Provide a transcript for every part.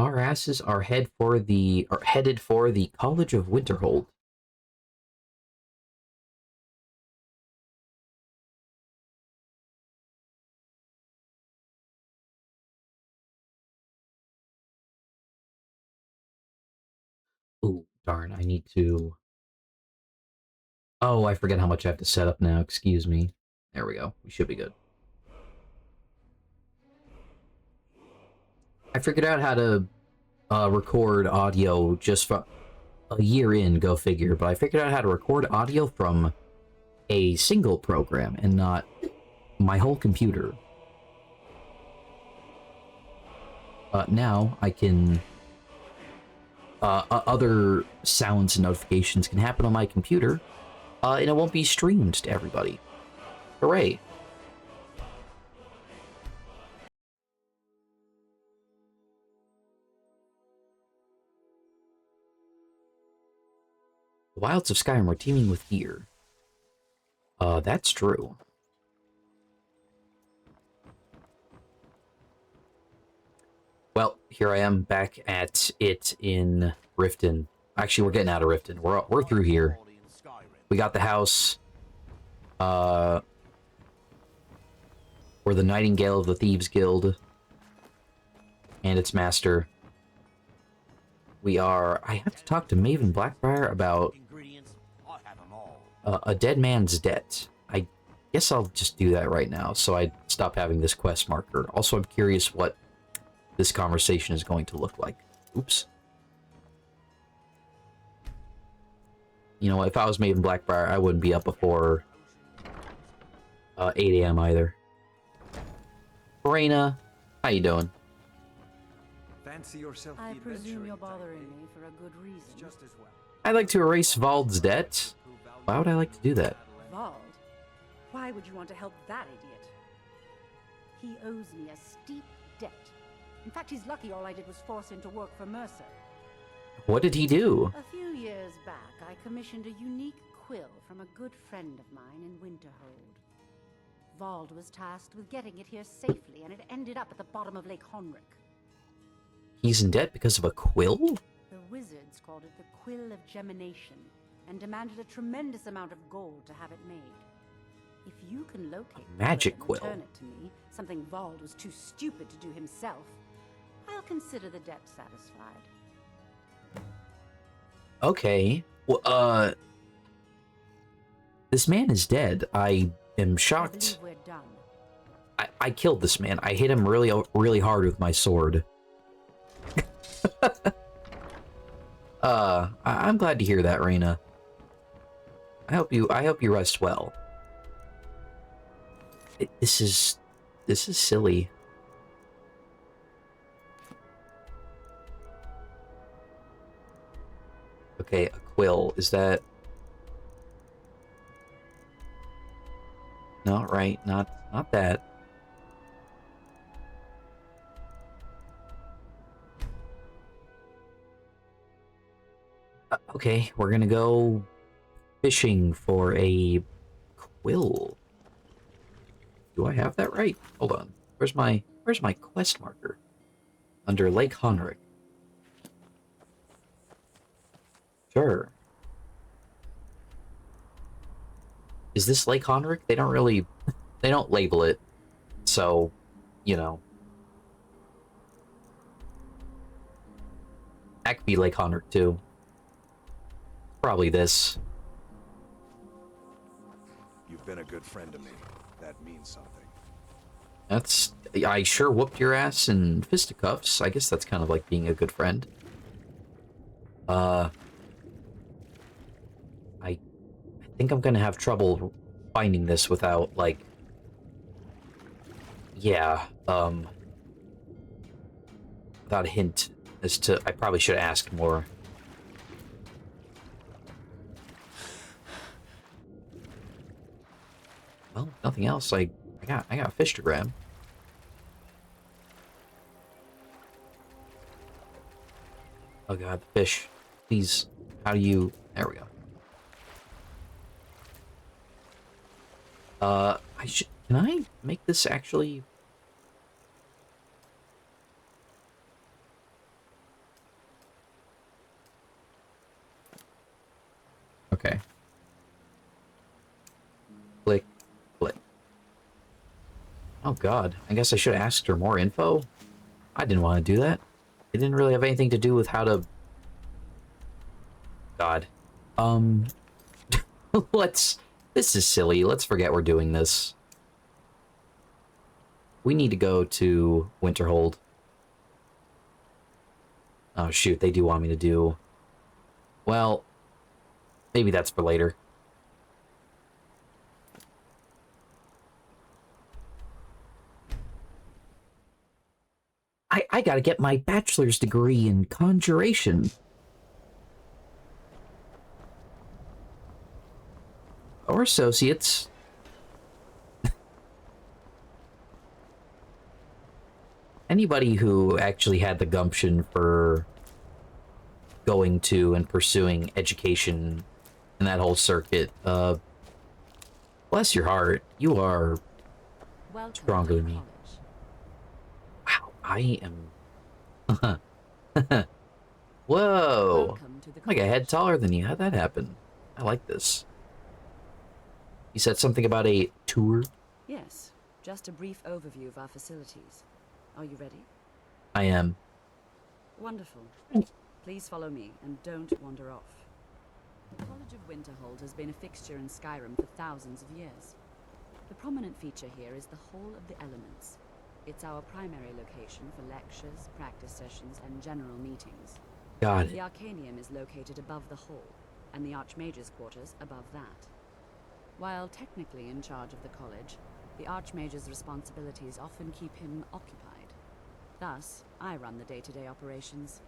Our asses are headed for the College of Winterhold. Ooh, darn, I need to... Oh, I forget how much I have to set up now, excuse me. There we go, we should be good. I figured out how to record audio just from a year in, go figure, but I figured out how to record audio from a single program and not my whole computer. Now I can... other sounds and notifications can happen on my computer, and it won't be streamed to everybody. Hooray. The wilds of Skyrim are teeming with deer. That's true. Well, here I am back at it in Riften. Actually, we're getting out of Riften. We're through here. We got the house. We're the Nightingale of the Thieves Guild. And its master. We are... I have to talk to Maven Blackbriar about a dead man's debt. I guess I'll just do that right now, so I stop having this quest marker. Also, I'm curious what this conversation is going to look like. Oops. You know, if I was Maven Blackbriar, I wouldn't be up before 8 a.m. either. Reina, how you doing? Fancy yourself I presume you're bothering me for a good reason. just as well. I'd like to erase Vald's debt. Why would I like to do that? Vald? Why would you want to help that idiot? He owes me a steep debt. In fact, he's lucky all I did was force him to work for Mercer. What did he do? A few years back, I commissioned a unique quill from a good friend of mine in Winterhold. Vald was tasked with getting it here safely, and it ended up at the bottom of Lake Honrick. He's in debt because of a quill? The wizards called it the Quill of Gemination, and demanded a tremendous amount of gold to have it made. If you can locate A magic the quill. and return it to me, something Vald was too stupid to do himself, I'll consider the debt satisfied. Okay. Well, this man is dead. I am I shocked. believe we're done. I killed this man. I hit him really hard with my sword. I'm glad to hear that, Reina. I hope you rest well. This is silly. Okay, a quill. Is that... No, right, not that. Okay, we're gonna go fishing for a quill. Do I have that right? Hold on. Where's my quest marker? Under Lake Honrick. Sure. Is this Lake Honrick? They don't really... They don't label it. So, you know. That could be Lake Honrick, too. Probably this. You've been a good friend to me. That means something. That's... I sure whooped your ass in fisticuffs. I guess that's kind of like being a good friend. I think I'm gonna have trouble finding this without, like... Yeah, without a hint as to... I probably should have asked more. Well, nothing else. I got a fish to grab. Oh god, the fish. Please, how do you... There we go. Can I make this actually... Oh god, I guess I should have asked her more info. I didn't want to do that. It didn't really have anything to do with how to... God. Let's... This is silly. Let's forget we're doing this. We need to go to Winterhold. Oh shoot, they do want me to do... Well, maybe that's for later. I gotta get my bachelor's degree in conjuration. Or associates. Anybody who actually had the gumption for going to and pursuing education in that whole circuit, bless your heart, you are stronger than me. Wow, I am... Whoa! I'm like a head taller than you. How'd that happen? I like this. You said something about a tour? Yes, just a brief overview of our facilities. Are you ready? I am. Wonderful. Please follow me, and don't wander off. The College of Winterhold has been a fixture in Skyrim for thousands of years. The prominent feature here is the Hall of the Elements. It's our primary location for lectures, practice sessions, and general meetings. Got it. The Arcanium is located above the hall, and the Archmage's quarters above that. While technically in charge of the college, the Archmage's responsibilities often keep him occupied. Thus, I run the day-to-day operations.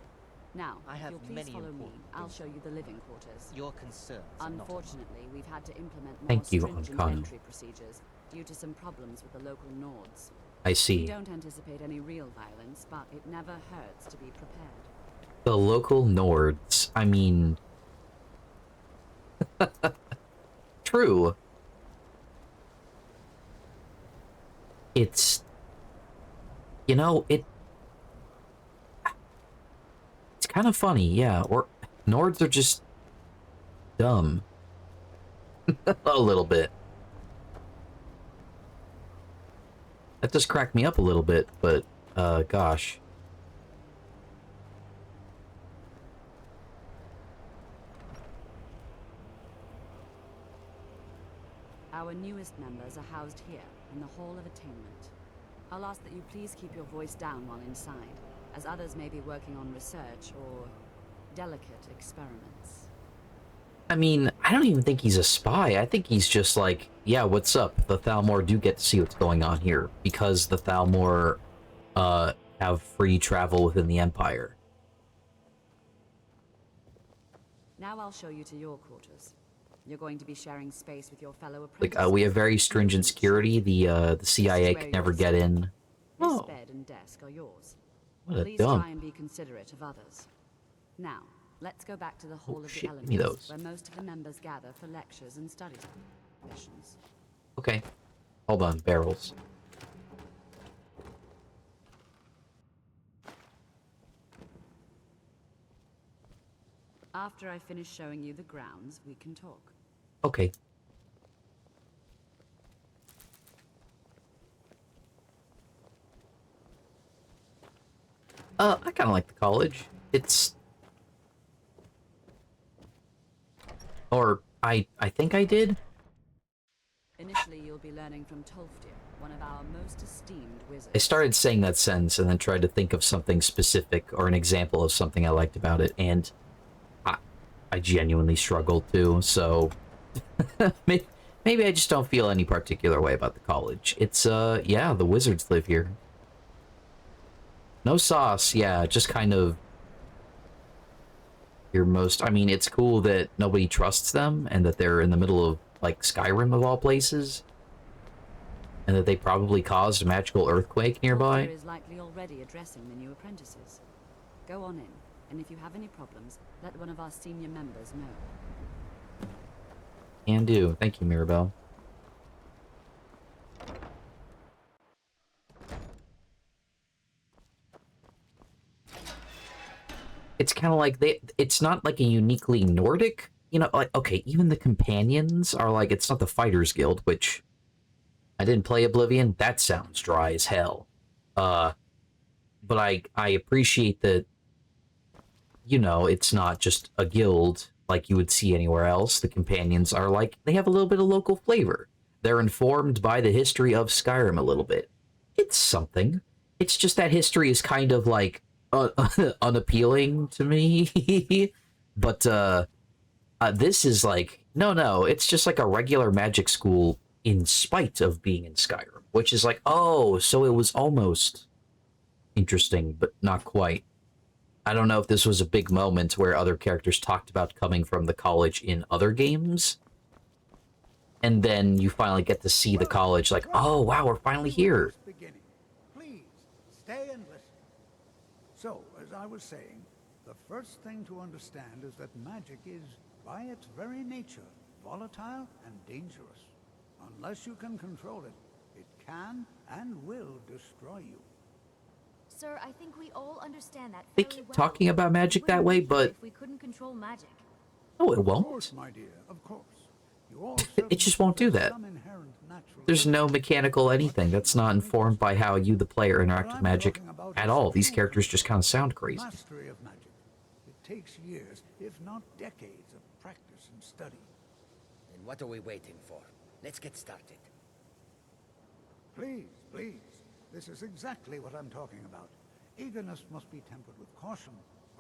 Now, I if have you'll please many follow me, important I'll things show you the living quarters. Your concerns are not Unfortunately, we've had to implement more Thank you, stringent Ankano. entry procedures due to some problems with the local Nords. I We see. don't anticipate any real violence, but it never hurts to be prepared. The local Nords. I mean... True. It's... You know, it's kind of funny, yeah. Or Nords are just dumb. A little bit. That does crack me up a little bit, but, gosh. Our newest members are housed here, in the Hall of Attainment. I'll ask that you please keep your voice down while inside, as others may be working on research or delicate experiments. I mean, I don't even think he's a spy. I think he's just like, yeah, what's up? The Thalmor do get to see what's going on here, because the Thalmor, have free travel within the Empire. Now I'll show you to your quarters. You're going to be sharing space with your fellow Like, apprentices. we have very stringent security. The CIA where can never you'll get sit. in. This Oh, bed and desk are yours. what a Please dump. try and be considerate of others. Now, let's go back to the Hall of shit, the give me Elements, those. where most of the members gather for lectures and study sessions. Okay. Hold on, barrels. After I finish showing you the grounds, we can talk. Okay. I kind of like the college. It's... Or, I think I did? Initially, you'll be learning from Tolfdir, one of our most esteemed wizards. I started saying that sentence and then tried to think of something specific or an example of something I liked about it, and I genuinely struggled to, so maybe I just don't feel any particular way about the college. It's, yeah, the wizards live here. No sauce, yeah, just kind of your most... I mean, it's cool that nobody trusts them and that they're in the middle of, like, Skyrim of all places. And that they probably caused a magical earthquake nearby. Tolfdir is likely already addressing the new apprentices. Go on in, and if you have any problems, let one of our senior members know. Can do. Thank you, Mirabelle. It's kind of like it's not like a uniquely Nordic, you know, like, okay, even the companions are like, it's not the Fighters Guild, which I didn't play Oblivion. That sounds dry as hell. But I appreciate that, you know, it's not just a guild like you would see anywhere else. The companions are like, they have a little bit of local flavor. They're informed by the history of Skyrim a little bit. It's something. It's just that history is kind of like unappealing to me. But this is like, no, it's just like a regular magic school in spite of being in Skyrim, which is like, oh, so it was almost interesting, but not quite. I don't know if this was a big moment where other characters talked about coming from the college in other games, and then you finally get to see the college like, oh, wow, we're finally here. Beginning. Please, stay and listen. So, as I was saying, the first thing to understand is that magic is, by its very nature, volatile and dangerous. Unless you can control it, it can and will destroy you. Sir, I think we all understand that They fairly keep well. talking about magic that way, but If we couldn't control magic. no, it Of won't. course, my dear, of course. You all It just won't do possess that. some inherent natural There's no ability. mechanical anything that's not informed by how you, the player, interact with magic at all. These characters just kind of sound crazy. Mastery of magic. It takes years, if not decades, of practice and study. Then what are we waiting for? Let's get started. Please, please. This is exactly what I'm talking about. Eagerness must be tempered with caution,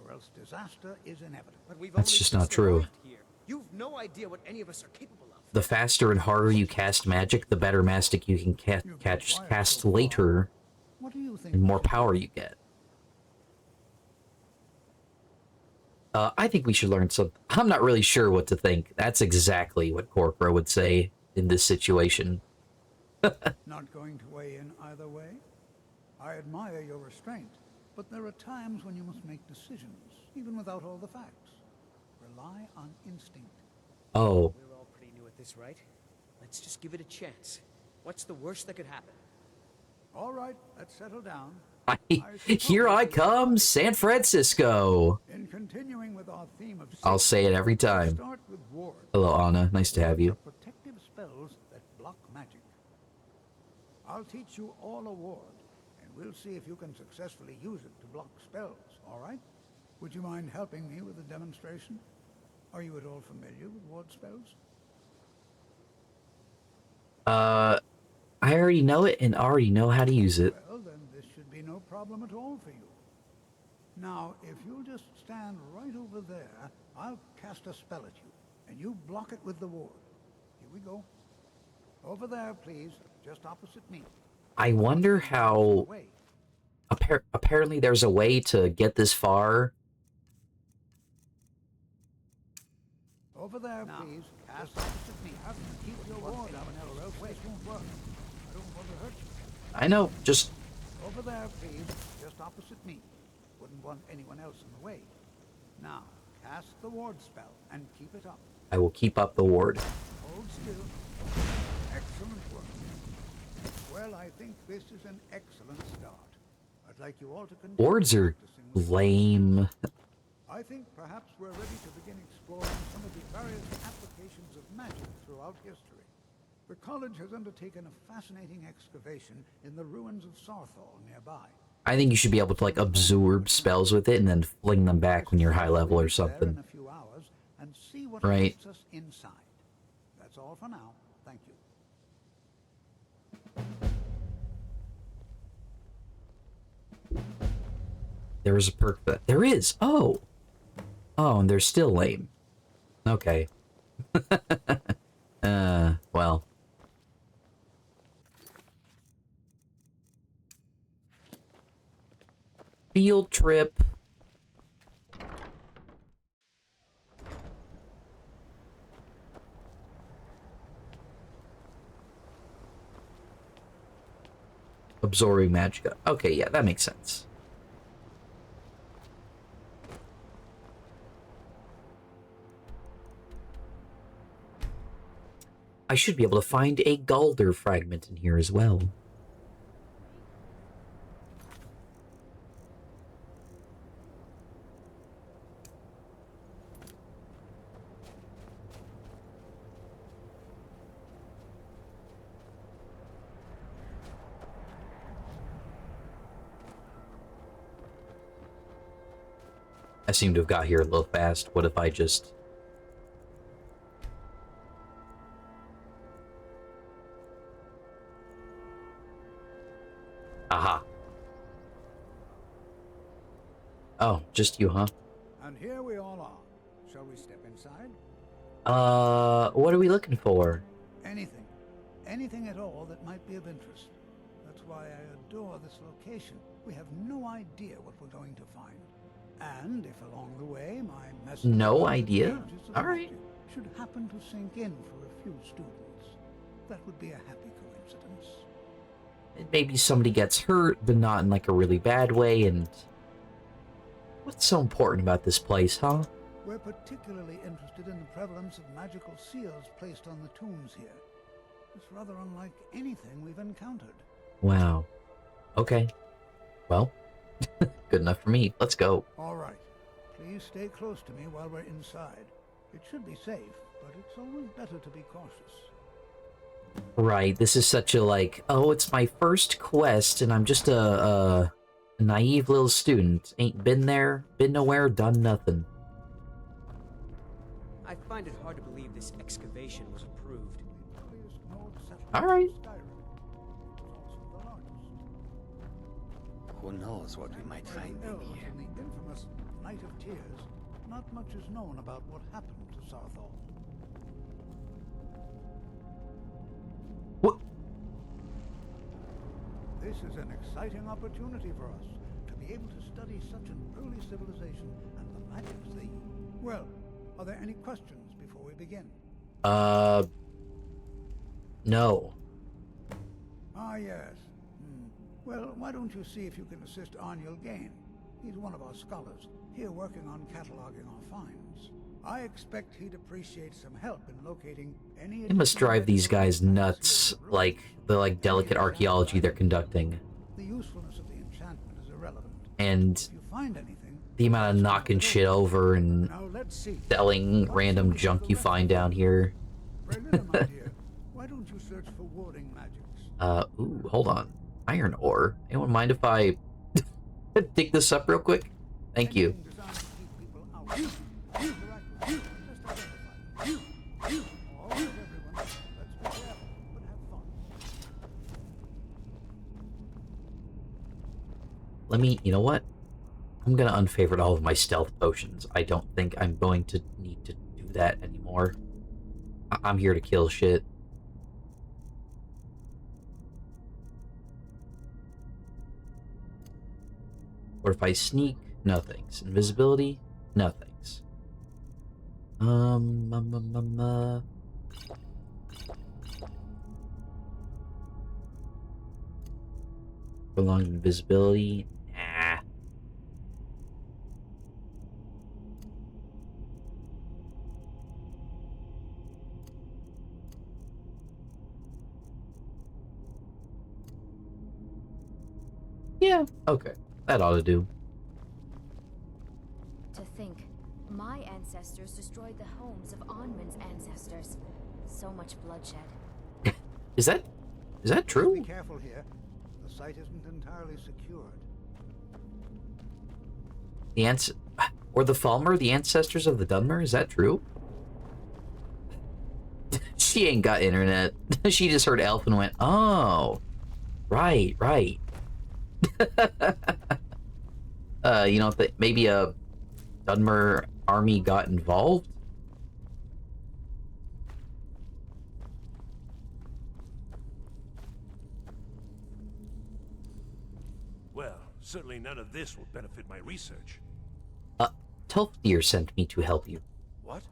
or else disaster is inevitable. But we've That's only just not true. arrived here. You've no idea what any of us are capable of. The faster and harder you cast magic, the better mastic you can cast later, What do you think? and more power you get. I think we should learn something. I'm not really sure what to think. That's exactly what Corcoran would say in this situation. Not going to weigh in either way? I admire your restraint, but there are times when you must make decisions, even without all the facts. Rely on instinct. Oh, We're all pretty new at this, right? Let's just give it a chance. What's the worst that could happen? All right, let's settle down. here I come, San Francisco. In continuing with our theme of I'll say it every safety, time. start with ward. Hello, Anna. Nice to have you. Protective spells that block magic. I'll teach you all a ward, and we'll see if you can successfully use it to block spells, all right? Would you mind helping me with a demonstration? Are you at all familiar with ward spells? I already know it and already know how to use it. Well, then this should be no problem at all for you. Now, if you'll just stand right over there, I'll cast a spell at you, and you block it with the ward. Here we go. Over there, please, just opposite me. I wonder how... Away. Apparently there's a way to get this far. Over there, please, cast opposite me. Keep your ward up, or else this won't work. I don't want to hurt you. I know, just... Over there, please, just opposite me. Wouldn't want anyone else in the way. Now, cast the ward spell and keep it up. I will keep up the ward. Hold still. Excellent work. Well, I think this is an excellent start. I'd like you all to continue Wards are practicing with lame. I think perhaps we're ready to begin exploring some of the various applications of magic throughout history. The college has undertaken a fascinating excavation in the ruins of Sarthal nearby. I think you should be able to, like, absorb spells with it and then fling them back when you're high level or There in something. a few hours and see what Right. awaits us inside. That's all for now. Thank you. There is a perk that... There is! Oh! Oh, and they're still lame. Okay. Well. Field trip. Absorbing magic. Okay, yeah, that makes sense. I should be able to find a Galder fragment in here as well. I seem to have got here a little fast. What if I just... Aha. Oh, just you, huh? And here we all are. Shall we step inside? What are we looking for? Anything. Anything at all that might be of interest. That's why I adore this location. We have no idea what we're going to find. And if along the way my message... No idea? Alright. should happen to sink in for a few students, that would be a happy coincidence. Maybe somebody gets hurt, but not in like a really bad way, and... What's so important about this place, huh? We're particularly interested in the prevalence of magical seals placed on the tombs here. It's rather unlike anything we've encountered. Wow. Okay. Well, good enough for me. Let's go. All right. Please stay close to me while we're inside. It should be safe, but it's always better to be cautious. Right, this is such a like, oh, it's my first quest, and I'm just a naive little student. Ain't been there, been nowhere, done nothing. I find it hard to believe this excavation was approved. All right. Who knows what we might find in here? In the infamous Night of Tears, not much is known about what happened to Sarthal. What? This is an exciting opportunity for us to be able to study such an early civilization and the magics they use. Well, are there any questions before we begin? No. Ah, yes. Well, why don't you see if you can assist Arniel Gain? He's one of our scholars, here working on cataloging our finds. I expect he'd appreciate some help in locating any... It must drive these guys nuts, like, the delicate archaeology they're conducting. The usefulness of the enchantment is irrelevant. And If you find anything, the amount of knocking shit over and now let's see. selling random junk you find down here. Brenda, my dear, why don't you search for warding magics? Ooh, hold on. Iron ore. Anyone mind if I dig this up real quick? Thank you. Anything designed to keep people out. Just identify. All right, everyone. Let's be careful, but have fun. Let me, you know what? I'm gonna unfavorite all of my stealth potions. I don't think I'm going to need to do that anymore. I'm here to kill shit. Or if I sneak, no thanks. Invisibility, no thanks. Prolonged invisibility, nah. Yeah, okay. That ought to do. To think, my ancestors destroyed the homes of Onman's ancestors. So much bloodshed. Is that Be true? careful here. The site isn't entirely secured. The or the Falmer, the ancestors of the Dunmer, is that true? She ain't got internet. She just heard elf and went, oh, right. You know, maybe a Dunmer army got involved? Well, certainly none of this will benefit my research. Tolfnir sent me to help you. What?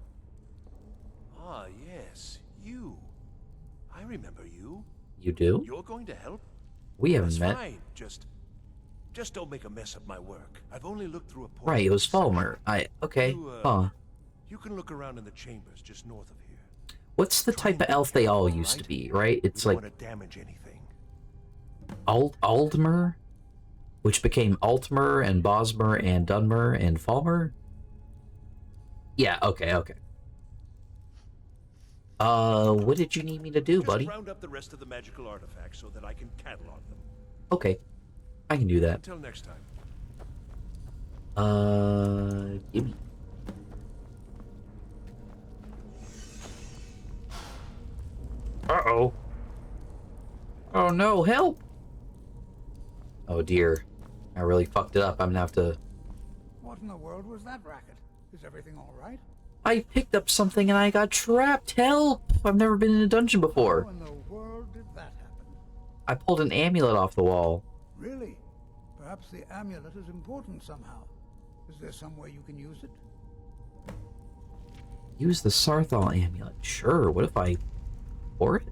Ah, yes, you. I remember you. You do? You're going to help? We haven't That's met. fine. Just don't make a mess of my work. I've only looked through a portal. Right, it was Falmer. Okay. Huh. You can look around in the chambers just north of here. What's the type of elf they all used to be, right? It's You like don't want to damage anything. Aldmer, which became Altmer and Bosmer and Dunmer and Falmer. Yeah, okay. What did you need me to do, Just buddy? round up the rest of the magical artifacts so that I can catalog them. Okay, I can do that. Until next time. Gimme. Uh-oh. Oh no, help! Oh dear. I really fucked it up. I'm gonna have to... What in the world was that racket? Is everything all right? I picked up something and I got trapped. Help! I've never been in a dungeon before. How in the world did that happen? I pulled an amulet off the wall. Really? Perhaps the amulet is important somehow. Is there some way you can use it? Use the Sarthal amulet. Sure, what if I pour it?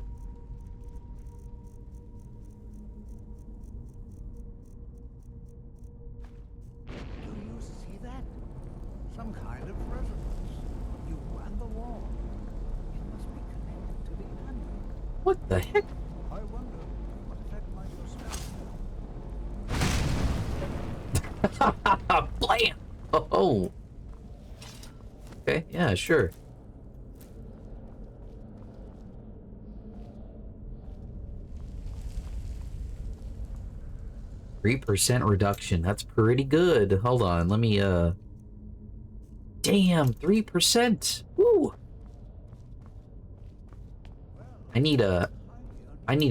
Do you see that? Some kind of resonance. You and the wall. It must be connected to the amulet. What the heck? I wonder what effect might your spell have. Blam! Oh. Okay, yeah, sure. %3 reduction. That's pretty good. Hold on, let me damn, 3%. Woo! I need to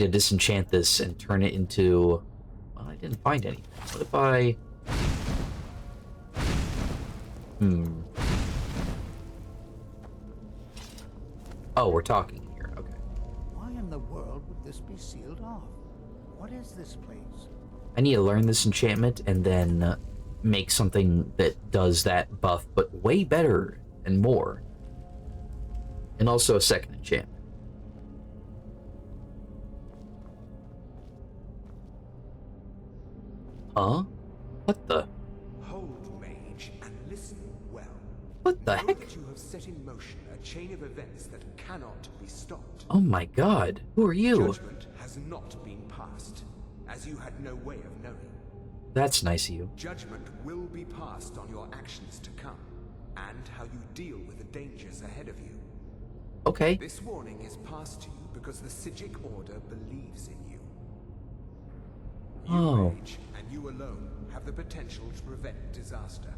disenchant this and turn it into... Well, I didn't find anything. What if I... Oh, we're talking here. Okay. Why in the world would this be sealed off? What is this place? I need to learn this enchantment and then make something that does that buff, but way better and more. And also a second enchantment. Huh? What the? Hold, mage, and listen well. What the Know heck? that you have set in motion a chain of events that cannot be stopped. Oh my god. Who are you? Judgment has not been passed, as you had no way of knowing. That's nice of you. Judgment will be passed on your actions to come, and how you deal with the dangers ahead of you. Okay. This warning is passed to you because the Psijic Order believes in you. You, mage, and you alone have the potential to prevent disaster.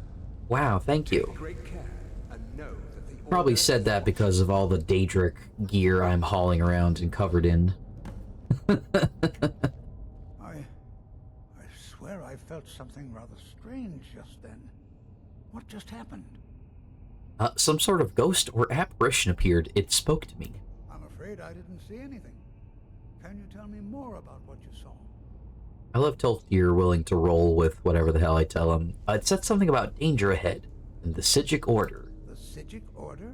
Wow, thank you. Take great care and know that the Probably Order said is that because of all the Daedric gear I'm hauling around and covered in. I swear I felt something rather strange just then. What just happened? Some sort of ghost or apparition appeared. It spoke to me. I'm afraid I didn't see anything. Can you tell me more about what you saw? I love Tolkir willing to roll with whatever the hell I tell him. It said something about danger ahead and the Psijic Order. The Psijic Order?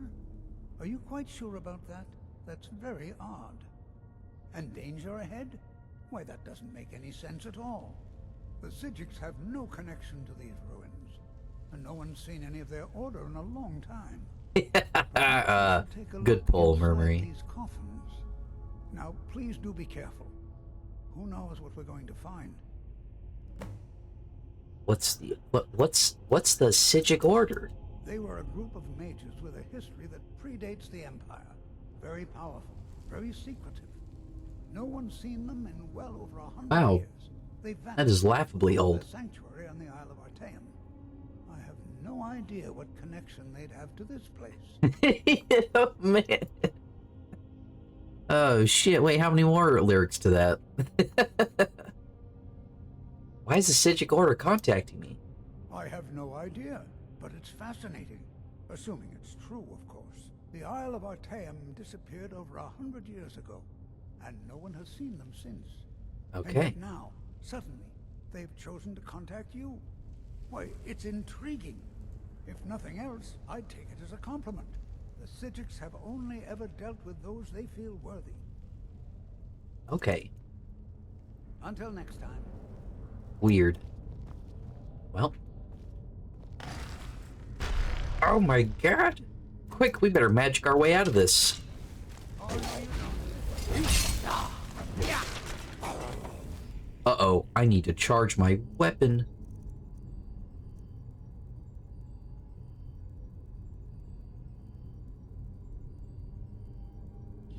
Are you quite sure about that? That's very odd. And danger ahead? Why, that doesn't make any sense at all. The Psijics have no connection to these ruins, and no one's seen any of their order in a long time. Take a Good look pull, inside Murmury. These coffins. Now, please do be careful. Who knows what we're going to find? What's the Psijic Order? They were a group of mages with a history that predates the Empire. Very powerful, very secretive. No one's seen them in well over 100 Wow. years. They That is vanished laughably from old. their sanctuary on the Isle of Artaeum. I have no idea what connection they'd have to this place. Oh man. Oh shit, wait, how many more lyrics to that? Why is the Psijic Order contacting me? I have no idea, but it's fascinating. Assuming it's true, of course. The Isle of Artaeum disappeared over 100 years ago, and no one has seen them since. And Okay. yet now, suddenly, they've chosen to contact you. Why, it's intriguing. If nothing else, I'd take it as a compliment. The Psijics have only ever dealt with those they feel worthy. Okay. Until next time. Weird. Well. Oh my god! Quick, we better magic our way out of this. Uh-oh, I need to charge my weapon.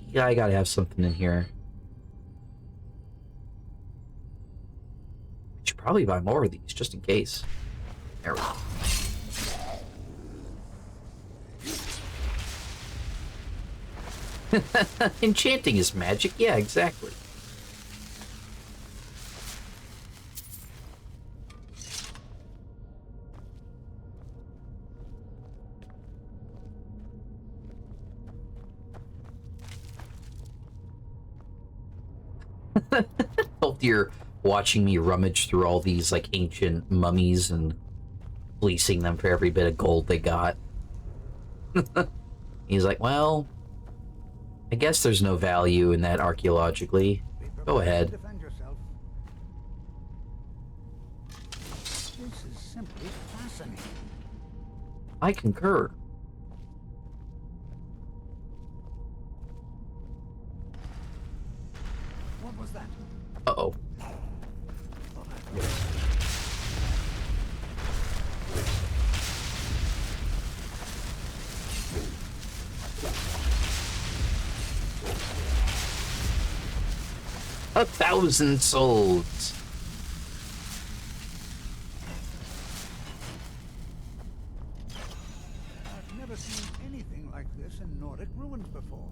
Yeah, I gotta have something in here. I should probably buy more of these, just in case. There we go. Enchanting is magic. Yeah, exactly. Hope you're watching me rummage through all these like ancient mummies and fleecing them for every bit of gold they got. He's like, well, I guess there's no value in that archaeologically. Go ahead. Defend yourself. This is simply fascinating. I concur. What was that? Uh-oh. A 1,000 souls. I've never seen anything like this in Nordic ruins before.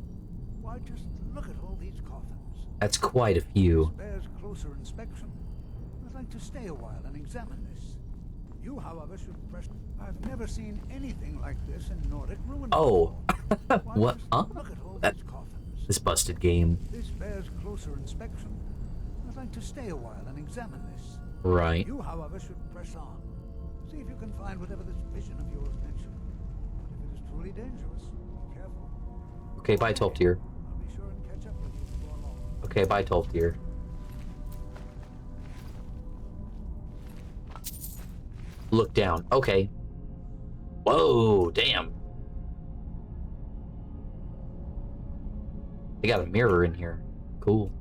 Why, just look at all these coffins. That's quite a few. This bears closer inspection. I'd like to stay a while and examine this. You, however, should press... I've never seen anything like this in Nordic ruins Oh. before. Why, What? just Huh? look at all That- these coffins. This busted game. This bears closer inspection. I'd like to stay a while and examine this. Right. You, however, should press on. See if you can find whatever this vision of yours mentioned. But if it is truly dangerous, be careful. Okay, bye, 12 tier. I'll be sure and catch up with you before long. Okay, bye, 12 tier. Look down. Okay. Whoa, damn. They got a mirror in here. Cool.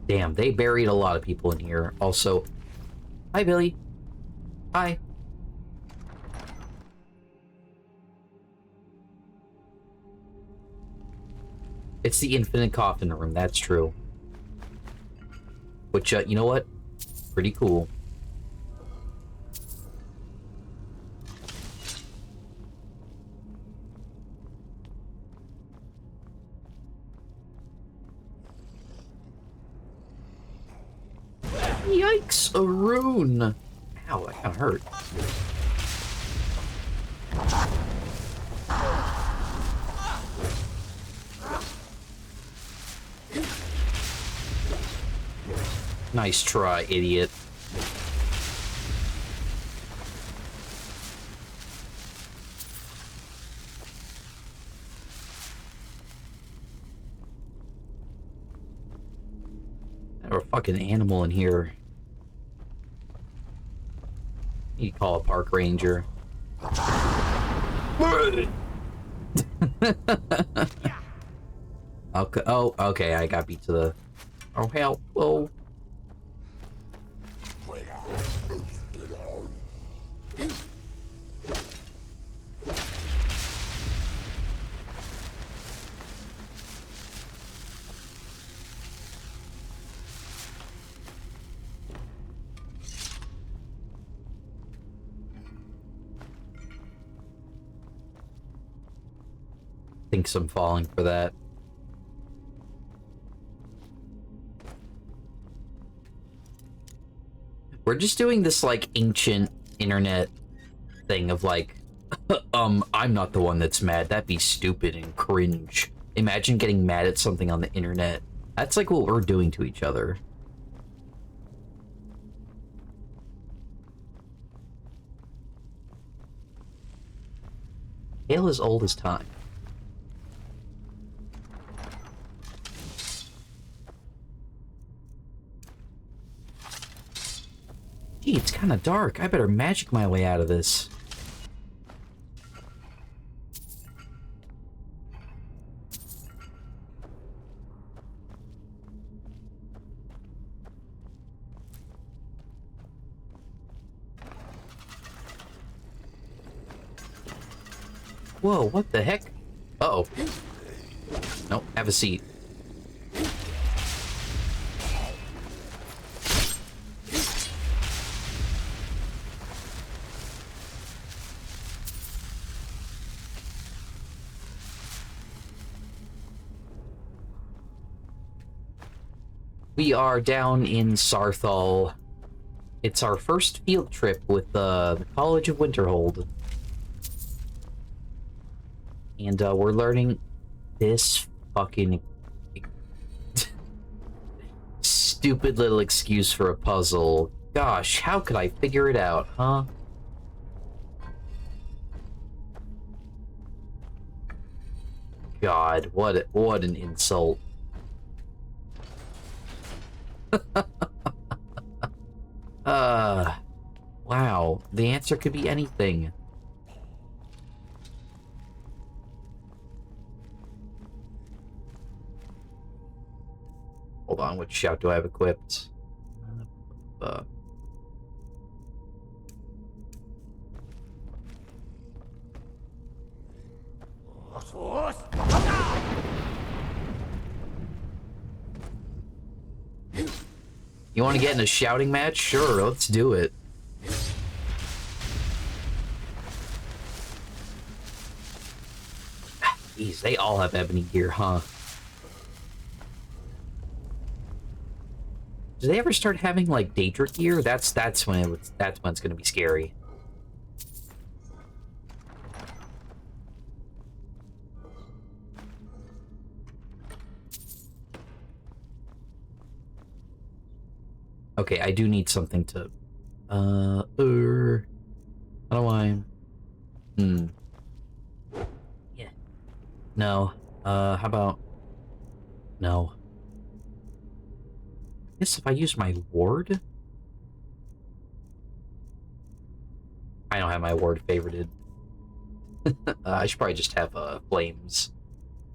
Damn, they buried a lot of people in here. Also, hi, Billy. Hi. It's the infinite coffin room, that's true. Which, you know what? Pretty cool. Yikes, a rune! Ow, that kinda hurt. Nice try, idiot. There's a fucking animal in here. You call a park ranger. Okay. Oh, okay. I got beat to the. Oh hell! Whoa! Thinks I'm falling for that. We're just doing this like ancient internet thing of like, I'm not the one that's mad. That'd be stupid and cringe. Imagine getting mad at something on the internet. That's like what we're doing to each other. Tale as old as time. Gee, it's kind of dark. I better magic my way out of this. Whoa, what the heck? Uh-oh. Nope, have a seat. We are down in Sarthal. It's our first field trip with the College of Winterhold. And we're learning this fucking stupid little excuse for a puzzle. Gosh, how could I figure it out, huh? God, what an insult. Wow, the answer could be anything. Hold on, which shout do I have equipped? You want to get in a shouting match? Sure, let's do it. Jeez, they all have ebony gear, huh? Do they ever start having like Daedric gear? That's when it's gonna be scary. Okay, I do need something to how do I yeah. No. How about no. I guess if I use my ward? I don't have my ward favorited. I should probably just have flames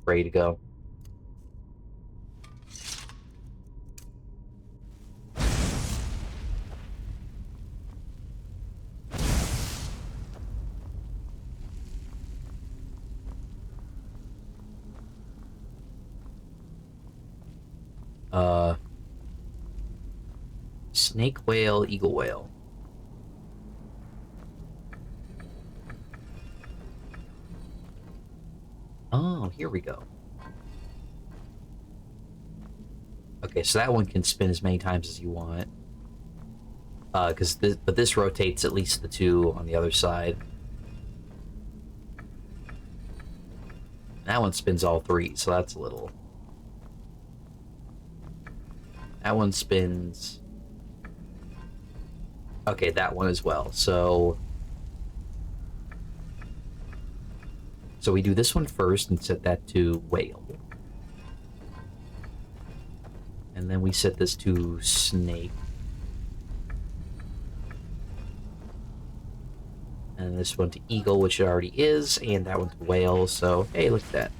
ready to go. Snake whale, eagle whale. Oh, here we go. Okay, so that one can spin as many times as you want. But this rotates at least the two on the other side. That one spins all three, so that's a little. That one spins. Okay, that one as well. So we do this one first and set that to whale. And then we set this to snake. And this one to eagle, which it already is, and that one to whale, so hey, look at that.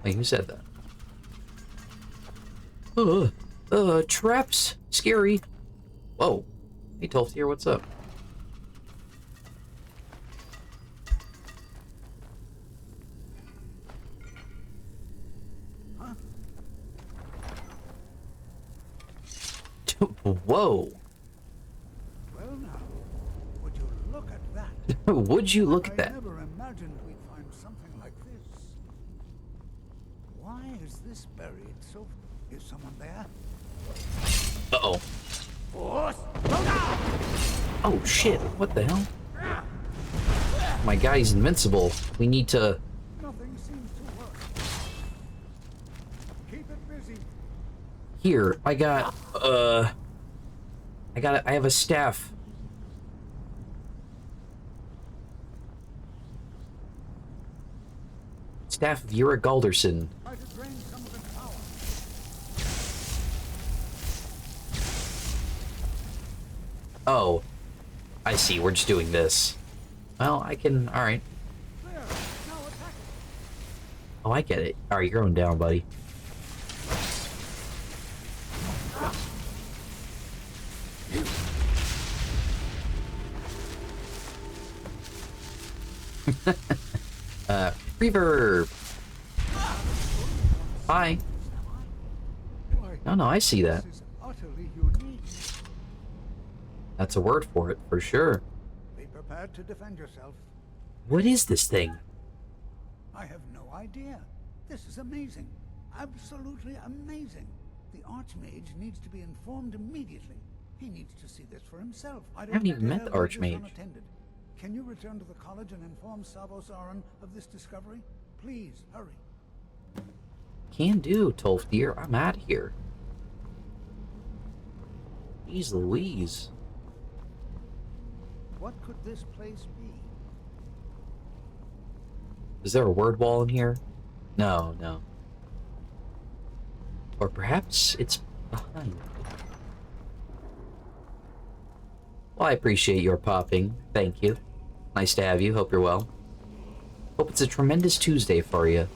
Wait, who said that? Traps. Scary. Whoa. Hey, Tolftier, what's up? Huh? Whoa. Well now, would you look at that? Would you look at that? I never imagined we'd find something like this. Why is this buried so... Is someone there? Uh-oh. Oh, shit. What the hell? My guy's invincible. We need to... Nothing seems to work. Keep it busy. Here, I have a staff. Staff of Yura Galderson. Try to drain some of its power. Oh, I see. We're just doing this. Well, I can... Alright. There, now attack it. Oh, I get it. Alright, you're going down, buddy. Reverb. Hi. No, I see that. This is utterly unique. That's a word for it, for sure. Be prepared to defend yourself. What is this thing? I have no idea. This is amazing. Absolutely amazing. The Archmage needs to be informed immediately. He needs to see this for himself. I haven't even met the dare leave this Archmage. unattended. Can you return to the college and inform Savos Aran of this discovery? Please, hurry. Can do, Tolfdir. I'm out of here. Jeez Louise. What could this place be? Is there a word wall in here? No, no. Or perhaps it's behind. Well, I appreciate your popping. Thank you. Nice to have you. Hope you're well. Hope it's a tremendous Tuesday for you.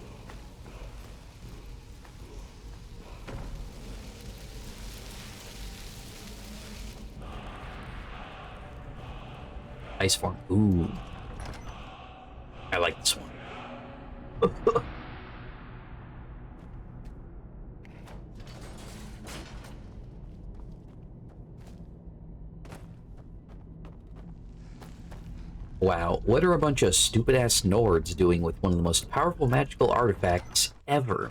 Ice form. Ooh. I like this one. Wow, what are a bunch of stupid-ass Nords doing with one of the most powerful magical artifacts ever?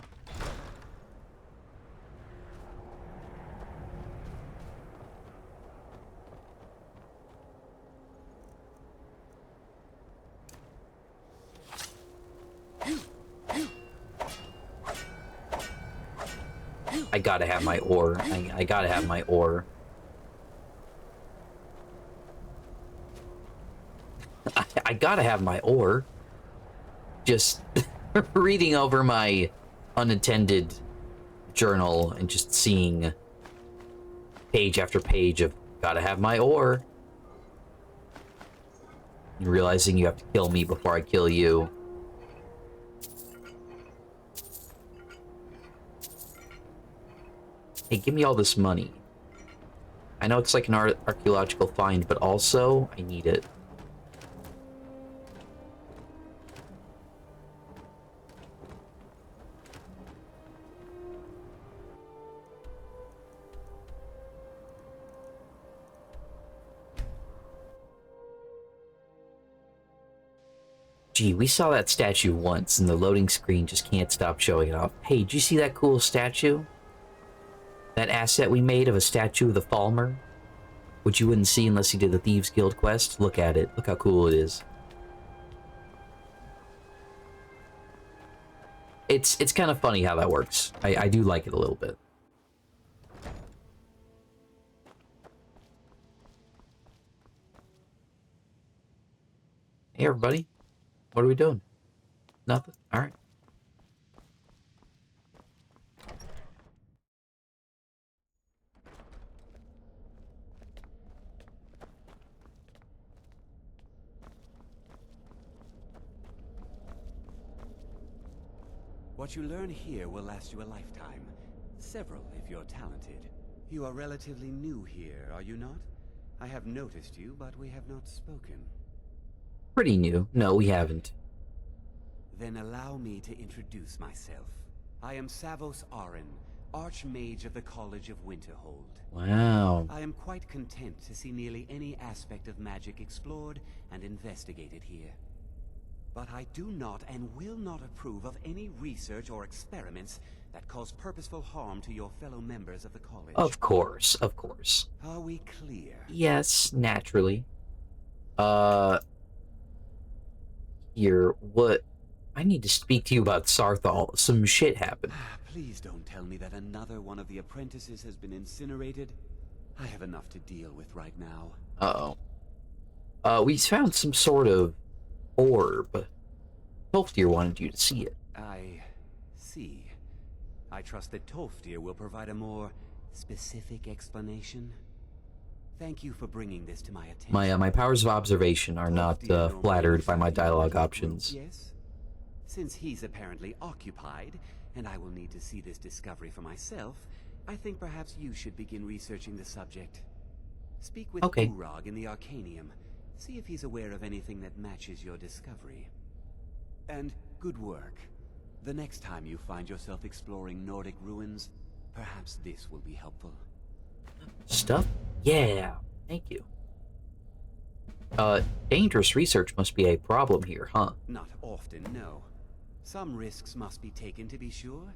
I gotta have my ore. I gotta have my ore. I gotta have my ore. Just reading over my unattended journal and just seeing page after page of gotta have my ore. And realizing you have to kill me before I kill you. Hey, give me all this money. I know it's like an archaeological find, but also I need it. Gee, we saw that statue once, and the loading screen just can't stop showing it off. Hey, did you see that cool statue? That asset we made of a statue of the Falmer? Which you wouldn't see unless you did the Thieves Guild quest? Look at it. Look how cool it is. It's kind of funny how that works. I do like it a little bit. Hey, everybody. What are we doing? Nothing? Alright. What you learn here will last you a lifetime. Several, if you're talented. You are relatively new here, are you not? I have noticed you, but we have not spoken. Pretty new. No, we haven't. Then allow me to introduce myself. I am Savos Aran, Archmage of the College of Winterhold. Wow. I am quite content to see nearly any aspect of magic explored and investigated here. But I do not and will not approve of any research or experiments that cause purposeful harm to your fellow members of the college. Of course, of course. Are we clear? Yes, naturally. Here, what? I need to speak to you about Sarthal. Some shit happened. Please don't tell me that another one of the apprentices has been incinerated. I have enough to deal with right now. Uh-oh. We found some sort of orb. Tolfdir wanted you to see it. I see. I trust that Tolfdir will provide a more specific explanation. Thank you for bringing this to my attention. My powers of observation are not flattered by my dialogue options. Yes? Since he's apparently occupied, and I will need to see this discovery for myself, I think perhaps you should begin researching the subject. Speak with Urag in the Arcanium. See if he's aware of anything that matches your discovery. And good work. The next time you find yourself exploring Nordic ruins, perhaps this will be helpful. Stuff? Yeah. Thank you. Dangerous research must be a problem here, huh? Not often, no. Some risks must be taken, to be sure.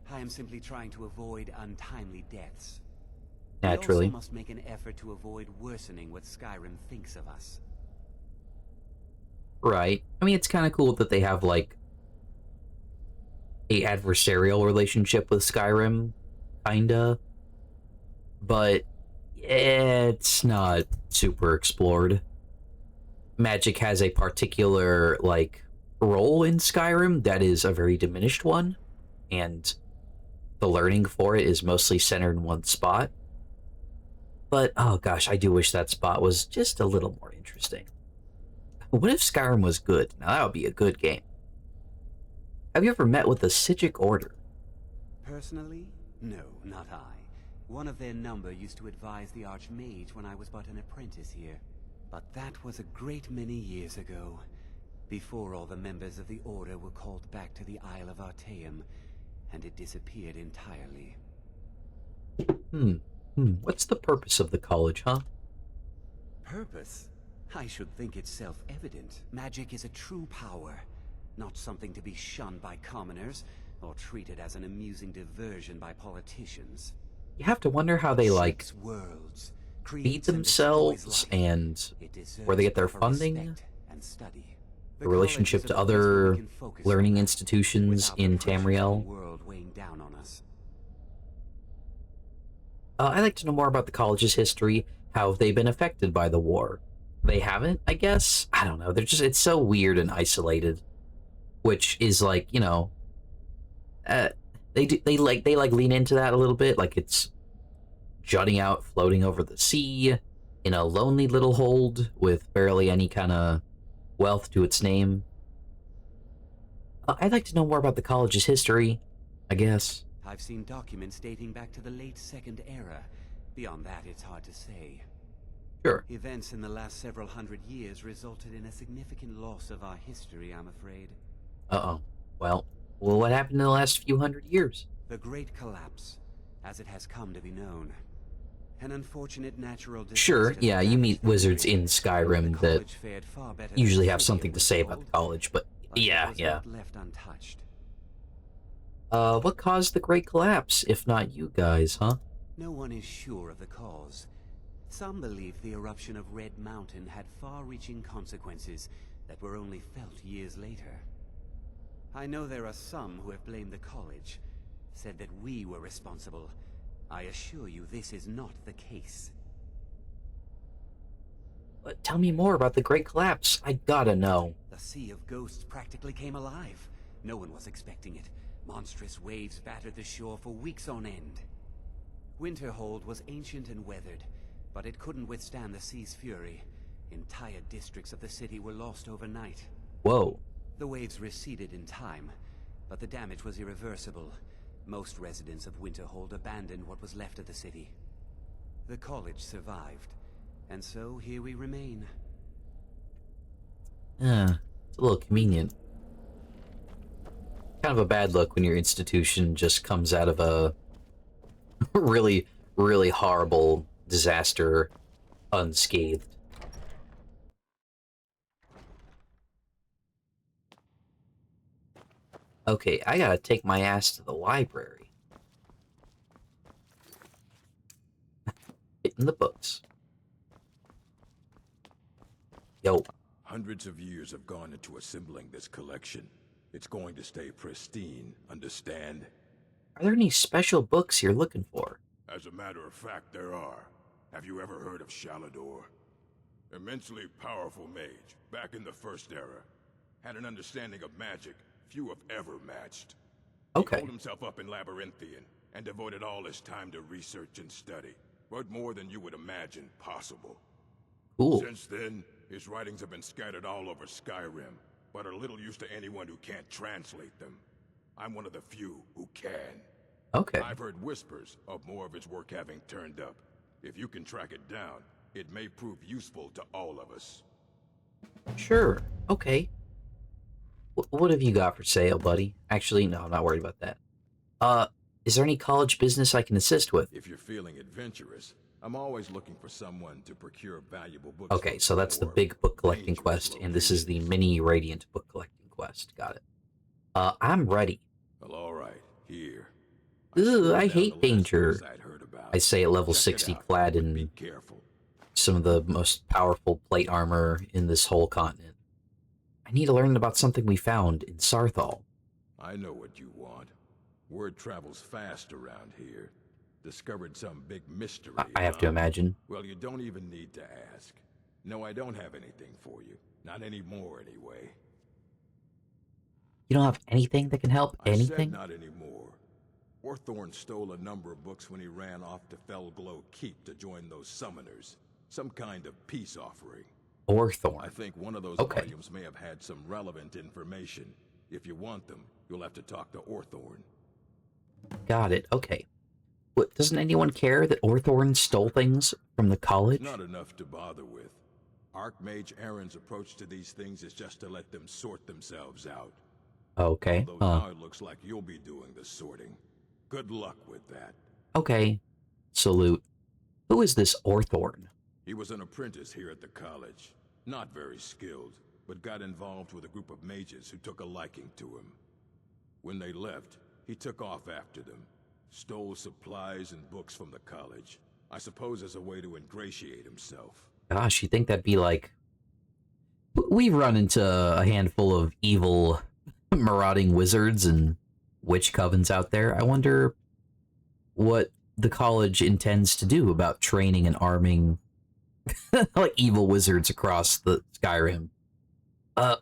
I am simply trying to avoid untimely deaths. Naturally. We also must make an effort to avoid worsening what Skyrim thinks of us. Right. I mean, it's kind of cool that they have, like, a adversarial relationship with Skyrim, kinda. But it's not super explored. Magic has a particular, like, role in Skyrim that is a very diminished one, and the learning for it is mostly centered in one spot. But, oh gosh, I do wish that spot was just a little more interesting. What if Skyrim was good? Now that would be a good game. Have you ever met with the Sigic Order? Personally? No, not I. One of their number used to advise the Archmage when I was but an apprentice here. But that was a great many years ago, before all the members of the Order were called back to the Isle of Artaeum, and it disappeared entirely. What's the purpose of the college, huh? Purpose? I should think it's self-evident. Magic is a true power, not something to be shunned by commoners, or treated as an amusing diversion by politicians. You have to wonder how they, like, worlds, feed themselves and where they get their funding, the relationship to other learning institutions in Tamriel. I'd like to know more about the college's history. How have they been affected by the war? They haven't, I guess? I don't know. They're just, it's so weird and isolated. Which is like, you know, they lean into that a little bit. Like it's jutting out, floating over the sea in a lonely little hold with barely any kind of wealth to its name. I'd like to know more about the college's history, I guess. I've seen documents dating back to the late Second Era. Beyond that, it's hard to say. Sure. Events in the last several hundred years resulted in a significant loss of our history, I'm afraid. Uh-oh. Well, what happened in the last few hundred years? The Great Collapse, as it has come to be known. An unfortunate natural disaster. Sure, yeah, you meet wizards in Skyrim that usually have something to say about the college, but yeah. Left untouched. What caused the Great Collapse, if not you guys, huh? No one is sure of the cause. Some believe the eruption of Red Mountain had far-reaching consequences that were only felt years later. I know there are some who have blamed the college, said that we were responsible. I assure you this is not the case. But tell me more about the Great Collapse. I gotta know. The Sea of Ghosts practically came alive. No one was expecting it. Monstrous waves battered the shore for weeks on end. Winterhold was ancient and weathered, but it couldn't withstand the sea's fury. Entire districts of the city were lost overnight. Whoa. The waves receded in time, but the damage was irreversible. Most residents of Winterhold abandoned what was left of the city. The college survived, and so here we remain. It's a little convenient. Kind of a bad look when your institution just comes out of a really, really horrible disaster unscathed. Okay, I gotta take my ass to the library. Hitting the books. Yo. Hundreds of years have gone into assembling this collection. It's going to stay pristine, understand? Are there any special books you're looking for? As a matter of fact, there are. Have you ever heard of Shalador? Immensely powerful mage, back in the First Era. Had an understanding of magic few have ever matched. Okay. He pulled himself up in Labyrinthian, and devoted all his time to research and study. But more than you would imagine possible. Cool. Since then, his writings have been scattered all over Skyrim, but are little use to anyone who can't translate them. I'm one of the few who can. Okay. I've heard whispers of more of his work having turned up. If you can track it down, it may prove useful to all of us. Sure. Okay. What have you got for sale, buddy? Actually, no, I'm not worried about that. Is there any college business I can assist with? If you're feeling adventurous, I'm always looking for someone to procure valuable books. Okay, so that's the big book collecting quest, and this is the mini Radiant book collecting quest. Got it. I'm ready. Well, all right, here. Ugh, I hate danger. I say at level 60, clad in Be careful. some of the most powerful plate armor in this whole continent. I need to learn about something we found in Sarthal. I know what you want. Word travels fast around here. Discovered some big mystery. I have to imagine. Well, you don't even need to ask. No, I don't have anything for you. Not anymore, anyway. You don't have anything that can help? Anything? I said not anymore. Orthorn stole a number of books when he ran off to Felglow Keep to join those summoners. Some kind of peace offering. Orthorn. I think one of those volumes may have had some relevant information. If you want them, you'll have to talk to Orthorn. Got it. Okay. What, doesn't anyone care that Orthorn stole things from the college? Not enough to bother with. Archmage Aaron's approach to these things is just to let them sort themselves out. Okay. Although now it looks like you'll be doing the sorting. Good luck with that. Okay. Salute. Who is this Orthorn? He was an apprentice here at the college. Not very skilled, but got involved with a group of mages who took a liking to him. When they left, he took off after them. Stole supplies and books from the college. I suppose as a way to ingratiate himself. Gosh, you think that'd be like... We've run into a handful of evil marauding wizards and witch covens out there. I wonder what the college intends to do about training and arming like evil wizards across the Skyrim.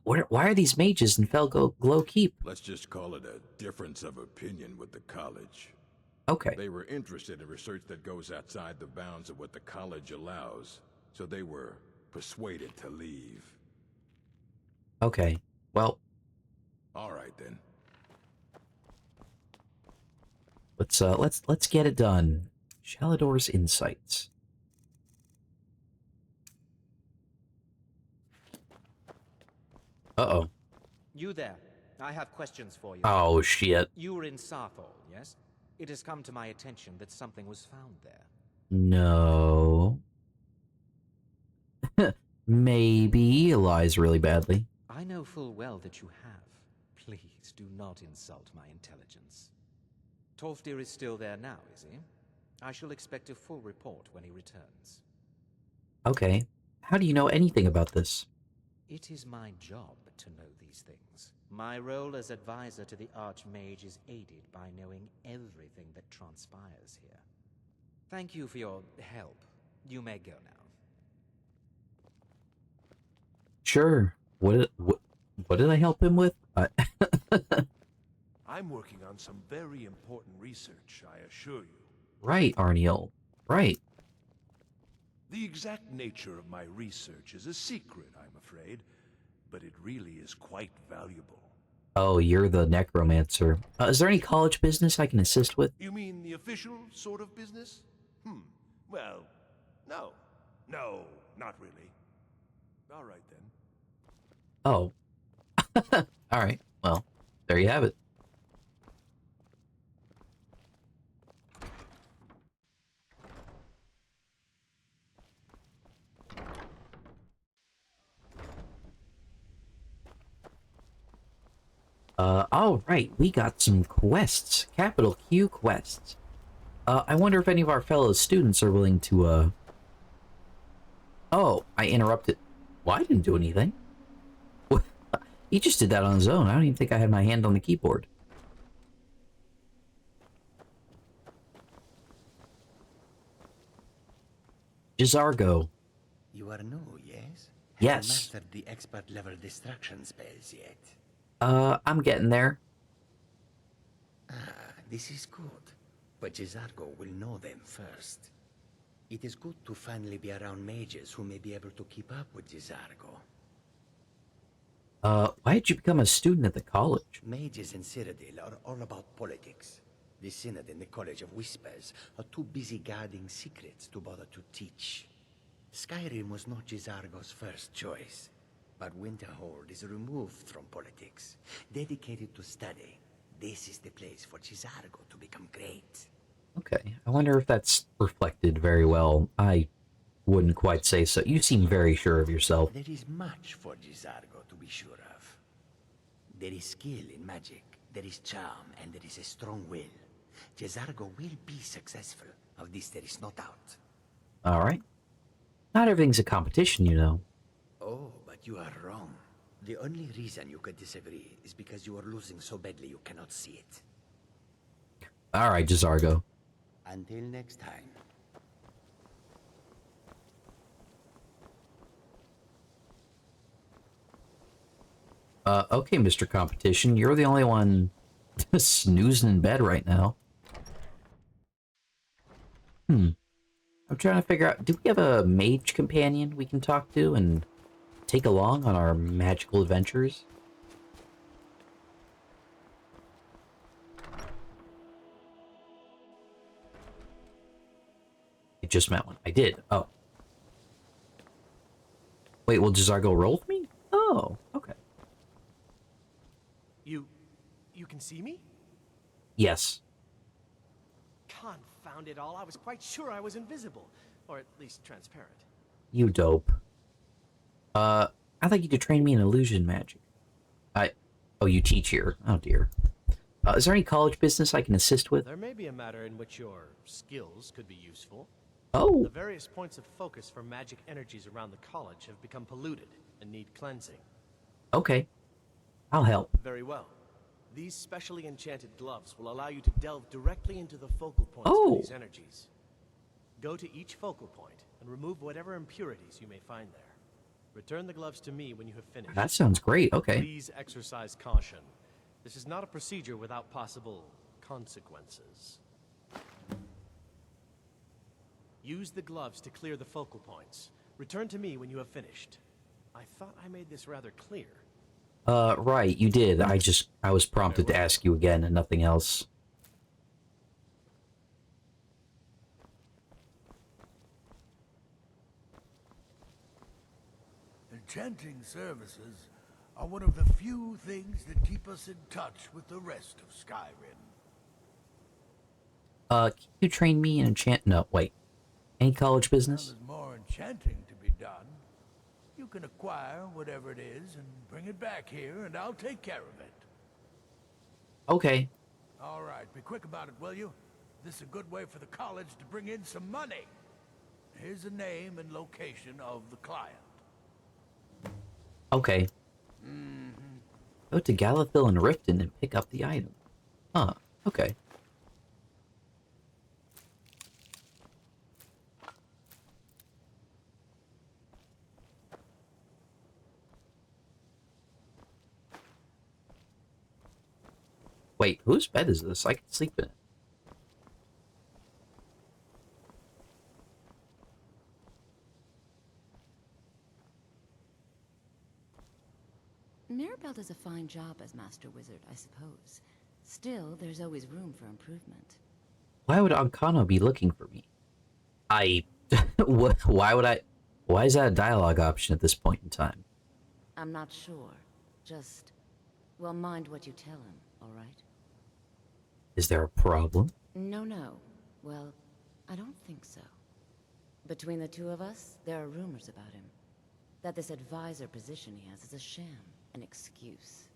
Why are these mages in Felglow Keep? Let's just call it a difference of opinion with the college. Okay. They were interested in research that goes outside the bounds of what the college allows, so they were persuaded to leave. Okay. Well. All right then. Let's get it done. Shalador's insights. Uh-oh. You there. I have questions for you. Oh, shit. You were in Sarthal, yes? It has come to my attention that something was found there. No. Maybe. Lies really badly. I know full well that you have. Please do not insult my intelligence. Tolfdir is still there now, is he? I shall expect a full report when he returns. Okay. How do you know anything about this? It is my job to know these things. My role as advisor to the Archmage is aided by knowing everything that transpires here. Thank you for your help. You may go now. Sure. What did I help him with? I'm working on some very important research, I assure you. Right, Arniel. Right. The exact nature of my research is a secret, I'm afraid, but it really is quite valuable. Oh, you're the necromancer. Is there any college business I can assist with? You mean the official sort of business? Well, no. No, not really. All right, then. Oh. Alright, well, there you have it. All right, we got some quests. Capital Q quests. I wonder if any of our fellow students are willing to, Oh, I interrupted. Well, I didn't do anything. He just did that on his own. I don't even think I had my hand on the keyboard. Jizargo. You are new, yes? Yes. Have you mastered the expert-level distraction spells yet? I'm getting there. This is good. But Jizargo will know them first. It is good to finally be around mages who may be able to keep up with Jizargo. Why did you become a student at the college? Mages in Cyrodiil are all about politics. The Synod and the College of Whispers are too busy guarding secrets to bother to teach. Skyrim was not Jizargo's first choice, but Winterhold is removed from politics, dedicated to study. This is the place for Jizargo to become great. Okay, I wonder if that's reflected very well. I wouldn't quite say so. You seem very sure of yourself. There is much for Gisargo to be sure of. There is skill in magic, there is charm, and there is a strong will. Gisargo will be successful. Of this there is no doubt. Alright. Not everything's a competition, you know. Oh, but you are wrong. The only reason you could disagree is because you are losing so badly you cannot see it. Alright, Gisargo. Until next time. Okay, Mr. Competition, you're the only one snoozing in bed right now. I'm trying to figure out, do we have a mage companion we can talk to and take along on our magical adventures? I just met one. I did. Oh. Wait, will Gisargo roll with me? Oh, okay. You can see me? Yes. Confound it all, I was quite sure I was invisible. Or at least transparent. You dope. I'd like you to train me in illusion magic. Oh, you teach here. Oh, dear. Is there any college business I can assist with? There may be a matter in which your skills could be useful. Oh. The various points of focus for magic energies around the college have become polluted and need cleansing. Okay. I'll help. Very well. These specially enchanted gloves will allow you to delve directly into the focal points for these energies. Go to each focal point and remove whatever impurities you may find there. Return the gloves to me when you have finished. That sounds great. Okay. Please exercise caution. This is not a procedure without possible consequences. Use the gloves to clear the focal points. Return to me when you have finished. I thought I made this rather clear. Right, you did. I was prompted to ask you again and nothing else. Enchanting services are one of the few things that keep us in touch with the rest of Skyrim. Can you train me in enchant? No, wait. Any college business? There's more enchanting to be done. You can acquire whatever it is and bring it back here, and I'll take care of it. Okay. All right, be quick about it, will you? This is a good way for the college to bring in some money. Here's the name and location of the client. Okay. Go to Galathil and Riften and pick up the item. Huh, okay. Wait, whose bed is this? I can sleep in it. Mirabelle does a fine job as Master Wizard, I suppose. Still, there's always room for improvement. Why would Ancano be looking for me? Why is that a dialogue option at this point in time? I'm not sure. Just, well, mind what you tell him, all right? Is there a problem? No. Well, I don't think so. Between the two of us, there are rumors about him. That this advisor position he has is a sham, an excuse.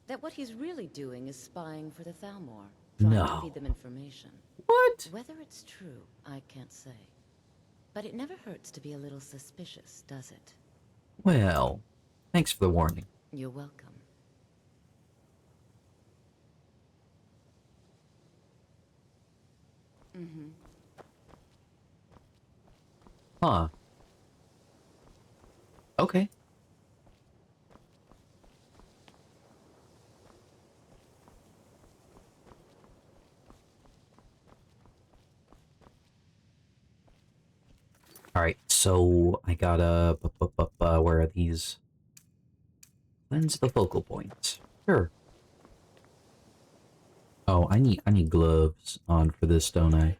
That what he's really doing is spying for the Thalmor, trying to feed them information. What? Whether it's true, I can't say. But it never hurts to be a little suspicious, does it? Well, thanks for the warning. You're welcome. Huh. Okay. Alright, so I gotta... where are these? Cleanse the focal points. Sure. Oh, I need gloves on for this, don't I?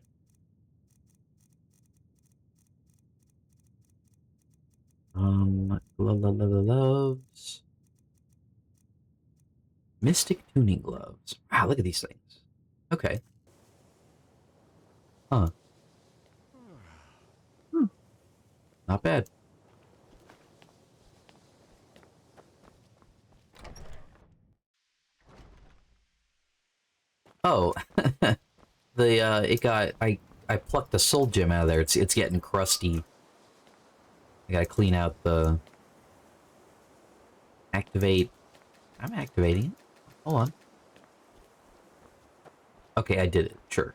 Gloves. Mystic tuning gloves. Wow, look at these things. Okay. Huh. Not bad. Oh, I plucked the soul gem out of there. It's getting crusty. I gotta clean out the... Activate... I'm activating it. Hold on. Okay, I did it. Sure.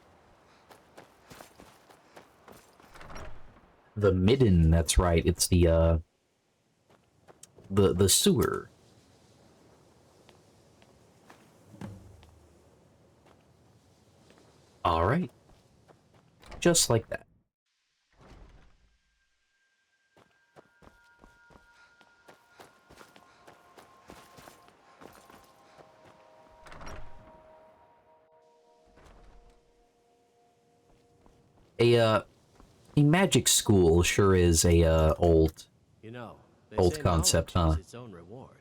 The midden, that's right. It's the sewer. Alright. Just like that. A magic school sure is a old concept, huh? Its own reward.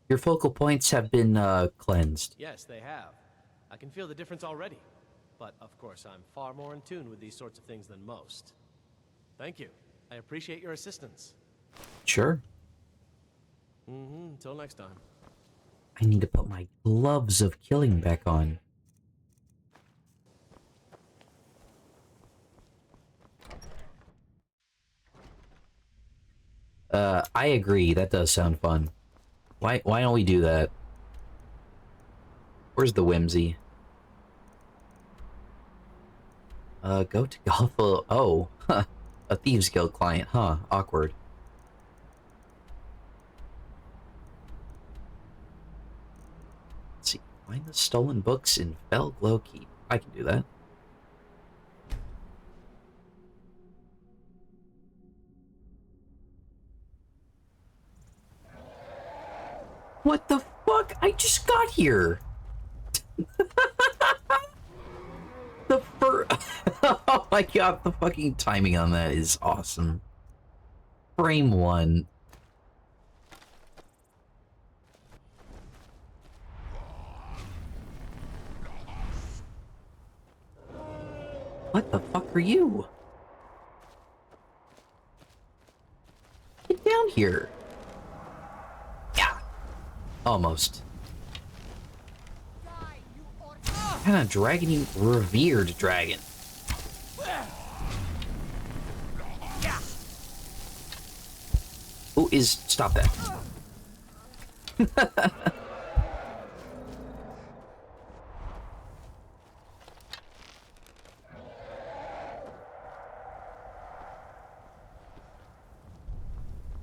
Your focal points have been cleansed. Yes, they have. I can feel the difference already. But of course, I'm far more in tune with these sorts of things than most. Thank you. I appreciate your assistance. Sure. Until next time. I need to put my gloves of killing back on. I agree. That does sound fun. Why don't we do that? Where's the whimsy? Go to golf. Oh, huh. A Thieves Guild client, huh? Awkward. Let's see. Find the stolen books in Felglow Keep. I can do that. What the fuck? I just got here! Oh my god, the fucking timing on that is awesome. Frame 1. What the fuck are you? Get down here. Yeah. Almost. What kind of dragon you... Revered dragon. Who is... Stop that.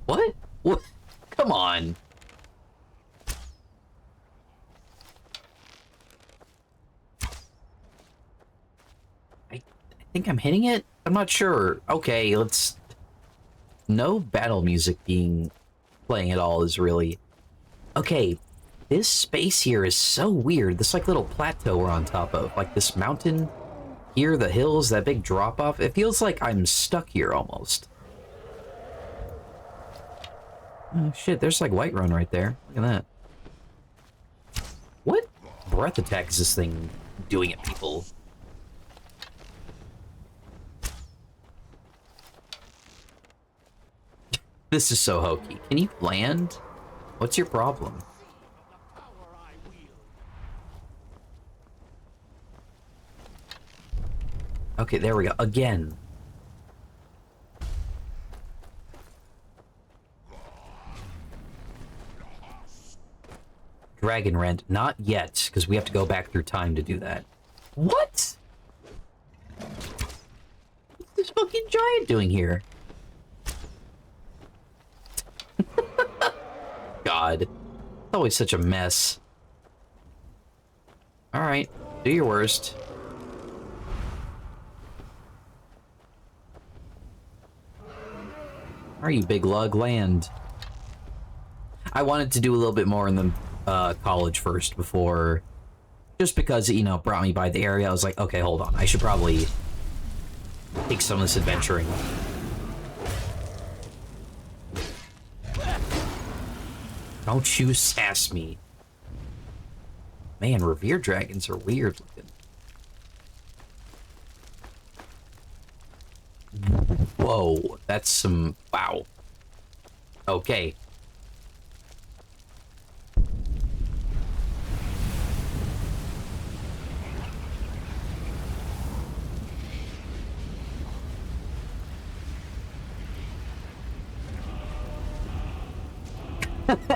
What? What? Come on. I think I'm hitting it? I'm not sure. Okay, let's... No battle music playing at all is really... Okay, this space here is so weird. This, like, little plateau we're on top of. Like, this mountain here, the hills, that big drop-off. It feels like I'm stuck here, almost. Oh, shit, there's, like, Whiterun right there. Look at that. What breath attack is this thing doing at people? This is so hokey. Can you land? What's your problem? Okay, there we go. Again. Dragon Rent. Not yet, because we have to go back through time to do that. What? What's this fucking giant doing here? God. It's always such a mess. Alright, do your worst. Are you big lug? Land. I wanted to do a little bit more in the college first before, just because, you know, it brought me by the area. I was like, okay, hold on. I should probably take some of this adventuring. Don't you sass me. Man, revered dragons are weird looking. Whoa, that's some... Wow. Okay.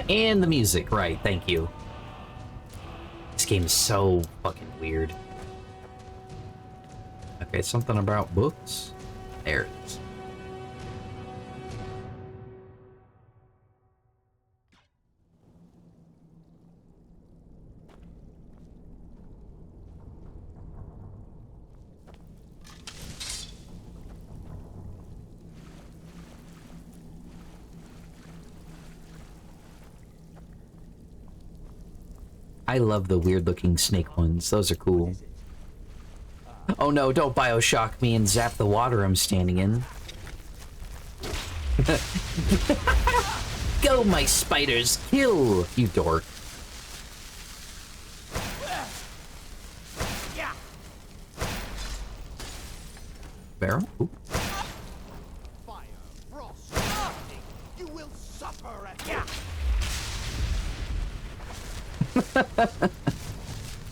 And the music, right, thank you. This game is so fucking weird. Okay, something about books. There it is. I love the weird-looking snake ones. Those are cool. Oh no, don't Bioshock me and zap the water I'm standing in. Go, my spiders! Kill, you dork. Barrel? Ooh. Fire, frost, lightning, you will suffer at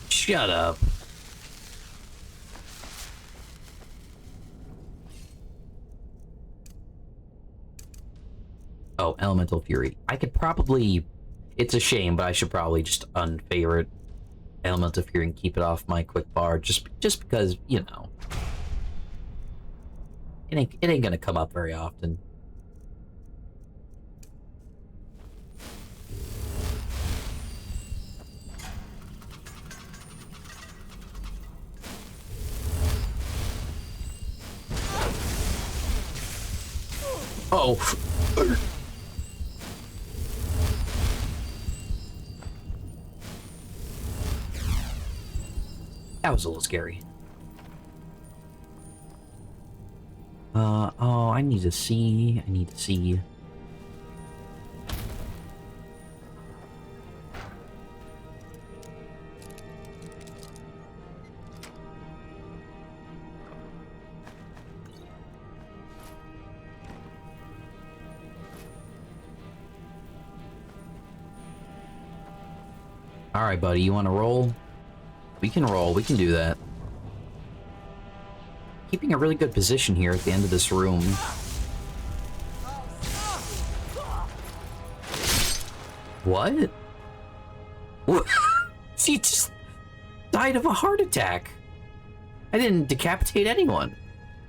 Shut up. Oh, Elemental Fury. I could probably... It's a shame, but I should probably just unfavorite Elemental Fury and keep it off my quick bar, just because, you know. It ain't gonna come up very often. Oh. That was a little scary. Oh, I need to see. Alright, buddy, you want to roll? We can roll, we can do that. Keeping a really good position here at the end of this room. What? What? He just died of a heart attack. I didn't decapitate anyone.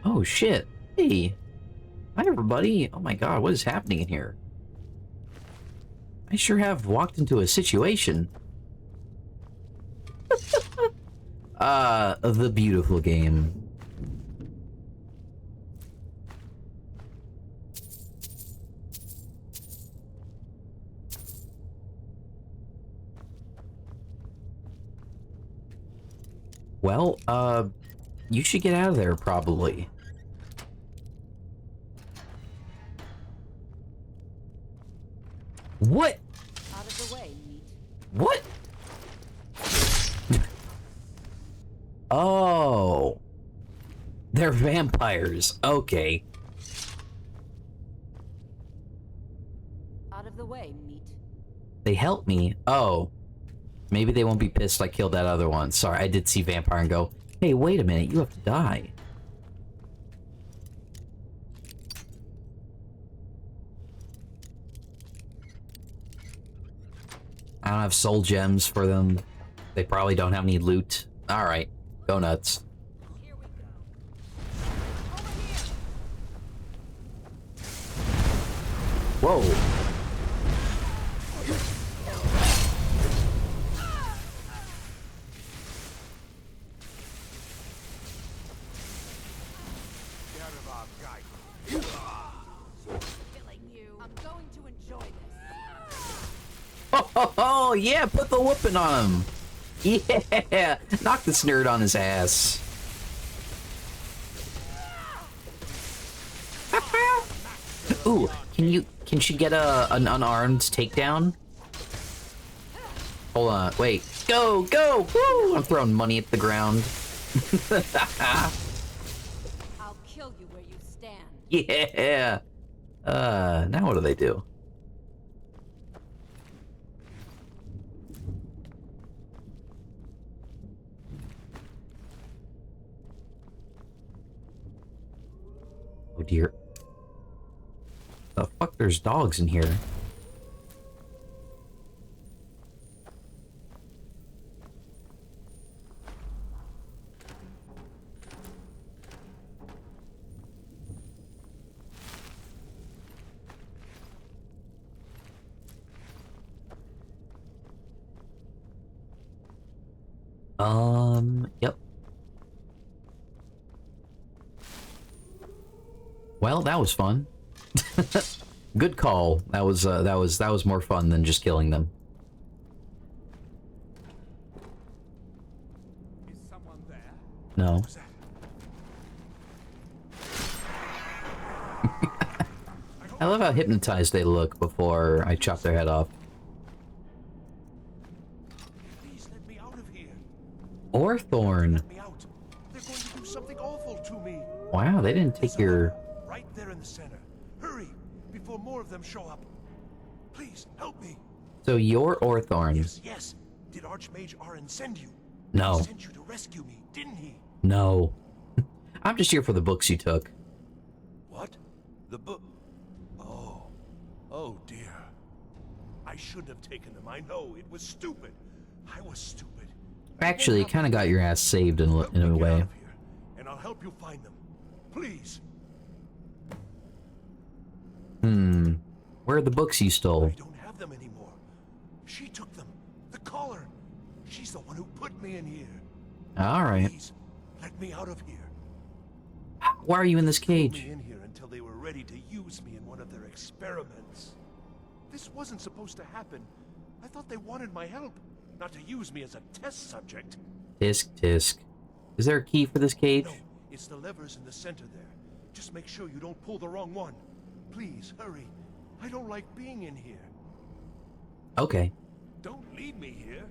Oh shit. Hey. Hi everybody. Oh my god, what is happening in here? I sure have walked into a situation. The beautiful game. Well, you should get out of there, probably. What? Out of the way, meat. What? Oh. They're vampires. Okay. Out of the way, meat. They helped me. Oh. Maybe they won't be pissed I killed that other one. Sorry, I did see vampire and go, hey, wait a minute, you have to die. I don't have soul gems for them. They probably don't have any loot. Alright, go nuts. Here we go. Over here. Whoa. Oh, yeah, put the whooping on him. Yeah, knock this nerd on his ass. Ooh, can she get an unarmed takedown? Hold on, wait. Go, go, woo! I'm throwing money at the ground. I'll kill you where you stand. Yeah! Now what do they do? Oh dear. The fuck, there's dogs in here. Yep. Well, that was fun. Good call. That was more fun than just killing them. Is someone there? No. I love how hypnotized they look before I chop their head off. Please let me out of here. Orthorn. Let me out. They're going to do something awful to me. Wow, they didn't take your... Right there in the center. Hurry, before more of them show up. Please, help me. So you're Orthorn. Yes, yes. Did Archmage Arin send you? No. He sent you to rescue me, didn't he? No. I'm just here for the books you took. What? The book? Oh. Oh, dear. I shouldn't have taken them. I know. It was stupid. I was stupid. Actually, you kind of got your ass saved in a way. Get out of here, and I'll help you find them. Please. Where are the books you stole? I don't have them anymore. She took them. The collar. She's the one who put me in here. Alright. Please, let me out of here. Why are you in this Put cage? me in here until they were ready to use me in one of their experiments. This wasn't supposed to happen. I thought they wanted my help, not to use me as a test subject. Tisk, tisk. Is there a key for this cage? No, it's the levers in the center there. Just make sure you don't pull the wrong one. Please, hurry. I don't like being in here. Okay. Don't leave me here.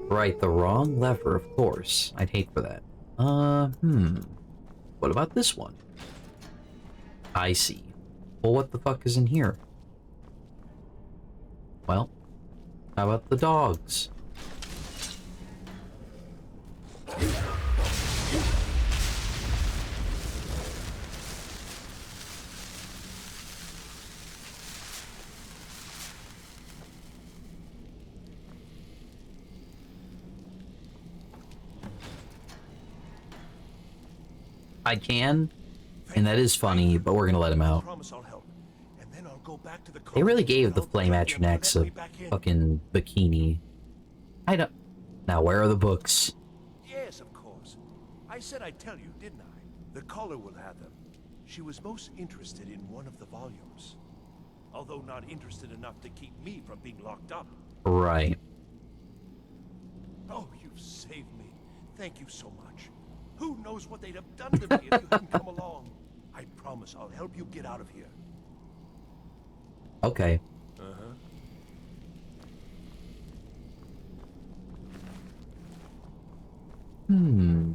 Right, the wrong lever, of course. I'd hate for that. What about this one? I see. Well, what the fuck is in here? Well, how about the dogs? I can, and that is funny, but we're gonna let him out. Promise I'll help. And then I'll go back to the They really college gave and the I'll Flame get them to Atronax let a me back in. fucking bikini. I don't... Now, where are the books? Yes, of course. I said I'd tell you, didn't I? The caller will have them. She was most interested in one of the volumes. Although not interested enough to keep me from being locked up. Right. Oh, you've saved me. Thank you so much. Who knows what they'd have done to me if you hadn't come along. I promise I'll help you get out of here. Okay. Uh-huh. Hmm.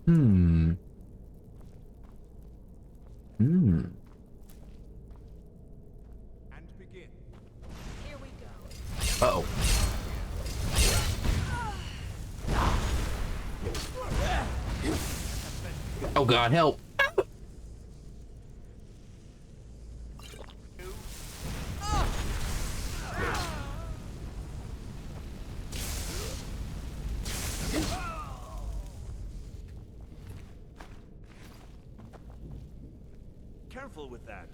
Hmm. Hmm. And begin. Here we go. Uh-oh. Oh god, help! Careful with that.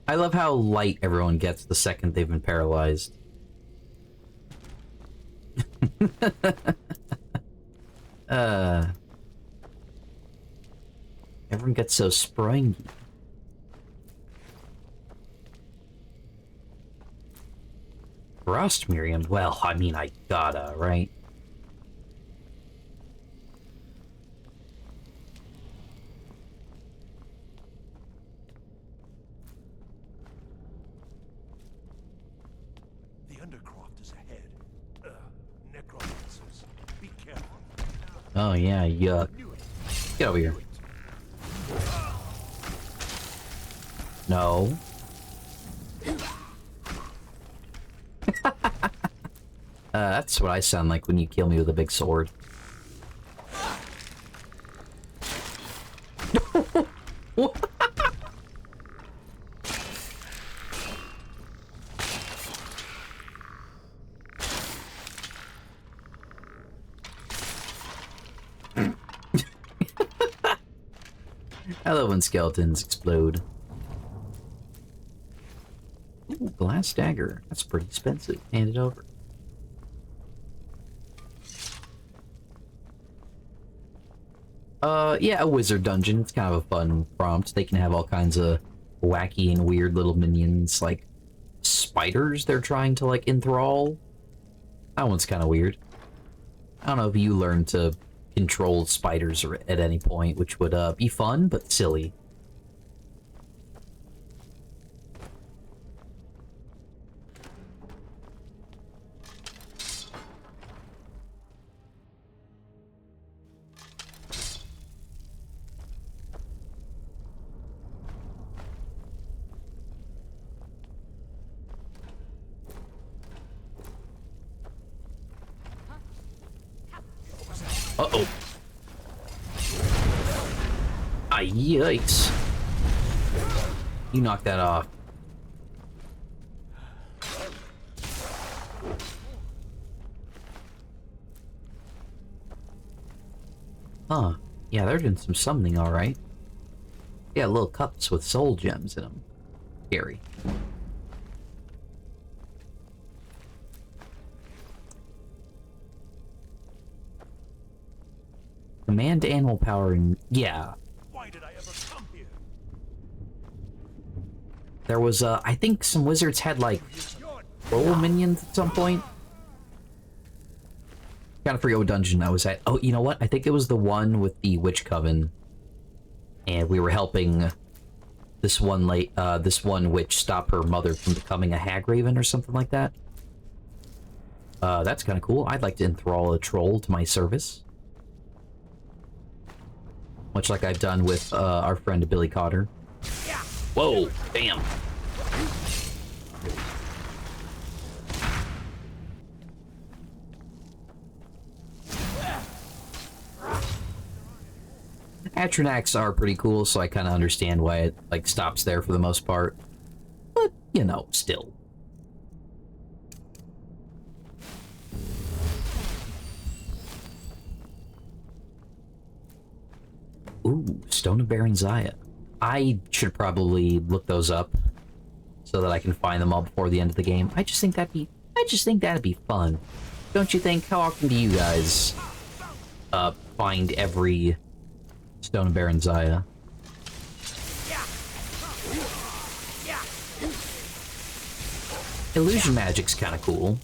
I love how light everyone gets the second they've been paralyzed. Everyone gets so springy. Frost Miriam? Well, I mean, I gotta, right? Undercroft is ahead. Necromancers. Be careful. Oh yeah, yuck. Get over here. No. That's what I sound like when you kill me with a big sword. What? I love when skeletons explode. Ooh, glass dagger. That's pretty expensive. Hand it over. Yeah, a wizard dungeon. It's kind of a fun prompt. They can have all kinds of wacky and weird little minions, like spiders they're trying to, like, enthrall. That one's kind of weird. I don't know if you learn to control spiders at any point, which would, be fun, but silly. Uh-oh. Ah, yikes. You knocked that off. Huh. Yeah, they're doing some summoning, alright. Yeah, little cups with soul gems in them. Scary. Command animal power and... yeah. Why did I ever come here? There was, I think some wizards had, like, troll minions at some point. Kind of forget what dungeon I was at. Oh, you know what? I think it was the one with the witch coven. And we were helping this one witch stop her mother from becoming a hag raven or something like that. That's kind of cool. I'd like to enthrall a troll to my service. Much like I've done with our friend Billy Cotter. Whoa, bam. Atronachs are pretty cool, so I kind of understand why it, like, stops there for the most part. But, you know, still. Ooh, Stone of Baron Zaya. I should probably look those up so that I can find them all before the end of the game. I just think that'd be fun. Don't you think? How often do you guys find every Stone of Baron Zaya? Illusion magic's kind of cool.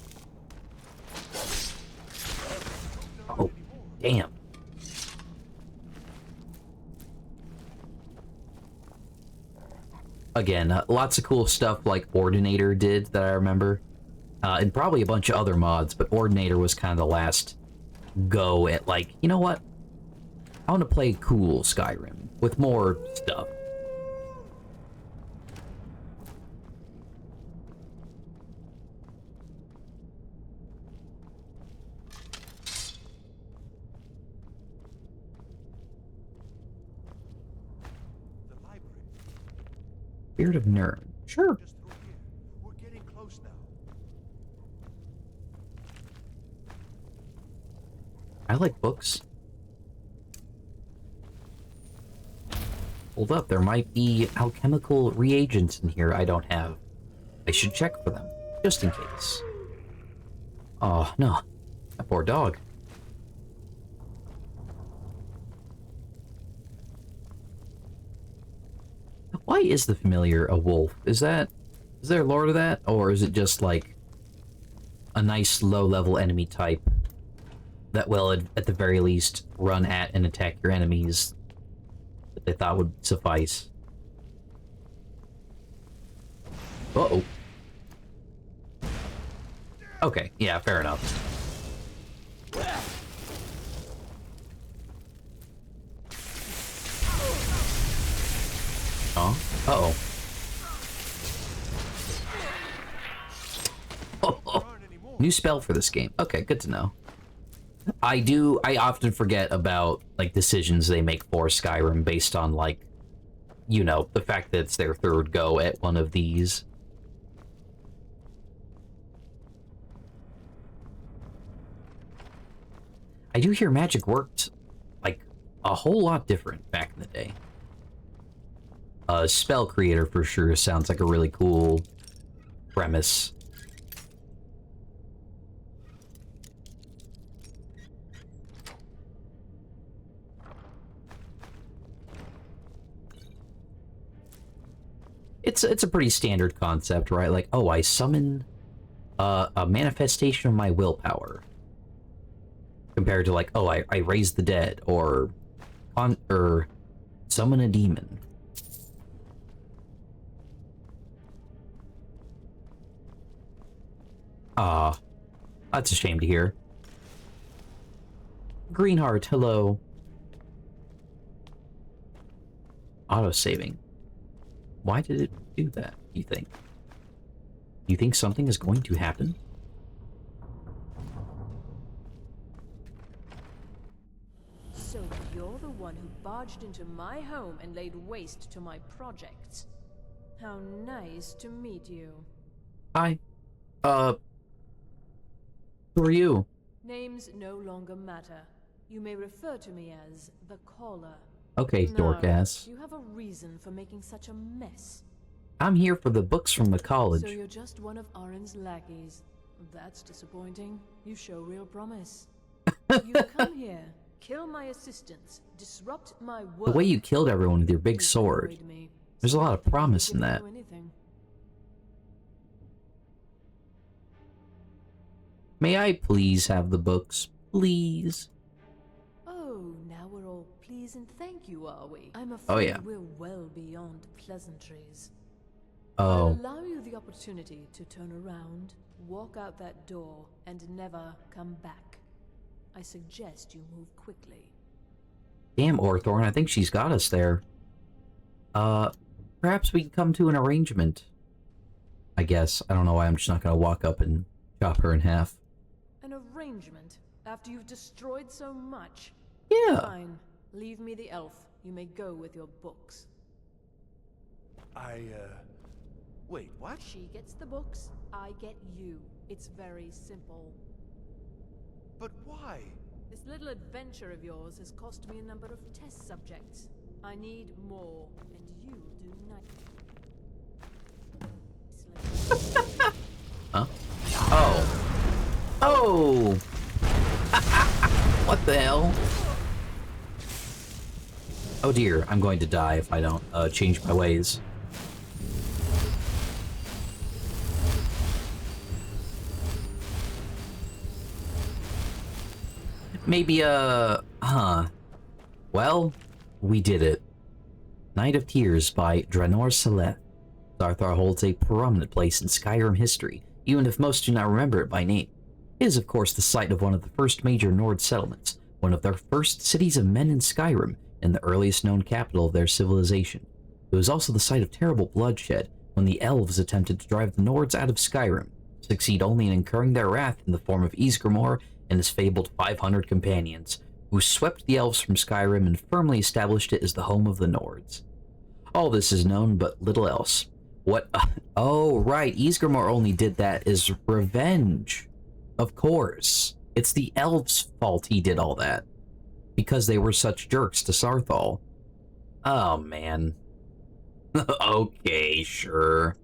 Oh, damn. Again, lots of cool stuff like Ordinator did that I remember. And probably a bunch of other mods, but Ordinator was kind of the last go at, like, you know what? I want to play cool Skyrim with more stuff. Spirit of Nern. Sure. Just through here. We're getting close now. I like books. Hold up, there might be alchemical reagents in here I don't have. I should check for them, just in case. Oh, no. That poor dog. Why is the familiar a wolf? Is there lore to that? Or is it just, like, a nice low-level enemy type that will, at the very least, run at and attack your enemies that they thought would suffice? Uh-oh. Okay, yeah, fair enough. Oh, uh-oh. New spell for this game. Okay, good to know. I often forget about, like, decisions they make for Skyrim based on, like, you know, the fact that it's their third go at one of these. I do hear magic worked, like, a whole lot different back in the day. Spell creator for sure sounds like a really cool premise. It's a pretty standard concept, right? Like, oh, I summon a manifestation of my willpower. Compared to, like, oh, I raise the dead, or summon a demon. Ah, that's a shame to hear. Greenheart, hello. Auto-saving. Why did it do that, you think? You think something is going to happen? So you're the one who barged into my home and laid waste to my projects. How nice to meet you. Hi. Who are you? Names no longer matter. You may refer to me as the Caller. Okay, dork-ass. You have a reason for making such a mess. I'm here for the books from the college. So you're just one of Arin's lackeys. That's disappointing. You show real promise. You come here, kill my assistants, disrupt my work. The way you killed everyone with your big sword. There's a lot of promise in that. May I please have the books? Please? Oh, now we're all please and thank you, are we? I'm afraid we're well beyond pleasantries. I'll allow you the opportunity to turn around, walk out that door, and never come back. I suggest you move quickly. Damn, Orthorn, I think she's got us there. Perhaps we can come to an arrangement. I guess. I don't know why I'm just not gonna walk up and chop her in half. An arrangement? After you've destroyed so much? Yeah. Fine. Leave me the elf. You may go with your books. Wait, what? She gets the books, I get you. It's very simple. But why? This little adventure of yours has cost me a number of test subjects. I need more, and you do nothing. Huh? Oh. Oh! What the hell? Oh dear, I'm going to die if I don't change my ways. Maybe, well, we did it. Night of Tears by Draenor Seleth. Zarthar holds a prominent place in Skyrim history, even if most do not remember it by name. It is, of course, the site of one of the first major Nord settlements, one of their first cities of men in Skyrim, and the earliest known capital of their civilization. It was also the site of terrible bloodshed, when the elves attempted to drive the Nords out of Skyrim, succeed only in incurring their wrath in the form of Ysgramor and his fabled 500 companions, who swept the elves from Skyrim and firmly established it as the home of the Nords. All this is known, but little else. What? Oh, right, Ysgramor only did that as revenge. Of course. It's the elves' fault he did all that. Because they were such jerks to Sarthal. Oh, man. Okay, sure.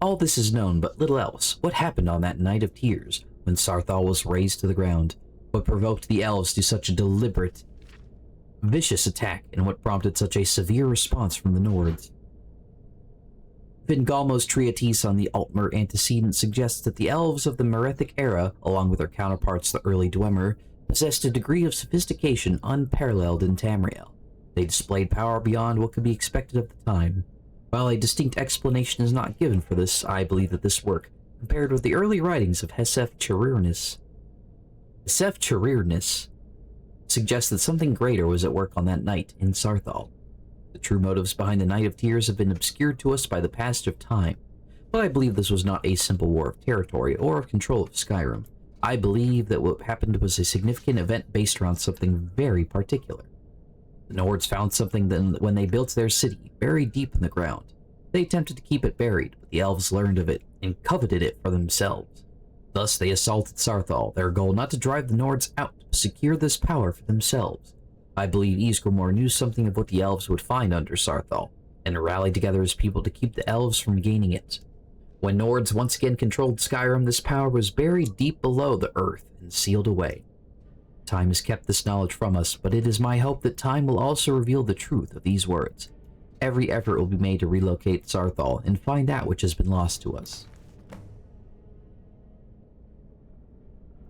All this is known, but little else. What happened on that Night of Tears, when Sarthal was razed to the ground? What provoked the elves to such a deliberate, vicious attack, and what prompted such a severe response from the Nords? Vingalmo's treatise on the Altmer antecedent suggests that the elves of the Merethic era, along with their counterparts the early Dwemer, possessed a degree of sophistication unparalleled in Tamriel. They displayed power beyond what could be expected of the time. While a distinct explanation is not given for this, I believe that this work compared with the early writings of Hesef Charirnus. Hesef Charirnus suggests that something greater was at work on that night in Sarthal. The true motives behind the Night of Tears have been obscured to us by the passage of time, but I believe this was not a simple war of territory or of control of Skyrim. I believe that what happened was a significant event based around something very particular. The Nords found something when they built their city, buried deep in the ground. They attempted to keep it buried, but the elves learned of it and coveted it for themselves. Thus they assaulted Sarthal, their goal not to drive the Nords out, but secure this power for themselves. I believe Ysgramor knew something of what the elves would find under Sarthal, and rallied together his people to keep the elves from gaining it. When Nords once again controlled Skyrim, this power was buried deep below the earth and sealed away. Time has kept this knowledge from us, but it is my hope that time will also reveal the truth of these words. Every effort will be made to relocate Sarthal and find that which has been lost to us.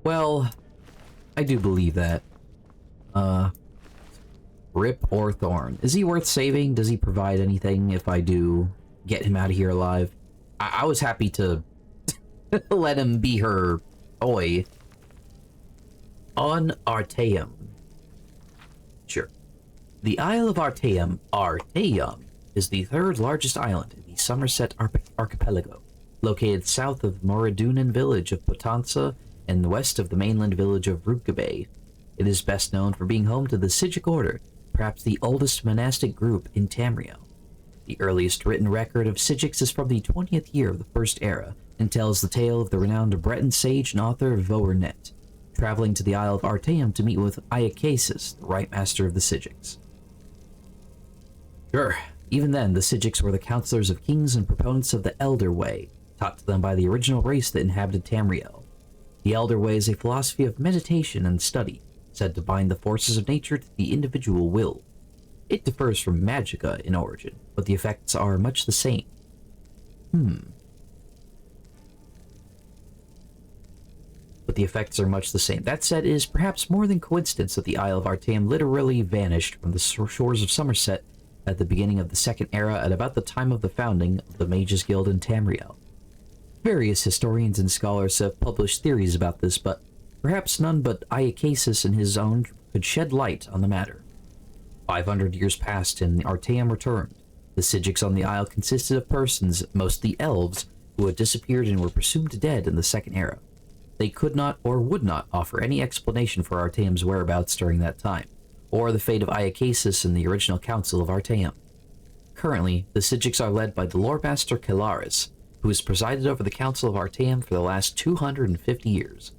Well, I do believe that. Rip or Thorn. Is he worth saving? Does he provide anything if I do get him out of here alive? I was happy to let him be her toy. On Artaeum. Sure. The Isle of Artaeum, is the third largest island in the Somerset archipelago, located south of Moradunan village of Potanza and west of the mainland village of Rugabay. It is best known for being home to the Sigic Order, perhaps the oldest monastic group in Tamriel. The earliest written record of Sigics is from the 20th year of the First Era and tells the tale of the renowned Breton sage and author Voernet, traveling to the Isle of Artaeum to meet with Iacasis, the Right Master of the Sigics. Sure, even then, the Sigics were the counselors of kings and proponents of the Elder Way, taught to them by the original race that inhabited Tamriel. The Elder Way is a philosophy of meditation and study, said to bind the forces of nature to the individual will. It differs from magicka in origin, but the effects are much the same. But the effects are much the same. That said, it is perhaps more than coincidence that the Isle of Artaeum literally vanished from the shores of Somerset at the beginning of the Second Era at about the time of the founding of the Mages Guild in Tamriel. Various historians and scholars have published theories about this, but perhaps none but Iacasis and his own could shed light on the matter. 500 years passed and Artaeum returned. The Sigics on the isle consisted of persons, mostly elves, who had disappeared and were presumed dead in the Second Era. They could not or would not offer any explanation for Artaeum's whereabouts during that time, or the fate of Iacasis and the original Council of Artaeum. Currently, the Sigics are led by the Lord Master Kelaris, who has presided over the Council of Artaeum for the last 250 years.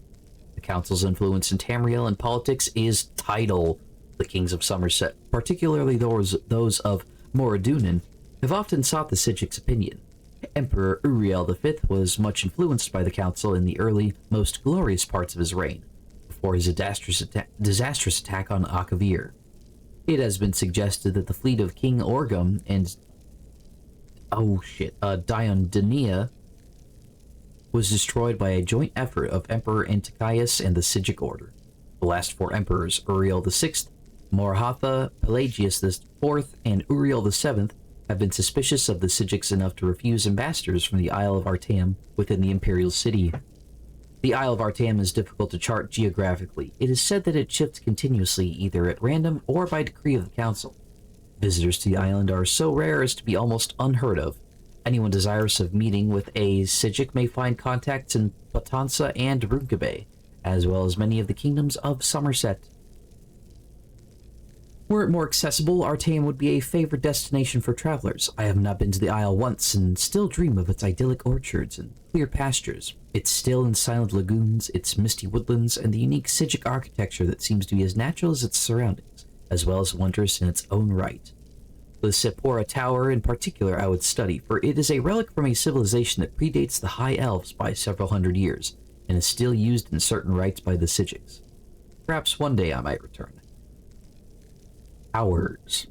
The Council's influence in Tamriel and politics is tidal. The kings of Somerset, particularly those of Moradunan, have often sought the Sigics' opinion. Emperor Uriel V was much influenced by the council in the early, most glorious parts of his reign, before his disastrous attack on Akavir. It has been suggested that the fleet of King Orgum and Diondania was destroyed by a joint effort of Emperor Antiochus and the Sigic Order. The last four emperors, Uriel VI, Morhatha, Pelagius IV, and Uriel VII, have been suspicious of the Sigics enough to refuse ambassadors from the Isle of Artaeum within the imperial city. The Isle of Artaeum is difficult to chart geographically. It is said that it shifts continuously, either at random or by decree of the council. Visitors to the island are so rare as to be almost unheard of. Anyone desirous of meeting with a Sigic may find contacts in Potanza and Runkabe, as well as many of the kingdoms of Somerset. Were it more accessible, Artaeum would be a favored destination for travelers. I have not been to the isle once and still dream of its idyllic orchards and clear pastures, its still and silent lagoons, its misty woodlands, and the unique Sigic architecture that seems to be as natural as its surroundings, as well as wondrous in its own right. The Sephora Tower in particular I would study, for it is a relic from a civilization that predates the High Elves by several hundred years, and is still used in certain rites by the Sigics. Perhaps one day I might return. Towers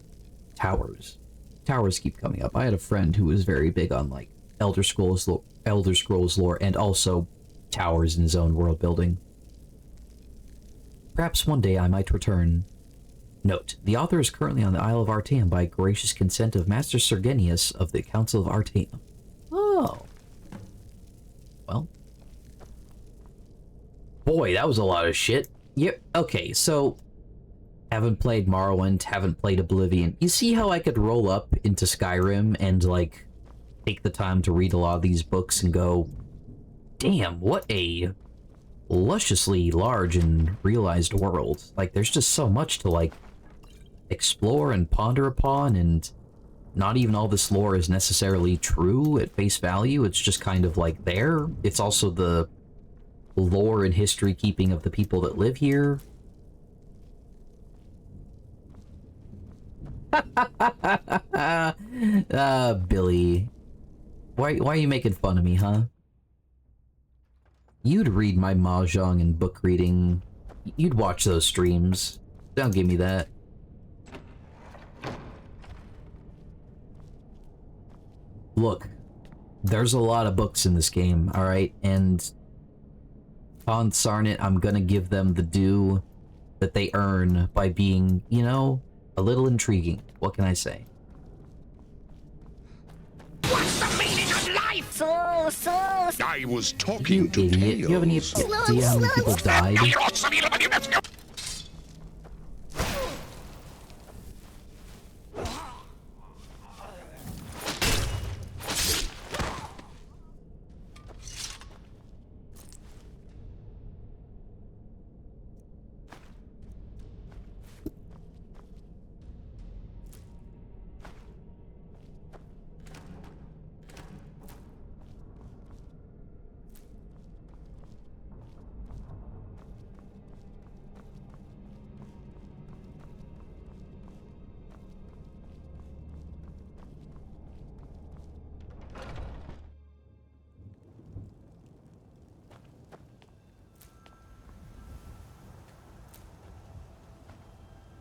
keep coming up. I had a friend who was very big on like Elder Scrolls lore, and also towers in his own world building. Perhaps one day I might return. Note: the author is currently on the Isle of Artaeum by gracious consent of Master Sergenius of the Council of Artaeum. well. Boy, that was a lot of shit. Yeah, okay, so... Haven't played Morrowind, haven't played Oblivion. You see how I could roll up into Skyrim and, like, take the time to read a lot of these books and go, damn, what a lusciously large and realized world. Like, there's just so much to, like, explore and ponder upon, and not even all this lore is necessarily true at face value. It's just kind of, like, there. It's also the lore and history keeping of the people that live here. Billy. Why are you making fun of me, huh? You'd read my mahjong and book reading. You'd watch those streams. Don't give me that. Look, there's a lot of books in this game, alright? And consarn it, I'm gonna give them the due that they earn by being, you know, a little intriguing. What can I say? What's the meaning of life? Slow. I was talking to idiot. Tails. Do you have any idea how many people died?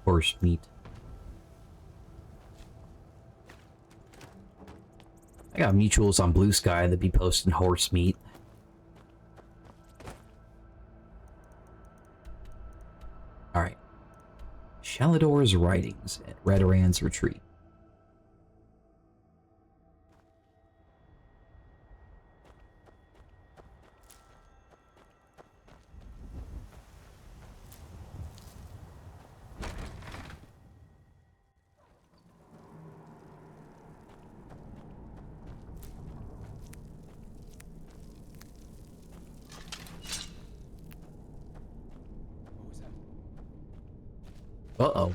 Horse meat. I got mutuals on Blue Sky that be posting horse meat. Alright. Shalador's writings at Redoran's retreat. Uh-oh.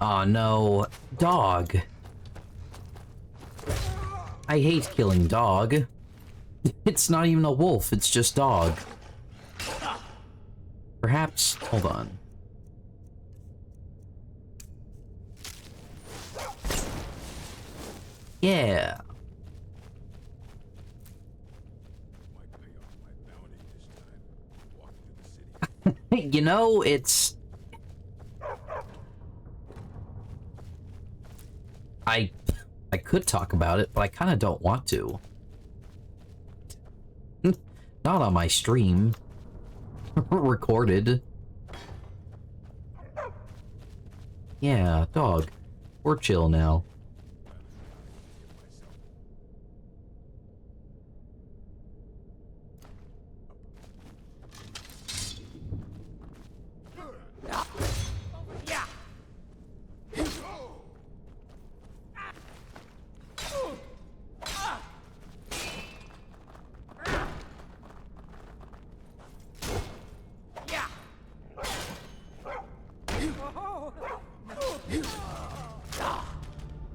Aw, no. Dog. I hate killing dog. It's not even a wolf, it's just dog. Perhaps... hold on. Yeah. You know, it's... I could talk about it, but I kind of don't want to. Not on my stream. Recorded. Yeah, dog. We're chill now.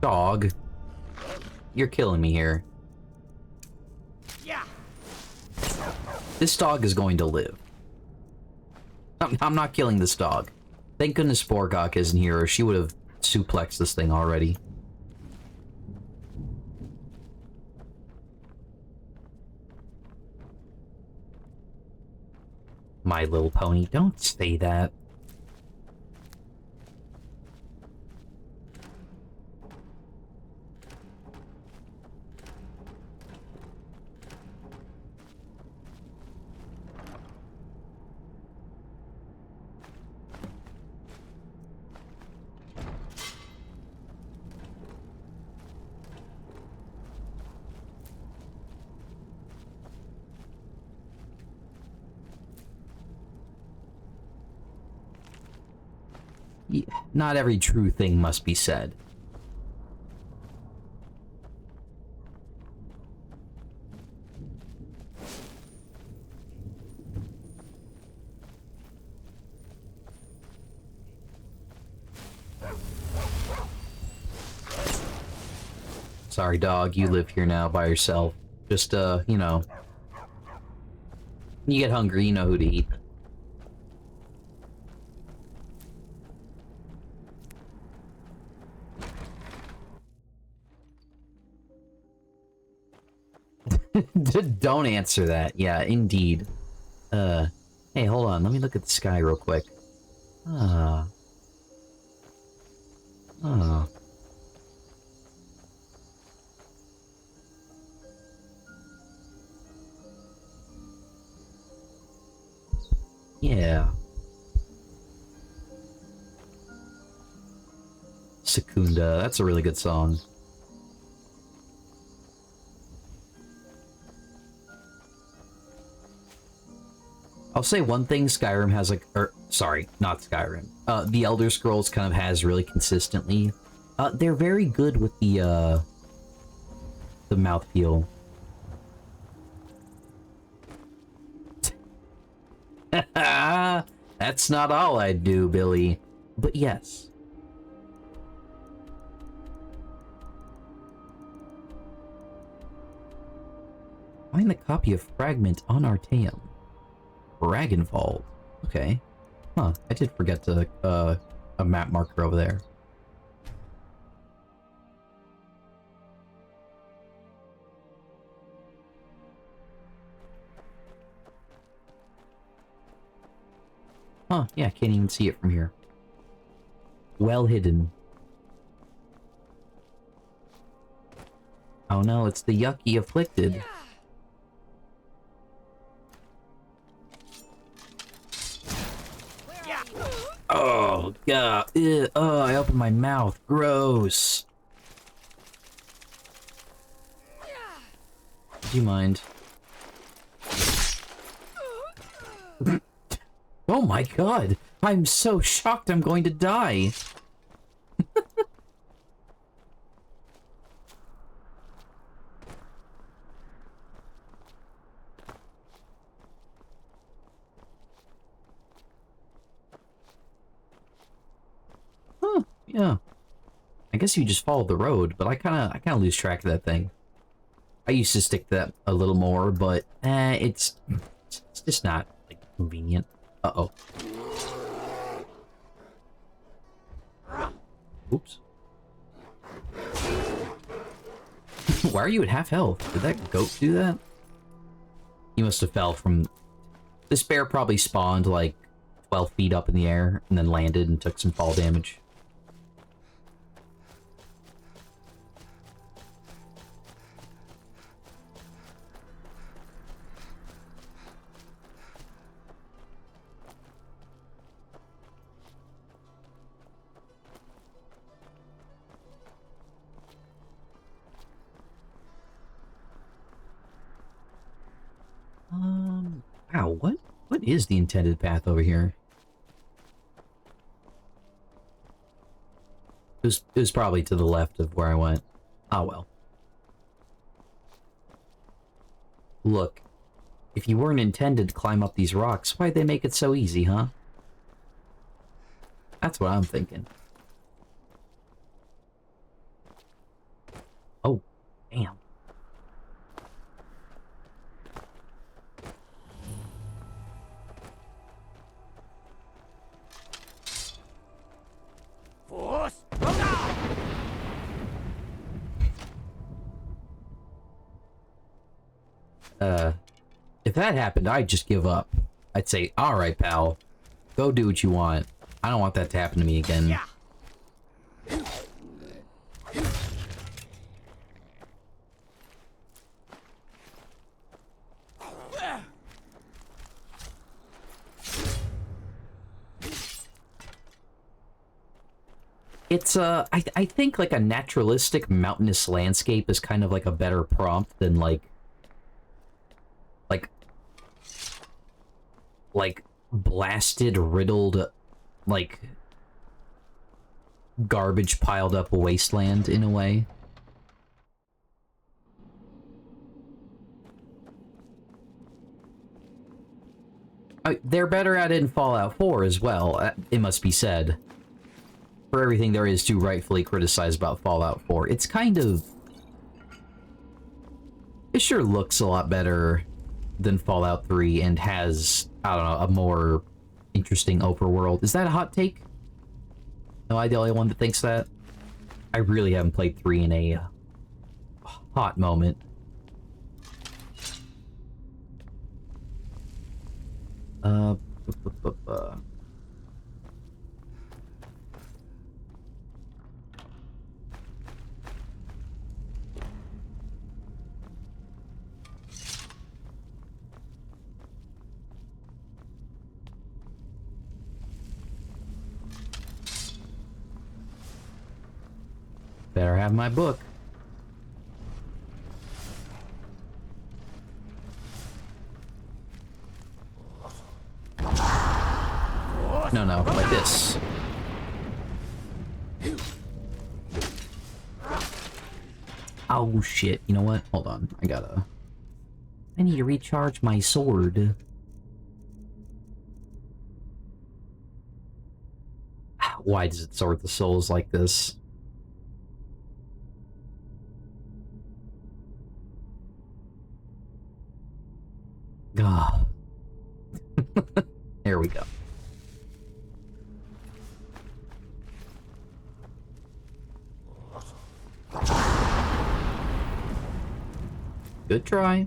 Dog. You're killing me here. This dog is going to live. I'm not killing this dog. Thank goodness Sporgok isn't here, or she would have suplexed this thing already. My Little Pony, don't say that. not every true thing must be said. Sorry, dog, you live here now by yourself. Just, you know. You get hungry, you know who to eat. Don't answer that. Yeah, indeed. Hey, hold on. Let me look at the sky real quick. Ah. Ah. Yeah. Secunda. That's a really good song. I'll say one thing Skyrim has like, or sorry, not Skyrim. The Elder Scrolls kind of has really consistently. They're very good with the mouthfeel. That's not all I do, Billy. But yes. Find the copy of Fragment on Artaeum. Dragonfall. Okay. Huh, I did forget to, a map marker over there. Huh, yeah, can't even see it from here. Well hidden. Oh no, it's the yucky afflicted. Oh, God. Ew. Oh, I opened my mouth. Gross. Do you mind? Oh my God. I'm so shocked I'm going to die. Huh, yeah. I guess you just follow the road, but I kind of lose track of that thing. I used to stick to that a little more, but it's just not like convenient. Uh-oh. Oops. Why are you at half health? Did that goat do that? He must have fell from... This bear probably spawned like 12 feet up in the air and then landed and took some fall damage. Wow, what is the intended path over here? It was probably to the left of where I went. Ah, well. Look, if you weren't intended to climb up these rocks, why'd they make it so easy, huh? That's what I'm thinking. Oh, damn. If that happened, I'd just give up. I'd say, alright, pal. Go do what you want. I don't want that to happen to me again. Yeah. It's, I think, like, a naturalistic mountainous landscape is kind of, like, a better prompt than, like, blasted, riddled, like, garbage piled up wasteland in a way. They're better at it in Fallout 4 as well, it must be said. For everything there is to rightfully criticize about Fallout 4, it's kind of... It sure looks a lot better than Fallout 3 and has, I don't know, a more interesting open world. Is that a hot take? Am I the only one that thinks that? I really haven't played 3 in a hot moment. Better have my book. No, like this. Oh shit, you know what? Hold on, I need to recharge my sword. Why does it sort the souls like this? Ah. There we go. Good try.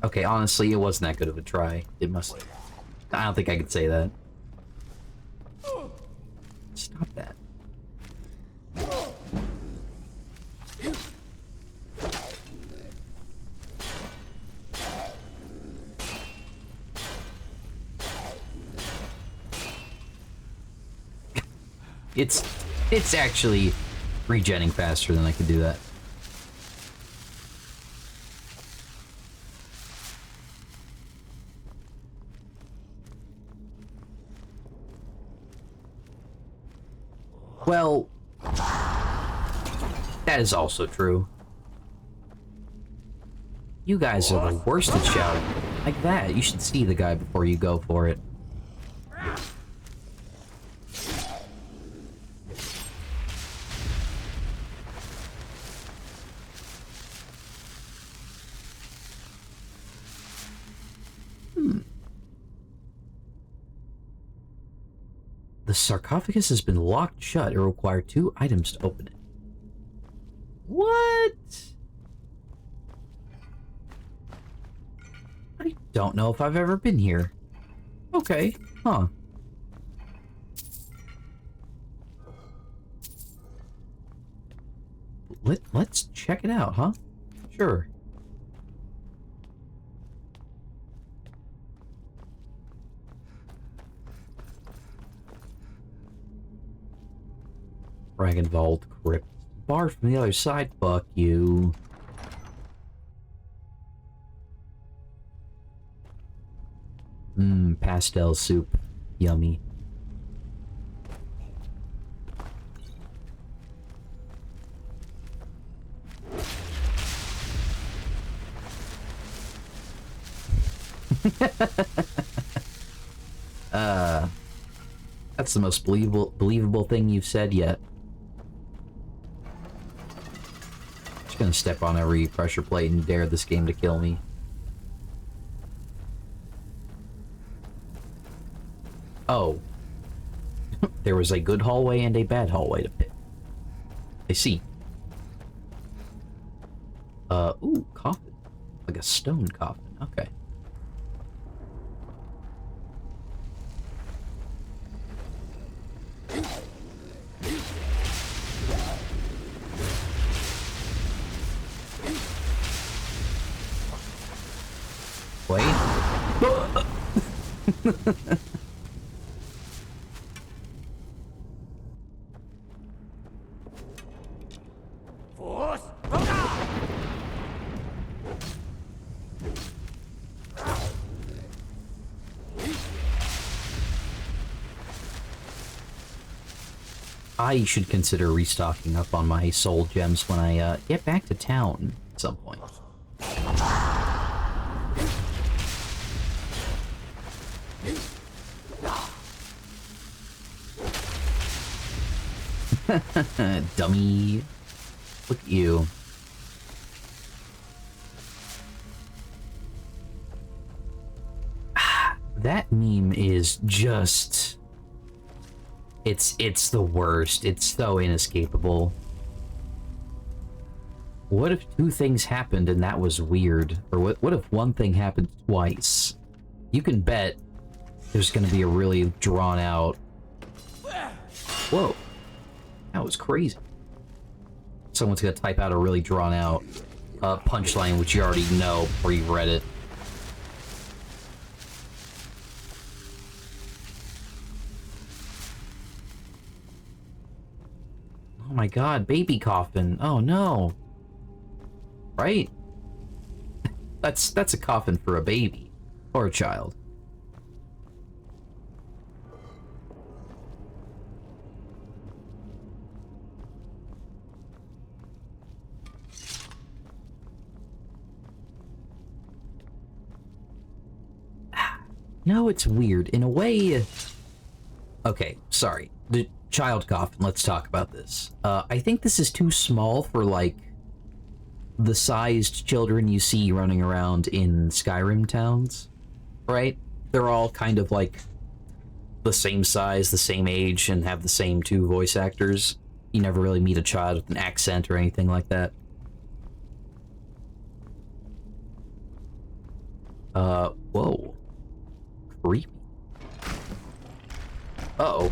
Okay, honestly, it wasn't that good of a try. It must... I don't think I could say that. Stop that. It's actually regenning faster than I could do that. Well, that is also true. You guys are the worst at shouting. Like that, you should see the guy before you go for it. The sarcophagus has been locked shut. It will require 2 items to open it. What? I don't know if I've ever been here. Okay, huh. Let's check it out, huh? Sure. Dragon Vault Crypt. Bar from the other side, fuck you. Pastel soup. Yummy. That's the most believable thing you've said yet. Just gonna step on every pressure plate and dare this game to kill me. Oh. There was a good hallway and a bad hallway to pick. I see. Ooh, coffin. Like a stone coffin. Okay. Wait. I should consider restocking up on my soul gems when I get back to town at some point. Dummy. Look at you. That meme is just... It's the worst. It's so inescapable. What if two things happened and that was weird? Or what if one thing happened twice? You can bet there's gonna be a really drawn out... Whoa. That was crazy. Someone's gonna type out a really drawn out punchline, which you already know before you've read it. Oh my god, baby coffin. Oh no. Right? That's a coffin for a baby. Or a child. No, it's weird. In a way... Okay, sorry. The child coffin, let's talk about this. I think this is too small for, like, the sized children you see running around in Skyrim towns, right? They're all kind of, like, the same size, the same age, and have the same two voice actors. You never really meet a child with an accent or anything like that. Whoa. Creepy. Uh-oh.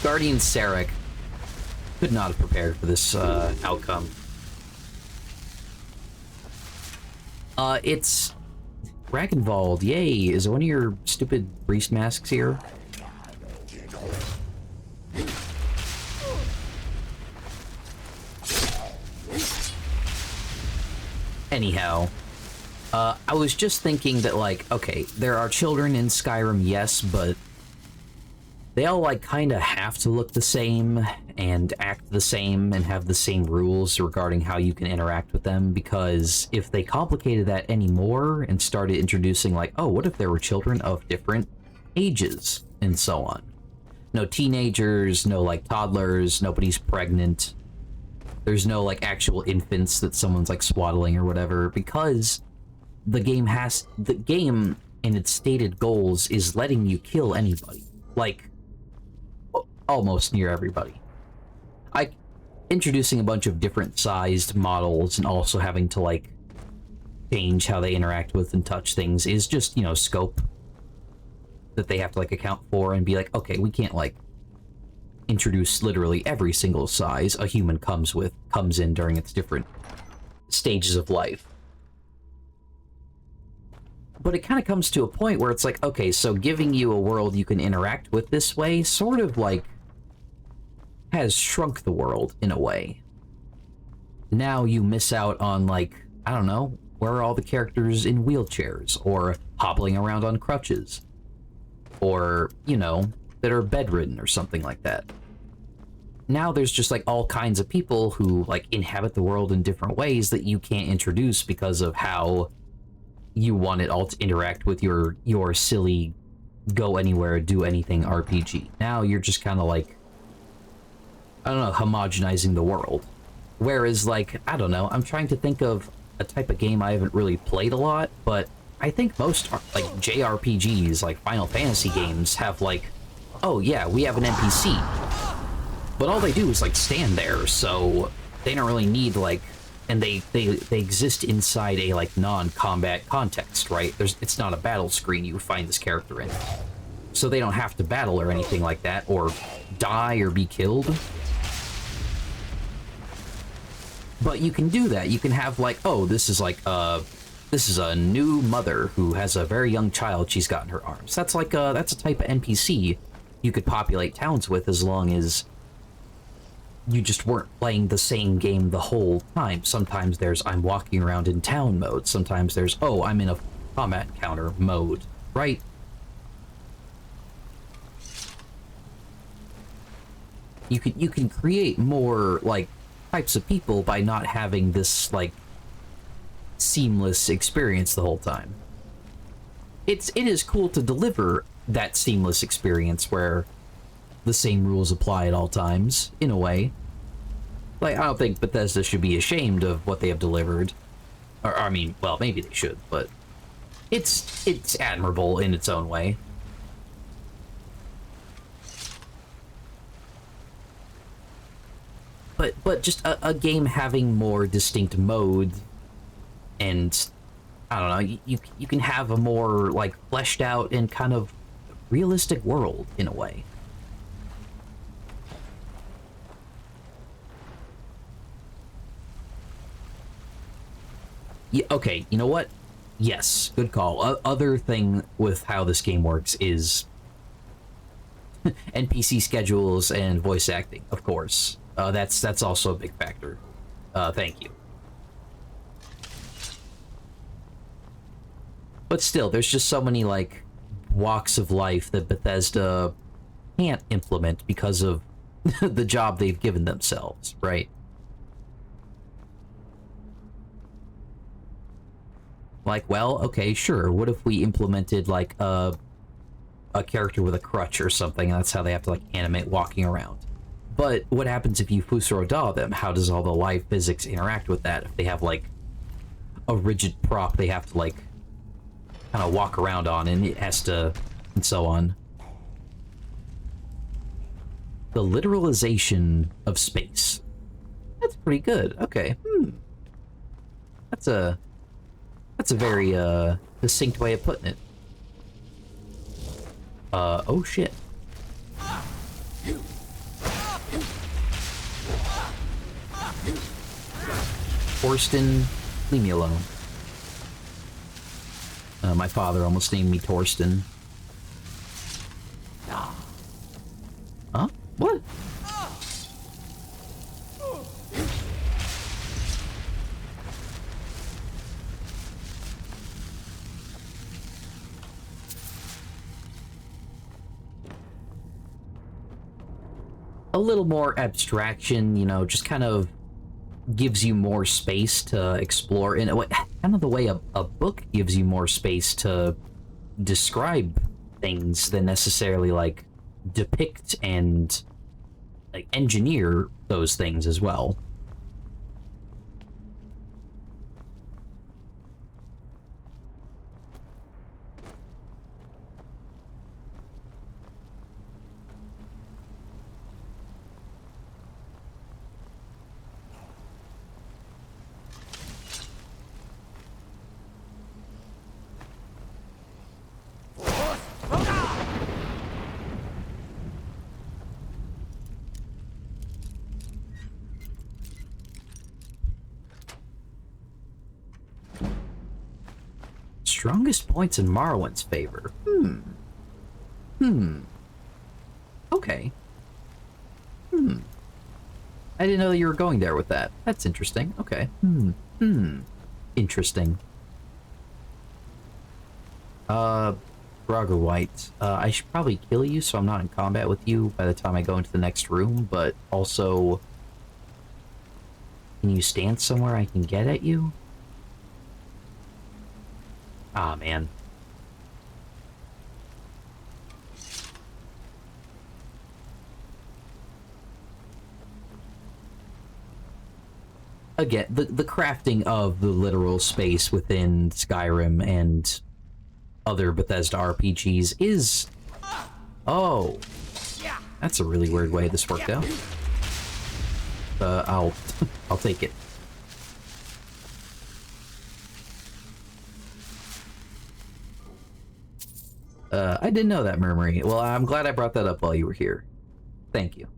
Guardian Sarek could not have prepared for this outcome. It's Ragnvald. Yay! Is one of your stupid priest masks here? Anyhow, I was just thinking that, like, okay, there are children in Skyrim, yes, but they all, like, kind of have to look the same and act the same and have the same rules regarding how you can interact with them, because if they complicated that anymore and started introducing, like, oh, what if there were children of different ages and so on? No teenagers, no, like, toddlers, nobody's pregnant. There's no, like, actual infants that someone's, like, swaddling or whatever, because the game in its stated goals is letting you kill anybody. Like, almost near everybody. Introducing a bunch of different sized models and also having to, like, change how they interact with and touch things is just, you know, scope that they have to, like, account for and be like, okay, we can't, like, introduce literally every single size a human comes in during its different stages of life. But it kind of comes to a point where it's like, okay, so giving you a world you can interact with this way sort of, like, has shrunk the world in a way. Now you miss out on, like, I don't know, where are all the characters in wheelchairs or hobbling around on crutches or, you know, that are bedridden or something like that. Now there's just, like, all kinds of people who, like, inhabit the world in different ways that you can't introduce because of how you want it all to interact with your silly go anywhere, do anything RPG. Now you're just kind of, like, I don't know, homogenizing the world. Whereas, like, I don't know, I'm trying to think of a type of game I haven't really played a lot, but I think most, like, JRPGs, like Final Fantasy games, have, like, oh yeah, we have an NPC. But all they do is, like, stand there, so they don't really need, like, and they exist inside a, like, non-combat context, right? It's not a battle screen you find this character in. So they don't have to battle or anything like that, or die or be killed. But you can do that. You can have, like, oh, this is a new mother who has a very young child she's got in her arms. That's like that's a type of NPC you could populate towns with, as long as you just weren't playing the same game the whole time. Sometimes there's I'm walking around in town mode. Sometimes there's, oh, I'm in a combat counter mode, right? You can create more, like, types of people by not having this, like, seamless experience the whole time. It is cool to deliver that seamless experience where the same rules apply at all times, in a way. Like, I don't think Bethesda should be ashamed of what they have delivered. Or, I mean, well, maybe they should, but it's admirable in its own way. But just a game having more distinct modes, and I don't know, you can have a more, like, fleshed out and kind of realistic world in a way. Yeah, okay, you know what? Yes, good call. Other thing with how this game works is NPC schedules and voice acting, of course. That's also a big factor. Thank you. But still, there's just so many, like, walks of life that Bethesda can't implement because of the job they've given themselves, right? Like, well, okay, sure. What if we implemented, like, a character with a crutch or something, and that's how they have to, like, animate walking around? But what happens if you Fusro-da them? How does all the live physics interact with that? If they have, like, a rigid prop they have to, like, kind of walk around on, and it has to, and so on. The literalization of space. That's pretty good. Okay. That's a very, distinct way of putting it. Oh shit. Torsten, leave me alone. My father almost named me Torsten. Huh? What? A little more abstraction, you know, just kind of gives you more space to explore in a way, kind of the way a book gives you more space to describe things than necessarily, like, depict and, like, engineer those things as well. Strongest points in Marwyn's favor. Okay. I didn't know that you were going there with that. That's interesting. Okay. Interesting. Grogger White. I should probably kill you so I'm not in combat with you by the time I go into the next room, but also, can you stand somewhere I can get at you? Ah, man. Again, the crafting of the literal space within Skyrim and other Bethesda RPGs is... Oh. That's a really weird way this worked out. I'll take it. I didn't know that, Murmury. Well, I'm glad I brought that up while you were here. Thank you.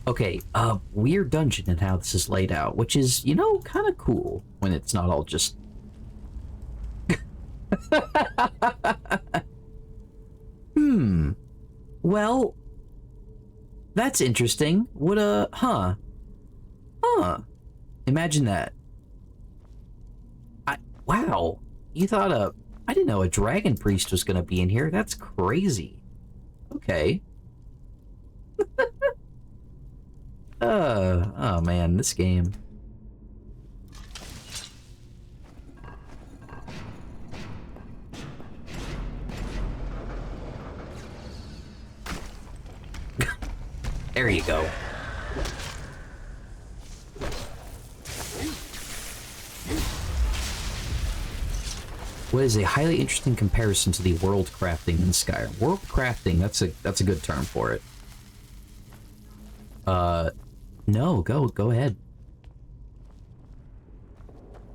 Okay, weird dungeon and how this is laid out, which is, you know, kind of cool when it's not all just... Well, that's interesting. What a... Huh. Imagine that. Wow. You thought I didn't know a dragon priest was gonna be in here. That's crazy. Okay. Oh man, this game. There you go. What is a highly interesting comparison to the world crafting in Skyrim? World crafting, that's a good term for it. No, go ahead.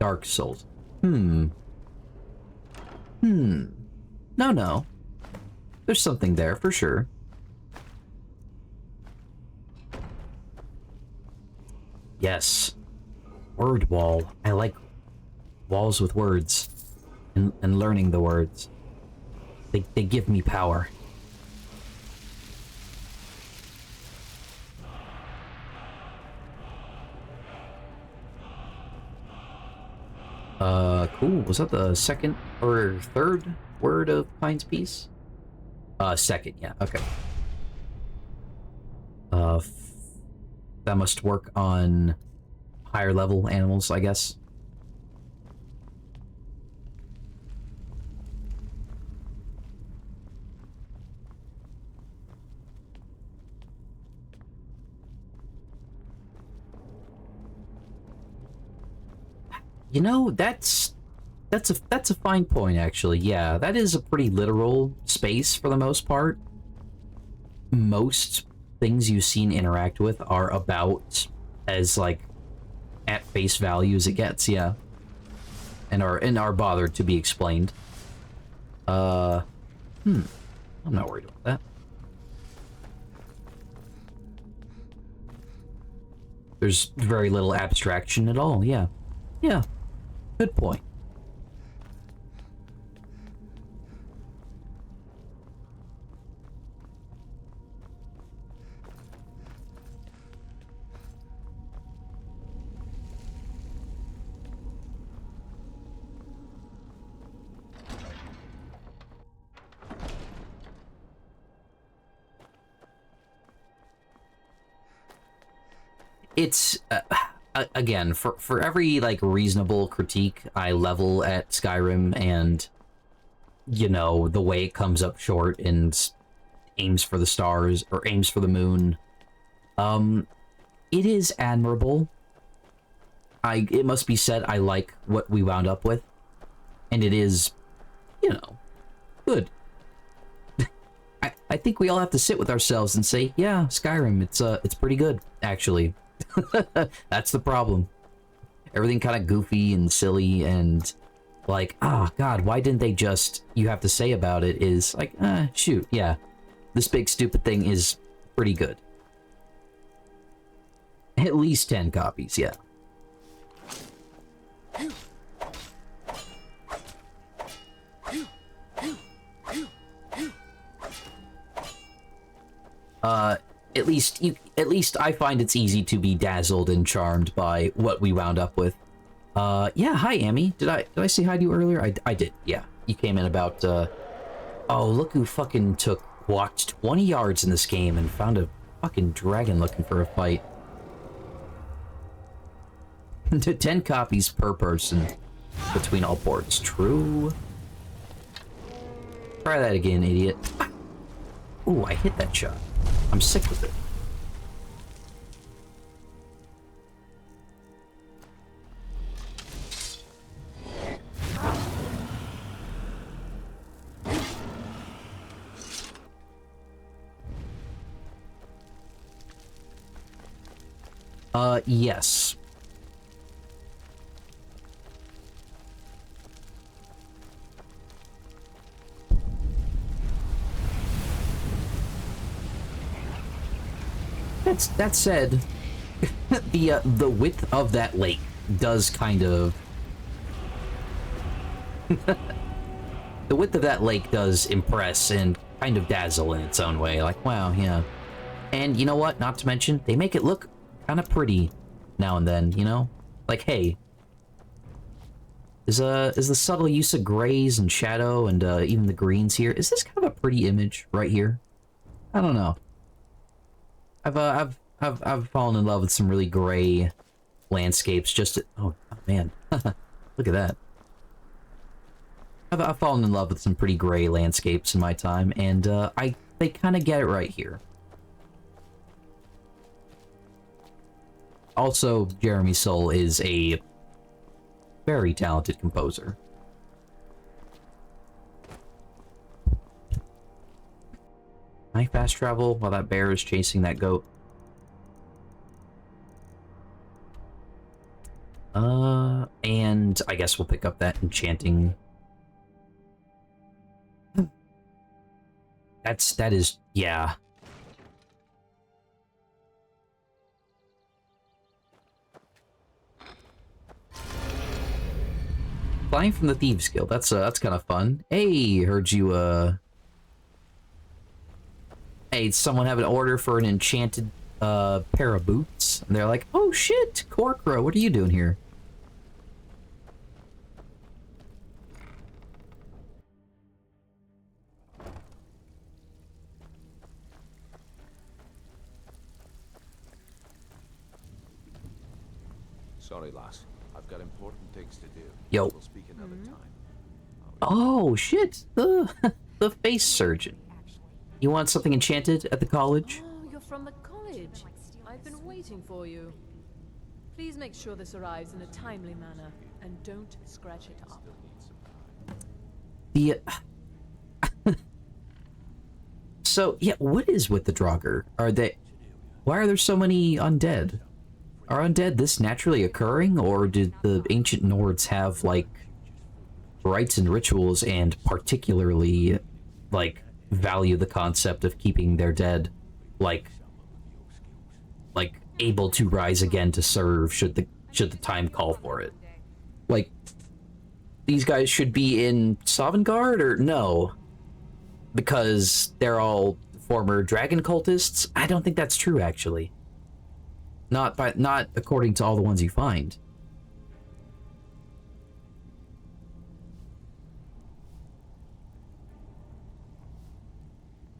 Dark Souls. No. There's something there for sure. Yes. Word wall. I like walls with words. And learning the words. They give me power. Cool. Was that the second or third word of Pine's Peace? Second, yeah, okay. That must work on higher level animals, I guess. You know, that's a fine point, actually. Yeah, that is a pretty literal space for the most part. Most things you've seen interact with are about as, like, at face value as it gets, yeah. And are bothered to be explained. I'm not worried about that. There's very little abstraction at all, yeah. Yeah. Good point. It's again, for every like reasonable critique I level at Skyrim, and you know the way it comes up short and aims for the stars or aims for the moon, it is admirable. It must be said, I like what we wound up with, and it is, you know, good. I think we all have to sit with ourselves and say, yeah, Skyrim, it's pretty good, actually. That's the problem. Everything kind of goofy and silly and like, oh god, why didn't they just, you have to say about it is like, shoot, yeah. This big stupid thing is pretty good. At least 10 copies, yeah. At least I find it's easy to be dazzled and charmed by what we wound up with. Yeah, hi, Amy. Did I say hi to you earlier? I did, yeah. You came in about, oh, look who fucking walked 20 yards in this game and found a fucking dragon looking for a fight. 10 copies per person between all ports. True. Try that again, idiot. Ooh, I hit that shot. I'm sick with it. Yes. That said, the width of that lake does kind of the width of that lake does impress and kind of dazzle in its own way. Like, wow, yeah. And you know what? Not to mention, they make it look kind of pretty now and then, you know? Like, hey, is the subtle use of grays and shadow and even the greens here, is this kind of a pretty image right here? I don't know. I've fallen in love with some really gray landscapes. Just oh man, look at that. I've fallen in love with some pretty gray landscapes in my time, and they kind of get it right here. Also, Jeremy Soule is a very talented composer. Can I fast travel while that bear is chasing that goat? And I guess we'll pick up that enchanting. That is, yeah. Flying from the Thieves Guild, that's kind of fun. Hey, heard you, hey, someone have an order for an enchanted, pair of boots? And they're like, oh shit, Corkra, what are you doing here? Sorry, lass. I've got important things to do. Yo. We'll speak another time. Oh shit, the face surgeon. You want something enchanted at the college? Oh, you're from the college. I've been waiting for you. Please make sure this arrives in a timely manner, and don't scratch it up. The so yeah, what is with the Draugr? Why are there so many undead? Are undead this naturally occurring, or did the ancient Nords have like rites and rituals, and particularly like value the concept of keeping their dead like able to rise again to serve should the time call for it? Like, these guys should be in Sovngarde, or no? Because they're all former dragon cultists? I don't think that's true, actually. Not according to all the ones you find.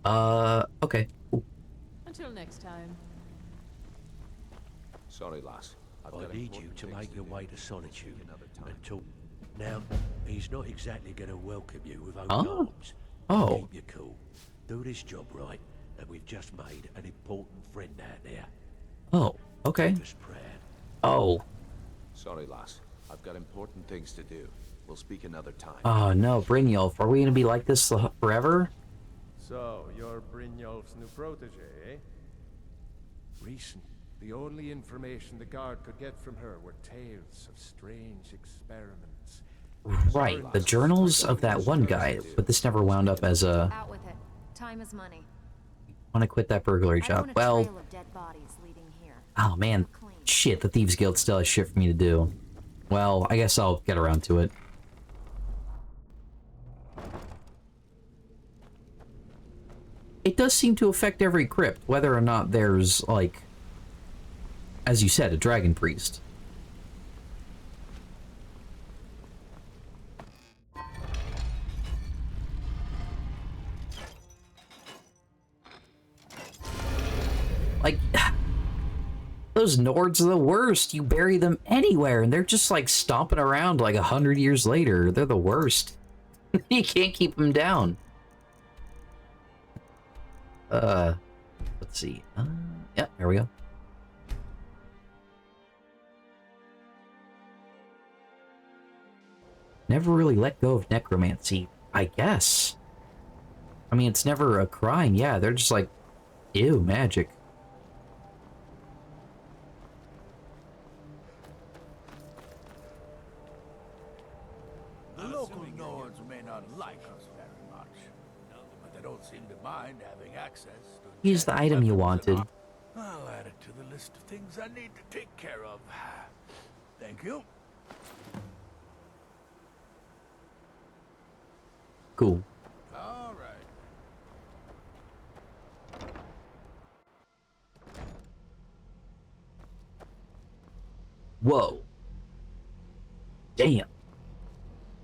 Okay. Cool. Until next time. Sorry, lass. I need you to make your way to Solitude and talk. Now, he's not exactly going to welcome you with open arms. Oh. Keep your cool. Do this job right, and we've just made an important friend out there. Oh, okay. Oh. Sorry, lass. I've got important things to do. We'll speak another time. Oh no, Brynjolf, are we gonna be like this forever? So, you're Brynjolf's new protege, eh? Recent. The only information the guard could get from her were tales of strange experiments. Right, the journals of that one guy, but this never wound up as a... Out with it. Time is money. Want to quit that burglary job. Well... Oh man, shit, the Thieves Guild still has shit for me to do. Well, I guess I'll get around to it. It does seem to affect every crypt, whether or not there's, like, as you said, a dragon priest. Like, those Nords are the worst. You bury them anywhere, and they're just, like, stomping around like 100 years later. They're the worst. You can't keep them down. Let's see. Yeah, there we go. Never really let go of necromancy, I guess. I mean, it's never a crime. Yeah, they're just like, ew, magic. The local Nords may not like us very much, but they don't seem to mind having access to... Here's the item you wanted. I'll add it to the list of things I need to take care of. Thank you. Cool. All right. Whoa. Damn.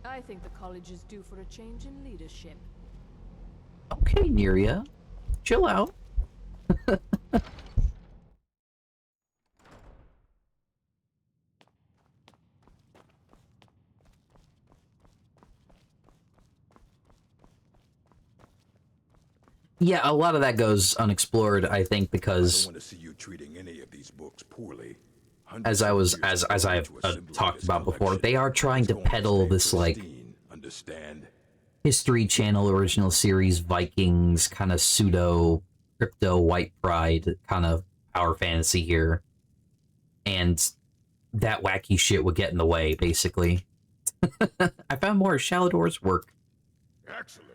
I think the college is due for a change in leadership. Okay, Neria. Chill out. Yeah, a lot of that goes unexplored, I think, because I don't want to see you treating any of these books poorly. as I've talked about before, they are trying to peddle this like History Channel original series Vikings kind of pseudo crypto white pride kind of power fantasy here, and that wacky shit would get in the way. Basically, I found more of Shalador's work. Excellent.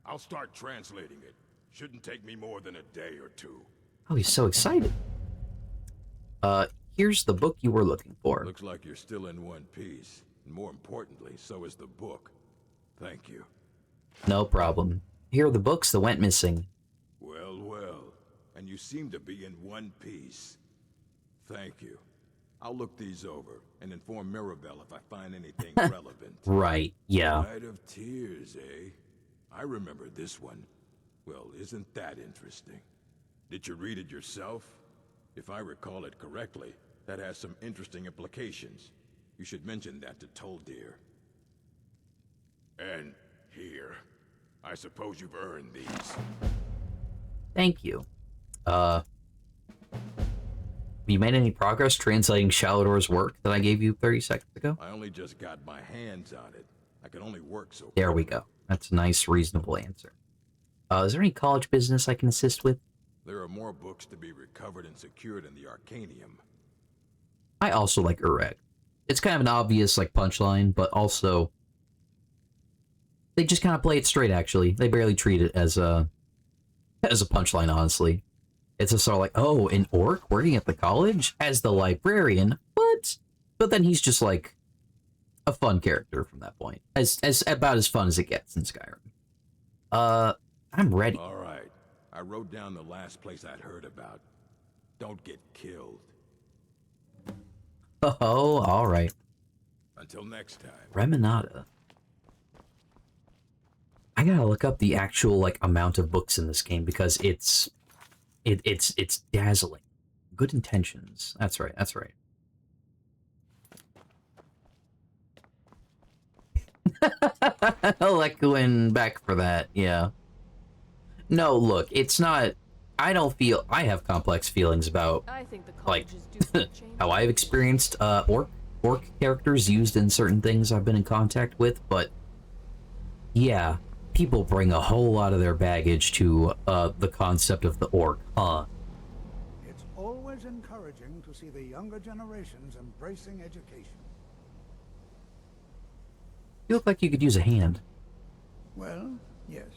I'll start translating it. Shouldn't take me more than a day or two. Oh, he's so excited. Here's the book you were looking for. Looks like you're still in one piece. And more importantly, so is the book. Thank you. No problem. Here are the books that went missing. Well, well. And you seem to be in one piece. Thank you. I'll look these over and inform Mirabelle if I find anything relevant. Right, yeah. Night of Tears, eh? I remember this one. Well, isn't that interesting? Did you read it yourself? If I recall it correctly, that has some interesting implications. You should mention that to Toldir. And here. I suppose you've earned these. Thank you. Have you made any progress translating Shalador's work that I gave you 30 seconds ago? I only just got my hands on it. I can only work so There we go. That's a nice, reasonable answer. Is there any college business I can assist with? There are more books to be recovered and secured in the Arcanium. I also like Ureg. It's kind of an obvious, like, punchline, but also they just kind of play it straight, actually. They barely treat it as a punchline, honestly. It's just sort of like, oh, an orc working at the college as the librarian? What? But then he's just, like, a fun character from that point. About as fun as it gets in Skyrim. I'm ready. All right. I wrote down the last place I'd heard about. Don't get killed. Oh, all right. Until next time. Reminata. I gotta look up the actual like amount of books in this game because it's dazzling. Good intentions. That's right. That's right. Like going back for that. Yeah. No, look, it's not. I have complex feelings about like how I've experienced orc characters used in certain things I've been in contact with, but yeah, people bring a whole lot of their baggage to the concept of the orc, huh? It's always encouraging to see the younger generations embracing education. You look like you could use a hand. Well, yes.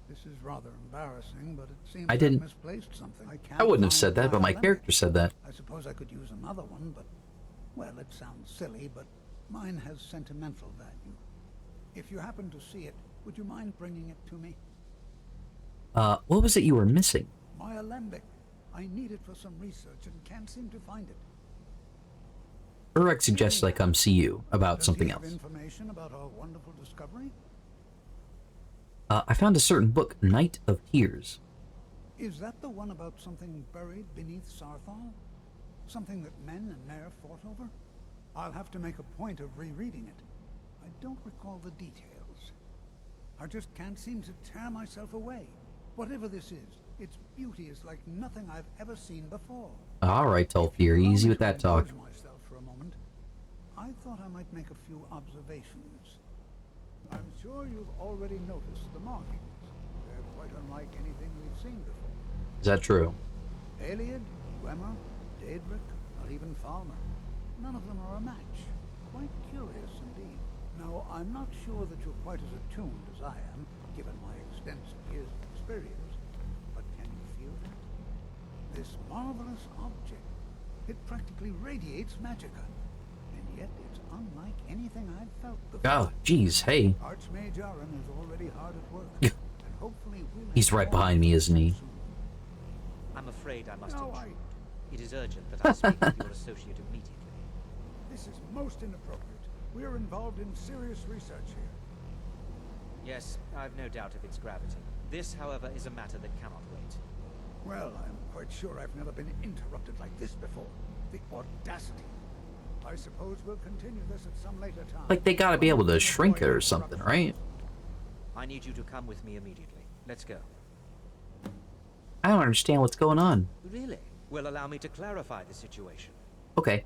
This is rather embarrassing, but it seems I didn't. I've misplaced something. I wouldn't have said that, but my character said that. I suppose I could use another one, but, well, it sounds silly, but mine has sentimental value. If you happen to see it, would you mind bringing it to me? What was it you were missing? My alembic. I need it for some research and can't seem to find it. Urek suggested I come see you about something else. Information about our wonderful discovery? I found a certain book, Night of Tears. Is that the one about something buried beneath Sarthal? Something that men and Mare fought over? I'll have to make a point of rereading it. I don't recall the details. I just can't seem to tear myself away. Whatever this is, its beauty is like nothing I've ever seen before. Alright, Tolfir, easy with that talk. Myself for a moment. I thought I might make a few observations. I'm sure you've already noticed the markings. They're quite unlike anything we've seen before. Is that true? Aliad, Dwemer, Daedric, or even Falmer. None of them are a match. Quite curious indeed. Now, I'm not sure that you're quite as attuned as I am, given my extensive years of experience, but can you feel that? This marvelous object, it practically radiates magicka. Yet it's unlike anything I've felt before. Oh, jeez, hey. Archmage Aaron is already hard at work. And hopefully He's right behind me, isn't he? I'm afraid I must intrude. It is urgent that I speak with your associate immediately. This is most inappropriate. We are involved in serious research here. Yes, I've no doubt of its gravity. This, however, is a matter that cannot wait. Well, I'm quite sure I've never been interrupted like this before. The audacity. I suppose we'll continue this at some later time. Like, they gotta be able to shrink it or something, right? I need you to come with me immediately. Let's go. I don't understand what's going on. Really? Well, allow me to clarify the situation. Okay.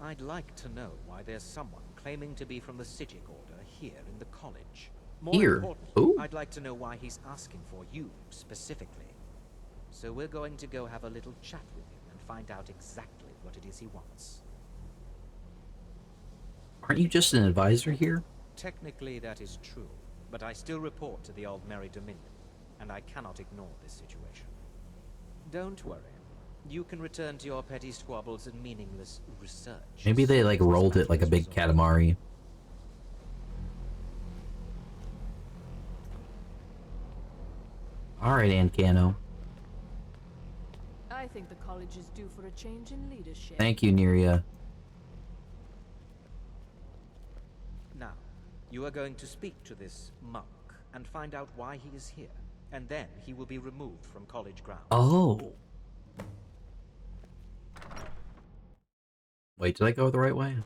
I'd like to know why there's someone claiming to be from the Psijic Order here in the college. More importantly, Ooh. I'd like to know why he's asking for you, specifically. So we're going to go have a little chat with him and find out exactly what it is he wants. Aren't you just an advisor here? Technically, that is true, but I still report to the Old Merry Dominion, and I cannot ignore this situation. Don't worry. You can return to your petty squabbles and meaningless research. Maybe they, like, rolled it like a big Katamari. Alright, Ancano. I think the college is due for a change in leadership. Thank you, Neria. Now, you are going to speak to this monk and find out why he is here, and then he will be removed from college grounds. Oh. Wait, did I go the right way?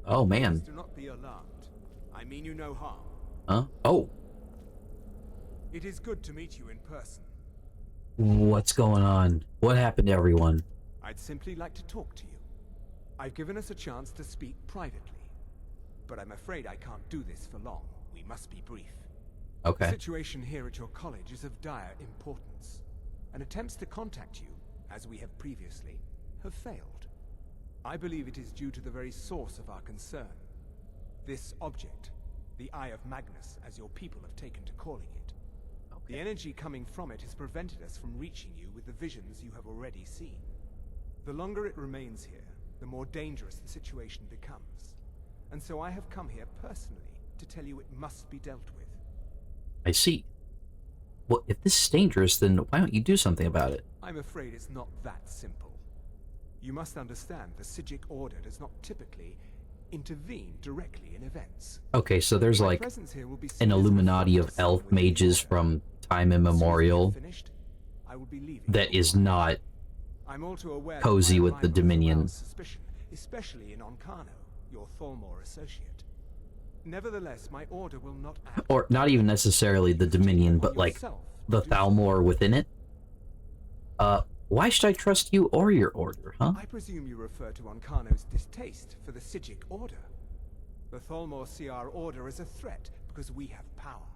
Oh, man. Do not be alarmed. I mean you no harm. Huh? Oh. It is good to meet you in person. What's going on? What happened to everyone? I'd simply like to talk to you. I've given us a chance to speak privately. But I'm afraid I can't do this for long. We must be brief. Okay. The situation here at your college is of dire importance, and attempts to contact you, as we have previously, have failed. I believe it is due to the very source of our concern. This object, the Eye of Magnus, as your people have taken to calling it. Okay. The energy coming from it has prevented us from reaching you with the visions you have already seen. The longer it remains here, the more dangerous the situation becomes. And so I have come here personally to tell you it must be dealt with. I see. Well, if this is dangerous, then why don't you do something about it? I'm afraid it's not that simple. You must understand the Psijic Order does not typically intervene directly in events. Okay, so there's like an Illuminati of elf mages from time immemorial that is not cozy with the Dominion. Especially in Onkano, your Thalmor associate. Nevertheless, my order will not act. Or not even necessarily the Dominion, but like the Thalmor within it. Why should I trust you or your order, huh? I presume you refer to Onkano's distaste for the Psijic Order. The Thalmor see our order as a threat because we have power,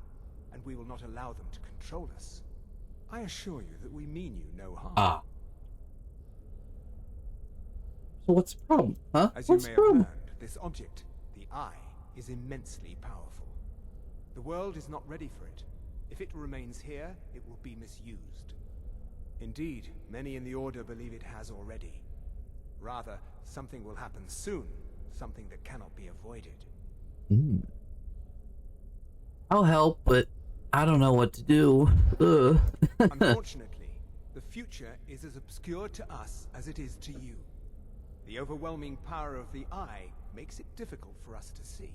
and we will not allow them to control us. I assure you that we mean you no harm. Ah. So what's the problem, huh? As What's you may the problem? have learned, this object, the Eye, is immensely powerful. The world is not ready for it. If it remains here, it will be misused. Indeed, many in the Order believe it has already. Rather, something will happen soon, something that cannot be avoided. I'll help, but I don't know what to do. Unfortunately, the future is as obscure to us as it is to you. The overwhelming power of the Eye makes it difficult for us to see.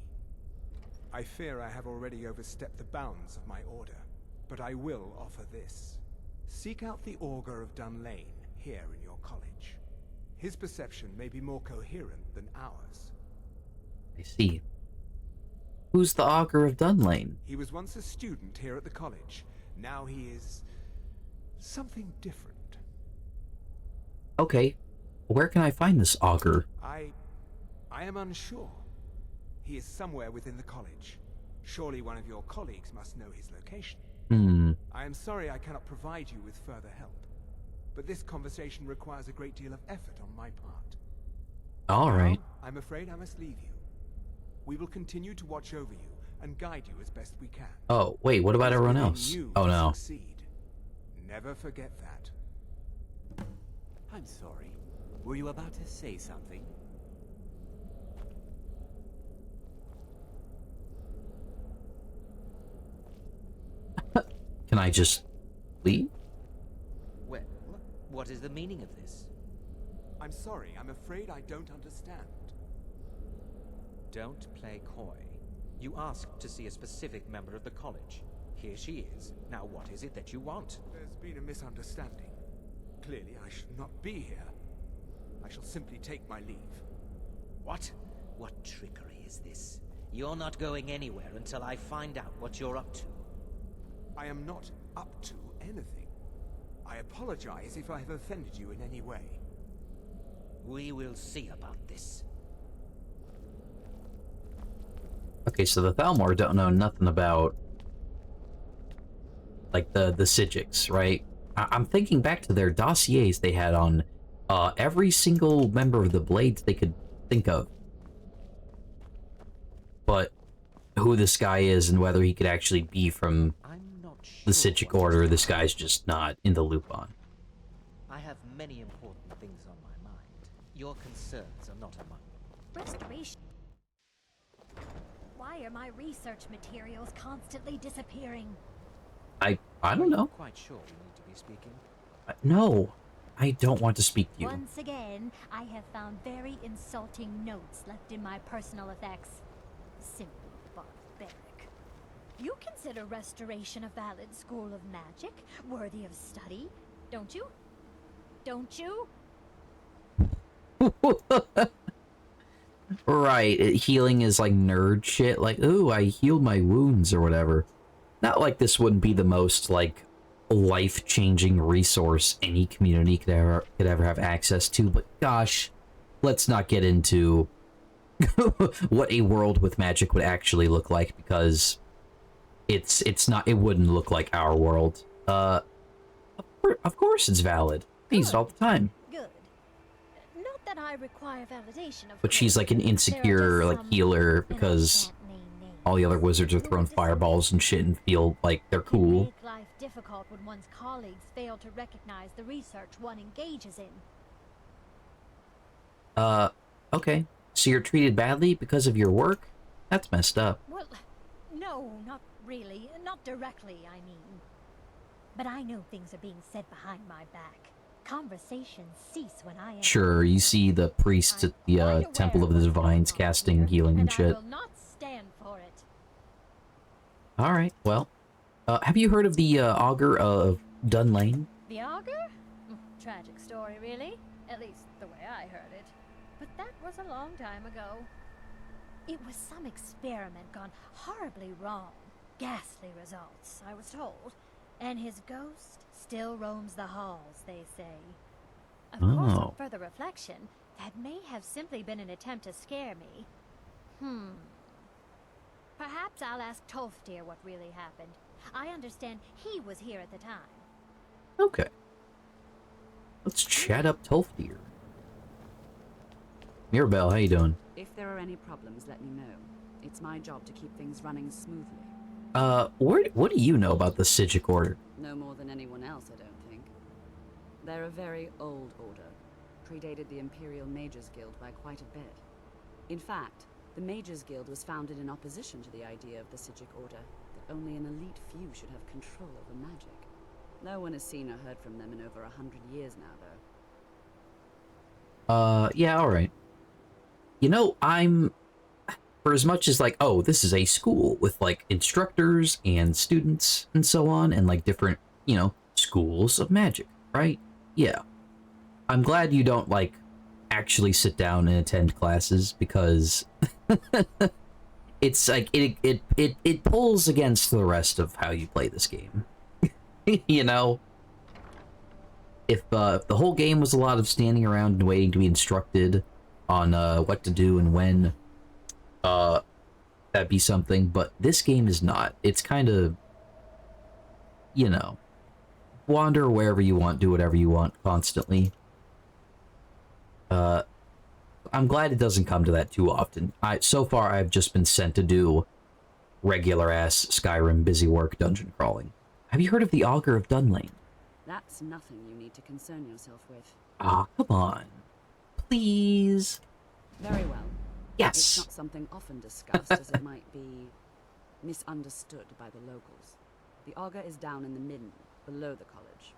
I fear I have already overstepped the bounds of my order, but I will offer this. Seek out the Augur of Dunlane here in your college. His perception may be more coherent than ours. I see. Who's the Augur of Dunlane? He was once a student here at the college. Now he is something different. Okay. Where can I find this Augur? I am unsure. He is somewhere within the college. Surely one of your colleagues must know his location. I am sorry I cannot provide you with further help, but this conversation requires a great deal of effort on my part. All right. Now, I'm afraid I must leave you. We will continue to watch over you and guide you as best we can. Oh, wait, what about everyone else? Oh, no. Succeed. Never forget that. I'm sorry. Were you about to say something? Can I just leave? Well, what is the meaning of this? I'm sorry, I'm afraid I don't understand. Don't play coy. You asked to see a specific member of the college. Here she is. Now what is it that you want? There's been a misunderstanding. Clearly I should not be here. I shall simply take my leave. What? What trickery is this? You're not going anywhere until I find out what you're up to. I am not up to anything. I apologize if I have offended you in any way. We will see about this. Okay, so the Thalmor don't know nothing about, like, the Psijics, right? I'm thinking back to their dossiers they had on every single member of the Blades they could think of. But who this guy is and whether he could actually be from the Psijic Order, this guy's just not in the loop on. I have many important things on my mind. Your concerns are not among them. Restoration. Why are my research materials constantly disappearing? I don't know. Quite sure we need to be speaking. No, I don't want to speak to you. Once again, I have found very insulting notes left in my personal effects. Simply barbaric. You consider Restoration a valid school of magic, worthy of study, don't you? Don't you? Right, healing is like nerd shit, like, ooh, I healed my wounds or whatever. Not like this wouldn't be the most, like, life-changing resource any community could ever have access to, but gosh, let's not get into what a world with magic would actually look like, because it wouldn't look like our world. Of course it's valid. I use it all the time. Good. Not that I require validation of. But she's like an insecure, like, healer because all the other wizards are throwing fireballs and shit and feel like they're cool. Make life difficult when one's colleagues fail to recognize the research one engages in. Okay. So you're treated badly because of your work? That's messed up. Well, no, not really. Not directly, I mean. But I know things are being said behind my back. Conversations cease when I am. Sure, you see the priests at the Temple of the Divines casting healing and shit. I will not stand for it. Alright, well. Have you heard of the Augur of Dunlane? The Augur? Tragic story, really. At least the way I heard it. But that was a long time ago. It was some experiment gone horribly wrong. Ghastly results, I was told. And his ghost still roams the halls, they say. Of course, on further reflection, that may have simply been an attempt to scare me. Perhaps I'll ask Tolfdir what really happened. I understand he was here at the time. Okay. Let's chat up Tolfdir. Mirabelle, how you doing? If there are any problems, let me know. It's my job to keep things running smoothly. What do you know about the Psijic Order? No more than anyone else, I don't think. They're a very old order. Predated the Imperial Mages Guild by quite a bit. In fact, the Mages Guild was founded in opposition to the idea of the Psijic Order, that only an elite few should have control over magic. No one has seen or heard from them in over 100 years now, though. Yeah, alright. You know, for as much as, like, oh, this is a school with, like, instructors and students and so on, and, like, different, you know, schools of magic, right? Yeah. I'm glad you don't, like, actually sit down and attend classes, because it's, like, it pulls against the rest of how you play this game. You know? If the whole game was a lot of standing around and waiting to be instructed on what to do and when, that'd be something, but this game is not. It's kind of, you know, wander wherever you want, do whatever you want constantly. I'm glad it doesn't come to that too often. So far, I've just been sent to do regular-ass Skyrim busy work dungeon crawling. Have you heard of the Augur of Dunlane? That's nothing you need to concern yourself with. Ah, come on. Please. Very well. Yes. It's not something often discussed, as it might be misunderstood by the locals. The Augur is down in the Midden, below the college.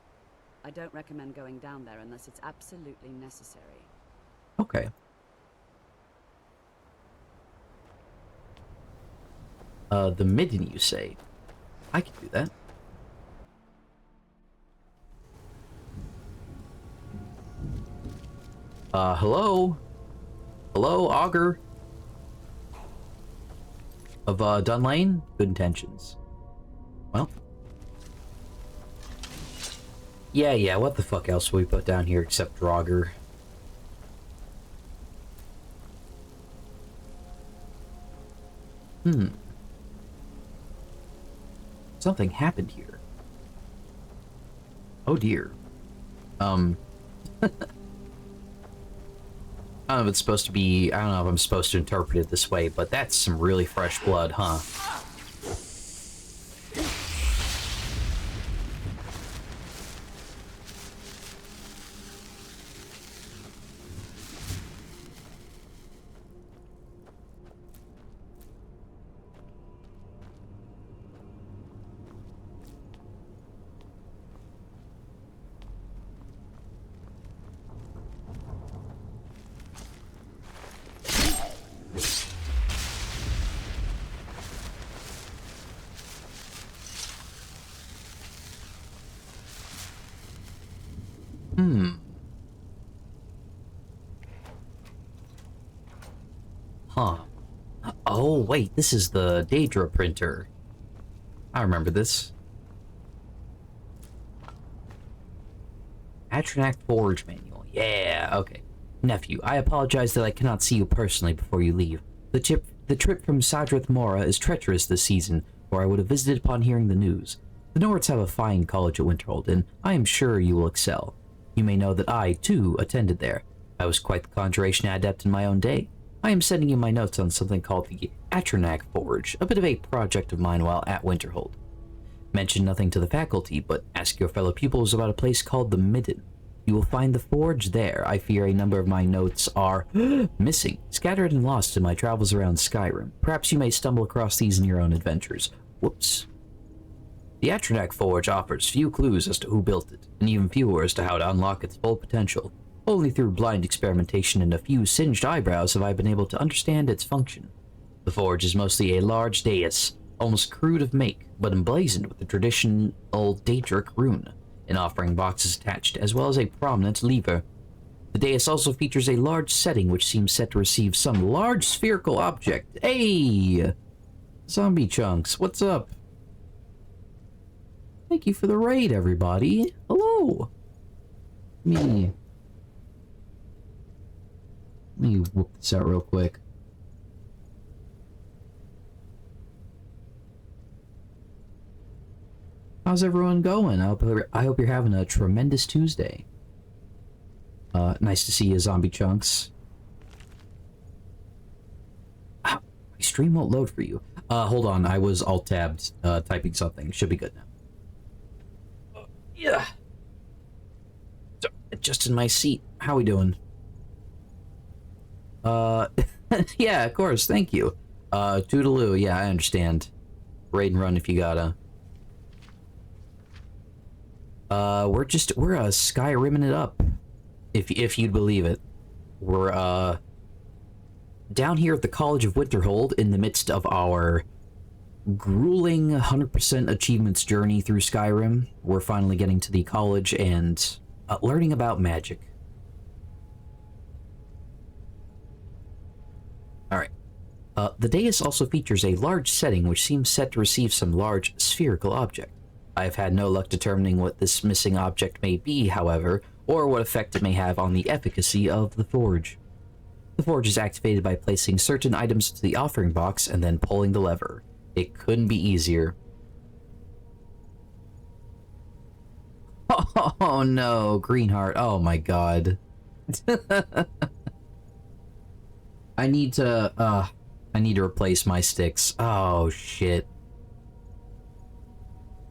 I don't recommend going down there unless it's absolutely necessary. Okay. The midden, you say? I can do that. Hello? Hello, Augur? Of, Dunlane? Good intentions. Well. Yeah, what the fuck else will we put down here except Draugr? Something happened here. Oh dear. I don't know if it's supposed to be, I don't know if I'm supposed to interpret it this way, but that's some really fresh blood, huh? Huh. Oh, wait, this is the Daedra printer. I remember this. Atronac Forge Manual. Yeah, okay. Nephew, I apologize that I cannot see you personally before you leave. The trip from Sadrith Mora is treacherous this season, or I would have visited upon hearing the news. The Nords have a fine college at Winterhold, and I am sure you will excel. You may know that I, too, attended there. I was quite the conjuration adept in my own day. I am sending you my notes on something called the Atronac Forge, a bit of a project of mine while at Winterhold. Mention nothing to the faculty, but ask your fellow pupils about a place called the Midden. You will find the forge there. I fear a number of my notes are missing, scattered and lost in my travels around Skyrim. Perhaps you may stumble across these in your own adventures. Whoops. The Atronac Forge offers few clues as to who built it, and even fewer as to how to unlock its full potential. Only through blind experimentation and a few singed eyebrows have I been able to understand its function. The forge is mostly a large dais, almost crude of make, but emblazoned with the traditional Daedric rune, an offering box is attached, as well as a prominent lever. The dais also features a large setting which seems set to receive some large spherical object. Hey! Zombie Chunks, what's up? Thank you for the raid, everybody. Hello! Let me whoop this out real quick. How's everyone going? I hope you're having a tremendous Tuesday. Nice to see you, Zombie Chunks. My stream won't load for you. Hold on, I was alt-tabbed, typing something. Should be good now. Yeah. So, adjusting my seat. How we doing? Yeah, of course, thank you. Toodaloo, yeah, I understand. Raid and run if you gotta. We're Skyrimming it up, if you'd believe it. We're, down here at the College of Winterhold in the midst of our grueling 100% achievements journey through Skyrim. We're finally getting to the college and learning about magic. Alright. The dais also features a large setting which seems set to receive some large spherical object. I've had no luck determining what this missing object may be, however, or what effect it may have on the efficacy of the forge. The forge is activated by placing certain items into the offering box and then pulling the lever. It couldn't be easier. Oh no, Greenheart. Oh my god. I need to replace my sticks. Oh shit.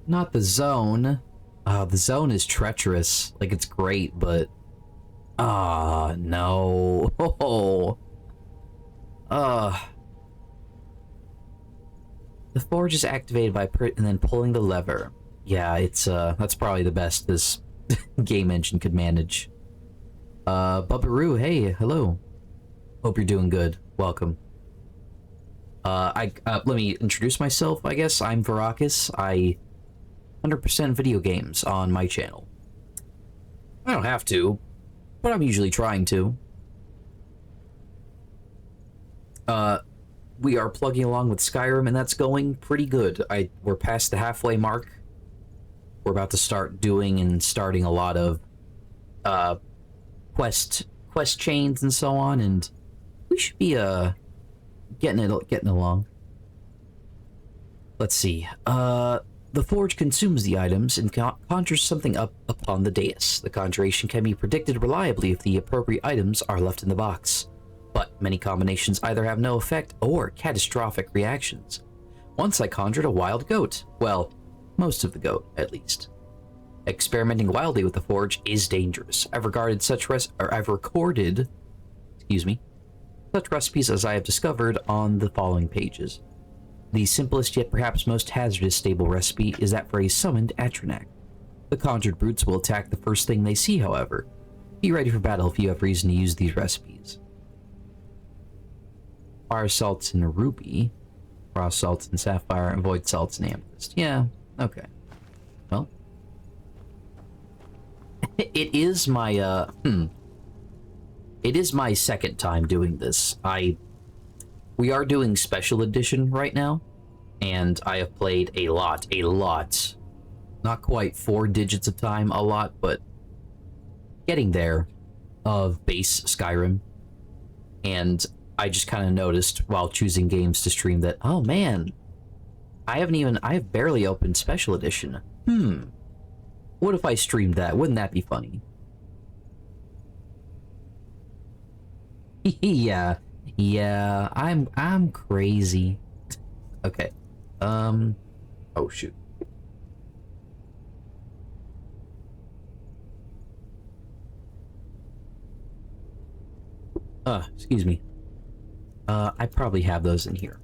Not the zone. The zone is treacherous. Like, it's great, but... no. The forge is activated by and then pulling the lever. Yeah, it's that's probably the best this game engine could manage. Bubbaroo, hey, hello. Hope you're doing good. Welcome. Let me introduce myself, I guess. I'm Varakis. I 100% video games on my channel. I don't have to, but I'm usually trying to. We are plugging along with Skyrim, and that's going pretty good. We're past the halfway mark. We're about to start doing and starting a lot of quest chains and so on, and we should be getting along. Let's see. The forge consumes the items and conjures something up upon the dais. The conjuration can be predicted reliably if the appropriate items are left in the box, but many combinations either have no effect or catastrophic reactions. Once I conjured a wild goat. Well, most of the goat, at least. Experimenting wildly with the forge is dangerous. I've recorded such recipes as I have discovered on the following pages. The simplest yet perhaps most hazardous stable recipe is that for a summoned Atronak. The conjured brutes will attack the first thing they see, however. Be ready for battle if you have reason to use these recipes. Fire salts and ruby, frost salts and sapphire, and void salts and amethyst. Yeah, okay. Well, it is my it is my second time doing this. We are doing special edition right now, and I have played a lot. Not quite 4 digits of time, a lot, but getting there, of base Skyrim. And I just kind of noticed while choosing games to stream that, oh man, I have barely opened special edition. What if I streamed that? Wouldn't that be funny? Yeah, I'm crazy. Okay. Oh shoot. Excuse me. I probably have those in here.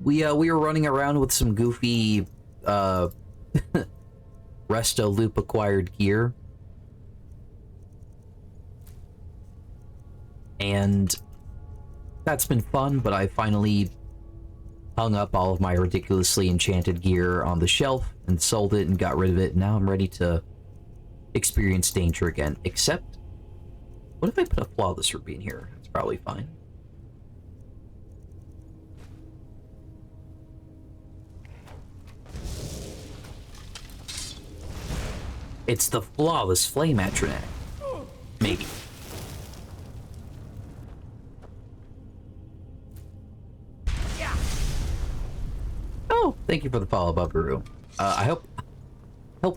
We were running around with some goofy, Resto Loop acquired gear. And that's been fun, but I finally hung up all of my ridiculously enchanted gear on the shelf and sold it and got rid of it. And now I'm ready to experience danger again. Except, what if I put a flawless ruby in here? That's probably fine. It's the flawless flame Atronak. Maybe. Oh, thank you for the follow, Bubbaroo. I hope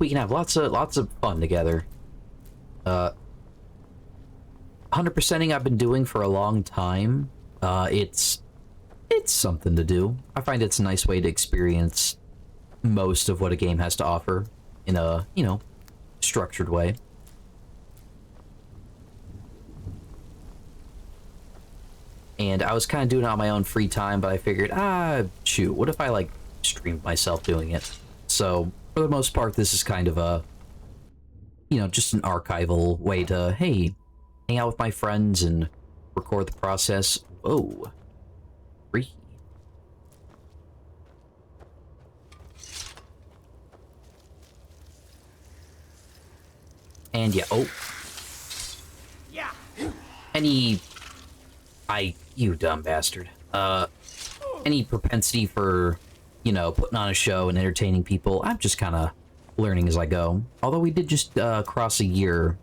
we can have lots of fun together. 100%ing I've been doing for a long time. It's something to do. I find it's a nice way to experience most of what a game has to offer in a, structured way. And I was kind of doing it on my own free time, but I figured, shoot, what if I, streamed myself doing it? So, for the most part, this is kind of a, just an archival way to, hey, hang out with my friends and record the process. Whoa. Freaky. And yeah, you dumb bastard. Any propensity for, putting on a show and entertaining people, I'm just kind of learning as I go. Although we did just cross a year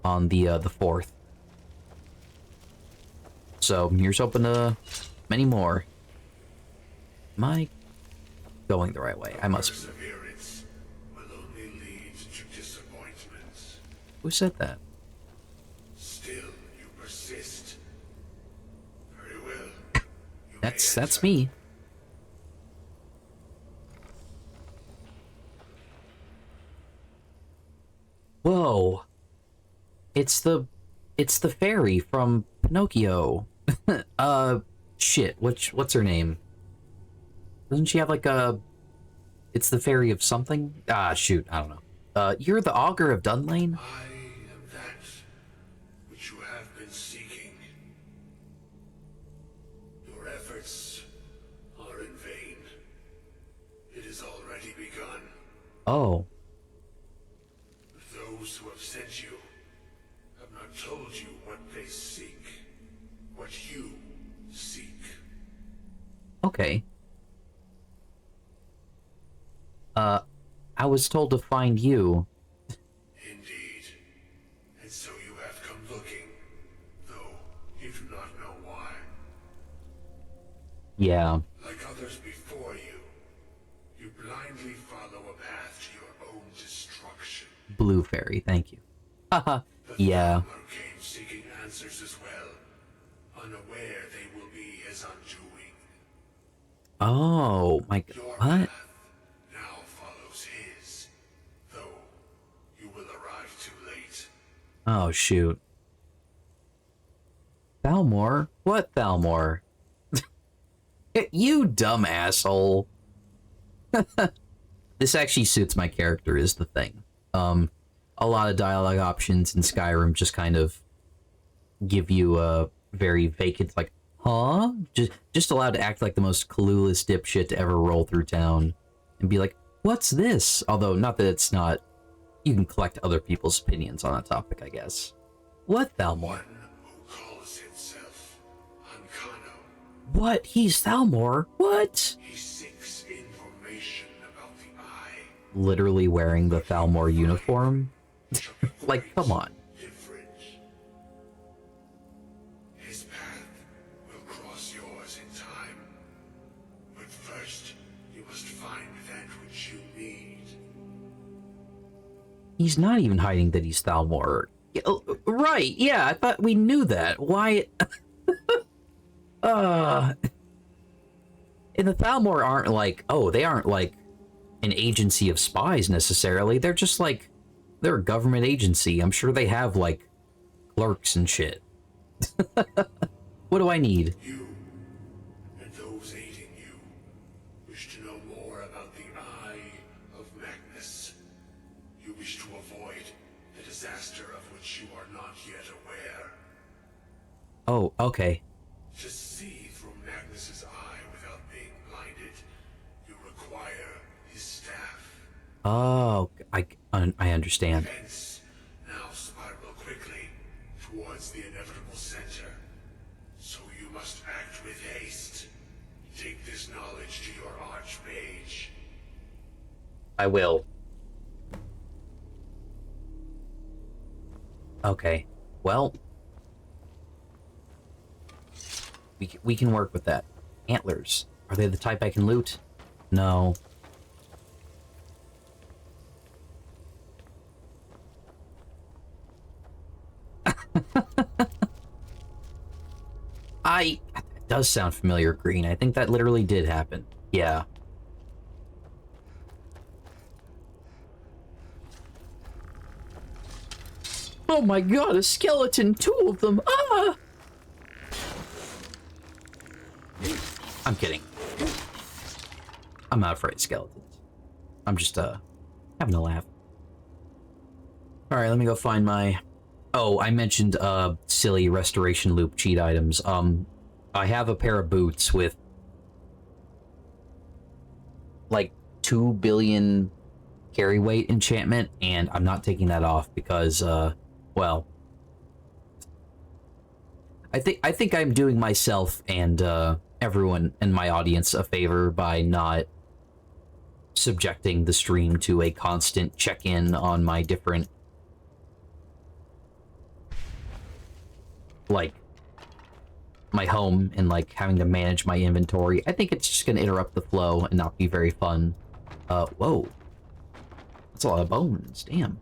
on the 4th. So here's hoping to many more. Am I going the right way? I must be. Will only lead to disappointments. Who said that? Still, you persist. Very well. That's me. Whoa. It's the fairy from Pinocchio. Shit, what's her name? Doesn't she have like a... It's the fairy of something? Ah, shoot, I don't know. You're the augur of Dunlane? I am that which you have been seeking. Your efforts are in vain. It has already begun. Oh. Those who have sent you have not told you what they seek. What you seek. Okay. I was told to find you. Indeed. And so you have come looking, though you do not know why. Yeah. Like others before you, you blindly follow a path to your own destruction. Blue fairy, thank you. Haha, yeah. Came seeking answers as well, unaware they will be his undoing. Oh, my god. What? Now follows his, though you will arrive too late. Oh, shoot. Thalmor? What Thalmor? You dumb asshole. This actually suits my character is the thing. A lot of dialogue options in Skyrim just kind of give you a very vacant, like, huh? Just allowed to act like the most clueless dipshit to ever roll through town and be like, what's this? Although, not that it's not... You can collect other people's opinions on a topic, I guess. What, Thalmor? Calls himself Uncano. What? He's Thalmor? What? He seeks information about the eye. Literally wearing the Thalmor uniform? Like, come on. His path will cross yours in time. But first, you must find that which you need. He's not even hiding that he's Thalmor. Yeah, right, yeah, I thought we knew that. Why? And the Thalmor aren't like, oh, they aren't like an agency of spies necessarily. They're just like, they're a government agency. I'm sure they have like clerks and shit. What do I need? You and those aiding you wish to know more about the Eye of Magnus. You wish to avoid the disaster of which you are not yet aware. Oh, okay. To see through Magnus's eye without being blinded, you require his staff. Oh, I understand. Events now spiral quickly towards the inevitable center. So you must act with haste. Take this knowledge to your archmage. I will. Okay. Well, we can work with that. Antlers. Are they the type I can loot? No. It does sound familiar, Green. I think that literally did happen. Yeah. Oh my god, a skeleton! 2 of them! Ah! I'm kidding. I'm not afraid of skeletons. I'm just, having a laugh. Alright, let me go find my... Oh, I mentioned, silly restoration loop cheat items. I have a pair of boots with... like, 2 billion carry weight enchantment, and I'm not taking that off because, well... I think I'm doing myself and, everyone in my audience a favor by not subjecting the stream to a constant check-in on my different, like, my home and, like, having to manage my inventory. I think it's just gonna interrupt the flow and not be very fun. Whoa. That's a lot of bones. Damn.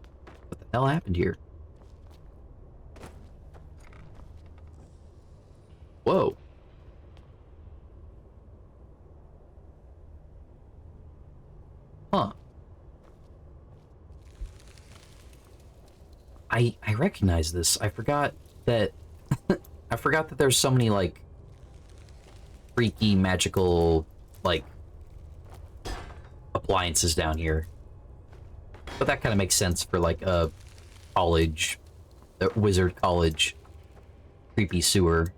What the hell happened here? Whoa. Huh. I recognize this. I forgot that I forgot that there's so many like freaky magical like appliances down here. But that kind of makes sense for like a college, a wizard college, creepy sewer.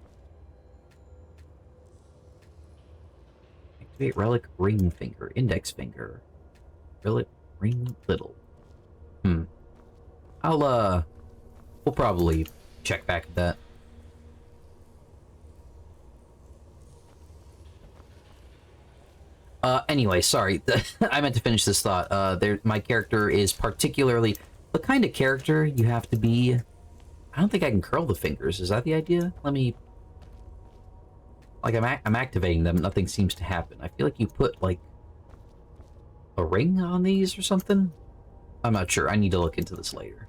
Activate relic ring finger, index finger, relic ring little. We'll probably check back at that. Anyway, sorry. I meant to finish this thought. My character is particularly the kind of character you have to be. I don't think I can curl the fingers. Is that the idea? Let me... Like, I'm activating them. Nothing seems to happen. I feel like you put, like, a ring on these or something? I'm not sure. I need to look into this later.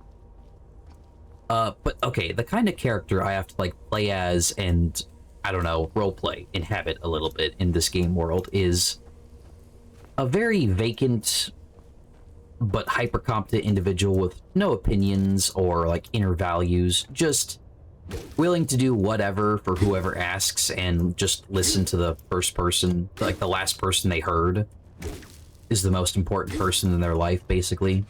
But, okay, the kind of character I have to, like, play as and, I don't know, roleplay, inhabit a little bit in this game world is a very vacant but hyper-competent individual with no opinions or, like, inner values, just willing to do whatever for whoever asks and just listen to the first person, like the last person they heard is the most important person in their life, basically.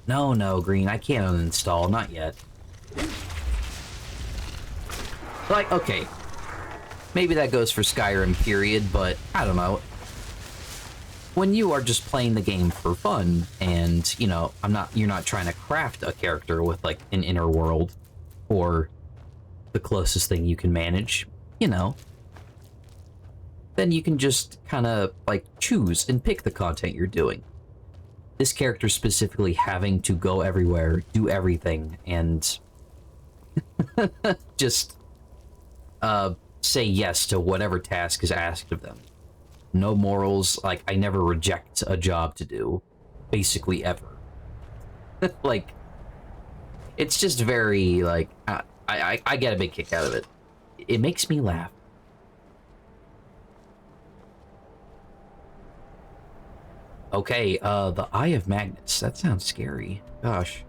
No, Green, I can't uninstall, not yet. Like, okay, maybe that goes for Skyrim, period, but I don't know. When you are just playing the game for fun, and, you know, you're not trying to craft a character with, like, an inner world, or the closest thing you can manage, you know, then you can just kind of, like, choose and pick the content you're doing. This character specifically having to go everywhere, do everything, and just say yes to whatever task is asked of them. No morals, like, I never reject a job to do, basically ever. Like, it's just very, like, I get a big kick out of it. It makes me laugh. Okay, the Eye of Magnus. That sounds scary. Gosh.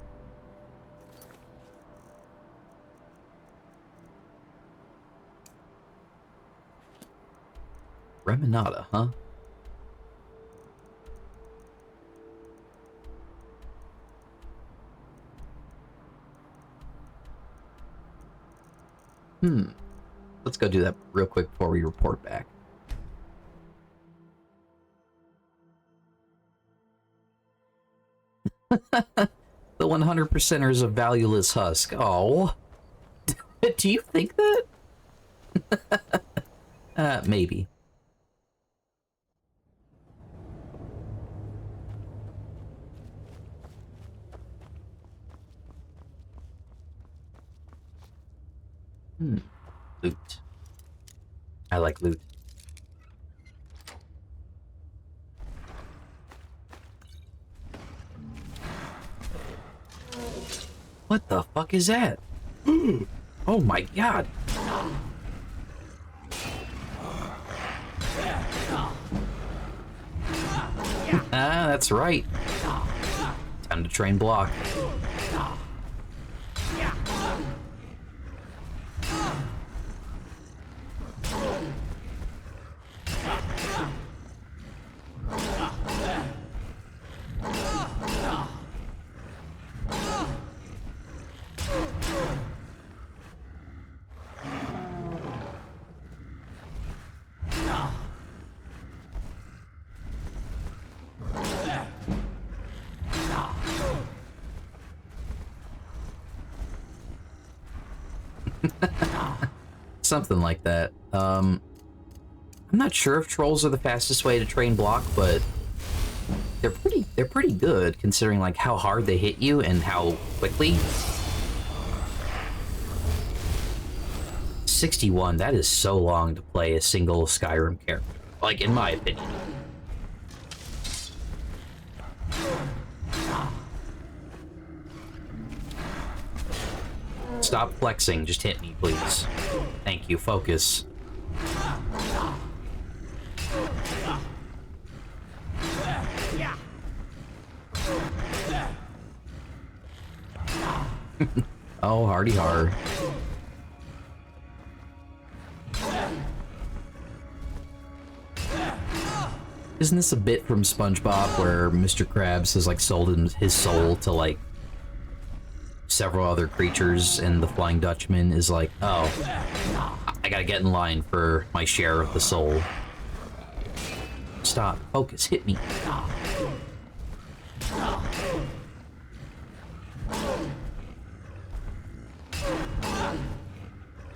Reminata, huh? Let's go do that real quick before we report back. The 100%ers of valueless husk. Oh. Do you think that? Maybe. Loot. I like loot. What the fuck is that? Oh my god. That's right. Time to train block. Something like that. I'm not sure if trolls are the fastest way to train block, but they're pretty good considering like how hard they hit you and how quickly. 61, that is so long to play a single Skyrim character, like in my opinion. Stop flexing, just hit me, please. Thank you, focus. Oh, hardy har. Isn't this a bit from SpongeBob where Mr. Krabs has like sold his soul to like several other creatures, and the Flying Dutchman is like, oh, I gotta get in line for my share of the soul. Stop. Focus. Hit me.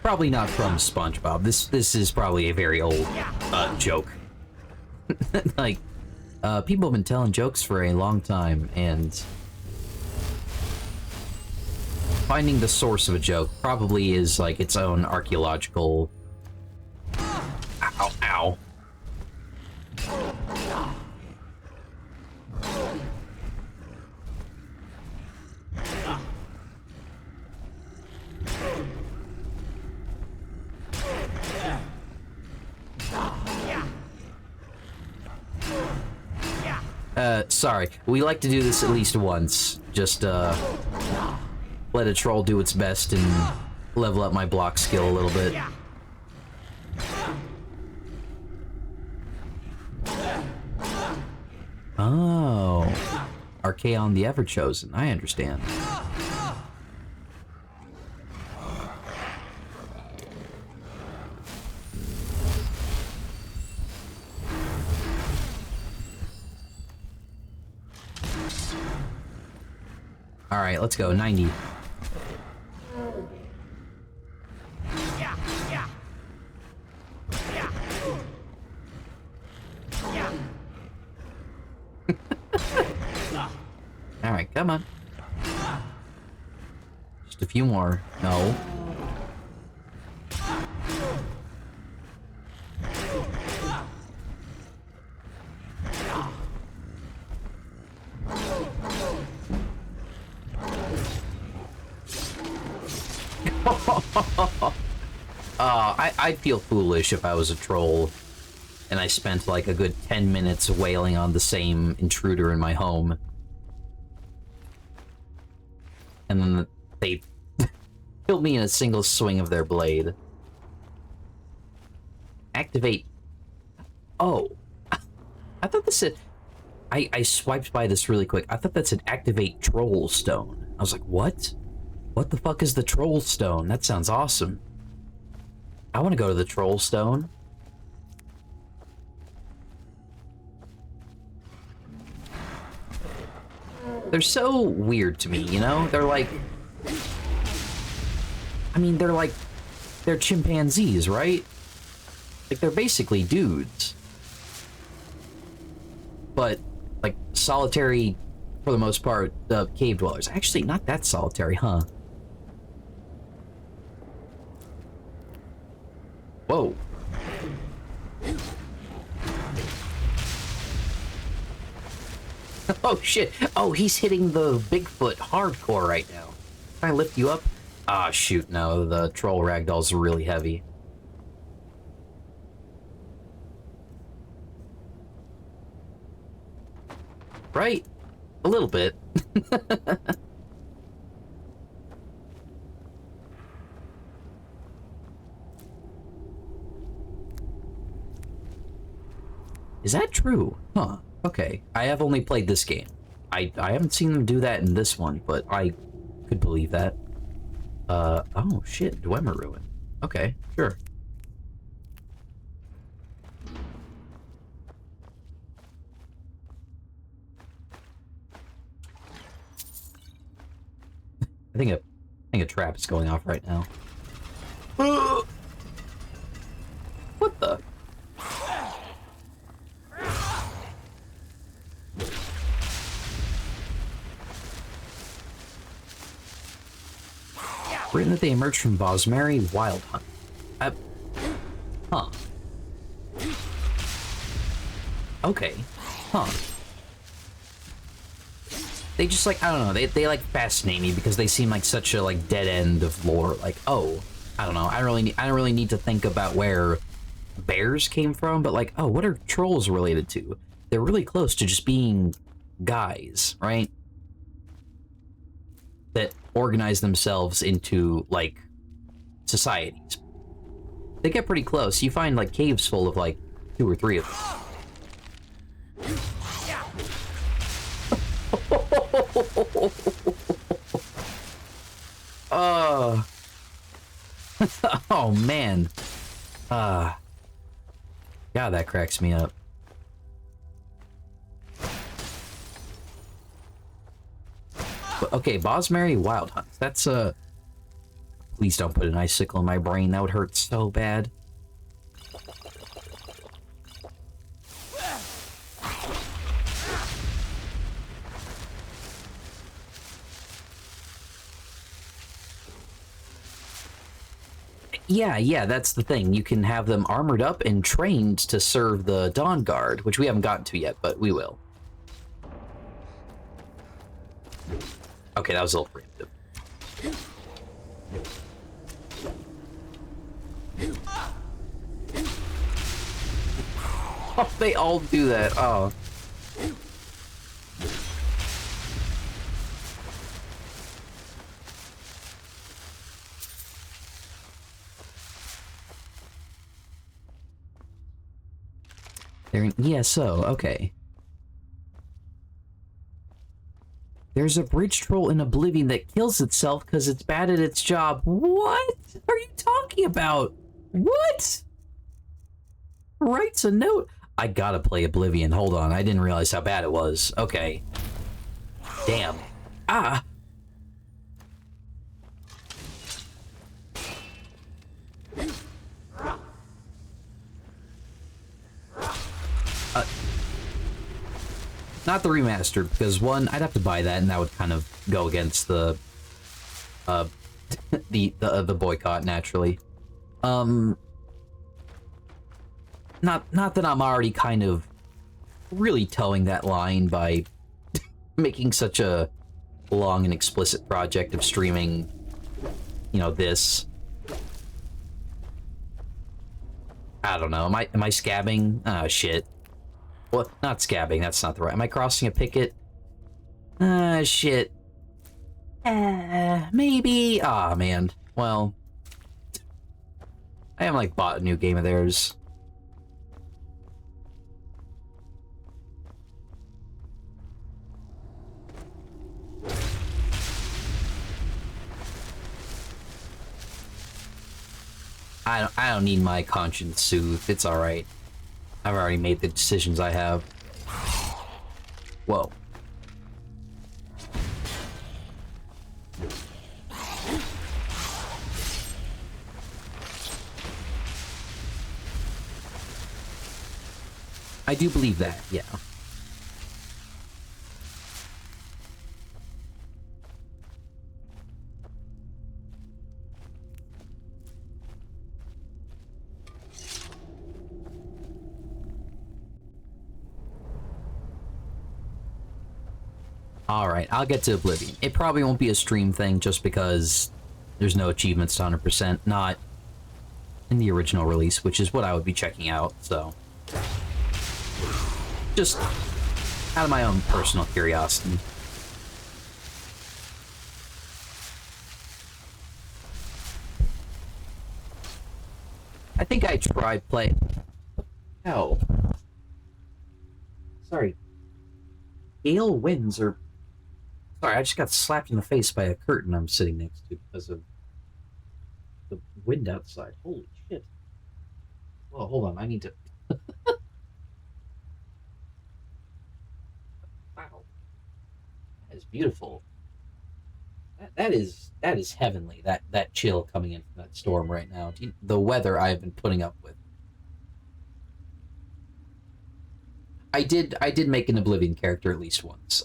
Probably not from SpongeBob. This is probably a very old joke. Like, people have been telling jokes for a long time, and finding the source of a joke probably is like its own archaeological... Ow, ow. Sorry. We like to do this at least once. Just, let a troll do its best and level up my block skill a little bit. Oh. Archaon the Everchosen. I understand. Alright, let's go. 90. Alright, come on. Just a few more. No. I'd feel foolish if I was a troll and I spent like a good 10 minutes wailing on the same intruder in my home. And then they killed me in a single swing of their blade. Activate. Oh. I thought this said... I swiped by this really quick. I thought that said activate troll stone. I was like, what? What the fuck is the troll stone? That sounds awesome. I want to go to the troll stone. They're so weird to me, you know? They're like... I mean, they're chimpanzees, right? Like, they're basically dudes. But, like, solitary, for the most part, cave dwellers. Actually, not that solitary, huh? Whoa. Oh, shit. Oh, he's hitting the Bigfoot hardcore right now. Can I lift you up? Ah, shoot, no. The troll ragdolls are really heavy. Right? A little bit. Is that true? Huh. Okay. I have only played this game. I haven't seen them do that in this one, but I could believe that. Oh shit, Dwemer Ruin. Okay, sure. I think a trap is going off right now. What the? Written that they emerged from Bosmeri Wild Hunt. Huh. Okay. Huh. They just like, I don't know, they like fascinate me because they seem like such a like dead end of lore. Like, oh, I don't know, I don't really need to think about where bears came from, but like, oh, what are trolls related to? They're really close to just being guys, right? That organize themselves into like societies. They get pretty close. You find like caves full of like 2 or 3 of them. Oh. Oh, man. God, that cracks me up. But, okay, Bosmary Wild Hunt. That's, please don't put an icicle in my brain. That would hurt so bad. Yeah, that's the thing. You can have them armored up and trained to serve the Dawn Guard, which we haven't gotten to yet, but we will. Okay, that was a little preemptive. Oh, they all do that. Oh. They're in ESO, okay. There's a bridge troll in Oblivion that kills itself because it's bad at its job. What are you talking about? What? Writes a note. I gotta play Oblivion. Hold on, I didn't realize how bad it was. Okay. Damn. Ah! Not the remastered, because one, I'd have to buy that, and that would kind of go against the the boycott naturally. Not that I'm already kind of really towing that line by making such a long and explicit project of streaming, you know, this. I don't know. Am I scabbing? Oh shit. Well, not scabbing, that's not the right. Am I crossing a picket? Shit. Maybe. Ah, man. Well, I haven't, like, bought a new game of theirs. I don't need my conscience soothed. It's alright. I've already made the decisions I have. Whoa. I do believe that, yeah. Alright, I'll get to Oblivion. It probably won't be a stream thing just because there's no achievements to 100%, not in the original release, which is what I would be checking out, so. Just out of my own personal curiosity. I think I tried playing... Hell. Sorry. Gale winds are... Sorry, I just got slapped in the face by a curtain I'm sitting next to because of the wind outside. Holy shit. Well, hold on, I need to... Wow. That is beautiful. That is heavenly, that chill coming in from that storm right now. The weather I have been putting up with. I did make an Oblivion character at least once.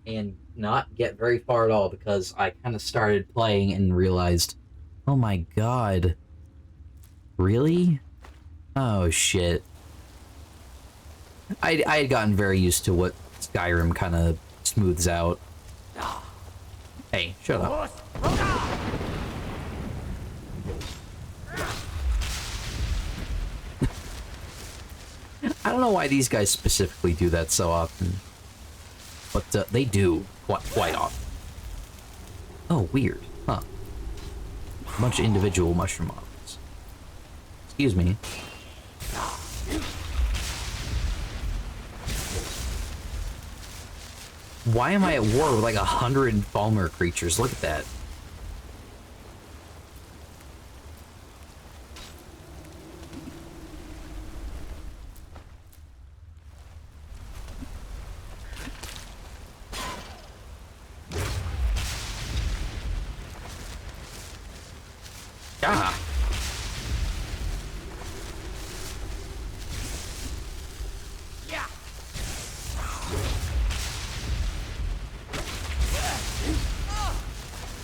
And not get very far at all because I kind of started playing and realized, oh my god. Really? Oh shit. I had gotten very used to what Skyrim kind of smooths out. Hey, shut up. I don't know why these guys specifically do that so often. But they do quite often. Oh, weird. Huh. A bunch of individual mushroom models. Excuse me. Why am I at war with like 100 Falmer creatures? Look at that. Ah.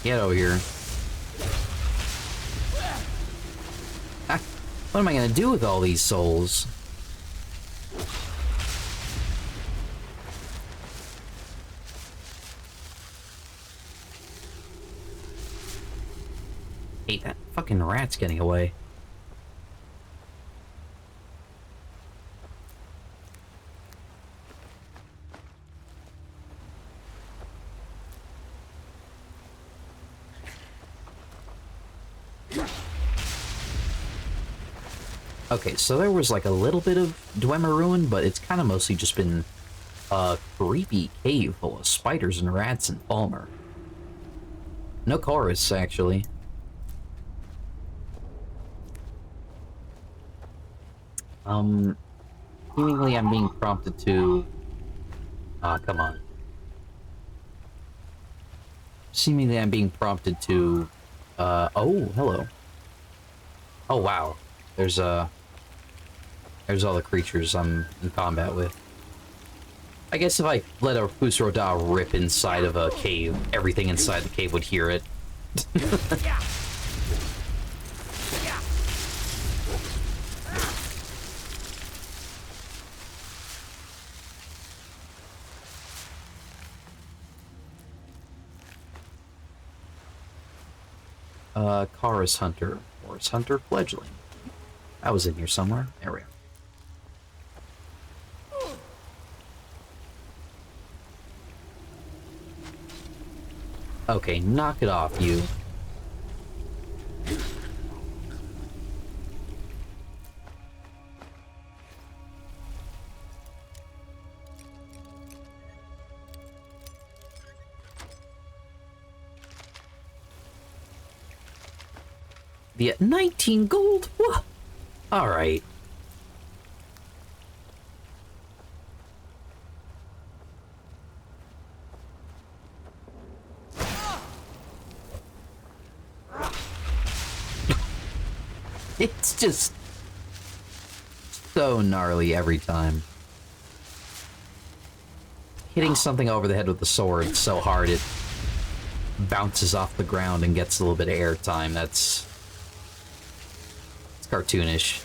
Get over here. Ah, what am I gonna do with all these souls? Hey, that fucking rat's getting away. Okay, so there was like a little bit of Dwemer ruin, but it's kind of mostly just been a creepy cave full of spiders and rats and Falmer. No chorus, actually. Seemingly I'm being prompted to... Ah, come on. Seemingly I'm being prompted to... oh, hello. Oh, wow. There's all the creatures I'm in combat with. I guess if I let a Fusroda rip inside of a cave, everything inside the cave would hear it. Chorus Hunter. Chorus Hunter Fledgling. That was in here somewhere. There we are. Okay, knock it off, you. The 19 gold? What? All right. It's just so gnarly every time. Hitting something over the head with the sword so hard it bounces off the ground and gets a little bit of airtime. It's cartoonish.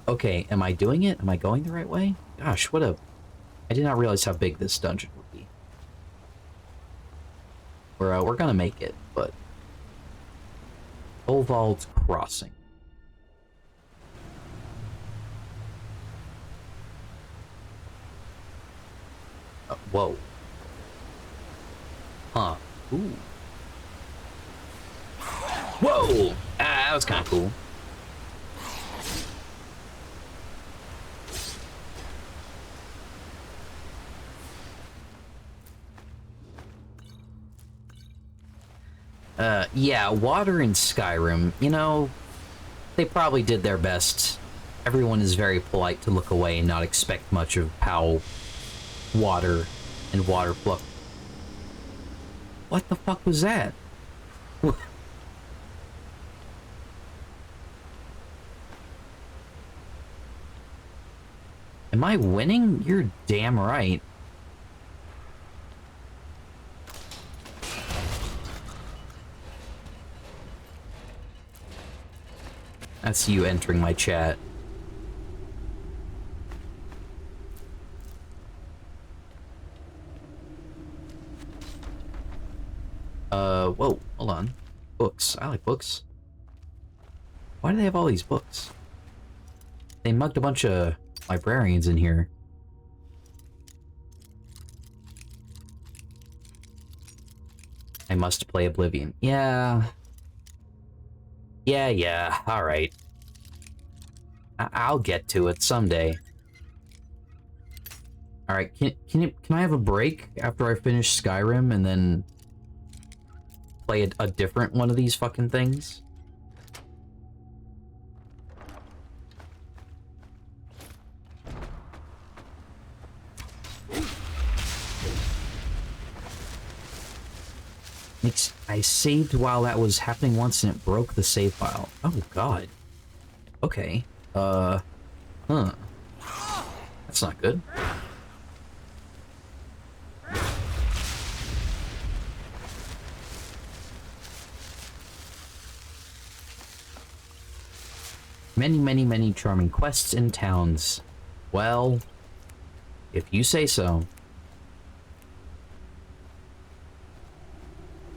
Okay, am I doing it? Am I going the right way? Gosh, what a... I did not realize how big this dungeon would be. We're gonna make it, but... Olvald's Crossing. Whoa. Huh. Ooh. Whoa! Ah, that was kind of cool. Yeah, water in Skyrim, you know, they probably did their best. Everyone is very polite to look away and not expect much of how water and water flow. What the fuck was that? Am I winning? You're damn right. That's you entering my chat. Whoa, hold on. Books. I like books. Why do they have all these books? They mugged a bunch of librarians in here. I must play Oblivion. Yeah. Yeah, alright. I'll get to it someday. Alright, can I have a break after I finish Skyrim and then play a different one of these fucking things? I saved while that was happening once and it broke the save file. Oh god. Okay. Huh. That's not good. Many charming quests and towns. Well, if you say so.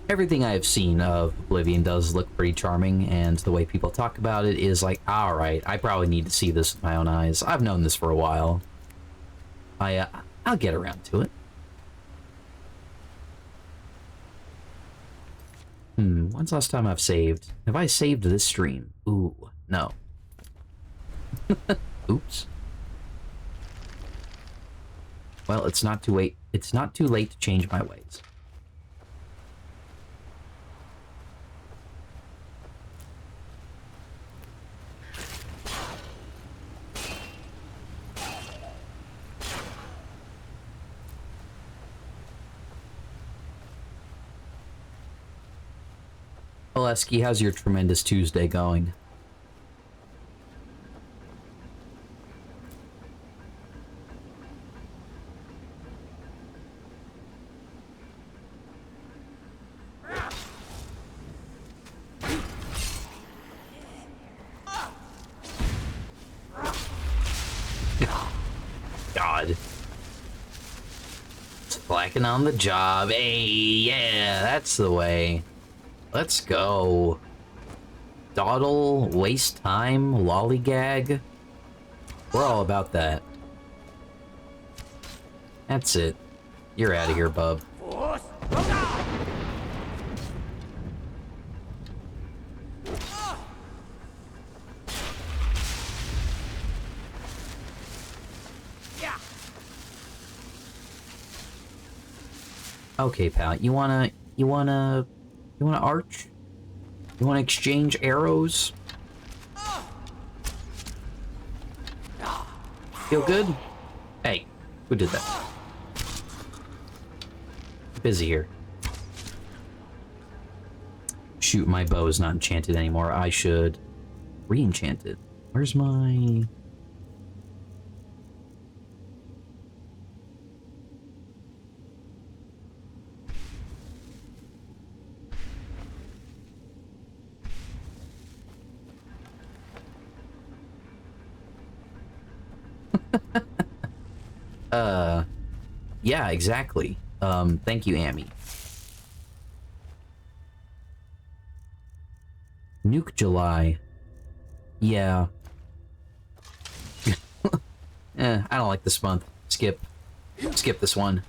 Everything I've seen of Oblivion does look pretty charming, and the way people talk about it is like, alright, I probably need to see this with my own eyes. I've known this for a while. I'll get around to it. When's the last time I've saved? Have I saved this stream? Ooh, no. Oops. Well, it's not too late. It's not too late to change my ways. Oleski, how's your tremendous Tuesday going? God. Slacking on the job. Hey, yeah, that's the way. Let's go. Dawdle, waste time, lollygag. We're all about that. That's it. You're out of here, bub. Okay, pal. You wanna arch? You wanna exchange arrows? Feel good? Hey, who did that? Busy here. Shoot, my bow is not enchanted anymore. I should re-enchant it. Where's my... Yeah, exactly. Thank you, Amy. Nuke July. Yeah. I don't like this month. Skip this one.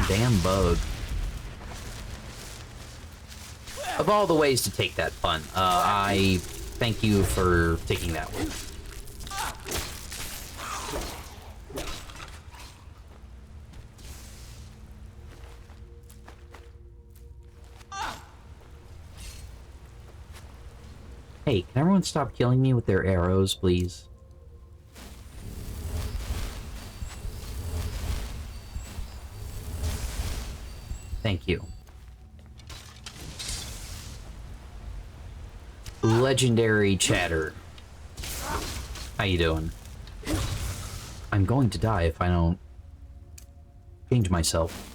Damn bug. Of all the ways to take that pun, I thank you for taking that one. Hey, can everyone stop killing me with their arrows, please? Thank you. Legendary chatter. How you doing? I'm going to die if I don't change myself.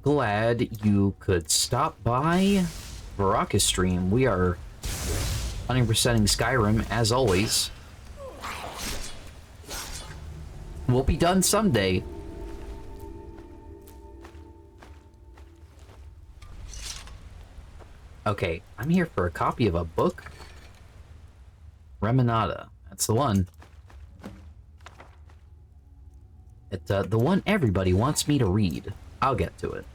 Glad you could stop by Baraka's stream. We are 100%ing Skyrim, as always. We'll be done someday. Okay, I'm here for a copy of a book. Remonada. That's the one. It's the one everybody wants me to read. I'll get to it.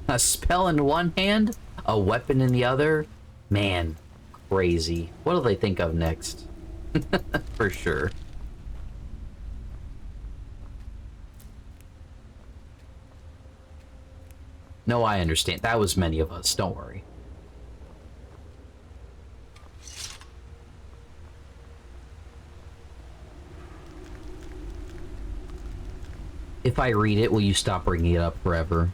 A spell in one hand, a weapon in the other. Man, crazy. What'll they think of next? For sure. No, I understand. That was many of us. Don't worry. If I read it, will you stop bringing it up forever?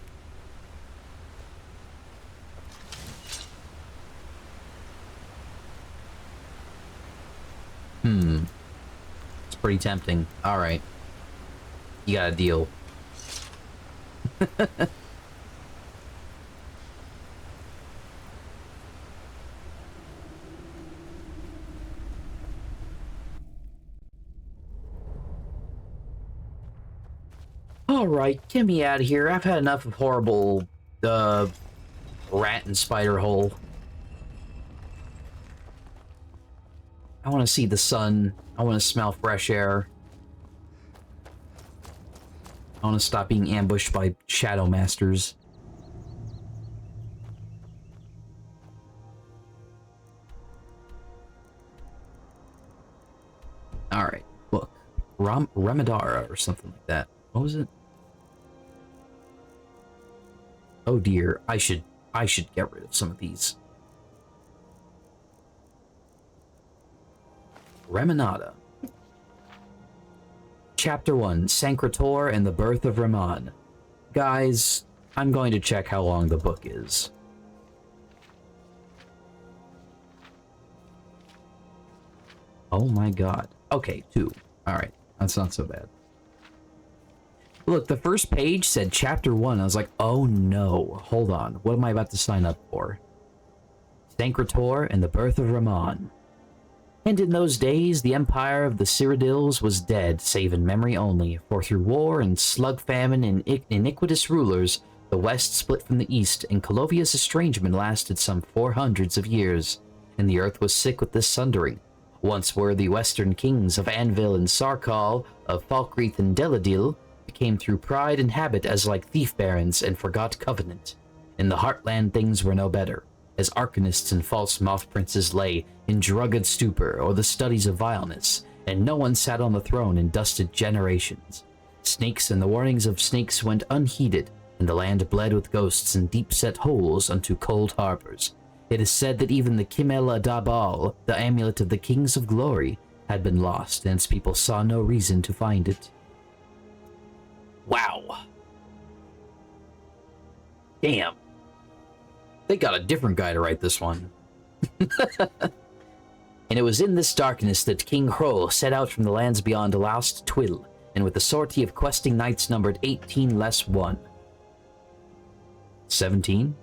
It's pretty tempting. Alright. You got a deal. Alright, get me out of here. I've had enough of horrible, rat and spider hole. I want to see the sun. I want to smell fresh air. I want to stop being ambushed by shadow masters. Alright, look. Remadara or something like that. What was it? Oh dear, I should get rid of some of these. Remonada. Chapter 1, Sancrator and the Birth of Raman. Guys, I'm going to check how long the book is. Oh my god. Okay, 2. Alright, that's not so bad. Look, the first page said Chapter 1. I was like, oh no. Hold on. What am I about to sign up for? Sancrator and the Birth of Raman. And in those days, the empire of the Cyrodiils was dead, save in memory only, for through war and slug famine and iniquitous rulers, the west split from the east, and Colovia's estrangement lasted some 400 of years, and the earth was sick with this sundering. Once were the western kings of Anvil and Sarkal, of Falkreath and Deladil, became through pride and habit as like thief barons, and forgot covenant. In the heartland things were no better, as arcanists and false moth princes lay in drugged stupor or the studies of vileness, and no one sat on the throne in dusted generations. Snakes and the warnings of snakes went unheeded, and the land bled with ghosts in deep-set holes unto cold harbors. It is said that even the Kimel Adabal, the amulet of the kings of glory, had been lost, and its people saw no reason to find it. Wow. Damn. They got a different guy to write this one. And it was in this darkness that King Hrol set out from the lands beyond Last Twill, and with a sortie of questing knights numbered 18 less 1. 17?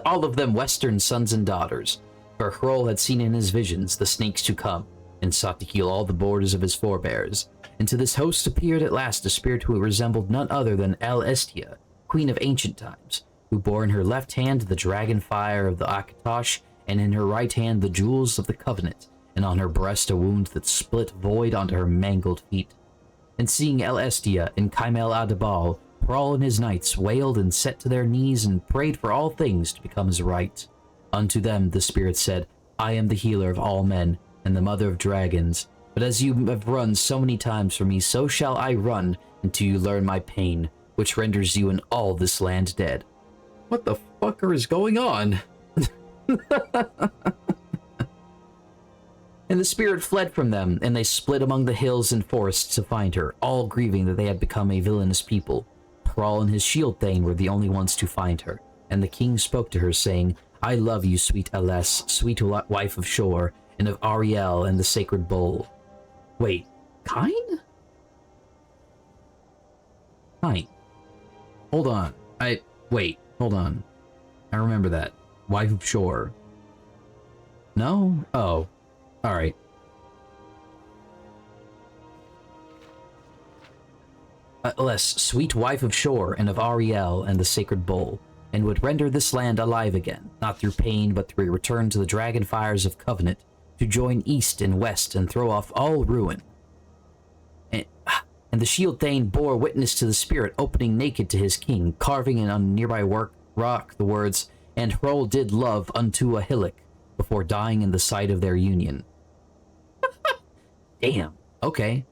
All of them western sons and daughters, for Hrol had seen in his visions the snakes to come, and sought to heal all the borders of his forebears. And to this host appeared at last a spirit who resembled none other than El Estia, queen of ancient times, who bore in her left hand the dragon fire of the Akatosh, and in her right hand the jewels of the covenant, and on her breast a wound that split void onto her mangled feet. And seeing El Estia and Kaimel Adabal, Hrol and his knights wailed and set to their knees and prayed for all things to become as right. Unto them the spirit said, I am the healer of all men, and the mother of dragons. But as you have run so many times for me, so shall I run until you learn my pain, which renders you in all this land dead. What the fucker is going on? And the spirit fled from them, and they split among the hills and forests to find her, all grieving that they had become a villainous people. Hrol and his shield thane were the only ones to find her, and the king spoke to her, saying, I love you, sweet Aless, sweet wife of Shor, and of Ariel and the sacred bowl. Wait, Kine? Kine. Hold on. Wait, hold on. I remember that. Wife of Shor. No? Oh. Alright. Alas, sweet wife of Shore and of Ariel and the sacred bowl, and would render this land alive again, not through pain, but through a return to the dragon fires of Covenant, to join east and west and throw off all ruin. And the Shield Thane bore witness to the spirit opening naked to his king, carving in on a nearby rock the words, "And Hrol did love unto a hillock," before dying in the sight of their union. Damn. Okay.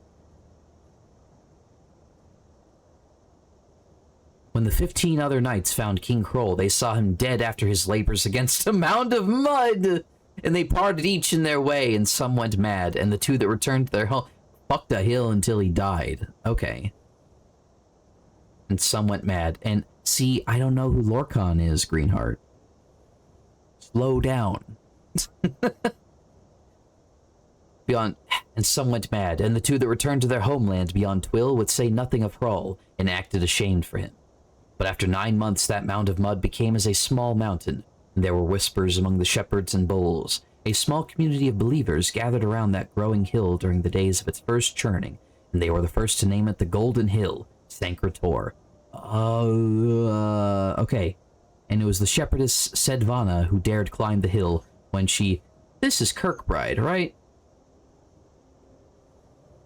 When the 15 other knights found King Hrol, they saw him dead after his labors against a mound of mud, and they parted each in their way, and some went mad, and the two that returned to their home fucked a hill until he died. Okay. And some went mad. And see, I don't know who Lorcan is, Greenheart. Slow down. Beyond, and some went mad, and the two that returned to their homeland beyond Twill would say nothing of Hrol, and acted ashamed for him. But after 9 months, that mound of mud became as a small mountain, and there were whispers among the shepherds and bulls. A small community of believers gathered around that growing hill during the days of its first churning, and they were the first to name it the Golden Hill, Sancrator. Okay. And it was the shepherdess Sedvana who dared climb the hill when she... This is Kirkbride, right?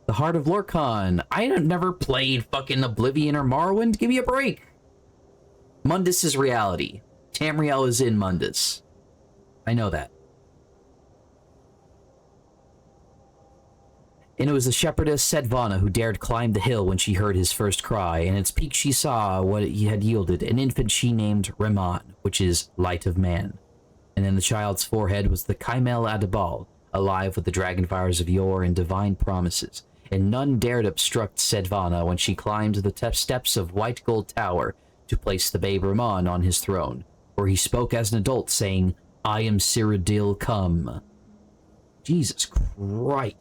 The Heart of Lorcan. I never played fucking Oblivion or Morrowind. Give me a break. Mundus is reality. Tamriel is in Mundus. I know that. And it was the shepherdess Sedvana who dared climb the hill when she heard his first cry, and its peak she saw what it had yielded, an infant she named Reman, which is Light of Man. And in the child's forehead was the Kaimel Adabal, alive with the dragonfires of yore and divine promises, and none dared obstruct Sedvana when she climbed the steps of White Gold Tower to place the babe Reman on his throne, where he spoke as an adult, saying, "I am Cyrodiil come." Jesus Christ.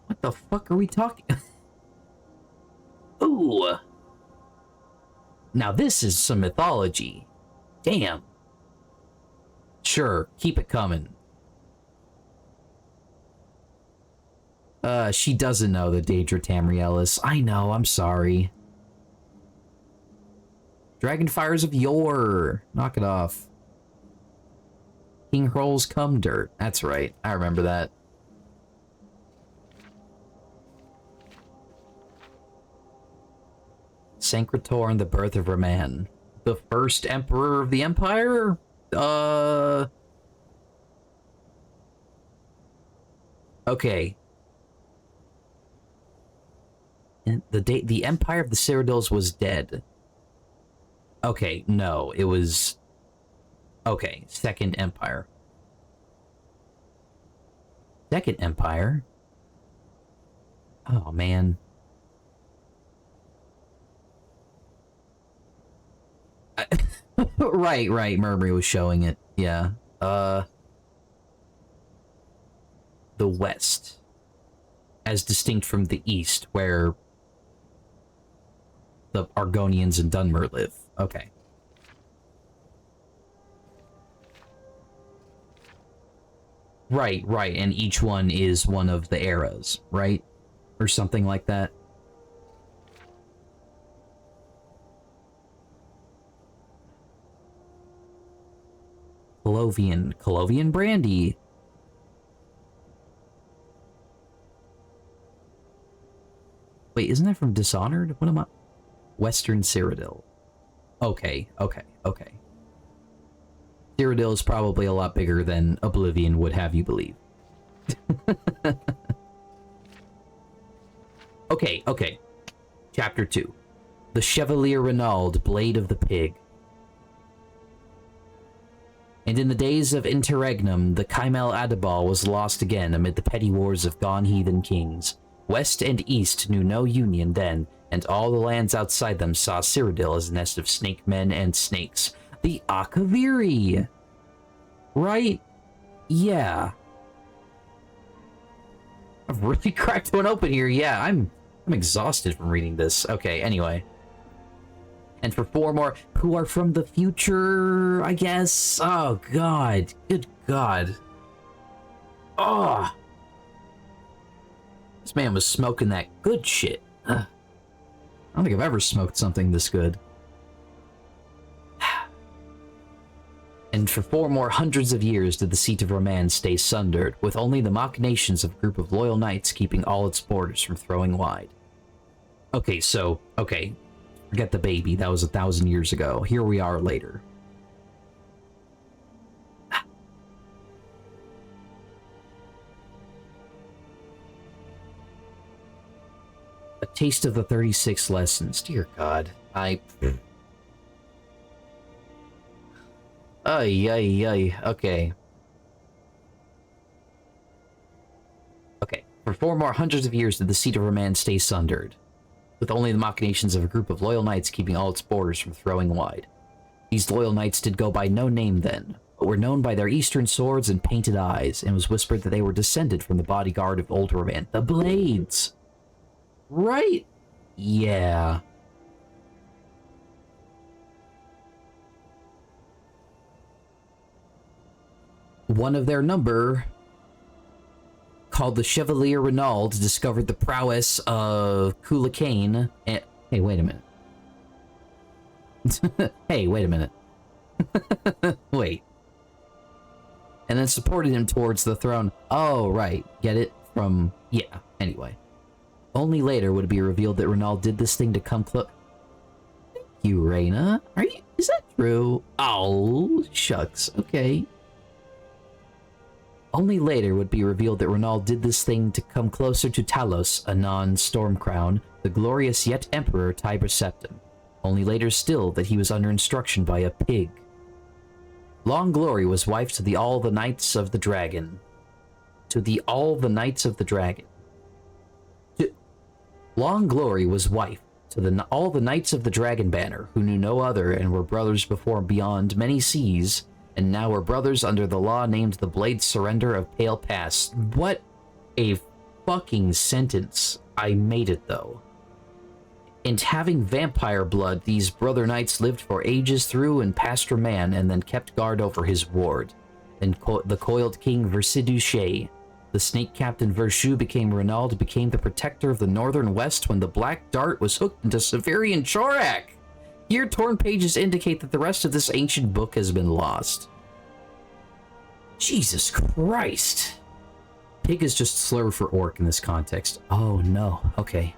What the fuck are we talking? Ooh. Now this is some mythology. Damn. Sure, keep it coming. She doesn't know the Daedra Tamriel is. I know, I'm sorry. Dragonfires of yore. Knock it off. King Hrol's cum dirt. That's right, I remember that. Sancrator and the birth of Raman. The first emperor of the empire? Okay. And the empire of the Cyrodiils was dead. Okay, no, it was... Okay, Second Empire. Second Empire? Oh, man. Right, Murmury was showing it. Yeah. The West. As distinct from the East, where the Argonians and Dunmer live. Okay. Right, and each one is one of the eras, right? Or something like that. Colovian brandy. Wait, isn't that from Dishonored? What am I? Western Cyrodiil. Okay. Cyrodiil is probably a lot bigger than Oblivion would have you believe. Okay. Chapter 2. The Chevalier Renauld, Blade of the Pig. And in the days of Interregnum, the Kaimel Adabal was lost again amid the petty wars of gone heathen kings. West and East knew no union then, and all the lands outside them saw Cyrodiil as a nest of snake men and snakes. The Akaviri! Right? Yeah. I've really cracked one open here. Yeah, I'm exhausted from reading this. Okay, anyway. And for 4 more, who are from the future, I guess? Oh, God. Good God. Oh. This man was smoking that good shit. I don't think I've ever smoked something this good. And for 4 more hundreds of years did the seat of Roman stay sundered, with only the machinations of a group of loyal knights keeping all its borders from throwing wide. Okay, so, okay, forget the baby, that was 1,000 years ago. Here we are later. A taste of the 36 lessons. Dear God, Ay, okay. Okay, for 4 more hundreds of years did the seat of Roman stay sundered, with only the machinations of a group of loyal knights keeping all its borders from throwing wide. These loyal knights did go by no name then, but were known by their eastern swords and painted eyes, and was whispered that they were descended from the bodyguard of old Roman. The Blades! Right? Yeah. One of their number, called the Chevalier Renaud, discovered the prowess of Kula Kane and... Hey, wait a minute. Hey, wait a minute. Wait. And then supported him towards the throne. Oh, right. Get it? From... Yeah, anyway. Only later would it be revealed that Renaud did this thing to come close... Thank you, Reyna. Are you... Is that true? Oh, shucks. Okay. Only later would be revealed that Renaud did this thing to come closer to Talos, Anon Stormcrown, the glorious yet Emperor Tiber Septim. Only later still that he was under instruction by a pig. Long Glory was wife to all the Knights of the Dragon. Long Glory was wife to all the Knights of the Dragon Banner, who knew no other and were brothers before beyond many seas, and now were brothers under the law named the Blade Surrender of Pale Pass. What a fucking sentence. I made it, though. And having vampire blood, these brother knights lived for ages through and past Roman, and then kept guard over his ward. Then the coiled king Verciduche, the snake captain Verchu became Renaud, became the protector of the northern west when the black dart was hooked into Severian Chorak. Here, torn pages indicate that the rest of this ancient book has been lost. Jesus Christ. Pig is just slur for orc in this context. Oh, no. Okay.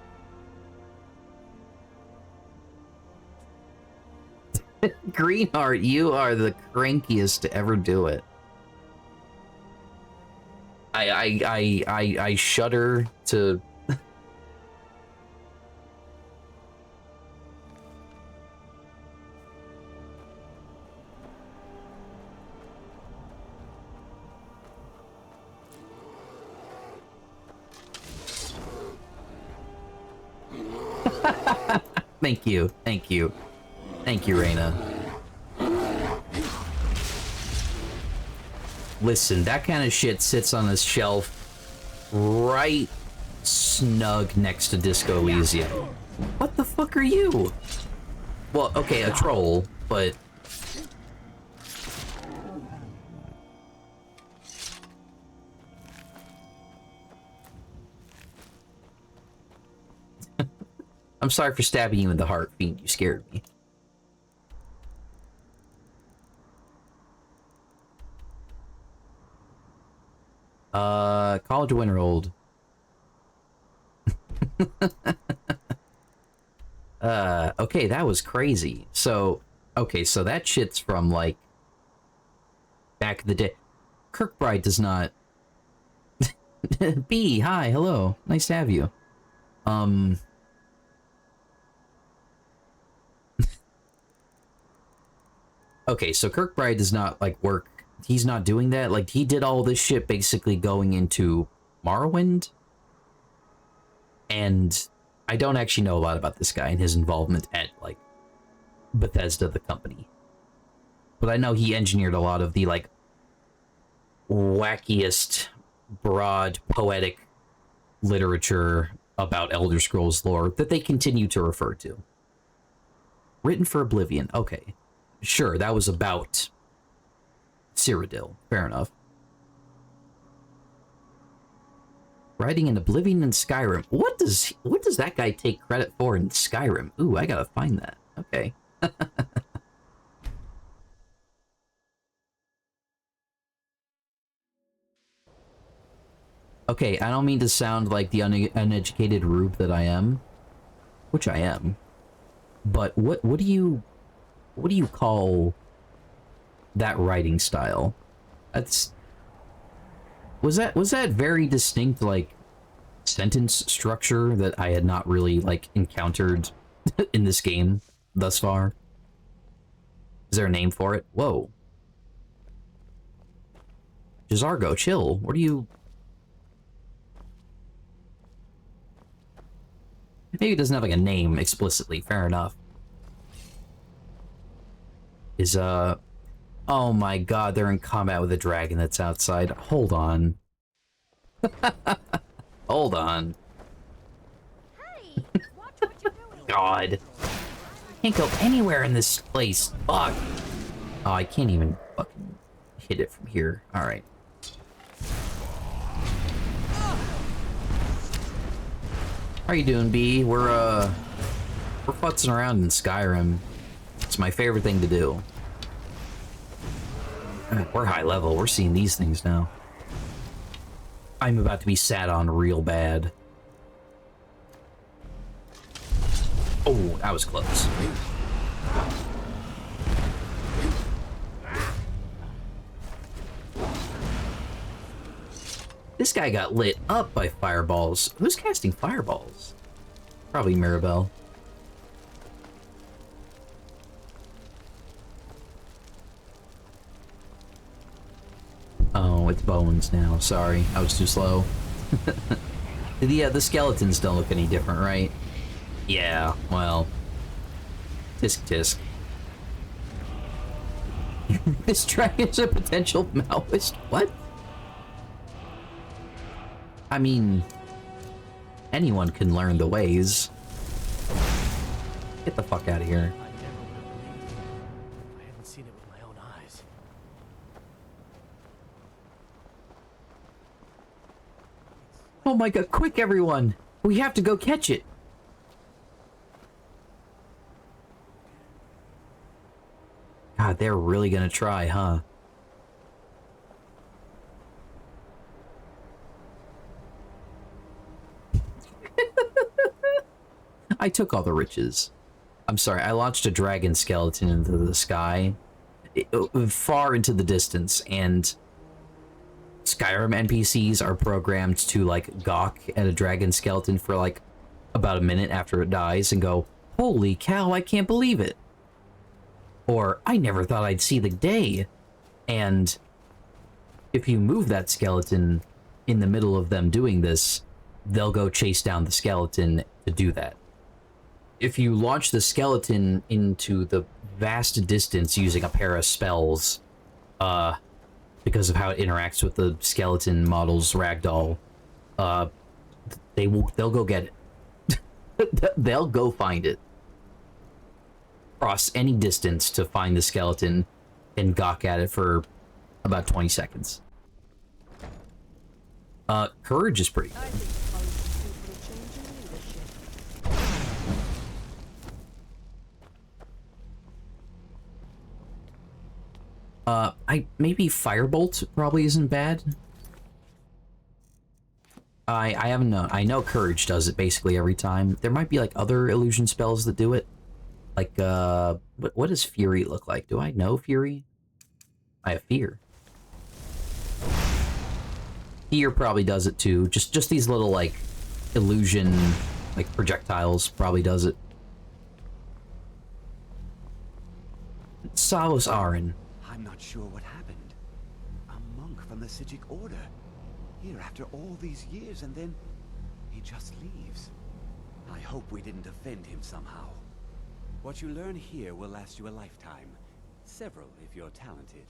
Greenheart, you are the crankiest to ever do it. I shudder to... Thank you, thank you. Thank you, Reyna. Listen, that kind of shit sits on this shelf right snug next to Disco Elysium. What the fuck are you? Well, okay, a troll, but... I'm sorry for stabbing you in the heart, Fiend. You scared me. College winter old. Okay, that was crazy. So, okay, so that shit's from, like, back in the day. Kirkbride does not... B, hi, hello. Nice to have you. Okay, so Kirkbride does not, like, work... He's not doing that. Like, he did all this shit basically going into Morrowind. And I don't actually know a lot about this guy and his involvement at, like, Bethesda, the company. But I know he engineered a lot of the, like, wackiest, broad, poetic literature about Elder Scrolls lore that they continue to refer to. Written for Oblivion. Okay. Sure, that was about Cyrodiil. Fair enough. Writing in Oblivion and Skyrim. What does that guy take credit for in Skyrim? Ooh, I gotta find that. Okay. Okay, I don't mean to sound like the uneducated rube that I am, which I am. But what do you call that writing style? Was that very distinct, like, sentence structure that I had not really, like, encountered in this game thus far? Is there a name for it? Whoa. Jazargo, chill. What are you... Maybe it doesn't have, like, a name explicitly. Fair enough. Oh my god, they're in combat with a dragon that's outside. Hold on. Hold on. Hey, watch what you're doing. God. Can't go anywhere in this place. Fuck. Oh, I can't even fucking hit it from here. Alright. How you doing, B? We're futzing around in Skyrim. It's my favorite thing to do. We're high level. We're seeing these things now. I'm about to be sat on real bad. Oh, that was close. This guy got lit up by fireballs. Who's casting fireballs? Probably Mirabelle. Oh, it's bones now. Sorry, I was too slow. The skeletons don't look any different, right? Yeah, well... Tisk tisk. This dragon's a potential Maoist? What? I mean... anyone can learn the ways. Get the fuck out of here. I haven't seen it with my own eyes. Oh my god, quick everyone! We have to go catch it! God, they're really gonna try, huh? I took all the riches. I'm sorry, I launched a dragon skeleton into the sky, far into the distance, and Skyrim NPCs are programmed to, like, gawk at a dragon skeleton for, like, about a minute after it dies and go, holy cow, I can't believe it. Or, I never thought I'd see the day. And if you move that skeleton in the middle of them doing this, they'll go chase down the skeleton to do that. If you launch the skeleton into the vast distance using a pair of spells, because of how it interacts with the skeleton model's ragdoll, they'll go get it. They'll go find it. Cross any distance to find the skeleton and gawk at it for about 20 seconds. Courage is pretty good. Maybe Firebolt probably isn't bad. I haven't known. I know Courage does it basically every time. There might be like other illusion spells that do it. Like, what does Fury look like? Do I know Fury? I have Fear. Fear probably does it too. Just these little, like, illusion, like, projectiles probably does it. Salos Arin. I'm not sure what happened. A monk from the Sijic Order. Here after all these years, and then he just leaves. I hope we didn't offend him somehow. What you learn here will last you a lifetime. Several, if you're talented.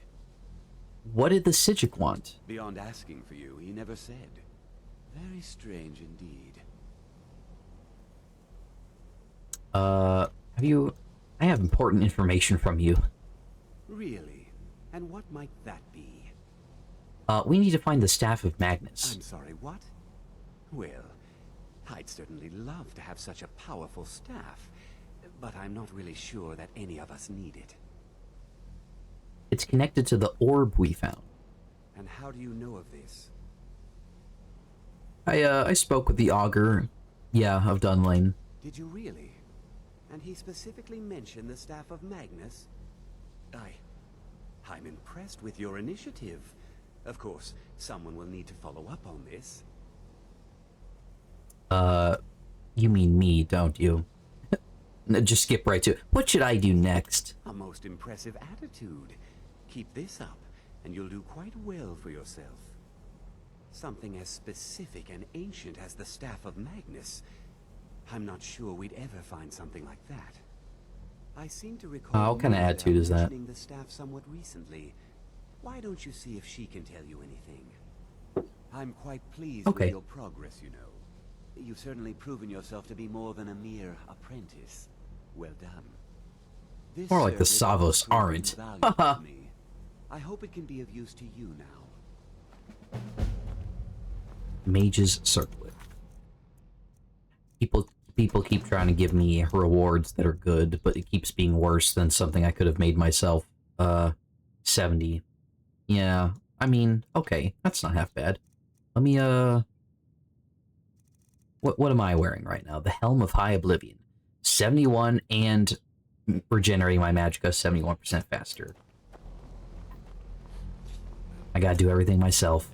What did the Sijic want? Beyond asking for you, he never said. Very strange indeed. I have important information from you. Really? And what might that be? We need to find the Staff of Magnus. I'm sorry, what? Well, I'd certainly love to have such a powerful staff, but I'm not really sure that any of us need it. It's connected to the orb we found. And how do you know of this? I spoke with the augur, yeah, of Dunlane. Did you really? And he specifically mentioned the staff of Magnus? I'm impressed with your initiative. Of course, someone will need to follow up on this. You mean me, don't you? Just skip right to it. What should I do next? A most impressive attitude. Keep this up, and you'll do quite well for yourself. Something as specific and ancient as the Staff of Magnus. I'm not sure we'd ever find something like that. I seem to recall what kind of attitude is that? mentioning the staff somewhat recently. Why don't you see if she can tell you anything? I'm quite pleased with your progress, you know. You've certainly proven yourself to be more than a mere apprentice. Well done. This More like the service Savos aren't. valuable to me. I hope it can be of use to you now. Mage's Circlet. People keep trying to give me rewards that are good, but it keeps being worse than something I could have made myself. 70. Yeah, I mean, okay, that's not half bad. Let me, What am I wearing right now? The Helm of High Oblivion. 71 and regenerating my magicka 71% faster. I gotta do everything myself.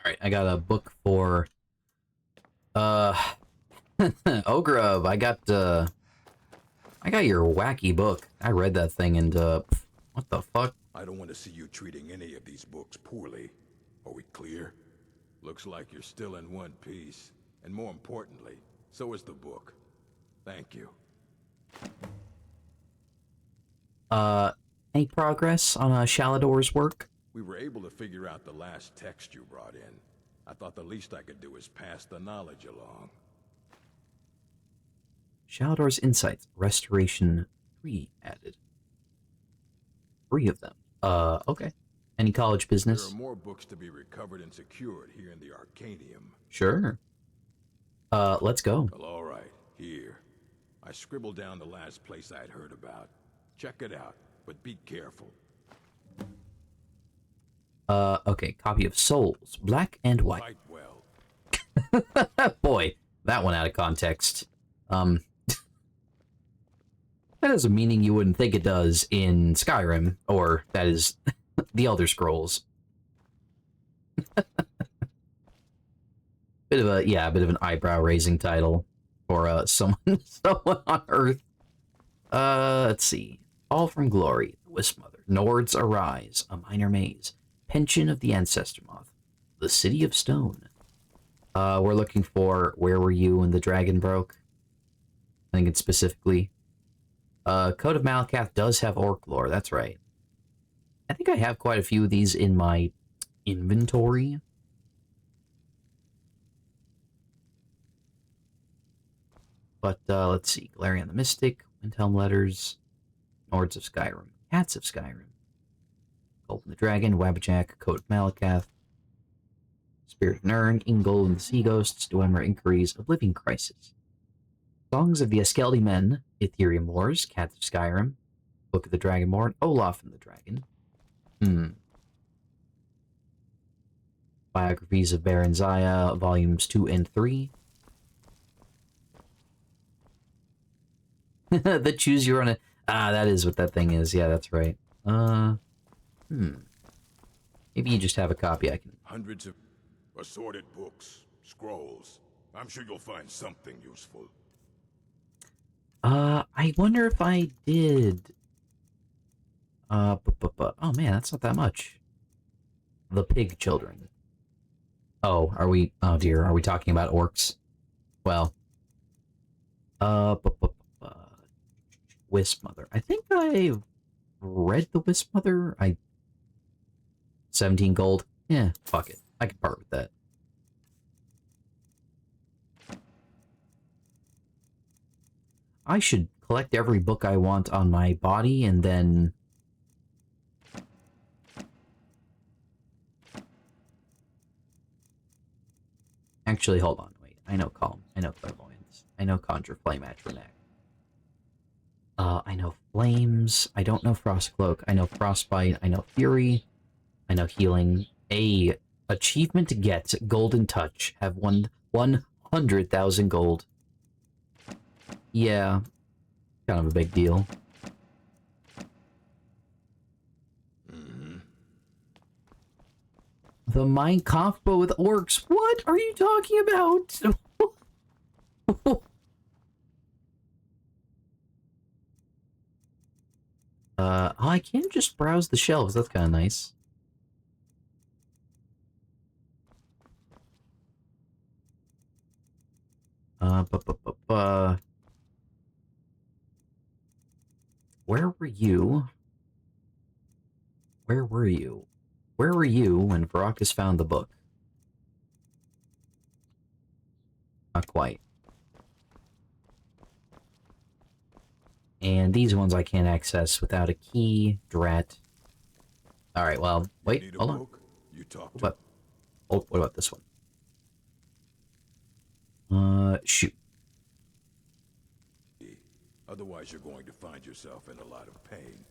Alright, I got a book for Ogrub, I got your wacky book. I read that thing and what the fuck? I don't want to see you treating any of these books poorly. Are we clear? Looks like you're still in one piece. And more importantly, so is the book. Thank you. Any progress on Shalador's work? We were able to figure out the last text you brought in. I thought the least I could do is pass the knowledge along. Shalador's Insights, Restoration 3 added. 3 of them. Okay. Any college business? There are more books to be recovered and secured here in the Arcanium. Sure. Let's go. Well, all right. Here. I scribbled down the last place I'd heard about. Check it out, but be careful. Okay. Copy of Souls, black and white. Quite well. Boy, that one out of context. That has a meaning you wouldn't think it does in Skyrim, or that is the Elder Scrolls. bit of an eyebrow-raising title for someone on Earth. Let's see. All from Glory, the Wisp Mother, Nords Arise, a minor maze, Pension of the Ancestor Moth, the City of Stone. We're looking for Where Were You When the Dragon Broke? I think it's specifically. Code of Malakath does have orc lore, that's right. I think I have quite a few of these in my inventory. But, let's see. Galarian the Mystic, Windhelm Letters, Nords of Skyrim, Cats of Skyrim, Golden the Dragon, Wabbajack, Code of Malakath, Spirit of Nirn, Ingol and the Sea Ghosts, Dwemer Inquiries, Oblivion Crisis, Songs of the Eskeldi Men, Ethereum Wars, Cats of Skyrim, Book of the Dragonborn, Olaf and the Dragon. Biographies of Baron Zaya, Volumes 2 and 3. The Choose Your Own... that is what that thing is. Yeah, that's right. Maybe you just have a copy I can... Hundreds of assorted books, scrolls. I'm sure you'll find something useful. I wonder if I did... Oh man, that's not that much. The Pig Children. Oh, are we... Oh dear, are we talking about orcs? Well... Wisp Mother. I think I read the Wisp Mother. 17 gold. Yeah, fuck it. I can part with that. I should collect every book I want on my body and then... Actually, hold on, wait. I know Calm. I know Clairvoyance. I know Conjure Flame Atronac. I know Flames. I don't know Frostcloak. I know Frostbite. I know Fury. I know Healing. Achievement to get Golden Touch. Have 100,000 gold. Yeah. Kind of a big deal. The Mein Kampf with orcs. What are you talking about? I can just browse the shelves. That's kind of nice. Where were you? Where were you? Where were you when Varrokas found the book? Not quite. And these ones I can't access without a key. Drat. Alright, well, wait, hold on. You talk to what? Oh, what about this one? Shoot. Otherwise, you're going to find yourself in a lot of pain.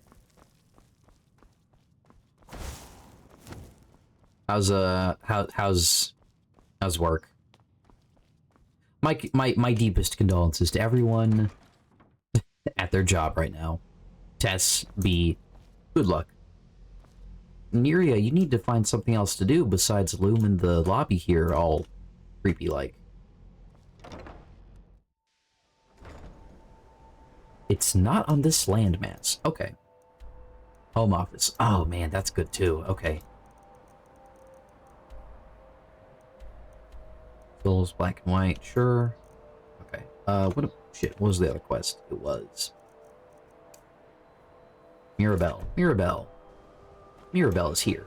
How's work? My deepest condolences to everyone at their job right now. Tess, B, good luck. Neria, you need to find something else to do besides loom in the lobby here, all creepy-like. It's not on this landmass. Okay. Home office. Oh, man, that's good, too. Okay. Fills black and white. Sure. Okay. Shit, what was the other quest? It was... Mirabelle. Mirabelle. Mirabelle is here.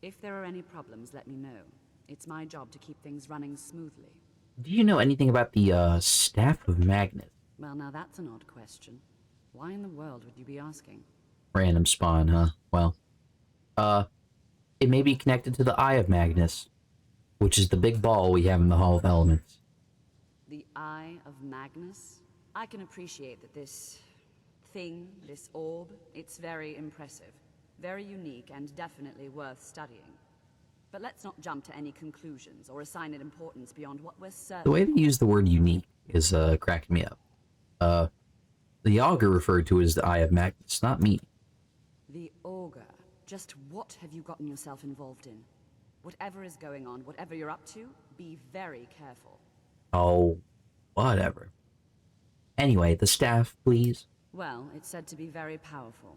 If there are any problems, let me know. It's my job to keep things running smoothly. Do you know anything about the, Staff of Magnus? Well, now that's an odd question. Why in the world would you be asking? Random spawn, huh? Well, it may be connected to the Eye of Magnus, which is the big ball we have in the Hall of Elements. The Eye of Magnus? I can appreciate that this thing, this orb, it's very impressive. Very unique and definitely worth studying. But let's not jump to any conclusions or assign it importance beyond what we're certain. The way they use the word unique is, cracking me up. The augur referred to as the Eye of Magnus, not me. The augur? Just what have you gotten yourself involved in? Whatever is going on, whatever you're up to, be very careful. Oh, whatever. Anyway, the staff, please. Well, it's said to be very powerful.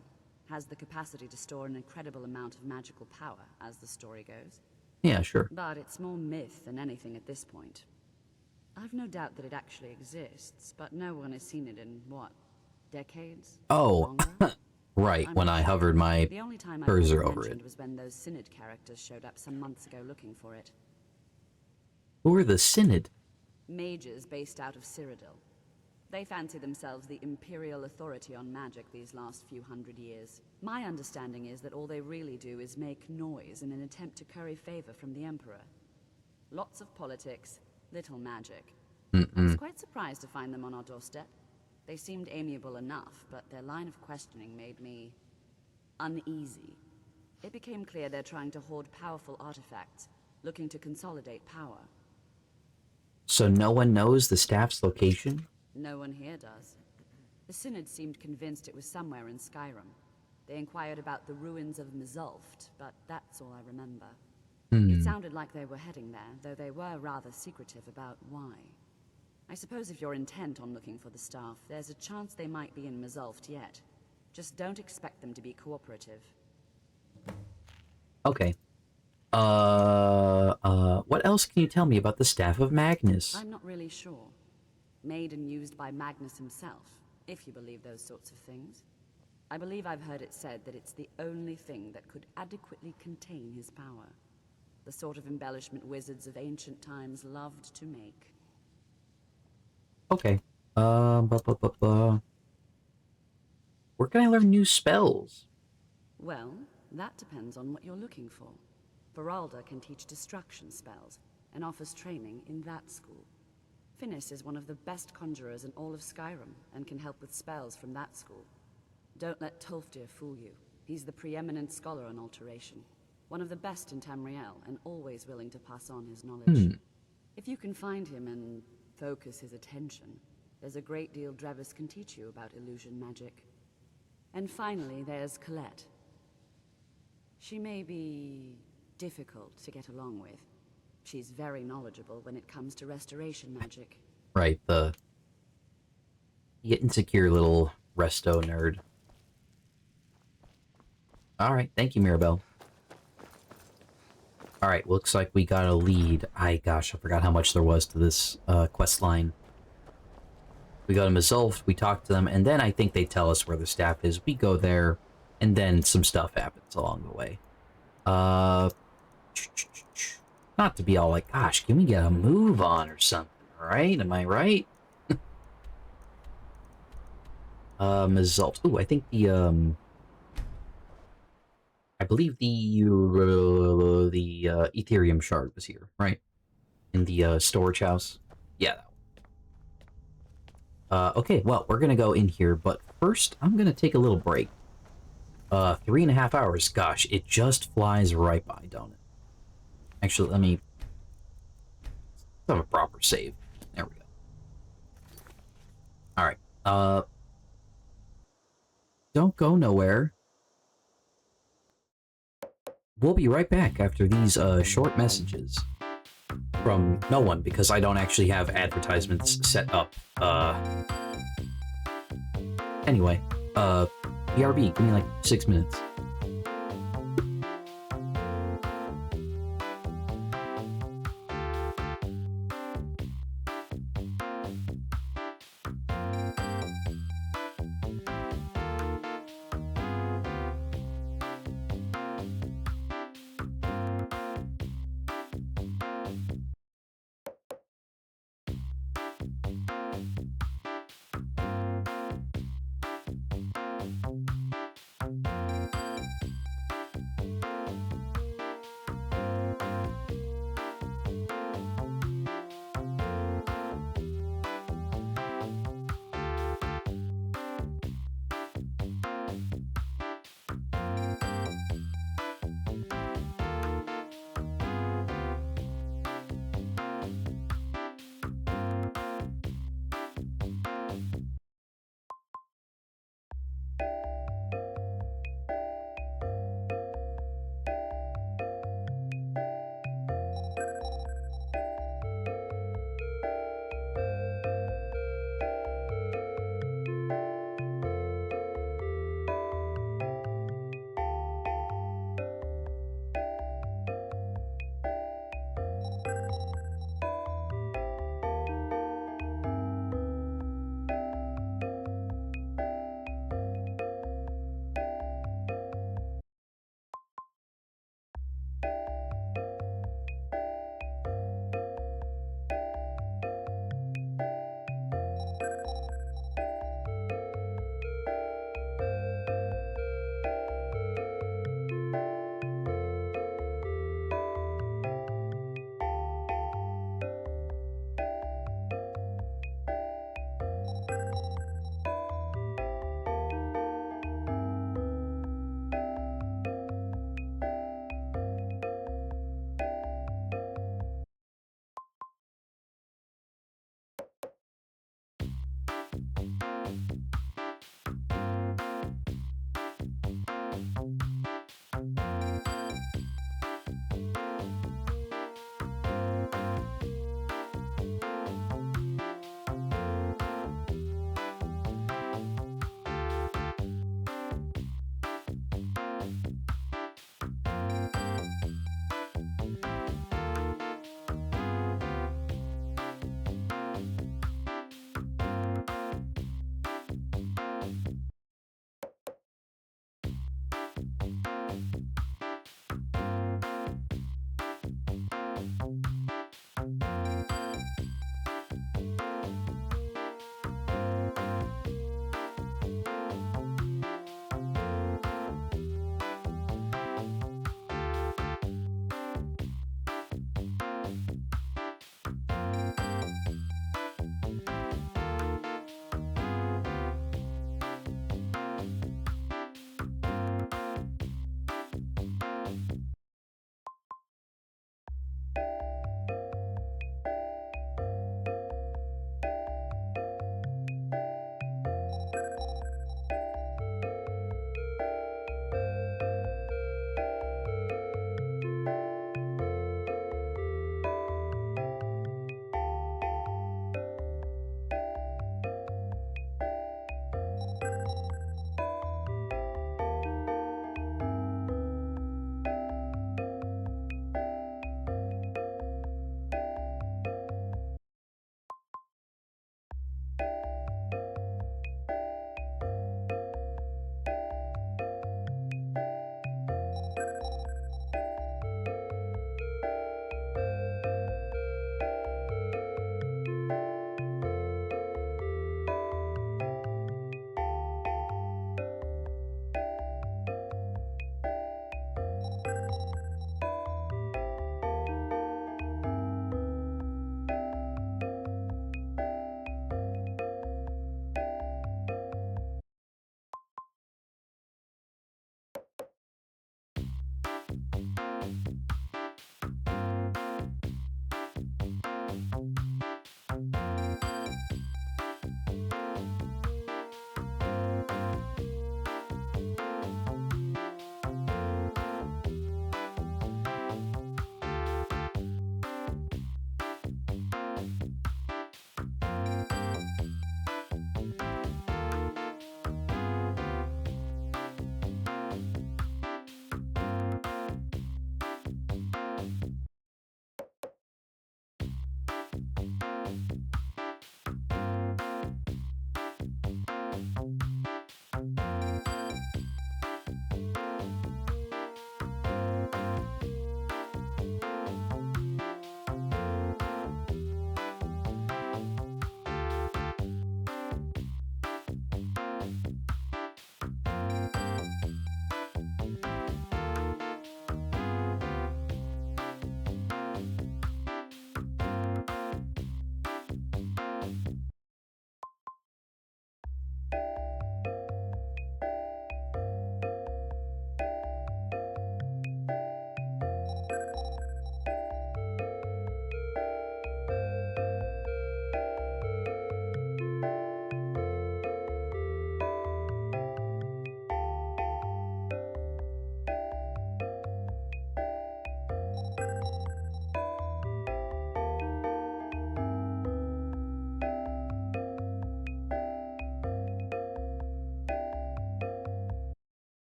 Has the capacity to store an incredible amount of magical power, as the story goes. Yeah, sure. But it's more myth than anything at this point. I've no doubt that it actually exists, but no one has seen it in, what, decades? Oh, right, when I hovered my cursor over it. Was when those Synod characters showed up some months ago looking for it. Who are the Synod? Mages based out of Cyrodiil. They fancy themselves the imperial authority on magic these last few hundred years. My understanding is that all they really do is make noise in an attempt to curry favor from the Emperor. Lots of politics, little magic. I was quite surprised to find them on our doorstep. They seemed amiable enough, but their line of questioning made me uneasy. It became clear they're trying to hoard powerful artifacts, looking to consolidate power. So no one knows the staff's location? No one here does. The Synod seemed convinced it was somewhere in Skyrim. They inquired about the ruins of Mzulft, but that's all I remember. It sounded like they were heading there, though they were rather secretive about why. I suppose if you're intent on looking for the staff, there's a chance they might be in Mzulft yet. Just don't expect them to be cooperative. Okay. What else can you tell me about the Staff of Magnus? I'm not really sure. made and used by Magnus himself, if you believe those sorts of things. I believe I've heard it said that it's the only thing that could adequately contain his power. The sort of embellishment wizards of ancient times loved to make. Okay. Where can I learn new spells? Well, that depends on what you're looking for. Feralda can teach destruction spells, and offers training in that school. Finis is one of the best conjurers in all of Skyrim, and can help with spells from that school. Don't let Tolfdir fool you. He's the preeminent scholar on alteration. One of the best in Tamriel, and always willing to pass on his knowledge. If you can find him and focus his attention, there's a great deal Drevis can teach you about illusion magic. And finally, there's Colette. She may be difficult to get along with. She's very knowledgeable when it comes to restoration magic. Right, the insecure little resto nerd. Alright, thank you, Mirabelle. Alright, looks like we got a lead. Gosh, I forgot how much there was to this quest line. We go to Mizulf, we talk to them, and then I think they tell us where the staff is. We go there, and then some stuff happens along the way. Not to be all like, gosh, can we get a move on or something, right? Am I right? Mizulf. Ooh, I think the, I believe the Ethereum shard was here, right? In the storage house. Yeah, that one. Okay, well, we're gonna go in here, but first, I'm gonna take a little break. 3.5 hours. Gosh, it just flies right by, don't it? Actually, let me have a proper save. There we go. Alright, don't go nowhere. We'll be right back after these, short messages. From no one, because I don't actually have advertisements set up. Anyway, BRB, give me like 6 minutes.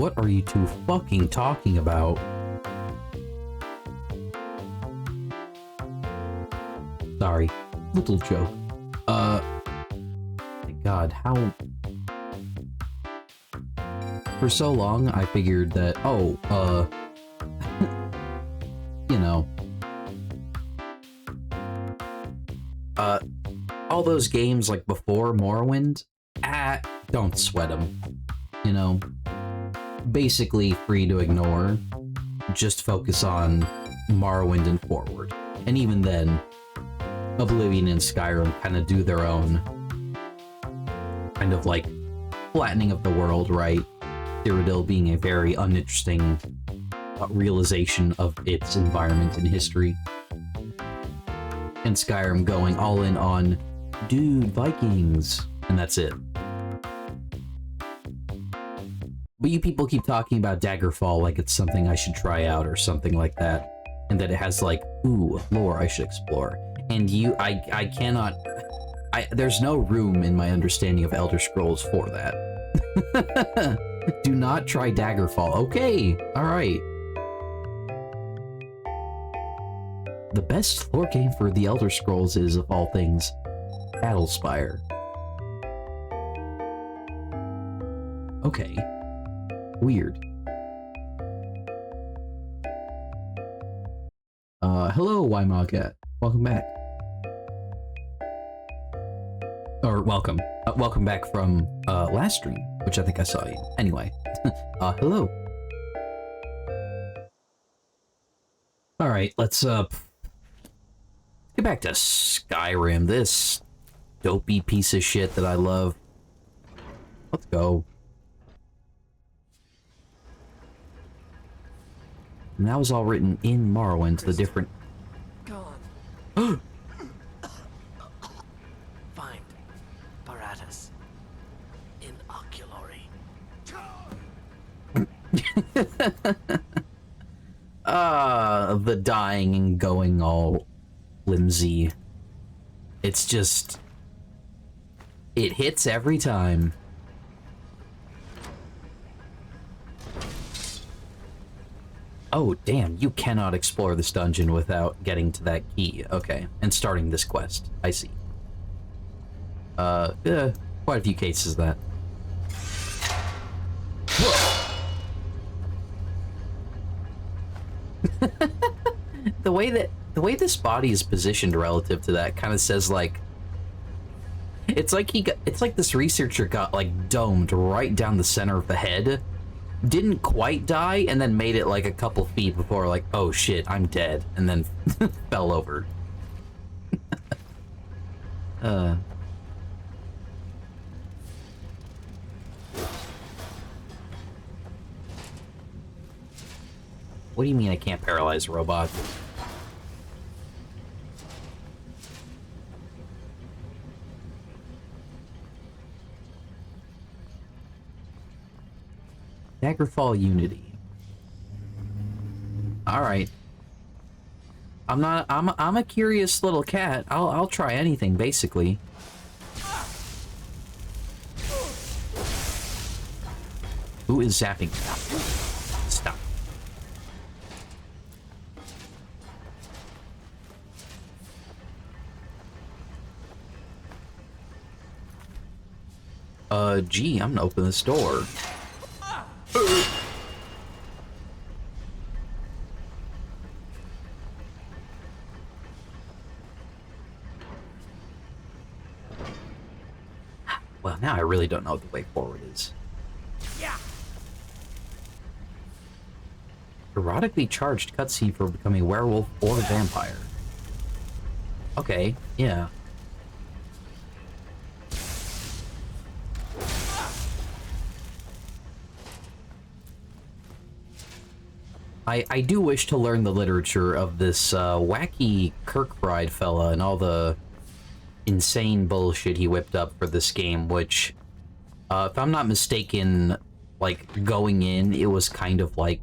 What are you two fucking talking about? Sorry, little joke. My God, how... For so long, I figured that, you know... all those games, like, before Morrowind, don't sweat them. You know? Basically free to ignore. Just focus on Morrowind and forward. And even then, Oblivion and Skyrim kind of do their own kind of like flattening of the world, right? Cyrodiil being a very uninteresting realization of its environment and history. And Skyrim going all in on, dude, Vikings, and that's it. But you people keep talking about Daggerfall like it's something I should try out or something like that. And that it has like, ooh, lore I should explore. And I cannot, there's no room in my understanding of Elder Scrolls for that. Do not try Daggerfall. Okay, alright. The best lore game for the Elder Scrolls is, of all things, Battlespire. Okay. Weird. Hello, Wymogat. Welcome back. Or welcome. Welcome back from, last stream, which I think I saw you. Anyway. Hello. Alright, let's, get back to Skyrim, this dopey piece of shit that I love. Let's go. And that was all written in Morrowind, the different... Gone. Find Paratus in Oculary. The dying and going all flimsy. It's just... It hits every time. Oh, damn, you cannot explore this dungeon without getting to that key. Okay, and starting this quest. I see. Quite a few cases of that. The way this body is positioned relative to that kind of says, like... It's like this researcher got, like, domed right down the center of the head, didn't quite die, and then made it like a couple feet before, like, oh shit, I'm dead, and then fell over. What do you mean I can't paralyze a robot? Daggerfall Unity. Alright. I'm a curious little cat. I'll try anything, basically. Who is zapping? Stop. Gee, I'm gonna open this door. Well, now I really don't know what the way forward is. Yeah. Erotically charged cutscene for becoming a werewolf or a vampire. Okay, yeah. I do wish to learn the literature of this wacky Kirkbride fella and all the insane bullshit he whipped up for this game, which, if I'm not mistaken, like, going in, it was kind of like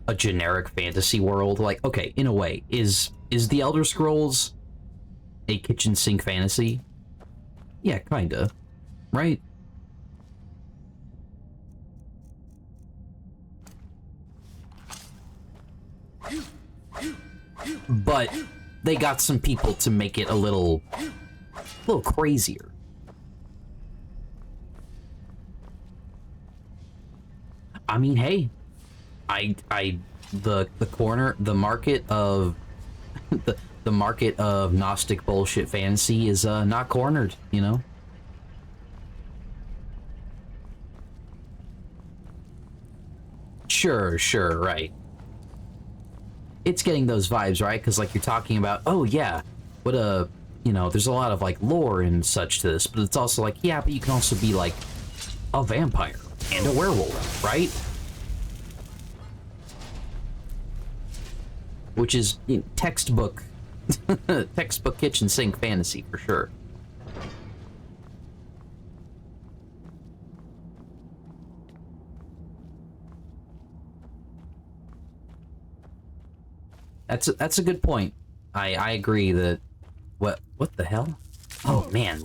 a generic fantasy world. Like, okay, in a way, is the Elder Scrolls a kitchen sink fantasy? Yeah, kinda. Right? But they got some people to make it a little crazier. I mean, hey, the market of the market of Gnostic bullshit fantasy is not cornered, you know? Sure, right. It's getting those vibes, right? Because, like, you're talking about, oh, yeah, what a, you know, there's a lot of, like, lore and such to this, but it's also like, yeah, but you can also be, like, a vampire and a werewolf, right? Which is, you know, textbook kitchen sink fantasy, for sure. That's a good point. I agree that what the hell? Oh man.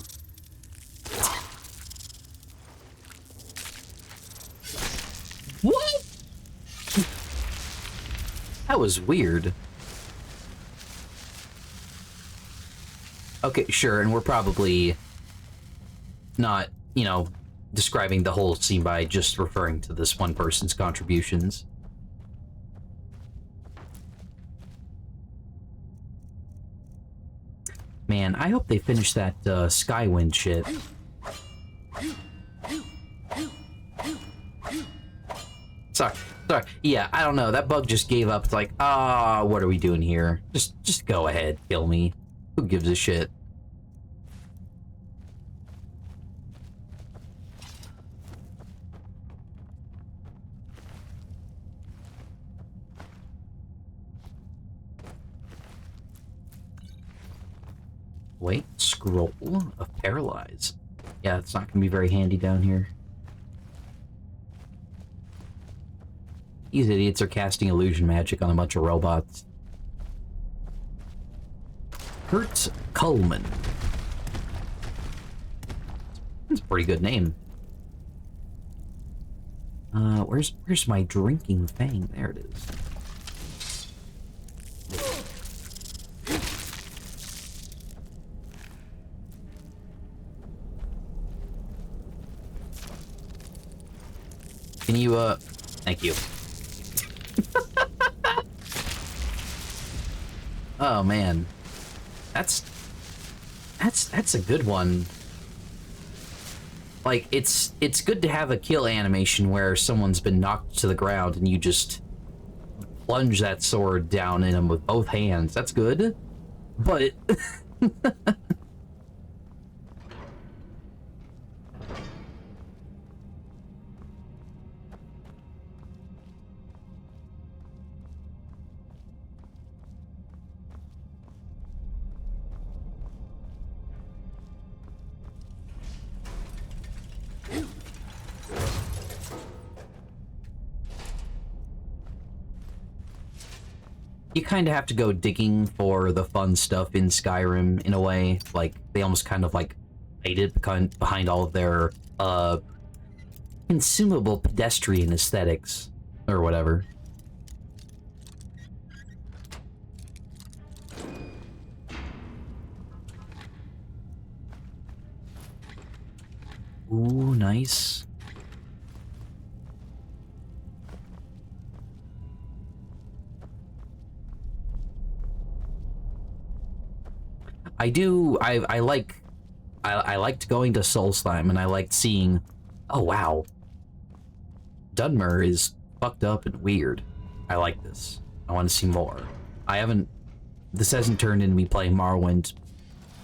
What? That was weird. Okay, sure, and we're probably not, you know, describing the whole scene by just referring to this one person's contributions. Man, I hope they finish that Skywind shit. Sorry. Yeah, I don't know. That bug just gave up. It's like, what are we doing here? Just go ahead, kill me. Who gives a shit? Wait, scroll of paralyze. Yeah, it's not gonna be very handy down here. These idiots are casting illusion magic on a bunch of robots. Kurt Kuhlman. That's a pretty good name. Where's my drinking thing? There it is. Can you, thank you. Oh, man. That's a good one. Like, it's good to have a kill animation where someone's been knocked to the ground and you just plunge that sword down in them with both hands. That's good. But... you kind of have to go digging for the fun stuff in Skyrim, in a way. Like, they almost kind of, like, hide it behind all of their, consumable pedestrian aesthetics, or whatever. Ooh, nice. I liked going to Solstheim, and I liked seeing, oh wow, Dunmer is fucked up and weird. I like this. I want to see more. This hasn't turned into me playing Morrowind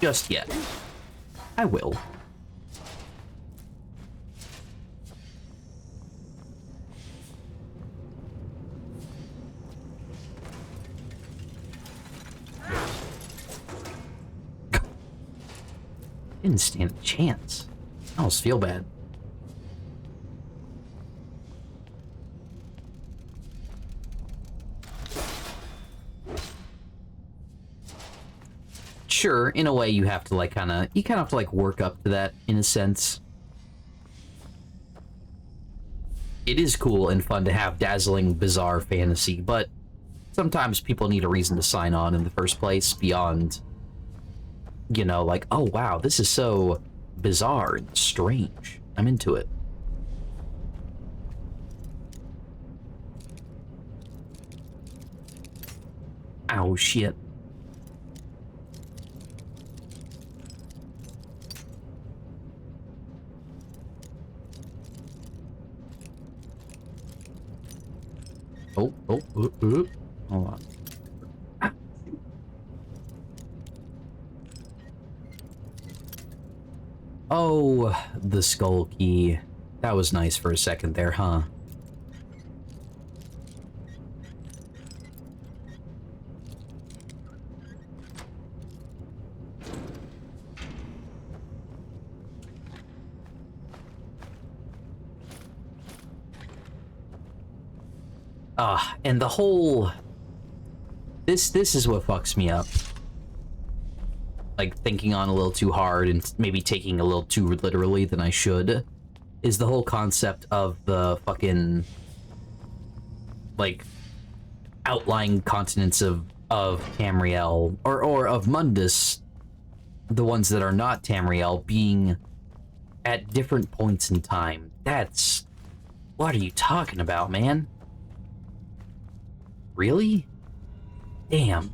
just yet. I will. Didn't stand a chance. I almost feel bad. Sure, in a way you have to like you kind of have to like work up to that in a sense. It is cool and fun to have dazzling, bizarre fantasy, but sometimes people need a reason to sign on in the first place beyond, you know, like, oh wow, this is so bizarre and strange. I'm into it. Ow, shit. Oh, hold on. Ah. Oh, the skull key. That was nice for a second there, huh? And the whole... This is what fucks me up. Like, thinking on a little too hard and maybe taking a little too literally than I should, is the whole concept of the fucking, like, outlying continents of Tamriel, or of Mundus, the ones that are not Tamriel, being at different points in time. That's... What are you talking about, man? Really? Damn.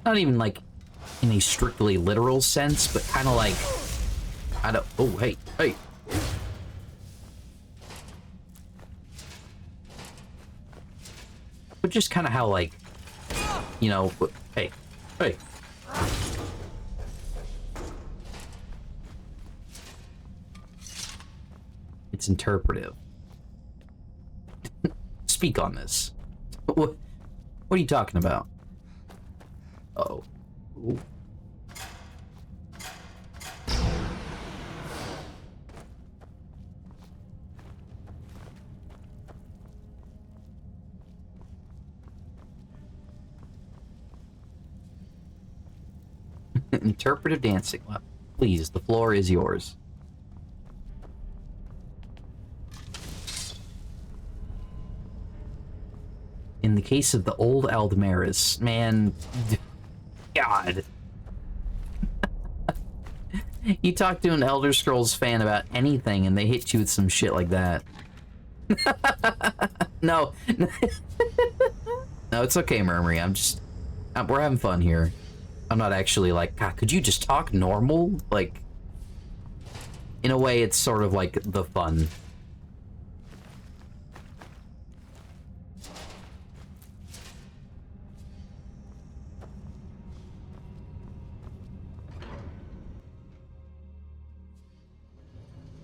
Not even, like, in a strictly literal sense, but kind of like... I don't... Oh, hey, hey! But just kind of how, like... You know... Hey, hey! It's interpretive. Speak on this. What are you talking about? Uh-oh. Ooh. Interpretive dancing. Well, please, the floor is yours. In the case of the old Aldmeris, man, God. You talk to an Elder Scrolls fan about anything and they hit you with some shit like that. No. No, it's okay, Murmury. We're having fun here. I'm not actually like, God, could you just talk normal? Like, in a way, it's sort of like the fun.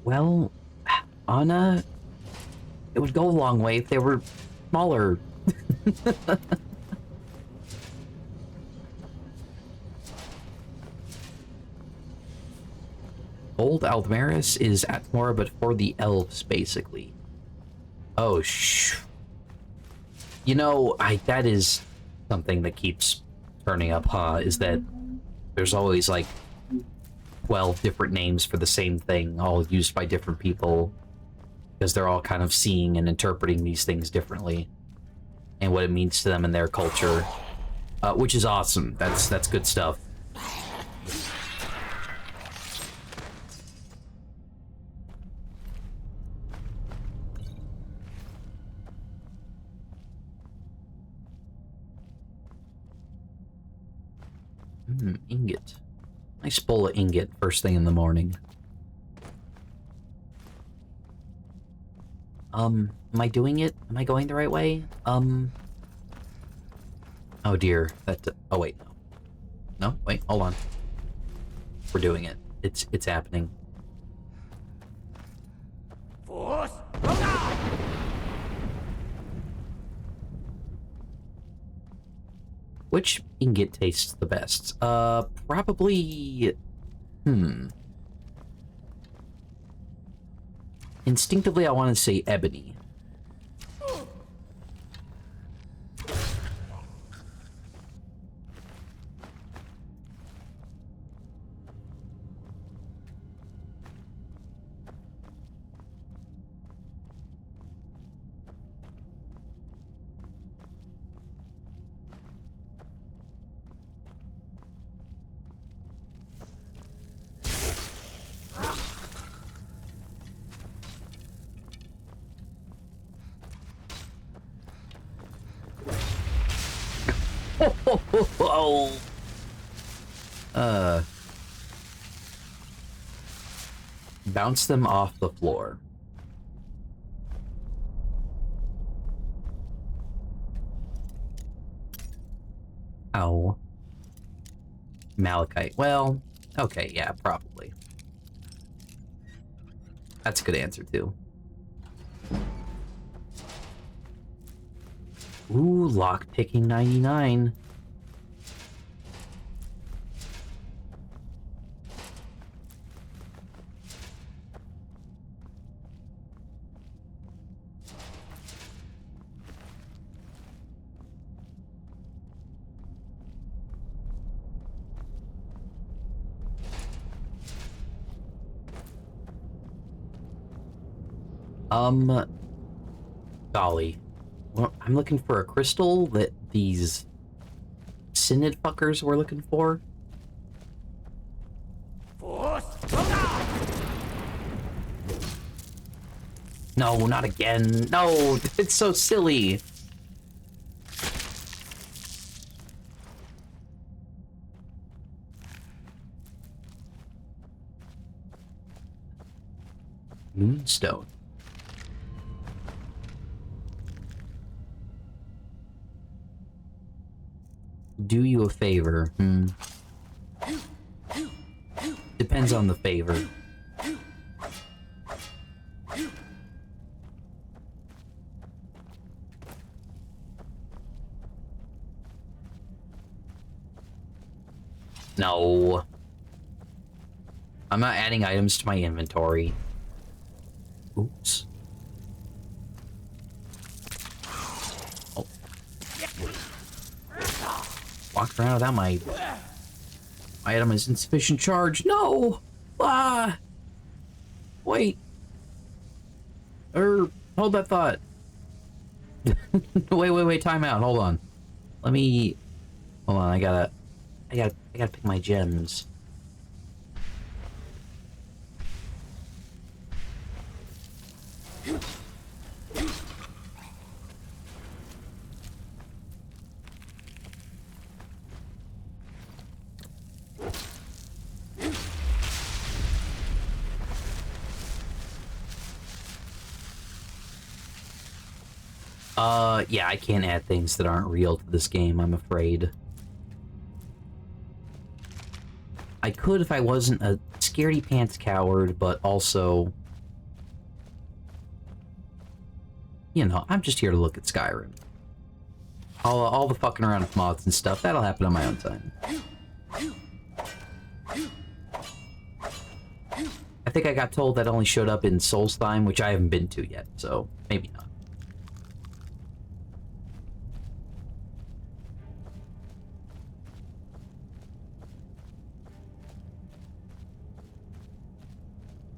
Well, Anna, it would go a long way if they were smaller. Old Aldmeris is Atmora, but for the elves, basically. Oh, You know, that is something that keeps turning up, huh? Is that there's always, like, 12 different names for the same thing, all used by different people, because they're all kind of seeing and interpreting these things differently, and what it means to them in their culture, which is awesome. That's good stuff. Ingot. Nice bowl of ingot first thing in the morning. Am I doing it? Am I going the right way? Oh dear. Oh wait, no. No? Wait, hold on. We're doing it. It's happening. Force. Which ingot tastes the best? Probably... Instinctively, I want to say ebony. Bounce them off the floor. Ow. Malachite. Well, okay, yeah, probably. That's a good answer, too. Ooh, lockpicking 99. Golly. Well, I'm looking for a crystal that these Synod fuckers were looking for. No, not again. No, it's so silly. Moonstone. Do you a favor? Depends on the favor. No. I'm not adding items to my inventory. Oops. Oh. Walk around without my item is insufficient charge. No! Ah! Wait. Hold that thought. wait, time out. Hold on. Hold on, I gotta pick my gems. Yeah, I can't add things that aren't real to this game, I'm afraid. I could if I wasn't a scaredy pants coward, but also... You know, I'm just here to look at Skyrim. All the fucking around with mods and stuff, that'll happen on my own time. I think I got told that only showed up in Solstheim, which I haven't been to yet, so maybe not.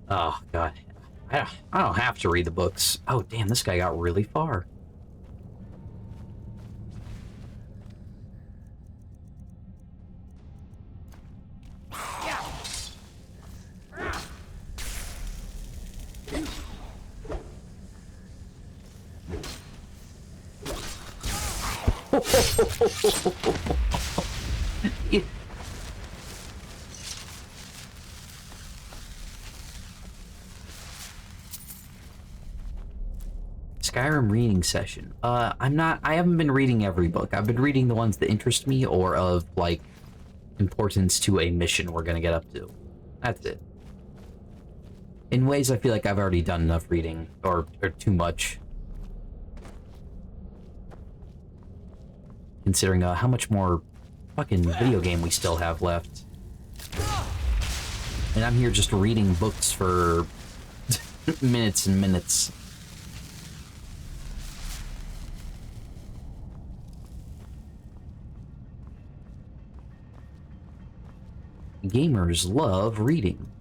Oh, God. I don't have to read the books. Oh, damn, this guy got really far. Skyrim reading session. I haven't been reading every book. I've been reading the ones that interest me or of, like, importance to a mission we're gonna get up to. That's it. In ways I feel like I've already done enough reading, or too much. Considering how much more fucking video game we still have left. And I'm here just reading books for minutes and minutes. Gamers love reading.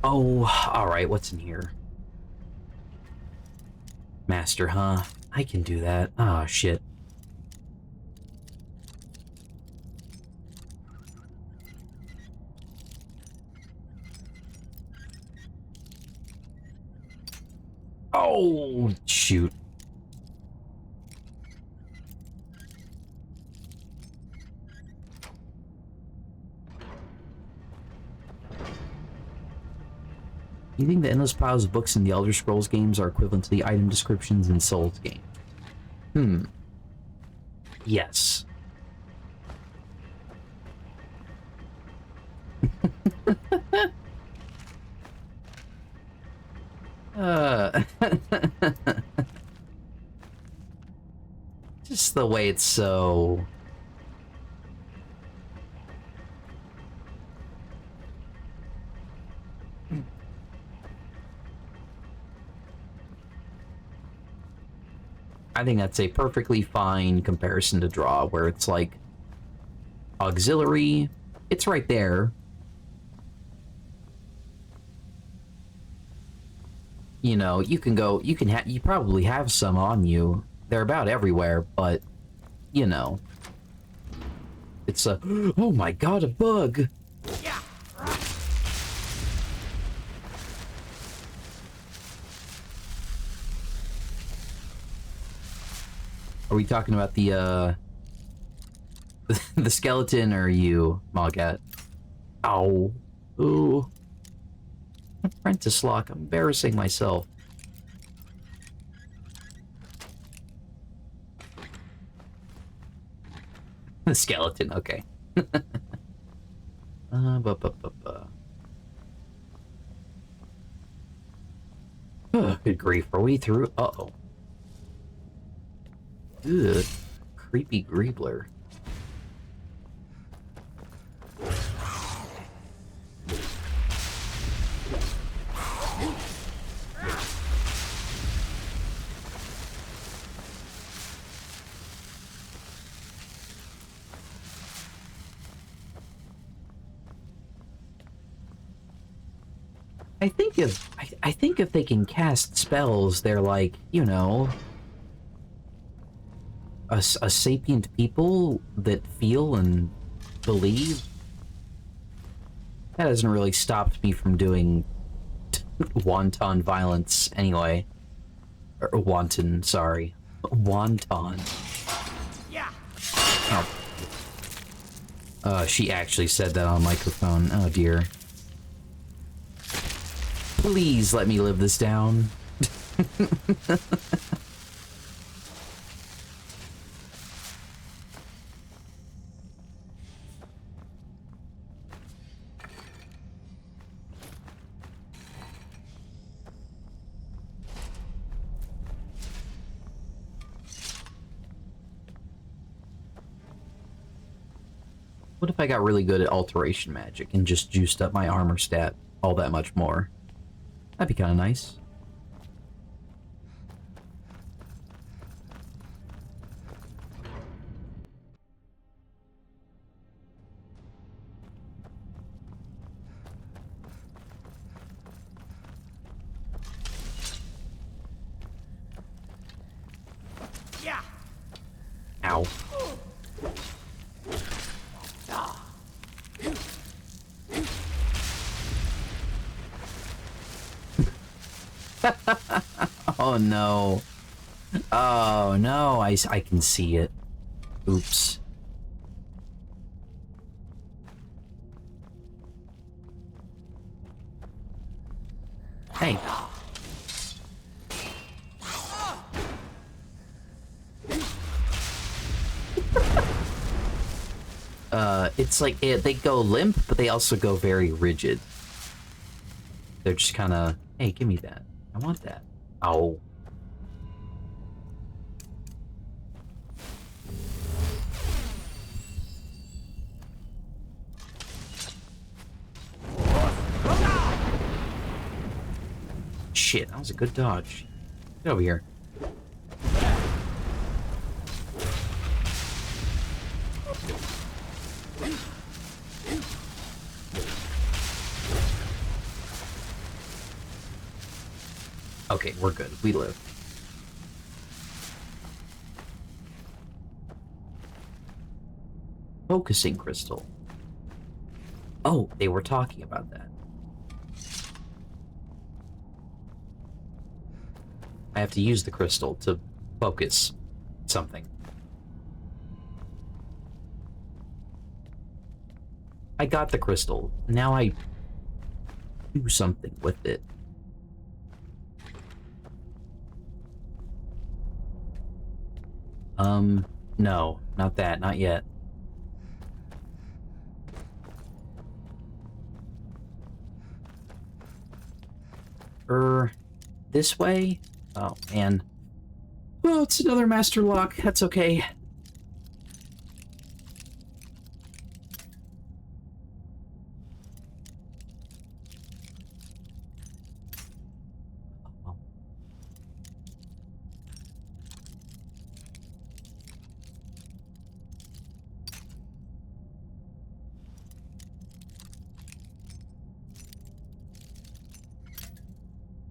Oh, alright, what's in here? Master, huh? I can do that. Ah, shit. Oh, shoot. You think the endless piles of books in the Elder Scrolls games are equivalent to the item descriptions in Souls game? Yes. Just the way it's so... I think that's a perfectly fine comparison to draw, where it's like auxiliary, it's right there. You know, you probably have some on you. They're about everywhere, but, you know. It's a, oh my god, a bug! Are we talking about the the skeleton, or you, Moghat? Ow. Ooh. Apprentice lock, I'm embarrassing myself. The skeleton, okay. Good grief, are we through? Uh-oh. Good. Creepy Greebler. I think if they can cast spells, they're like, you know, a sapient people that feel and believe. That hasn't really stopped me from doing wanton violence anyway. Or wanton, sorry. Wanton. Yeah. Oh. She actually said that on microphone. Oh dear. Please let me live this down. What if I got really good at alteration magic and just juiced up my armor stat all that much more? That'd be kind of nice. Yeah. Ow. Oh no. Oh no, I can see it. Oops. Hey. It's like, they go limp, but they also go very rigid. They're just kind of, hey, give me that. I want that. Ow. Shit, that was a good dodge. Get over here. Okay, we're good. We live. Focusing crystal. Oh, they were talking about that. I have to use the crystal to focus something. I got the crystal. Now I do something with it. No, not that, not yet. This way? Oh, man. Oh, it's another master lock. That's okay.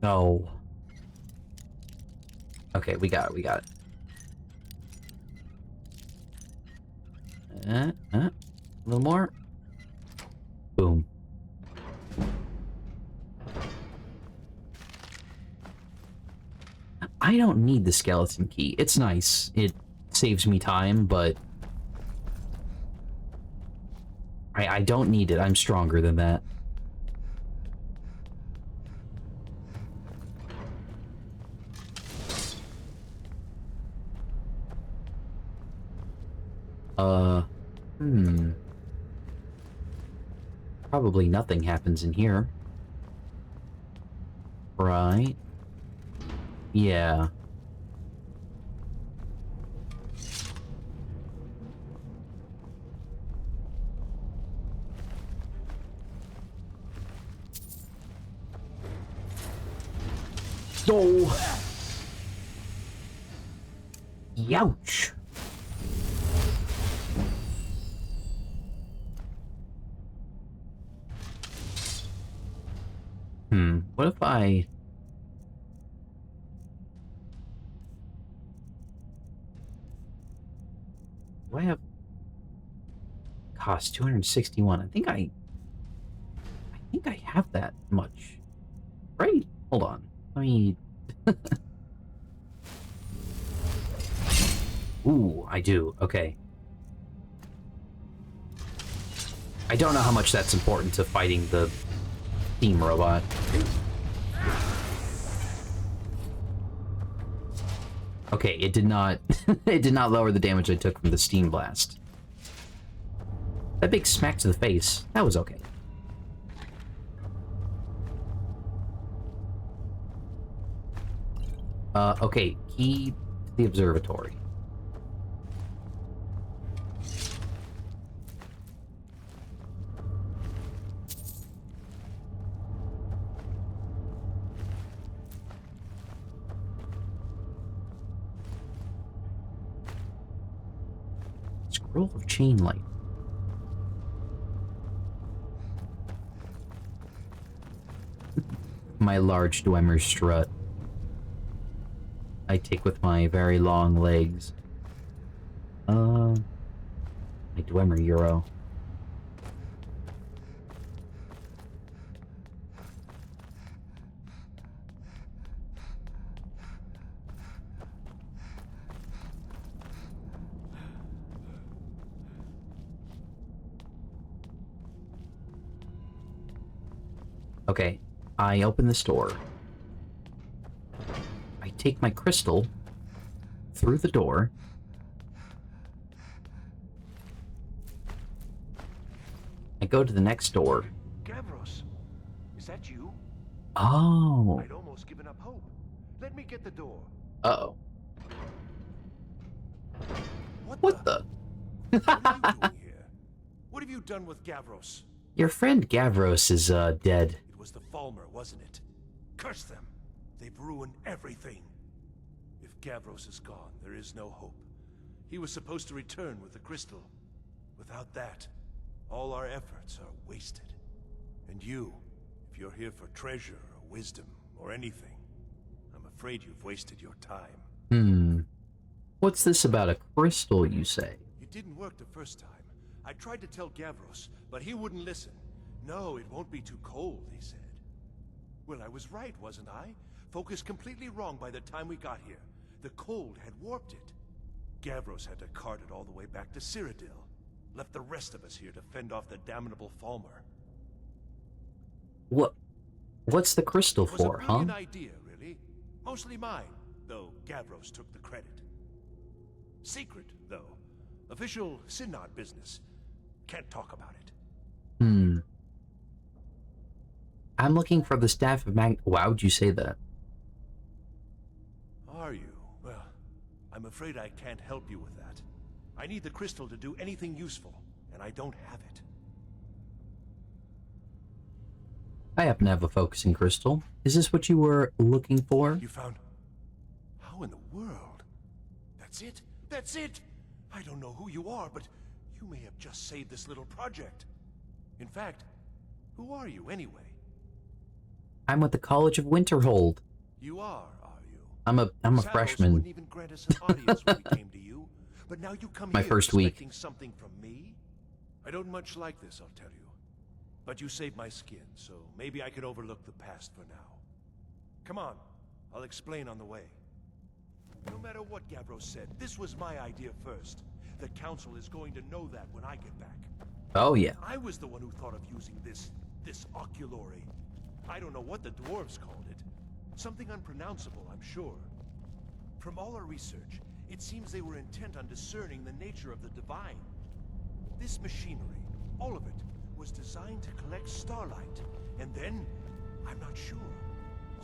No. Okay, we got it. A little more. Boom. I don't need the skeleton key. It's nice. It saves me time, but I don't need it. I'm stronger than that. Probably nothing happens in here. Right? Yeah. Oh! Youch! What if I... Do I have... Cost 261. I think I have that much. Right? Hold on. I mean... Ooh, I do. Okay. I don't know how much that's important to fighting the steam robot. Okay, it did not it did not lower the damage I took from the steam blast. That big smack to the face, that was okay. Okay, key to the observatory. Scroll of chain light. My large Dwemer strut. I take with my very long legs. My Dwemer Euro. Okay, I open this door. I take my crystal through the door. I go to the next door. Gavros, is that you? Oh. I'd almost given up hope. Let me get the door. Uh-oh. What the? What are you doing here? What have you done with Gavros? Your friend Gavros is, dead. It was the Falmer, wasn't it? Curse them! They've ruined everything. If Gavros is gone, there is no hope. He was supposed to return with the crystal. Without that, all our efforts are wasted. And you, if you're here for treasure or wisdom or anything, I'm afraid you've wasted your time. What's this about a crystal, you say? It didn't work the first time. I tried to tell Gavros, but he wouldn't listen. No, it won't be too cold, he said. Well, I was right, wasn't I? Focused completely wrong by the time we got here. The cold had warped it. Gavros had to cart it all the way back to Cyrodiil. Left the rest of us here to fend off the damnable Falmer. What's the crystal for, huh? It was a brilliant idea, really. Mostly mine, though Gavros took the credit. Secret, though. Official Synod business. Can't talk about it. I'm looking for the Staff of Why would you say that? Are you? Well, I'm afraid I can't help you with that. I need the crystal to do anything useful, and I don't have it. I happen to have a focusing crystal. Is this what you were looking for? You found... How in the world? That's it? That's it! I don't know who you are, but you may have just saved this little project. In fact, who are you anyway? I'm with the College of Winterhold. You are you? I'm a freshman. Wouldn't even grant us an audience when we came to you, but now you come My here first week. expecting something from me? I don't much like this, I'll tell you. But you saved my skin, so maybe I can overlook the past for now. Come on, I'll explain on the way. No matter what Gavros said, this was my idea first. The Council is going to know that when I get back. Oh yeah. I was the one who thought of using this oculory. I don't know what the dwarves called it. Something unpronounceable, I'm sure. From all our research, it seems they were intent on discerning the nature of the divine. This machinery, all of it, was designed to collect starlight, and then, I'm not sure.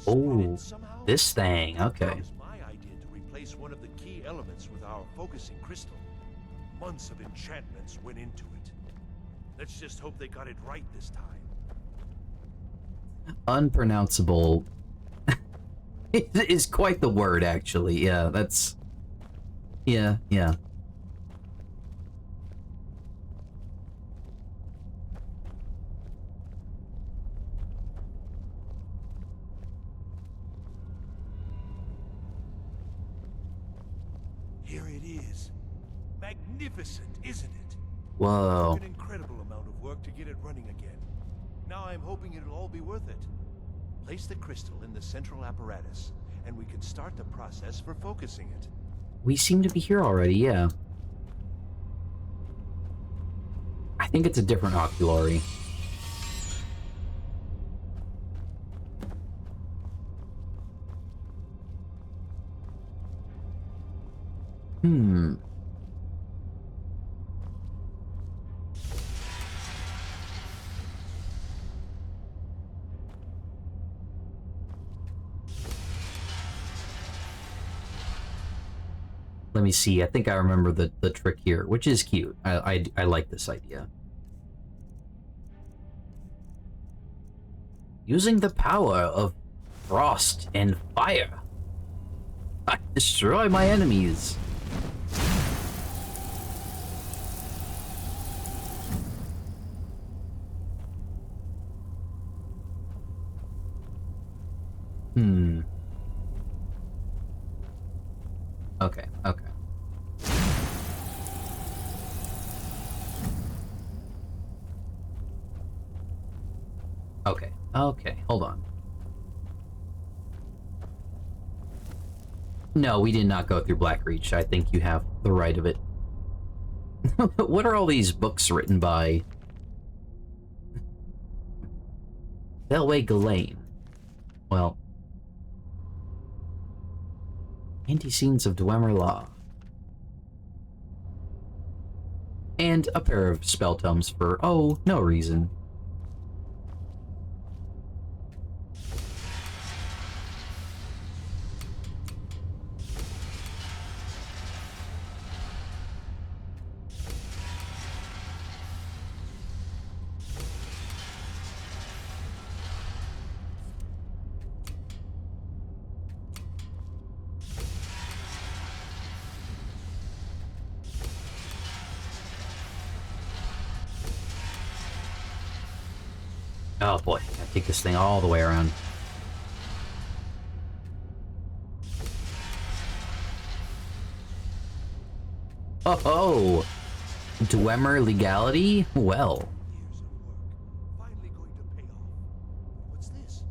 Oh, this thing, okay. It was my idea to replace one of the key elements with our focusing crystal. Months of enchantments went into it. Let's just hope they got it right this time. Unpronounceable is quite the word, actually. Yeah, that's... Yeah. Here it is. Magnificent, isn't it? Whoa. An incredible amount of work to get it running again. Now I'm hoping it'll all be worth it. Place the crystal in the central apparatus, and we can start the process for focusing it. We seem to be here already, yeah. I think it's a different oculary. Let me see. I think I remember the trick here, which is cute. I like this idea. Using the power of frost and fire, I destroy my enemies. Okay. Okay, hold on. No, we did not go through Blackreach. I think you have the right of it. What are all these books written by? Belway Ghislaine. Well, Anti-Scenes of Dwemer Law. And a pair of spell tomes for, oh, no reason. Oh boy, gotta take this thing all the way around. Oh, Dwemer legality? Well. Finally going to pay off. What's this?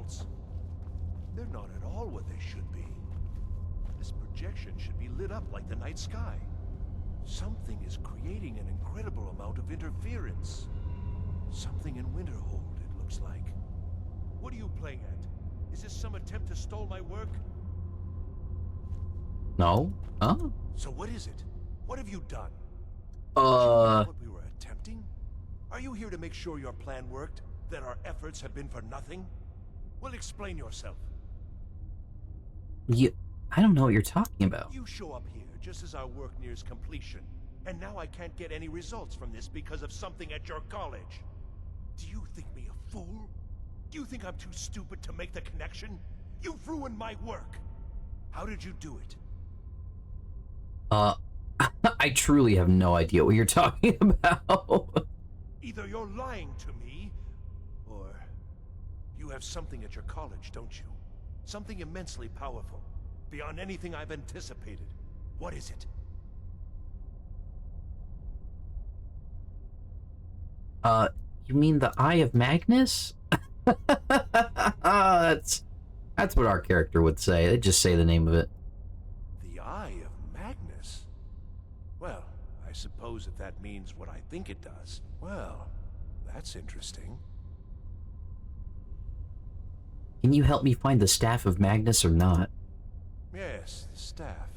faults. They're not at all what they should be. This projection should be lit up like the night sky. Something is creating an incredible amount of interference. Something in Winterhold, it looks like. What are you playing at? Is this some attempt to stall my work? No? Huh? So what is it? What have you done? Did you know what we were attempting? Are you here to make sure your plan worked? That our efforts have been for nothing? Well, explain yourself. I don't know what you're talking about. You show up here just as our work nears completion, and now I can't get any results from this because of something at your college. Do you think me a fool? Do you think I'm too stupid to make the connection? You've ruined my work. How did you do it? I truly have no idea what you're talking about. Either you're lying to me, or you have something at your college, don't you? Something immensely powerful, beyond anything I've anticipated. What is it? You mean the Eye of Magnus? That's what our character would say. They'd just say the name of it. The Eye of Magnus? Well, I suppose if that means what I think it does, well, that's interesting. Can you help me find the Staff of Magnus or not? Yes, the staff.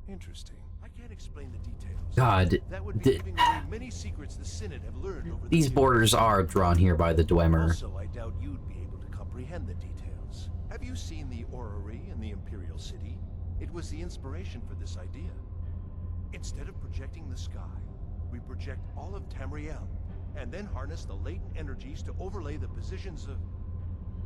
Interesting. I can't explain the details. God, that would be giving away many secrets the Synod have learned over these borders are drawn here by the Dwemer. Also, I doubt you'd be able to comprehend the details. Have you seen the orrery in the Imperial City? It was the inspiration for this idea. Instead of projecting the sky, we project all of Tamriel, and then harness the latent energies to overlay the positions of...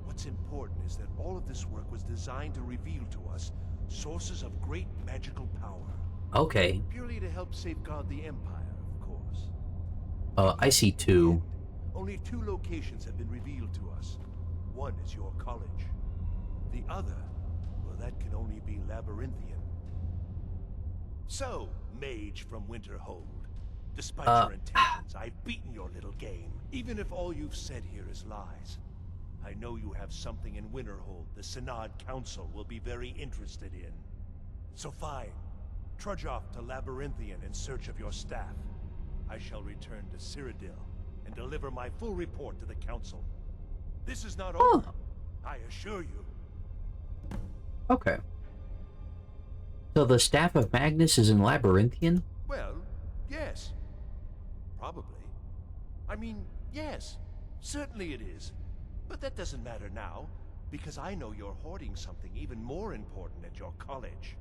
What's important is that all of this work was designed to reveal to us sources of great magical power. Okay. Purely to help safeguard the Empire, of course. I see two. Only two locations have been revealed to us. One is your college. The other, well, that can only be Labyrinthian. So, mage from Winterhold, despite your intentions, I've beaten your little game. Even if all you've said here is lies, I know you have something in Winterhold the Synod Council will be very interested in. So fine. Trudge off to Labyrinthian in search of your staff. I shall return to Cyrodiil and deliver my full report to the Council. This is not over, I assure you. Okay. So the Staff of Magnus is in Labyrinthian? Well, yes. Probably. I mean, yes. Certainly it is. But that doesn't matter now, because I know you're hoarding something even more important at your college.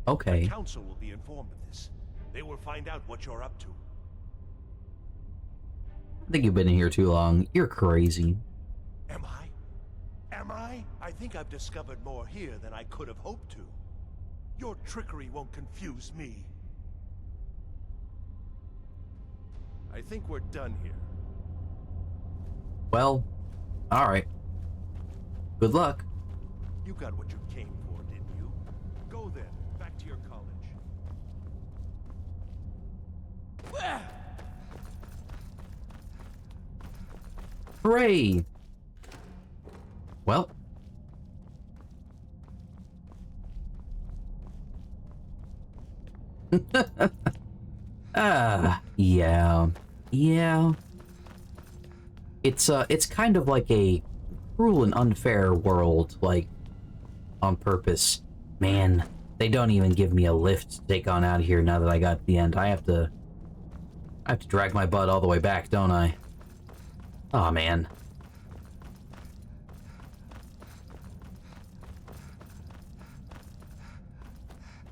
Okay. The Council will be informed of this. They will find out what you're up to. I think you've been in here too long. You're crazy. Am I? Am I? I think I've discovered more here than I could have hoped to. Your trickery won't confuse me. I think we're done here. Well, alright. Good luck. You got what you came for, didn't you? Go then, back to your college. Hooray! Well. Yeah. Yeah. It's kind of like a cruel and unfair world, like, on purpose. Man, they don't even give me a lift to take on out of here now that I got to the end. I have to drag my butt all the way back, don't I? Aw, man.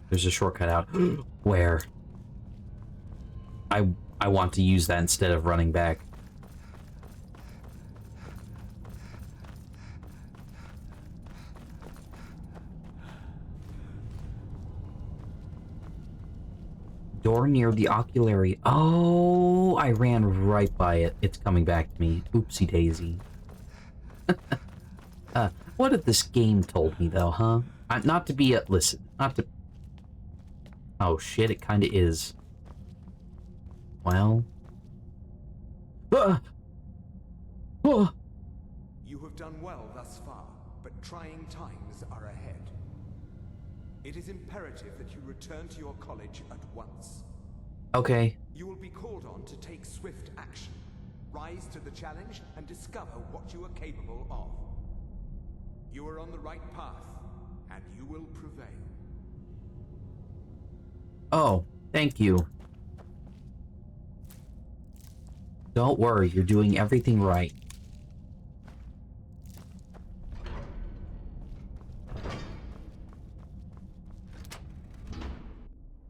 There's a shortcut out. Where? I want to use that instead of running back. Door near the oculary. Oh, I ran right by it. It's coming back to me. Oopsie daisy. What if this game told me though, huh? Not to be a... Listen, not to... Oh shit, it kinda is. Well... You have done well thus far. but trying times are ahead. It is imperative that you return to your college at once. Okay. You will be called on to take swift action, rise to the challenge, and discover what you are capable of. You are on the right path, and you will prevail. Oh, thank you. Don't worry, you're doing everything right.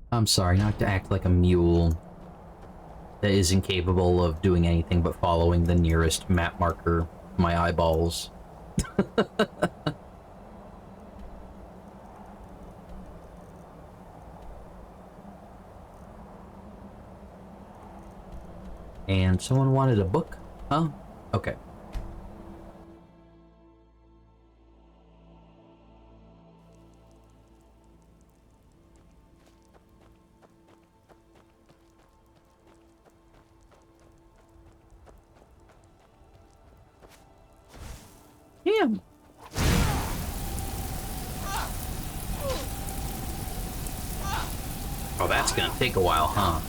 I'm sorry, not to act like a mule that is incapable of doing anything but following the nearest map marker, my eyeballs. And someone wanted a book? Huh? Okay. Damn. Oh, that's gonna take a while, huh?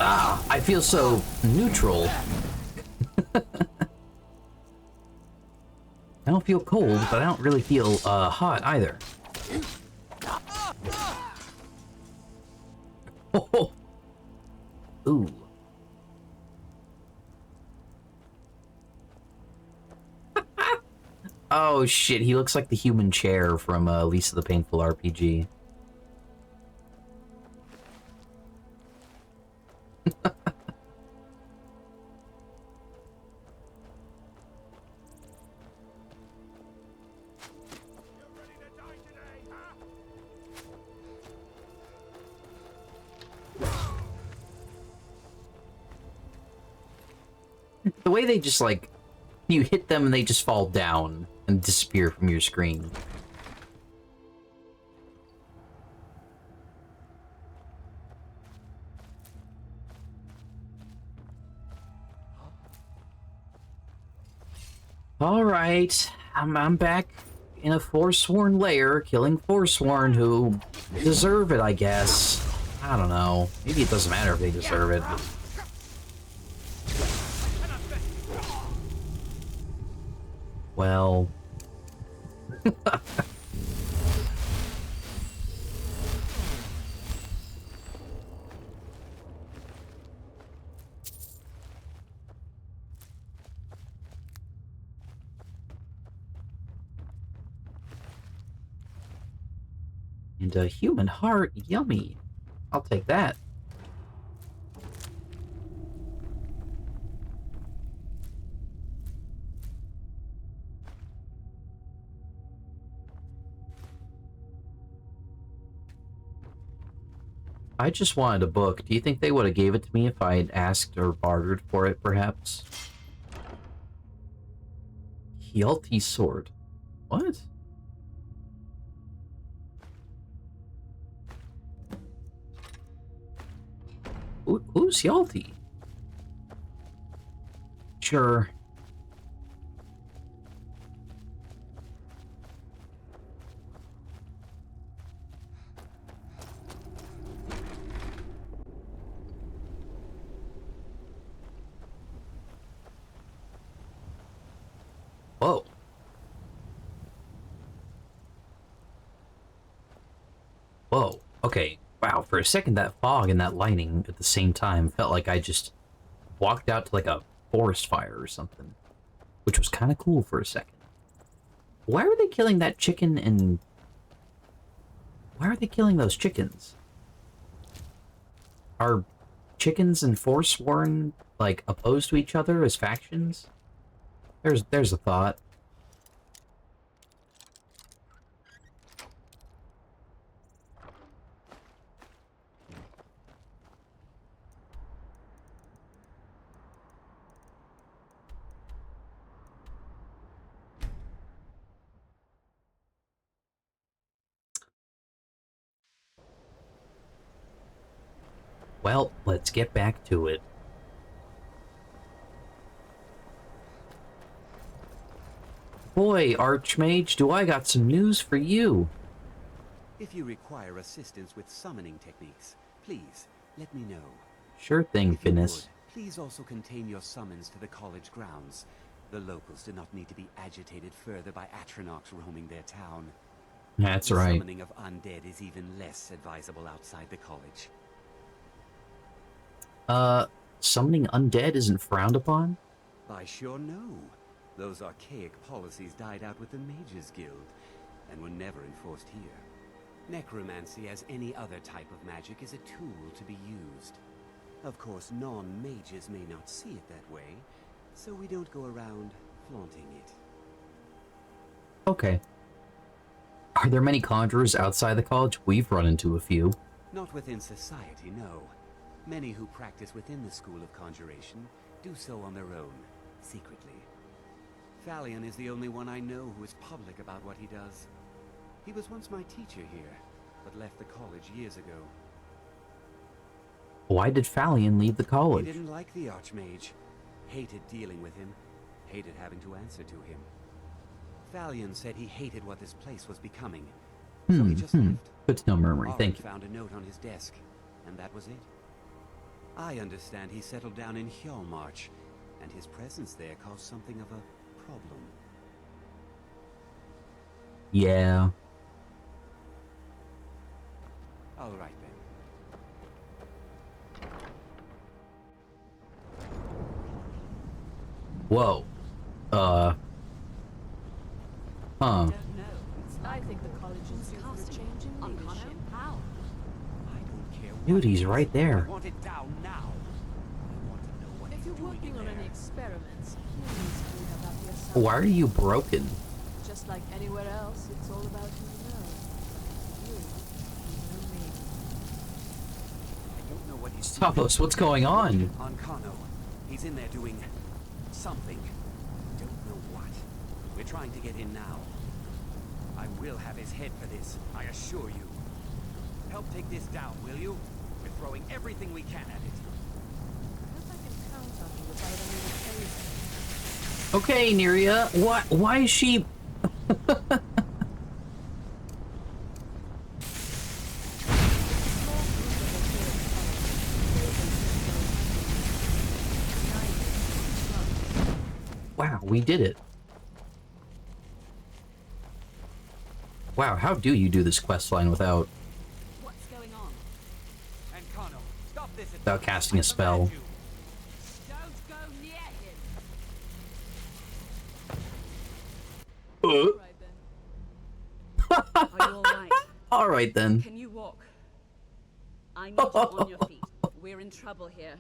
Ah, I feel so neutral. I don't feel cold, but I don't really feel hot either. Oh. Ooh. Oh shit, he looks like the human chair from Lisa the Painful RPG. The way they just, like, you hit them and they just fall down and disappear from your screen. Alright, I'm back in a Forsworn lair, killing Forsworn who deserve it, I guess. I don't know. Maybe it doesn't matter if they deserve it. Well... And a human heart, yummy. I'll take that. I just wanted a book. Do you think they would have gave it to me if I had asked or bartered for it, perhaps? Hjalti's sword. What? Who's Hjalti? Sure. Whoa. Whoa. Okay. Wow, for a second that fog and that lightning at the same time felt like I just walked out to like a forest fire or something. Which was kind of cool for a second. Why were they killing that chicken and... Why are they killing those chickens? Are chickens and Forsworn, like, opposed to each other as factions? There's a thought. Well, let's get back to it. boy, Archmage, do I got some news for you. If you require assistance with summoning techniques, please let me know. Sure thing, Finis. Please also contain your summons to the college grounds. The locals do not need to be agitated further by Atronachs roaming their town. That's right. The summoning of undead is even less advisable outside the college. Summoning undead isn't frowned upon? I sure know. Those archaic policies died out with the Mages Guild, and were never enforced here. Necromancy, as any other type of magic, is a tool to be used. Of course, non-mages may not see it that way, so we don't go around flaunting it. Okay. Are there many conjurers outside the college? We've run into a few. Not within society, no. Many who practice within the School of Conjuration do so on their own, secretly. Falion is the only one I know who is public about what he does. He was once my teacher here, but left the college years ago. Why did Falion leave the college? He didn't like the Archmage. Hated dealing with him. Hated having to answer to him. Falion said he hated what this place was becoming. So he just left. Good to know, Murmury. Thank you. Found a note on his desk, and that was it. I understand he settled down in Hjalmarch, and his presence there caused something of a problem. Yeah. All right, then. Whoa. Huh. I think the college is due for a change in leadership. How? I don't care. Dude, he's right there. I want it down now. I want to know what If you're working on any experiments, please do have that yourself. Why are you broken? Just like anywhere else, it's all about who you know. You know me. I don't know what he's Stavros, what's going on? On Kano. He's in there doing something. Don't know what. We're trying to get in now. I will have his head for this, I assure you. Help take this down, will you? We're throwing everything we can at it. I hope I can count on you if I ever need a favor. Okay, Neria. Why is she... Wow, we did it. Wow, how do you do this quest line without... What's going on? And Kano, stop this without casting a spell? Don't go near him. Are you all right? All right, then. Can you walk? I need you on your feet. We're in trouble here.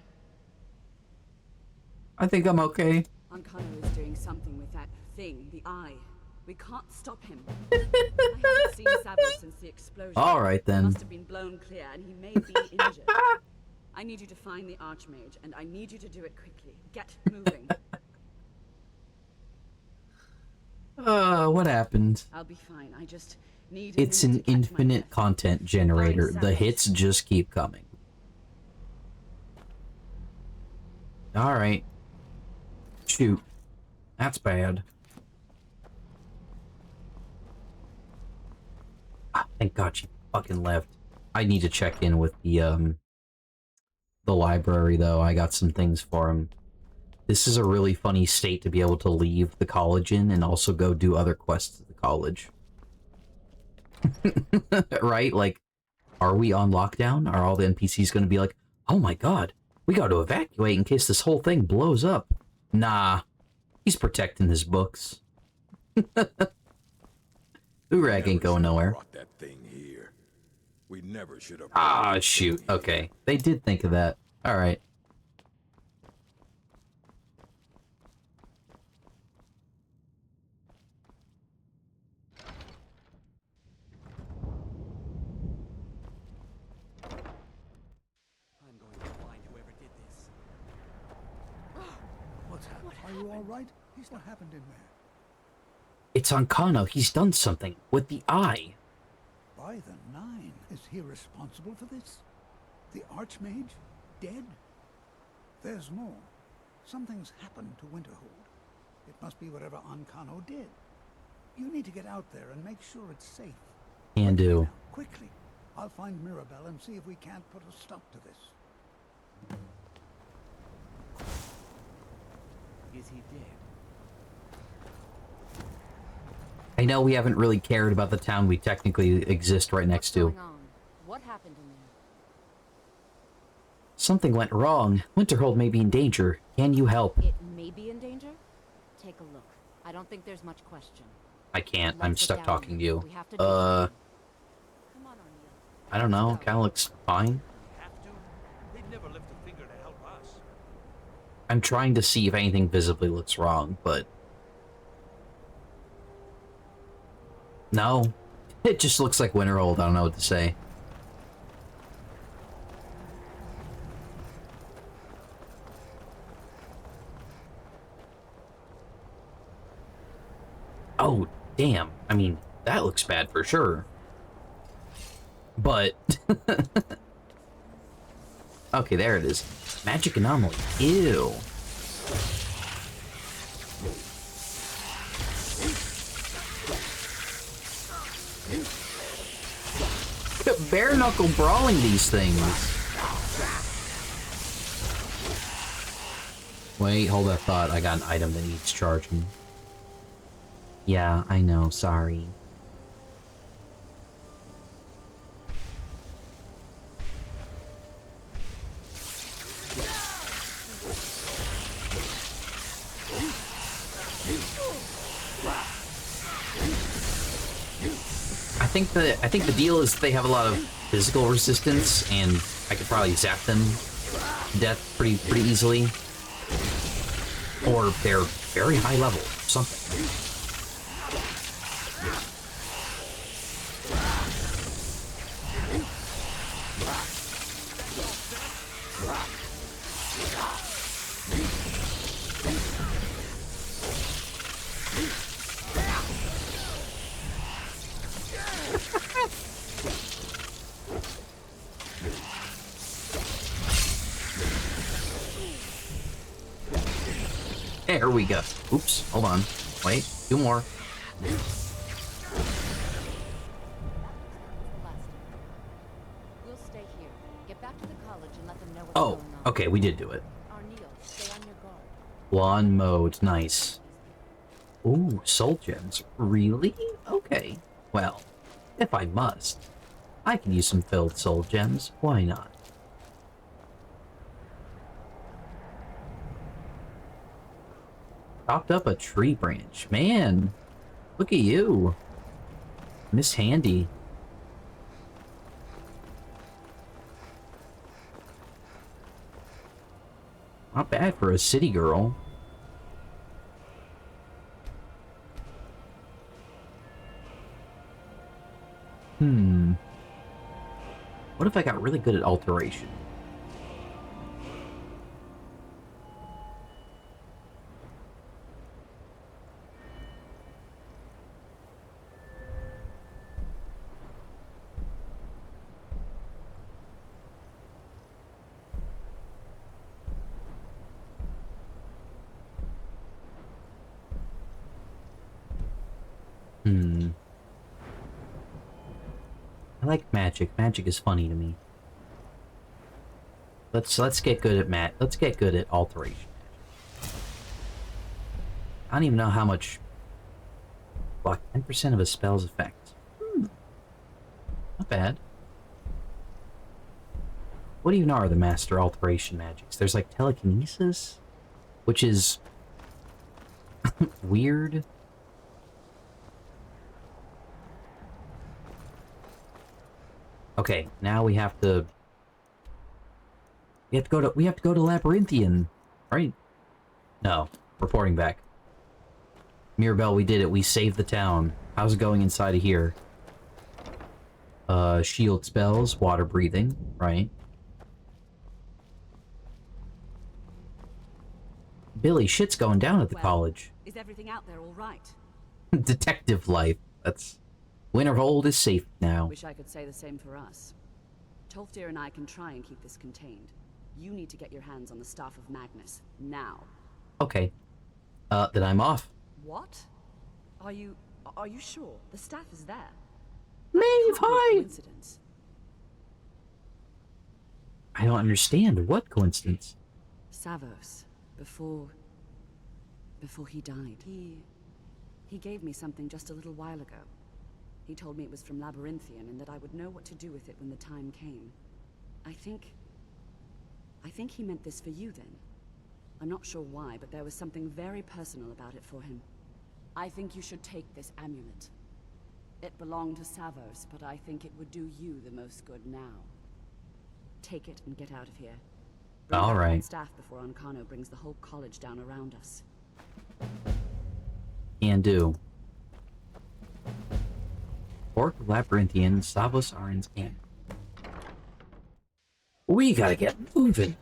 I think I'm okay. Ankano is doing something with that thing, the eye. We can't stop him. I haven't seen Savos since the explosion. All right, then. He must have been blown clear, and he may be injured. I need you to find the Archmage, and I need you to do it quickly. Get moving. What happened? I'll be fine. I just need. It's an infinite content generator. The hits just keep coming. All right. Shoot. That's bad. Ah, thank God she fucking left. I need to check in with the library, though. I got some things for him. This is a really funny state to be able to leave the college in and also go do other quests at the college. Right? Like, are we on lockdown? Are all the NPCs going to be like, oh my God, we got to evacuate in case this whole thing blows up? Nah, he's protecting his books. Urag ain't going nowhere. That thing here. We never should have. Ah, shoot. Okay, they did think of that. All right. I'm going to find whoever did this. What's happened? Are you all right? What happened in there? It's Ankano. He's done something with the eye. By the nine, is he responsible for this? The Archmage? Dead? There's more. Something's happened to Winterhold. It must be whatever Ankano did. You need to get out there and make sure it's safe. Can do. Now, quickly. I'll find Mirabelle and see if we can't put a stop to this. Is he dead? I know we haven't really cared about the town we technically exist right next to. What happened in there? Something went wrong. Winterhold may be in danger. Can you help? It may be in danger? Take a look. I don't think there's much question. I can't. I'm stuck talking to you. We have to do something. I don't know. Kind of looks fine. They'd never lift a finger to help us. I'm trying to see if anything visibly looks wrong, but... No. It just looks like Winterhold. I don't know what to say. Oh, damn. I mean, that looks bad for sure. But... okay, there it is. Magic anomaly. Ew. Bare knuckle brawling these things. Wait, hold that thought. I got an item that needs charging. Yeah, I know. Sorry. I think the deal is they have a lot of physical resistance, and I could probably zap them to death pretty easily. Or they're very high level, something. There we go. Oops, hold on. Wait, two more. We'll stay here. Get back to the college and let them know what's Oh, going on. okay, we did do it. Arneal, stay on your guard. Lawn mode, nice. Ooh, soul gems. Really? Okay. Well, if I must, I can use some filled soul gems. Why not? Chopped up a tree branch. Man, look at you. Miss Handy. Not bad for a city girl. What if I got really good at alteration? I like magic. Magic is funny to me. Let's get good at let's get good at alteration. I don't even know how much. Block 10% of a spell's effect. Not bad. What even are the master alteration magics? There's like telekinesis, which is weird. Okay, now we have to go to Labyrinthian, right? No, reporting back. Mirabelle, we did it. We saved the town. How's it going inside of here? Shield spells, water breathing, right? Billy, shit's going down at the college. Is everything out there all right? Detective life. That's... Winterhold is safe now. Wish I could say the same for us. Tolfdir and I can try and keep this contained. You need to get your hands on the Staff of Magnus, now. Okay. Then I'm off. What? Are Are you sure? The staff is there. Maeve, hi! Coincidence. I don't understand. What coincidence? Savos, before he died. He gave me something just a little while ago. He told me it was from Labyrinthian and that I would know what to do with it when the time came. I think he meant this for you then. I'm not sure why, but there was something very personal about it for him. I think you should take this amulet. It belonged to Savos, but I think it would do you the most good now. Take it and get out of here. Bring All back right. that staff before Ancano brings the whole college down around us. Can do. Orc, Labyrinthian, Savos, Arns, and... We gotta get moving.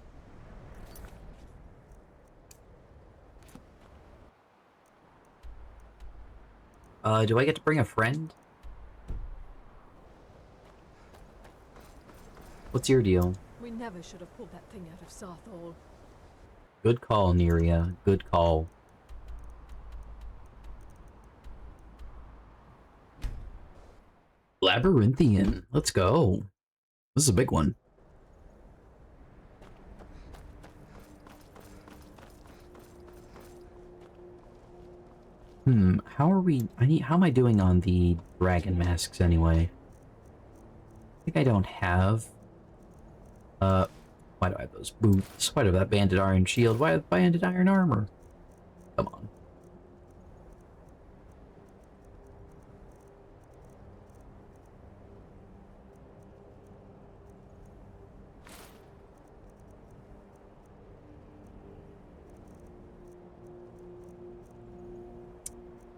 Do I get to bring a friend? What's your deal? We never should have pulled that thing out of Sarthol. Good call, Neria. Good call. Labyrinthian. Let's go. This is a big one. How are we... how am I doing on the dragon masks anyway? I think I don't have... why do I have those boots? Why do I have that banded iron shield? Why have banded iron armor? Come on.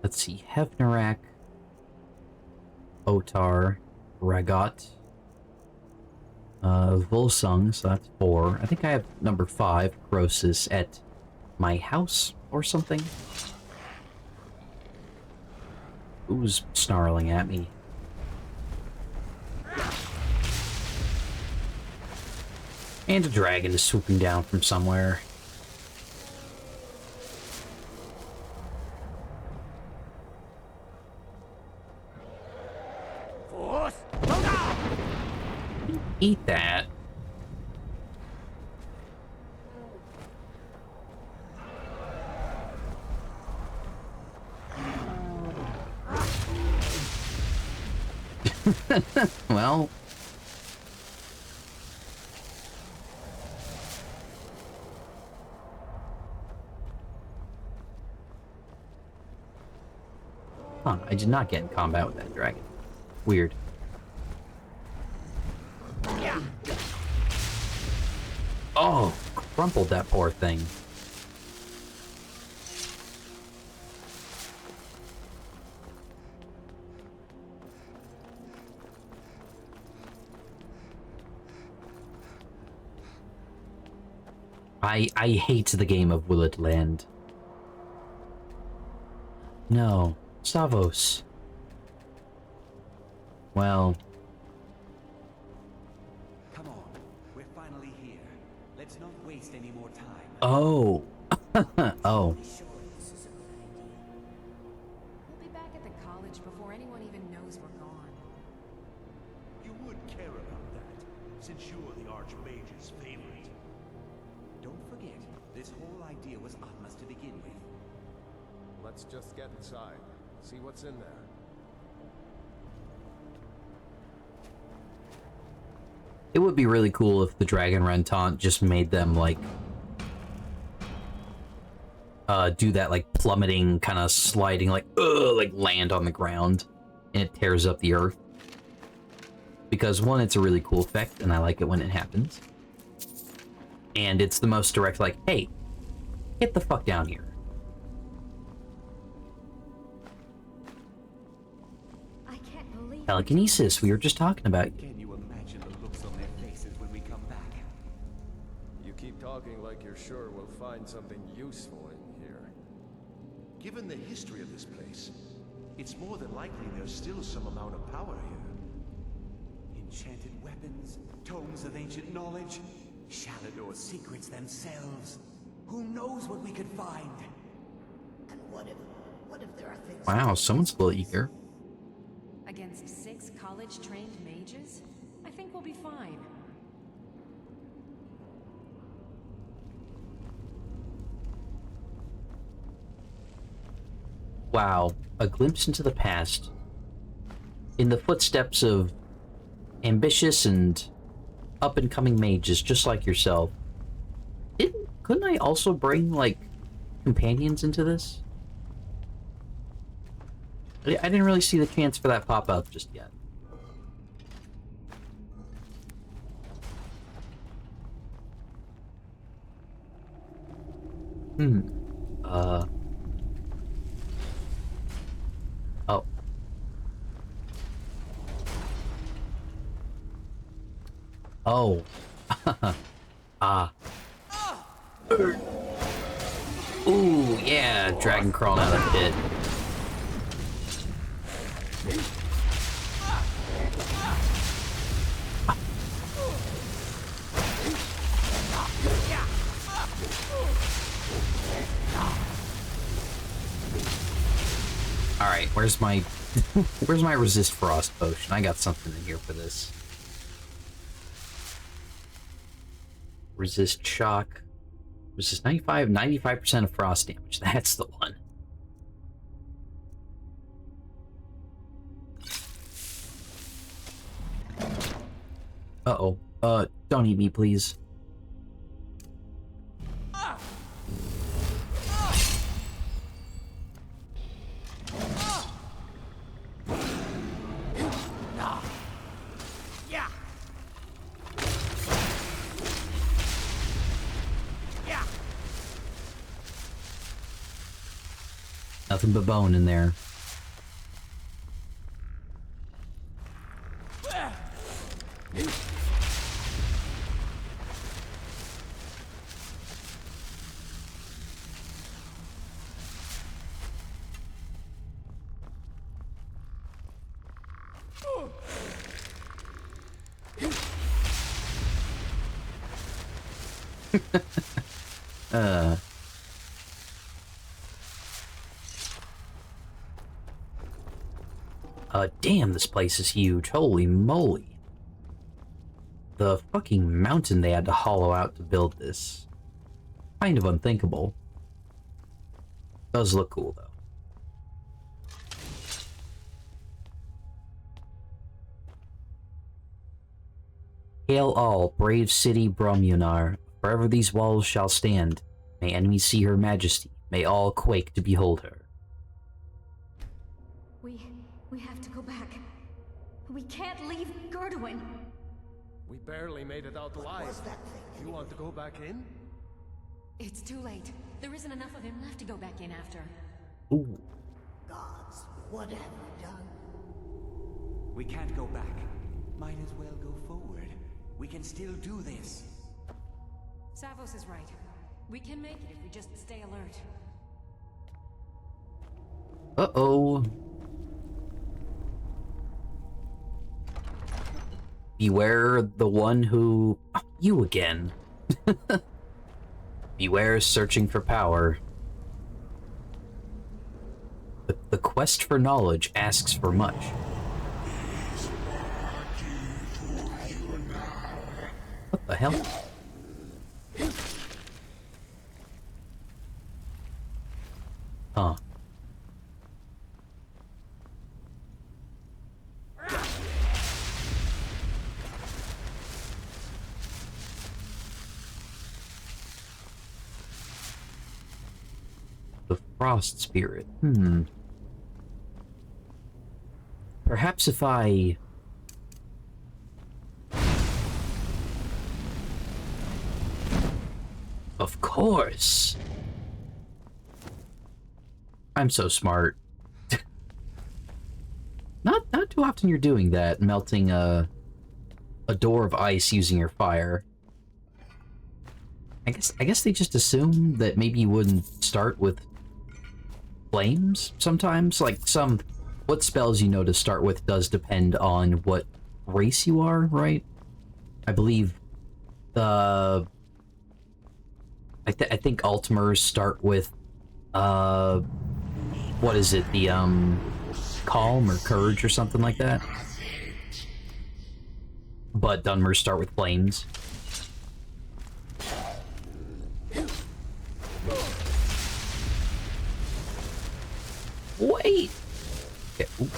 Let's see, Hefnerak, Otar, Ragot, Volsung, so that's 4. I think I have number 5, Croesus, at my house or something. Who's snarling at me? And a dragon is swooping down from somewhere. Eat that. Well. Huh, I did not get in combat with that dragon. Weird. Oh, crumpled that poor thing. I hate the game of Will It Land. No, Savos. Well... Come on, we're finally here. Let's not waste any more time. Oh. Oh. We'll be back at the college before anyone even knows we're gone. You would care about that, since you're the Archmage's favorite. Don't forget, this whole idea was Atma's to begin with. Let's just get inside, see what's in there. It would be really cool if the Dragon Rentant just made them, like, do that, like, plummeting, kind of sliding, like land on the ground, and it tears up the earth. Because, one, it's a really cool effect, and I like it when it happens. And it's the most direct, like, hey, get the fuck down here. I can't believe Telekinesis, we were just talking about. Can you imagine the looks on their faces when we come back? You keep talking like you're sure we'll find something useful in here. Given the history of this place, it's more than likely there's still some amount of power here. Enchanted weapons, tomes of ancient knowledge, Shalador's secrets themselves. Who knows what we could find? And what if What if there are things... Wow, someone's a little eager. Against 6 college-trained mages? I think we'll be fine. Wow, a glimpse into the past. In the footsteps of ambitious and up-and-coming mages just like yourself. Couldn't I also bring, like, companions into this? I didn't really see the chance for that pop up just yet. Oh. Oh. Ah. Ooh, yeah, dragon crawling out of the pit. Alright, where's my where's my resist frost potion? I got something in here for this. Resist shock. Resist 95% of frost damage. That's the one. Uh-oh. Don't eat me, please. Nothing but bone in there. Damn, this place is huge. Holy moly. The fucking mountain they had to hollow out to build this. Kind of unthinkable. Does look cool, though. Hail all, brave city Brommunar. Forever these walls shall stand. May enemies see her majesty. May all quake to behold her. We have to go back. We can't leave Gerdwin. We barely made it out alive. You want to go back in? It's too late. There isn't enough of him left to go back in after. Ooh. Gods, what have we done? We can't go back. Might as well go forward. We can still do this. Savos is right. We can make it if we just stay alert. Uh-oh. Beware the one who... Oh, you again. Beware searching for power. The quest for knowledge asks for much. What the hell? Huh. The frost spirit. Perhaps if I... Of course! I'm so smart. Not too often you're doing that, melting a door of ice using your fire. I guess they just assume that maybe you wouldn't start with flames sometimes. Like what spells you know to start with does depend on what race you are, right? I believe I think Altmers start with what is it, the, Calm or Courage or something like that? But Dunmers start with flames. Wait! Okay. Ooh.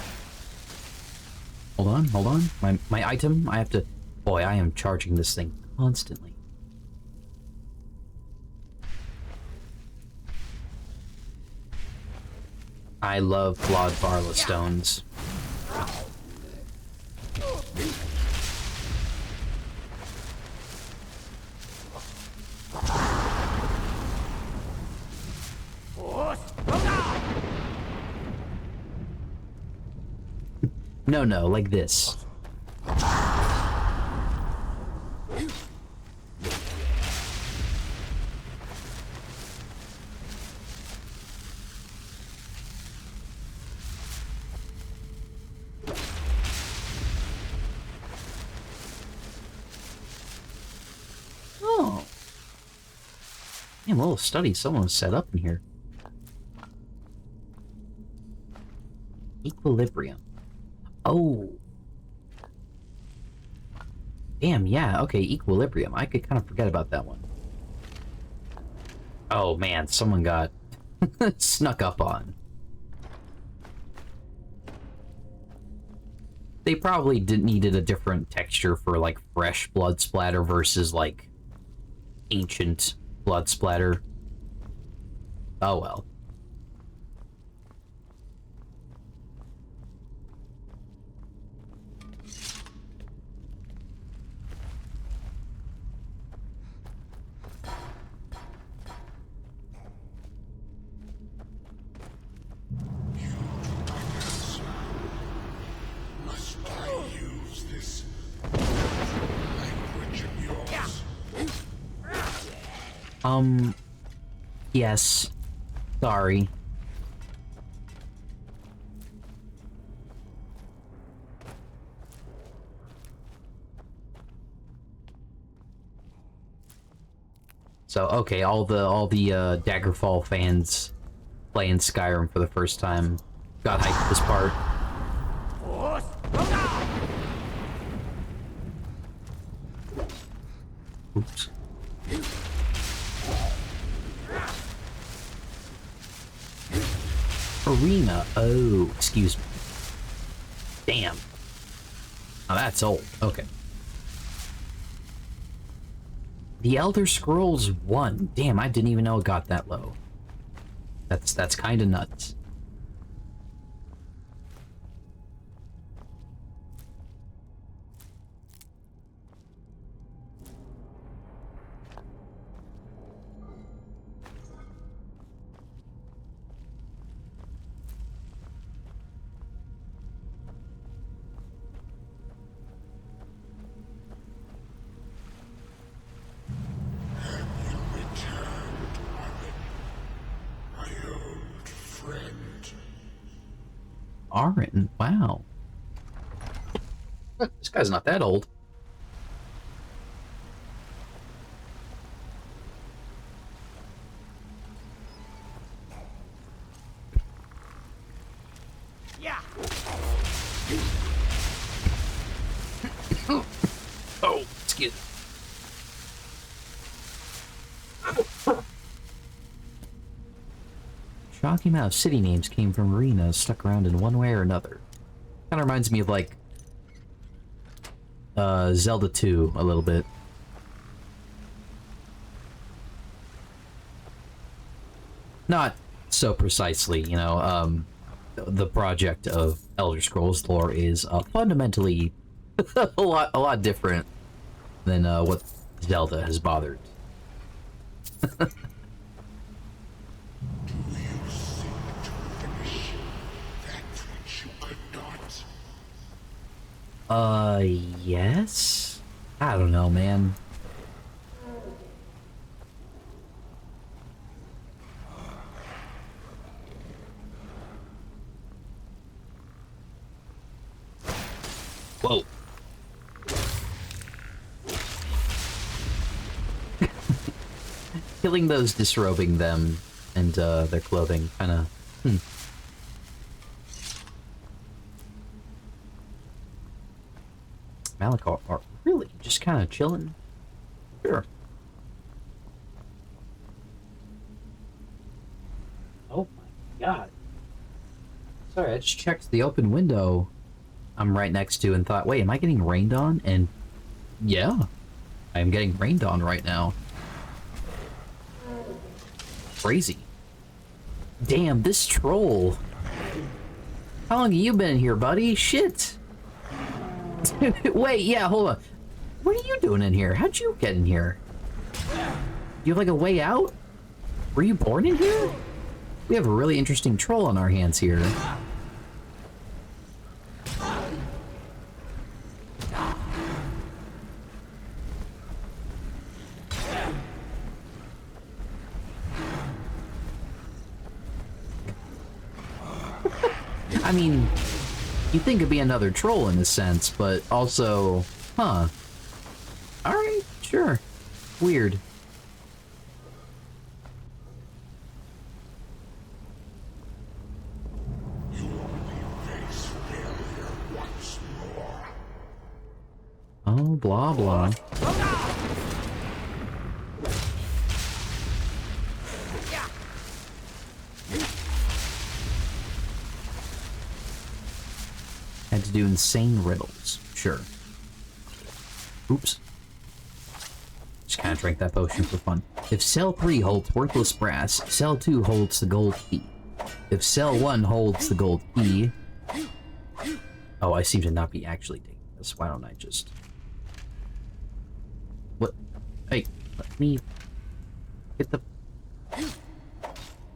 Hold on. My item, I have to... Boy, I am charging this thing constantly. I love Flawed Varla stones. No, like this. Oh. Man, a little study someone set up in here. Equilibrium. Oh. Damn, yeah, okay, Equilibrium. I could kind of forget about that one. Oh man, someone got snuck up on. They probably needed a different texture for, like, fresh blood splatter versus, like, ancient blood splatter. Oh well. Yes. Sorry. So, okay, all the Daggerfall fans playing Skyrim for the first time got hyped this part. Oops. Arena. Oh, excuse me. Damn. Oh, that's old. Okay. The Elder Scrolls 1. Damn, I didn't even know it got that low. That's kind of nuts. Arin, wow. This guy's not that old. Yeah. Oh, excuse me. Shocking amount of city names came from arenas stuck around in one way or another. Kind of reminds me of, like, Zelda 2 a little bit. Not so precisely, you know, the project of Elder Scrolls lore is fundamentally a lot different than what Zelda has bothered. Yes? I don't know, man. Whoa. Killing those, disrobing them, and their clothing, kinda, Malachar are really just kind of chilling. Sure. Oh my god. Sorry, I just checked the open window I'm right next to and thought, wait, am I getting rained on? And yeah, I'm getting rained on right now. Crazy. Damn, this troll. How long have you been here, buddy? Shit. Wait, yeah, hold on. What are you doing in here? How'd you get in here? You have like a way out? Were you born in here? We have a really interesting troll on our hands here. I mean, you'd think it'd be another troll in a sense, but also, huh. Alright, sure. Weird. Oh, blah, blah. Had to do insane riddles. Sure. Oops. Just kind of drank that potion for fun. If cell 3 holds worthless brass, cell 2 holds the gold key. If cell 1 holds the gold key... Oh, I seem to not be actually taking this. Why don't I just... What? Hey, let me... Get the...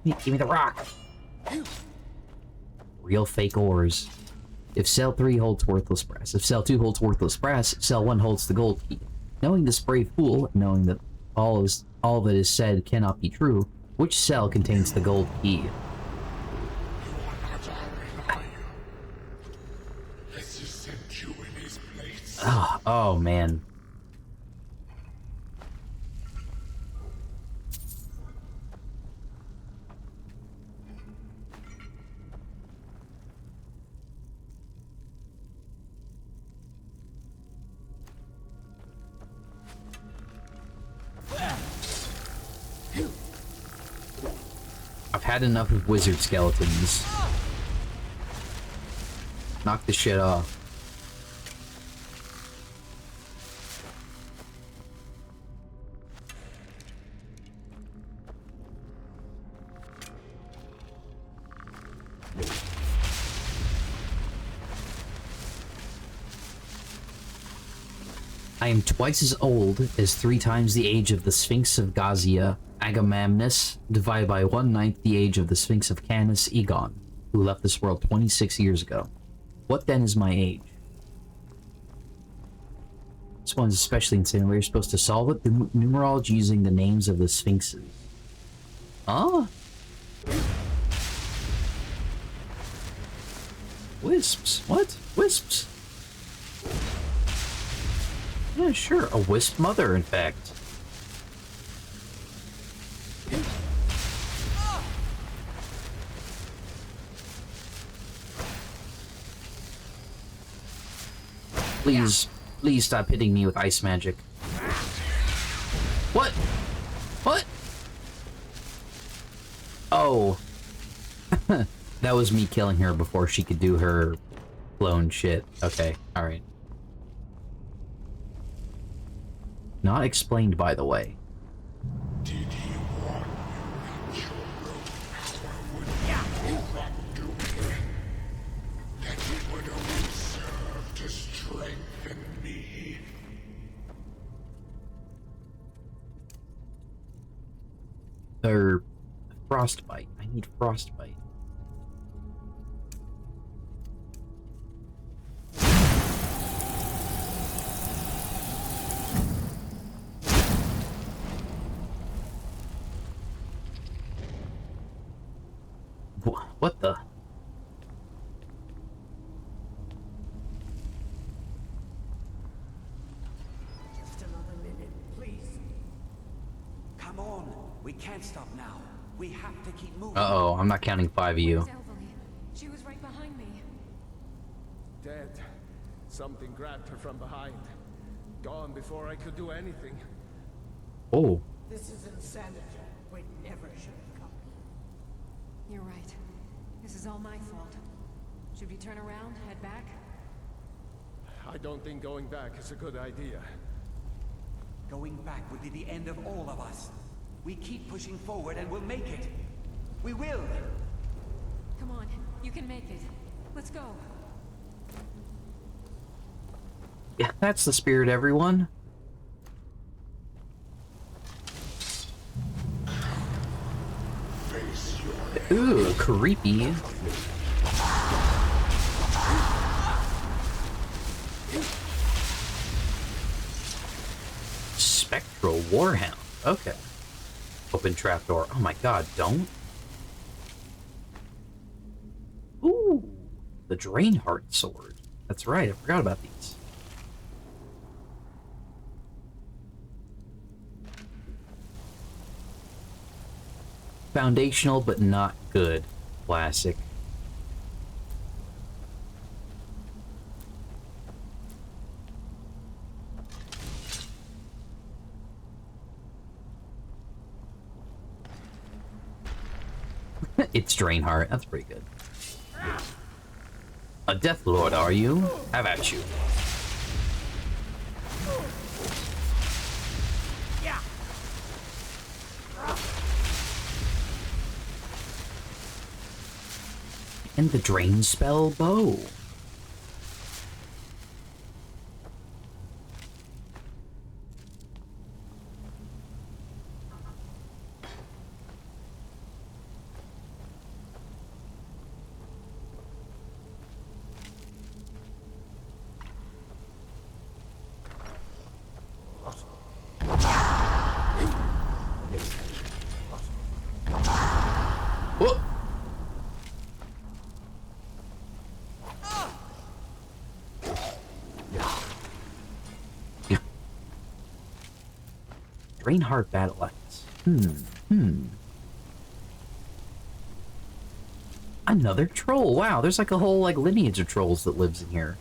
Give me the rock! Real fake ores. If cell 3 holds worthless brass, if cell 2 holds worthless brass, cell 1 holds the gold key. Knowing this brave fool, knowing that all that is said cannot be true, which cell contains the gold key? Oh man. I've had enough of wizard skeletons. Knock the shit off. I am twice as old as 3 times the age of the Sphinx of Gazia, Agamemnus, divided by 1/9 the age of the Sphinx of Canis, Egon, who left this world 26 years ago. What then is my age? This one's especially insane. We're supposed to solve it. The numerology using the names of the Sphinxes. Ah? Wisps. What? Wisps? Yeah, sure. A wisp mother, in fact. Please, please stop hitting me with ice magic. What? What? Oh. That was me killing her before she could do her clone shit. Okay, alright. Not explained, by the way. Did he warn you that your power would not do it? That it would only serve to strengthen me? Frostbite. I need frostbite. What the? Just another minute, please. Come on. We can't stop now. We have to keep moving. Uh-oh, I'm not counting 5 of you. She was right behind me. Dead. Something grabbed her from behind. Gone before I could do anything. Oh. This is insanity. We never should have come. You're right. This is all my fault. Should we turn around, head back? I don't think going back is a good idea. Going back would be the end of all of us. We keep pushing forward and we'll make it. We will! Come on, you can make it. Let's go. Yeah, that's the spirit, everyone. Ooh, creepy. Spectral Warhound. Okay. Open trapdoor. Oh my god, don't. Ooh, the Drainheart sword. That's right, I forgot about these. Foundational, but not good. Classic. It's Drainheart. That's pretty good. A Death Lord, are you? How about you? And the Drain Spell Bow. Drainheart Battle Axe. Another troll. Wow, there's like a whole like lineage of trolls that lives in here.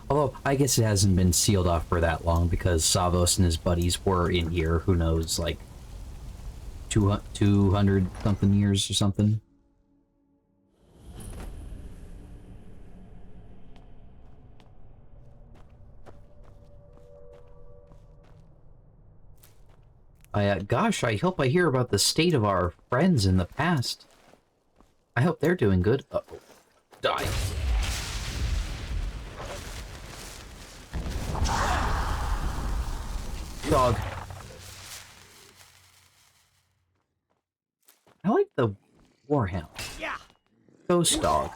Although, I guess it hasn't been sealed off for that long because Savos and his buddies were in here, who knows, like 200 something years or something. Gosh, I hope I hear about the state of our friends in the past. I hope they're doing good. Uh-oh. Die. Dog. I like the Warhound. Ghost dog.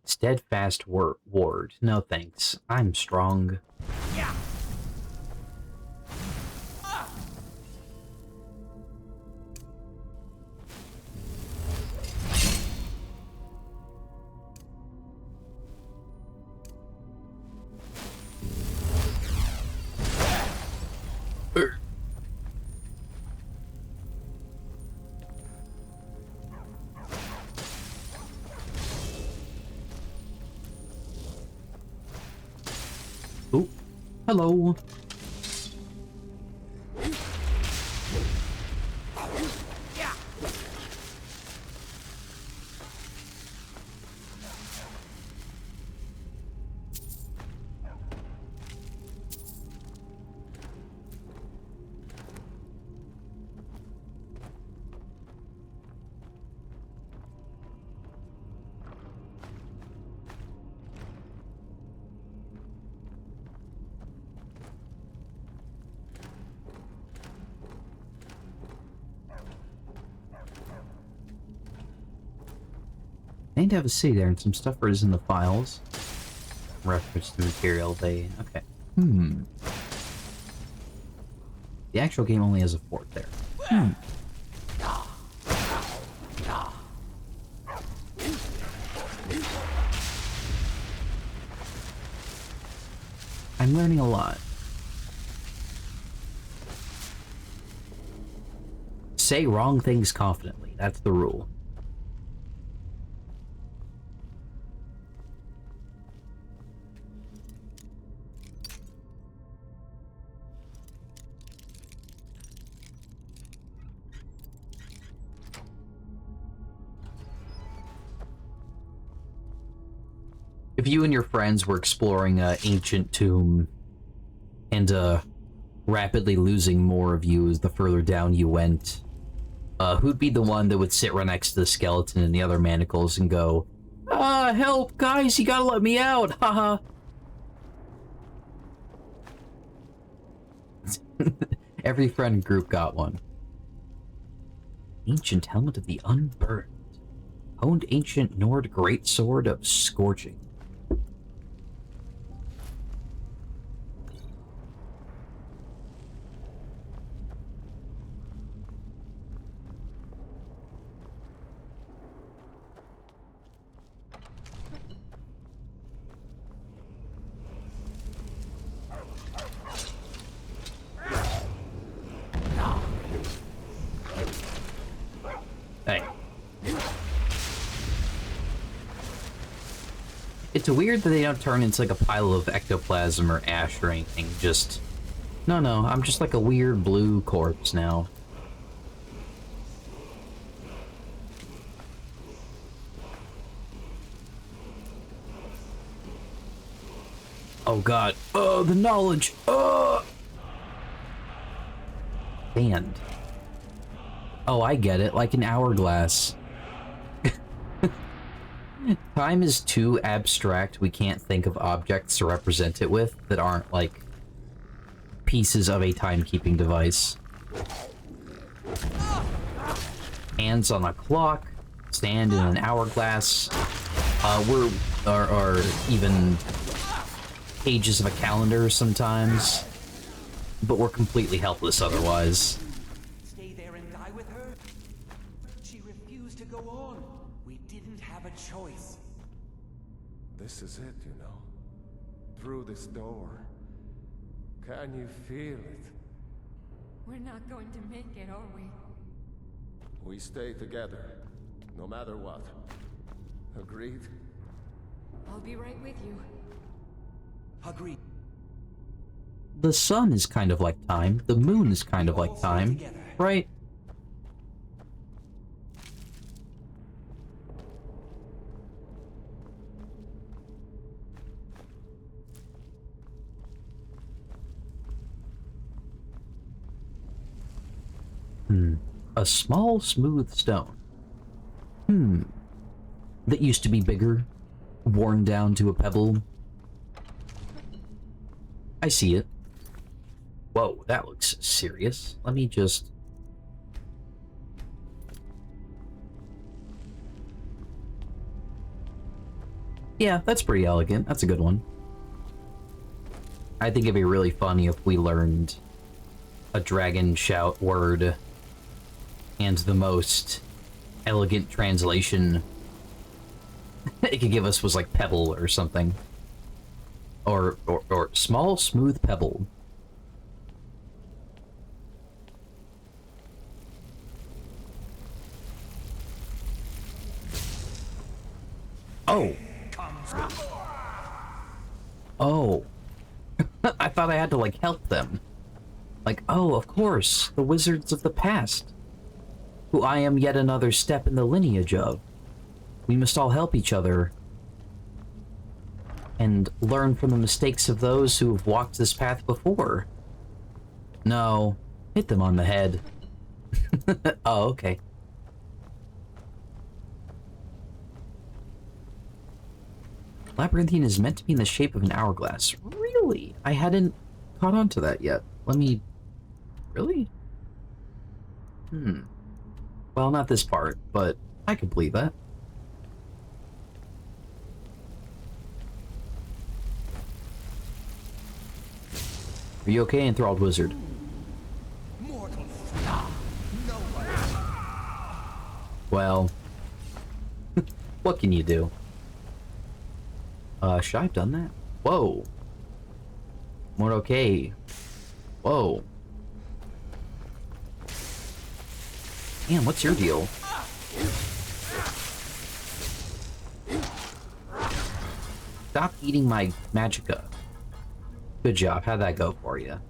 Steadfast ward. No thanks. I'm strong. Ooh, hello. I need to have a see there, and some stuff is in the files. Reference to material, okay. The actual game only has a fort there. I'm learning a lot. Say wrong things confidently. That's the rule. If you and your friends were exploring an ancient tomb and rapidly losing more of you as the further down you went, who'd be the one that would sit right next to the skeleton and the other manacles and go, help, guys, you gotta let me out, haha. Every friend group got one. Ancient Helmet of the Unburned. Honed Ancient Nord Greatsword of Scorching. Hey. It's weird that they don't turn into like a pile of ectoplasm or ash or anything, just... No, I'm just like a weird blue corpse now. Oh god. Oh, the knowledge! Sand. Oh, I get it, like an hourglass. Time is too abstract, we can't think of objects to represent it with that aren't, like, pieces of a timekeeping device. Hands on a clock, stand in an hourglass, or even pages of a calendar sometimes, but we're completely helpless otherwise. Stay there and die with her? She refused to go on. We didn't have a choice. This is it, you know. Through this door. Can you feel it? We're not going to make it, are we? We stay together, no matter what. Agreed? I'll be right with you. Agreed. The sun is kind of like time, the moon is kind of like time, right? A small, smooth stone. That used to be bigger, worn down to a pebble. I see it. Whoa, that looks serious. Let me just... Yeah, that's pretty elegant. That's a good one. I think it'd be really funny if we learned a dragon shout word and the most elegant translation it could give us was like pebble or something. Or small, smooth pebble. Oh. Oh. I thought I had to, like, help them. Like, oh, of course, the wizards of the past, who I am yet another step in the lineage of. We must all help each other and learn from the mistakes of those who have walked this path before. No, hit them on the head. Oh, okay. Labyrinthine is meant to be in the shape of an hourglass. Really? I hadn't caught on to that yet. Let me... Really? Well, not this part, but I can believe that. Are you okay, enthralled wizard? Well, what can you do? Should I have done that? Whoa. More okay. Whoa. Damn, what's your deal? Stop eating my magicka. Good job. How'd that go for you?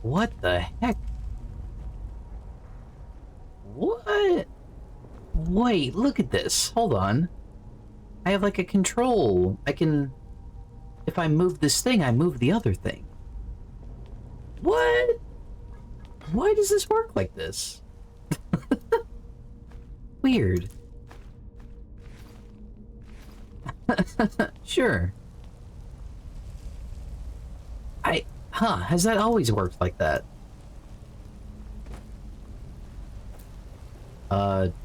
What the heck? What? Wait, look at this. Hold on. I have like a control. I can... If I move this thing, I move the other thing. What? Why does this work like this? Weird. Sure. Has that always worked like that?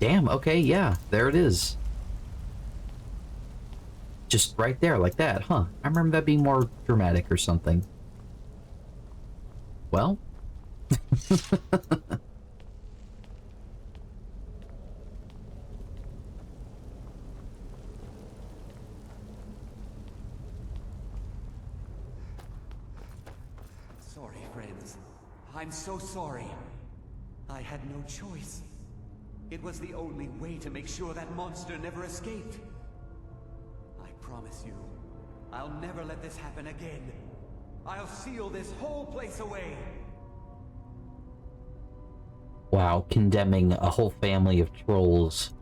Damn, okay, yeah, there it is. Just right there, like that, huh? I remember that being more dramatic or something. Well? Sorry, friends. I'm so sorry. I had no choice. It was the only way to make sure that monster never escaped. I promise you, I'll never let this happen again. I'll seal this whole place away. Wow, condemning a whole family of trolls.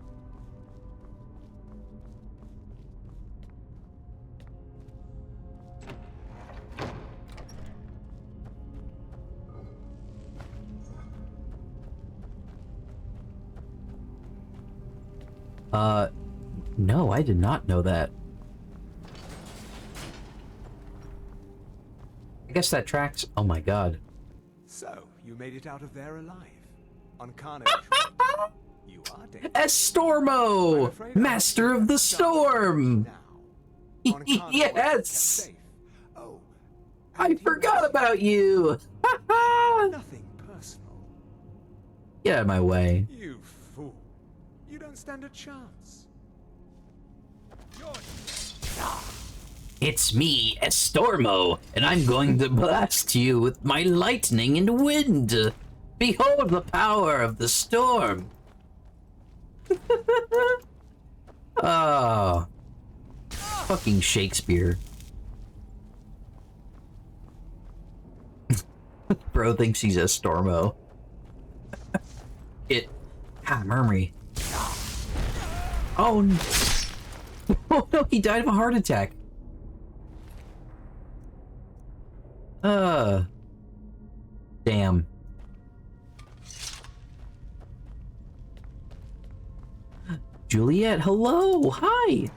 No, I did not know that. I guess that tracks. Oh my god. So, you made it out of there alive. On Carnage. You are dead. Estormo! Master of the Storm! Yes! Oh, I forgot about you! nothing personal. Get out of my way. You fool. You don't stand a chance. It's me, Estormo, and I'm going to blast you with my lightning and wind. Behold the power of the storm. Oh. Fucking Shakespeare. Bro thinks he's Estormo. Murmury. Oh no. Oh no, he died of a heart attack. Damn. Juliet, hello! Hi!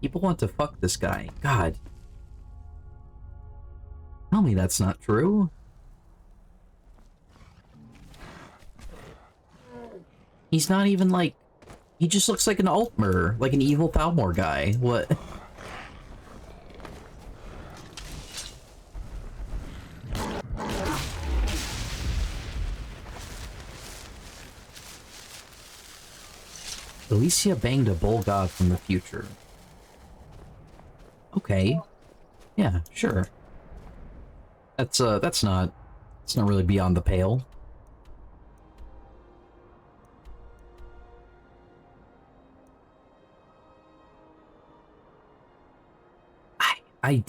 People want to fuck this guy. God. Tell me that's not true. He's not even like... He just looks like an Altmer, like an evil Thalmor guy. What? Alicia banged a bull god from the future. Okay. Yeah, sure. That's not really beyond the pale. I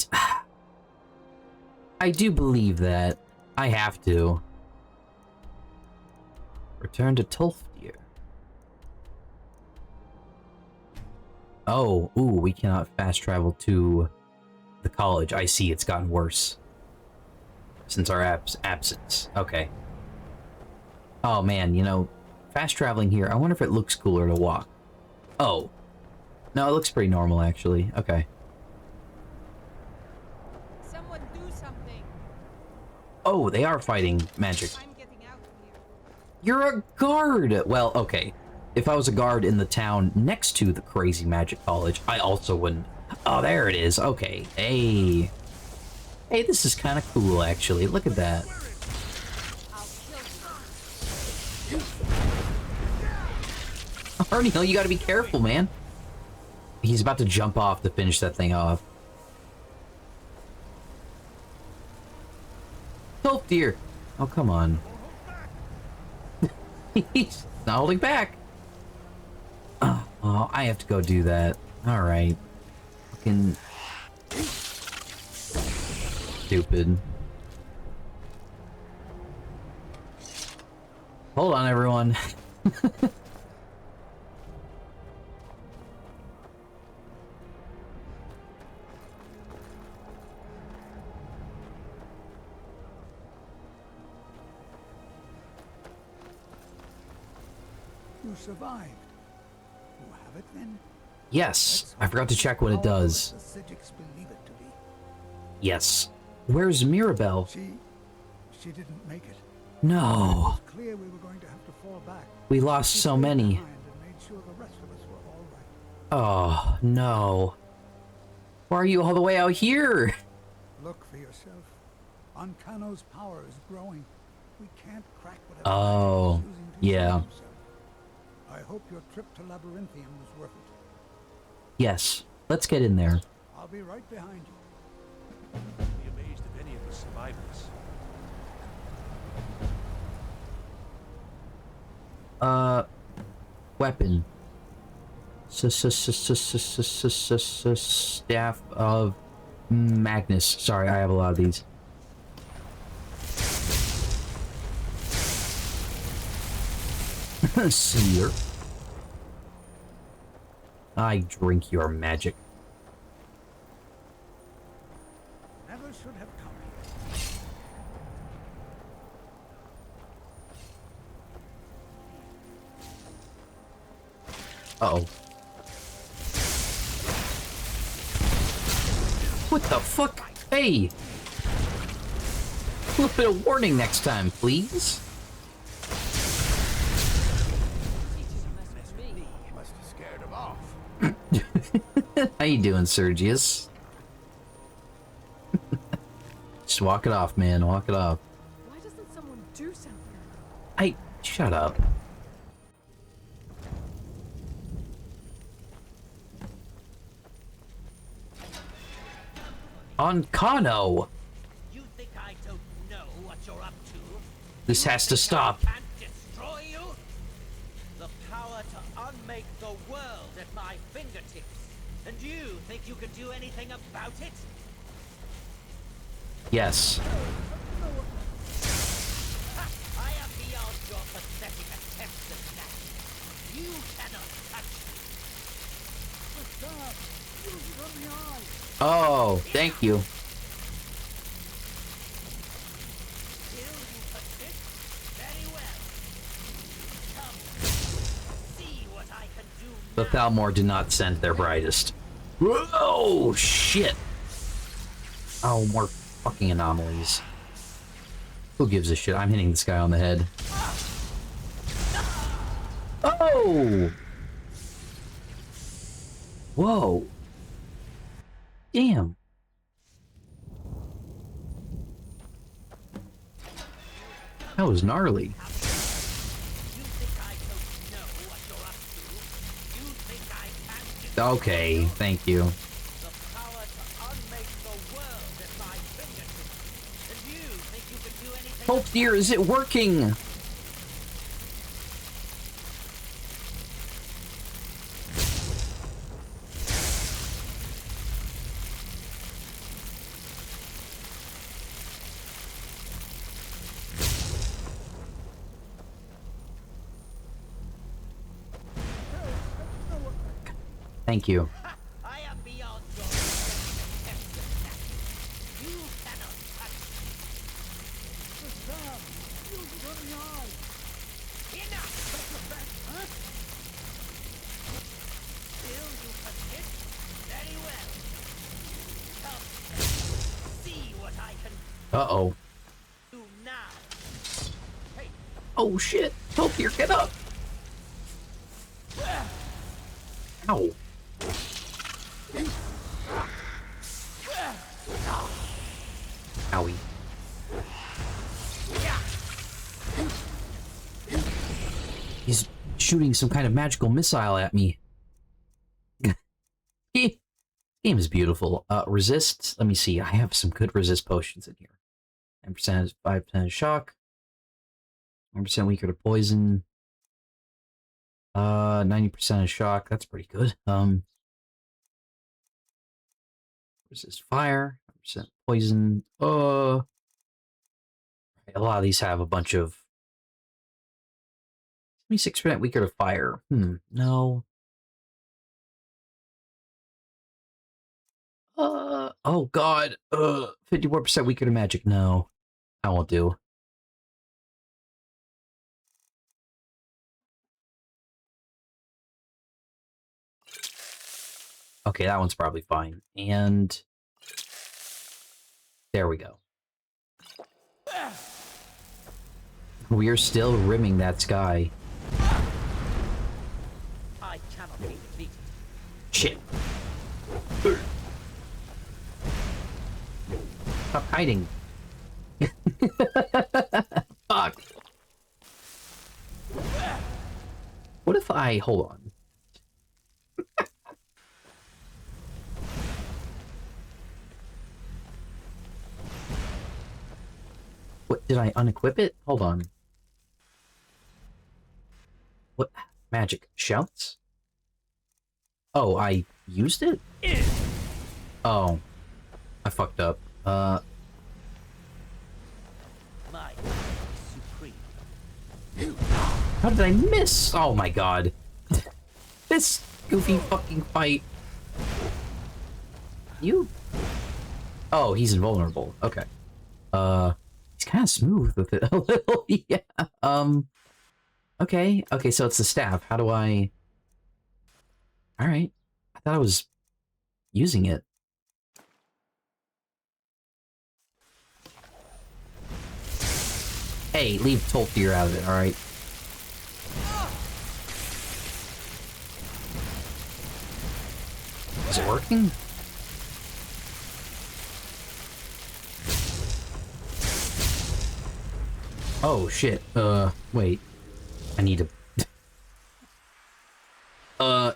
do believe that. I have to. Return to Tulfdir. Oh, ooh, we cannot fast travel to the college. I see, it's gotten worse since our absence. Okay. Oh man, you know, fast traveling here, I wonder if it looks cooler to walk. Oh. No, it looks pretty normal actually. Okay. Someone do something. Oh, they are fighting magic. You're a guard! Well, okay. If I was a guard in the town next to the crazy magic college, I also wouldn't. Oh, there it is. Okay. Hey. Hey, this is kind of cool, actually. Look at that. Arnie, you gotta be careful, man. He's about to jump off to finish that thing off. Oh, dear. Oh, come on. He's not holding back. Oh, I have to go do that. Alright. Fucking... stupid. Hold on, everyone. You survived. You have it then? Yes, I forgot to check what it does. Yes. Where's Mirabelle? She didn't make it. No. It was clear we were going to have to fall back. We lost so many. Sure the rest of us were all right. Oh, no. Why are you all the way out here? Look for yourself. Ancano's power is growing. We can't crack whatever. Oh, yeah. I hope your trip to Labyrinthium was worth it. Yes, let's get in there. I'll be right behind you. I'd be amazed if any of us survived this. Weapon. Staff of Magnus. Sorry, I have a lot of these. Seer. I drink your magic. Never should have come here. Uh-oh. What the fuck? Hey! A little bit of warning next time, please. How you doing, Sergius? Just walk it off, man. Walk it off. Why doesn't someone do something? Hey, shut up. Ancano! You think I don't know what you're up to? This has to stop. Can't destroy you? The power to unmake the world at my fingertips. And you think you can do anything about it? Yes. I am beyond your pathetic attempts at that. You cannot touch me. Oh, thank you. The Thalmor did not send their brightest. Oh, shit. Oh, more fucking anomalies. Who gives a shit? I'm hitting this guy on the head. Oh! Whoa. Damn. That was gnarly. Okay, thank you. Oh dear, is it working? Thank you. I am beyond your attempts at that. You cannot touch me. Enough! Still you persist? Very well. Come, see what I can Uh-oh. do now. Hey. Oh shit! Help here, get up! Ow. He's shooting some kind of magical missile at me. Game is beautiful. Resist. Let me see. I have some good resist potions in here. 10% is 5% shock. 1% weaker to poison. 90% of shock. That's pretty good. Resist fire. 100% poison. A lot of these have a bunch of 26% weaker to fire. No. Oh god. 54% weaker to magic. No. I won't do. Okay, that one's probably fine. And there we go. We are still rimming that sky. I cannot be defeated. Shit. Stop hiding. Fuck. What if I... Hold on. What, did I unequip it? Hold on. What? Magic shouts? Oh, I used it? Oh. I fucked up. My supreme. How did I miss? Oh my god. This goofy fucking fight. You? Oh, he's invulnerable. Okay. He's kind of smooth with it a little. Yeah. Okay. Okay, so it's the staff. How do I... Alright. I thought I was using it. Hey, leave Tolfir out of it, alright? Is it working? Oh, shit. Wait. I need to...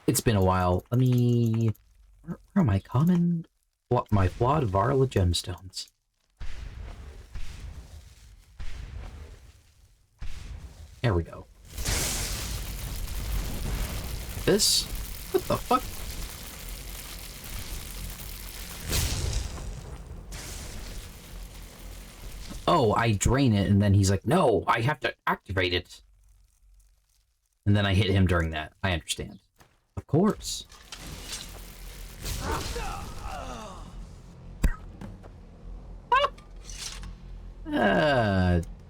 it's been a while. Let me... Where are my common... My flawed Varla gemstones? There we go. This? What the fuck? Oh, I drain it, and then he's like, no, I have to activate it. And then I hit him during that. I understand. Of course.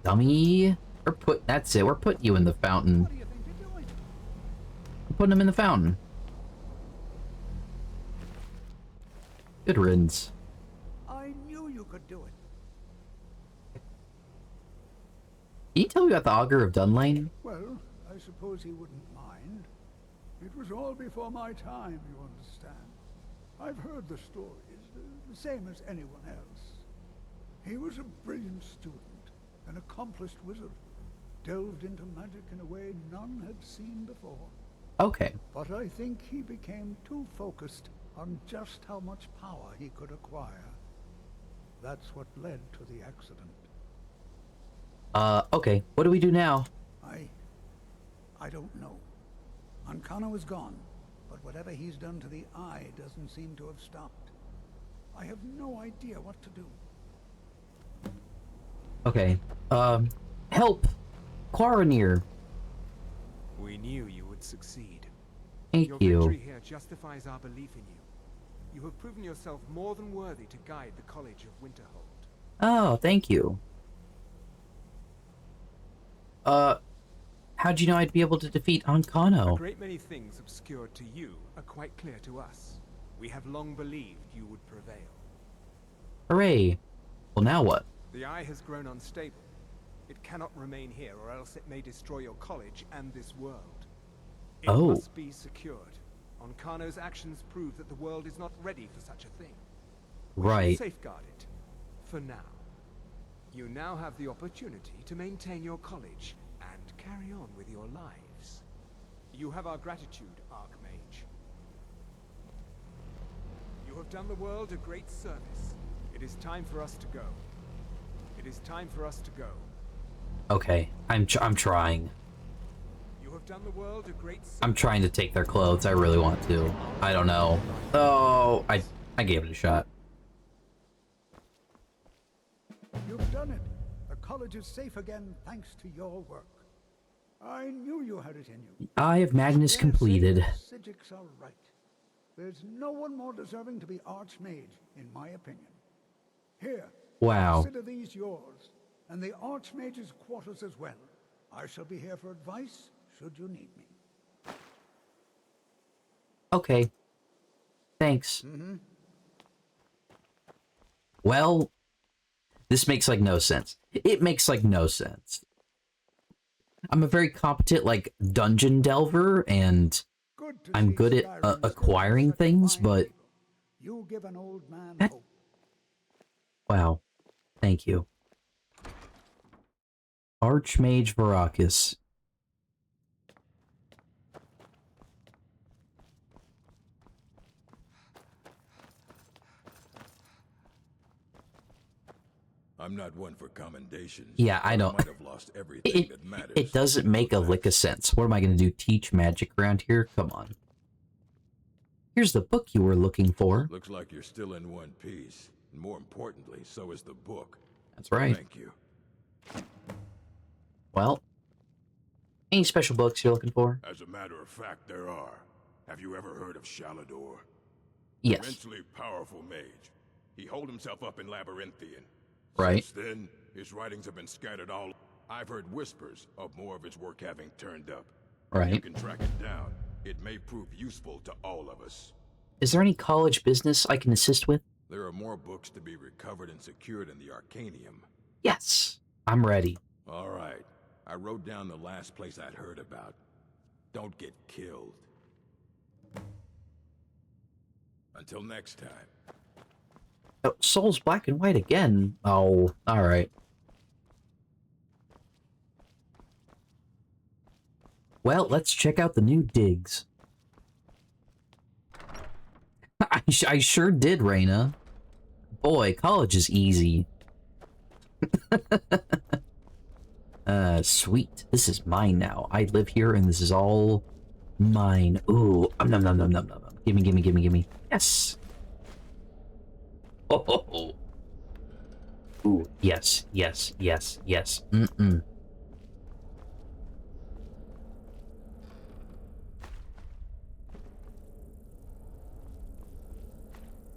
Dummy. That's it. We're putting you in the fountain. We're putting him in the fountain. Good riddance. I knew you could do it. Can you tell me about the Augur of Dunlane? Well, I suppose he wouldn't mind. It was all before my time, you understand. I've heard the stories, the same as anyone else. He was a brilliant student, an accomplished wizard, delved into magic in a way none had seen before. Okay. But I think he became too focused on just how much power he could acquire. That's what led to the accident. Okay. What do we do now? I don't know. Ancano is gone, but whatever he's done to the eye doesn't seem to have stopped. I have no idea what to do. Okay. Help! Quaranir. We knew you would succeed. Thank Your you. victory here justifies our belief in you. You have proven yourself more than worthy to guide the College of Winterhold. Oh, thank you. How'd you know I'd be able to defeat Ancano? A great many things obscured to you are quite clear to us. We have long believed you would prevail. Hooray. Well, now what? The eye has grown unstable. It cannot remain here, or else it may destroy your college and this world. It must be secured. Ancano's actions prove that the world is not ready for such a thing. We Right. shall safeguard it. For now. You now have the opportunity to maintain your college and carry on with your lives. You have our gratitude, Archmage. You have done the world a great service. It is time for us to go. It is time for us to go. Okay, I'm trying. You have done the world a great service. I'm trying to take their clothes. I really want to. I don't know. Oh, I gave it a shot. You've done it. The college is safe again thanks to your work. I knew you had it in you. Eye of Magnus completed. Psijics are right. There's no one more deserving to be Archmage, in my opinion. Here, Wow. consider these yours, and the Archmage's quarters as well. I shall be here for advice, should you need me. Okay. Thanks. Well, this makes like no sense. It makes like no sense. I'm a very competent like dungeon delver, and I'm good at acquiring things, but You give an old man hope. Wow. Thank you. Archmage Varacus. I'm not one for commendations. Yeah, I know. might have lost everything that matters. It doesn't make a lick of sense. What am I going to do? Teach magic around here? Come on. Here's the book you were looking for. Looks like you're still in one piece. And more importantly, so is the book. That's right. Thank you. Well, any special books you're looking for? As a matter of fact, there are. Have you ever heard of Shalador? Yes. Immensely powerful mage. He holed himself up in Labyrinthian. Right. Since then, his writings have been scattered all. I've heard whispers of more of his work having turned up. Right. If you can track it down, it may prove useful to all of us. Is there any college business I can assist with? There are more books to be recovered and secured in the Arcanium. Yes. I'm ready. All right. I wrote down the last place I'd heard about. Don't get killed. Until next time. Oh, Soul's black and white again. Oh, alright. Well, let's check out the new digs. I sure did, Reyna. Boy, college is easy. Sweet. This is mine now. I live here and this is all mine. Ooh, nom nom nom nom nom. Gimme, gimme, gimme, gimme. Yes. Oh, oh, oh. Ooh, yes, yes, yes, yes. Mm-mm.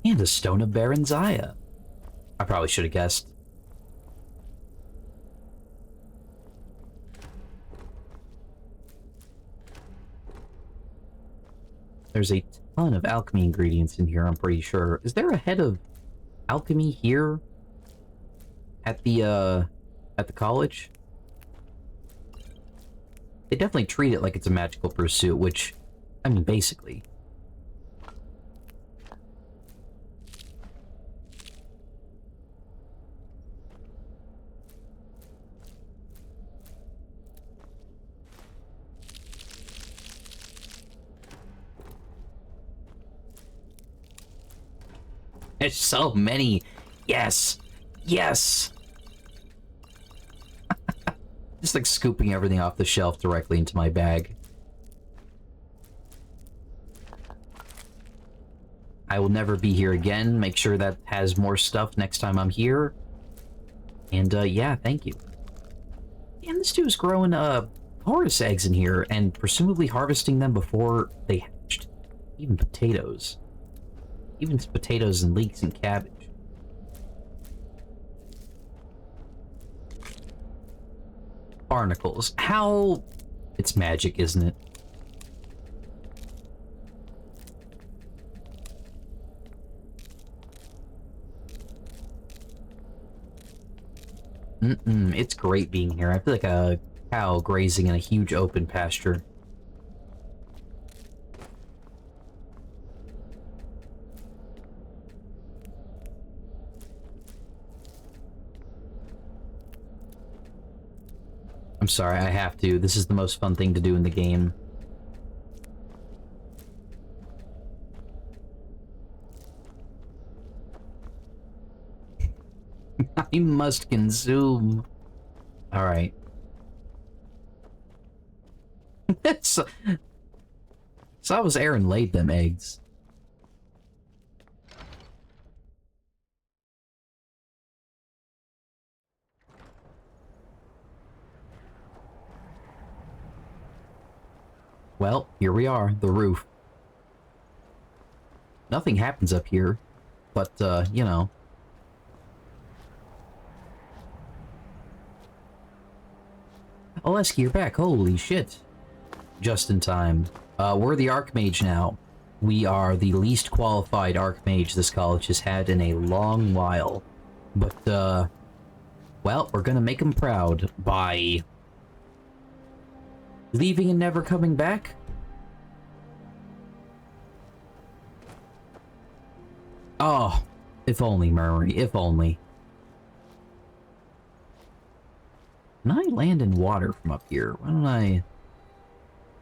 And a stone of Baronziah. I probably should have guessed. There's a ton of alchemy ingredients in here, I'm pretty sure. Is there a head of alchemy here? At the college? They definitely treat it like it's a magical pursuit, which, I mean, basically. There's so many. Yes. Yes. Just like scooping everything off the shelf directly into my bag. I will never be here again. Make sure that has more stuff next time I'm here. And, yeah, thank you. And this dude's growing, horse eggs in here and presumably harvesting them before they hatched. Even potatoes. Even potatoes and leeks and cabbage. Barnacles. How... It's magic, isn't it? It's great being here. I feel like a cow grazing in a huge open pasture. I'm sorry, I have to. This is the most fun thing to do in the game. I must consume. Alright. so that was Aaron laid them eggs. Well, here we are, the roof. Nothing happens up here, but, you know. Oleski, you're back. Holy shit. Just in time. We're the Archmage now. We are the least qualified Archmage this college has had in a long while. But, well, we're gonna make him proud by leaving and never coming back? Oh, if only, Murray, if only. Can I land in water from up here? Why don't I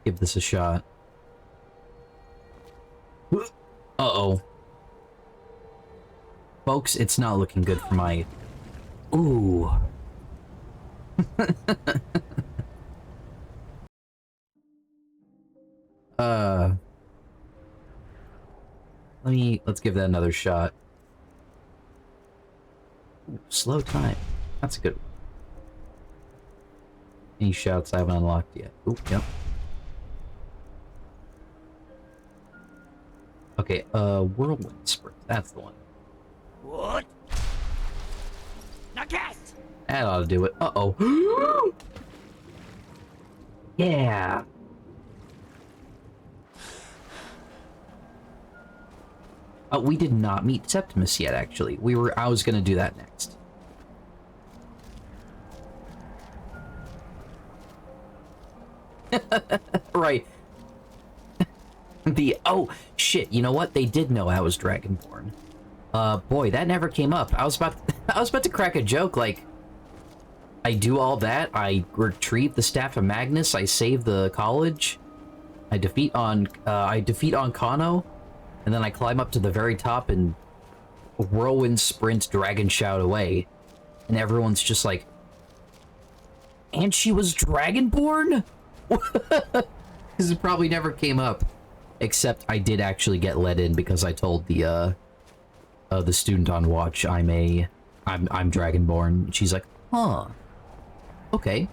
give this a shot? Uh-oh. Folks, it's not looking good for my... Ooh. Let's give that another shot. Ooh, slow time. That's a good one. Any shouts I haven't unlocked yet? Ooh, yep. Okay, Whirlwind Sprint. That's the one. What? Now cast! That ought to do it. Uh-oh. Yeah. We did not meet Septimus yet, actually. I was gonna do that next. Right. Oh, shit, you know what? They did know I was Dragonborn. Boy, that never came up. I was about to crack a joke, like, I do all that, I retrieve the Staff of Magnus, I save the college, I defeat Kano, and then I climb up to the very top and whirlwind sprint dragon shout away. And everyone's just like, and she was Dragonborn? Because it probably never came up. Except I did actually get let in because I told the student on watch I'm Dragonborn. She's like, huh. Okay.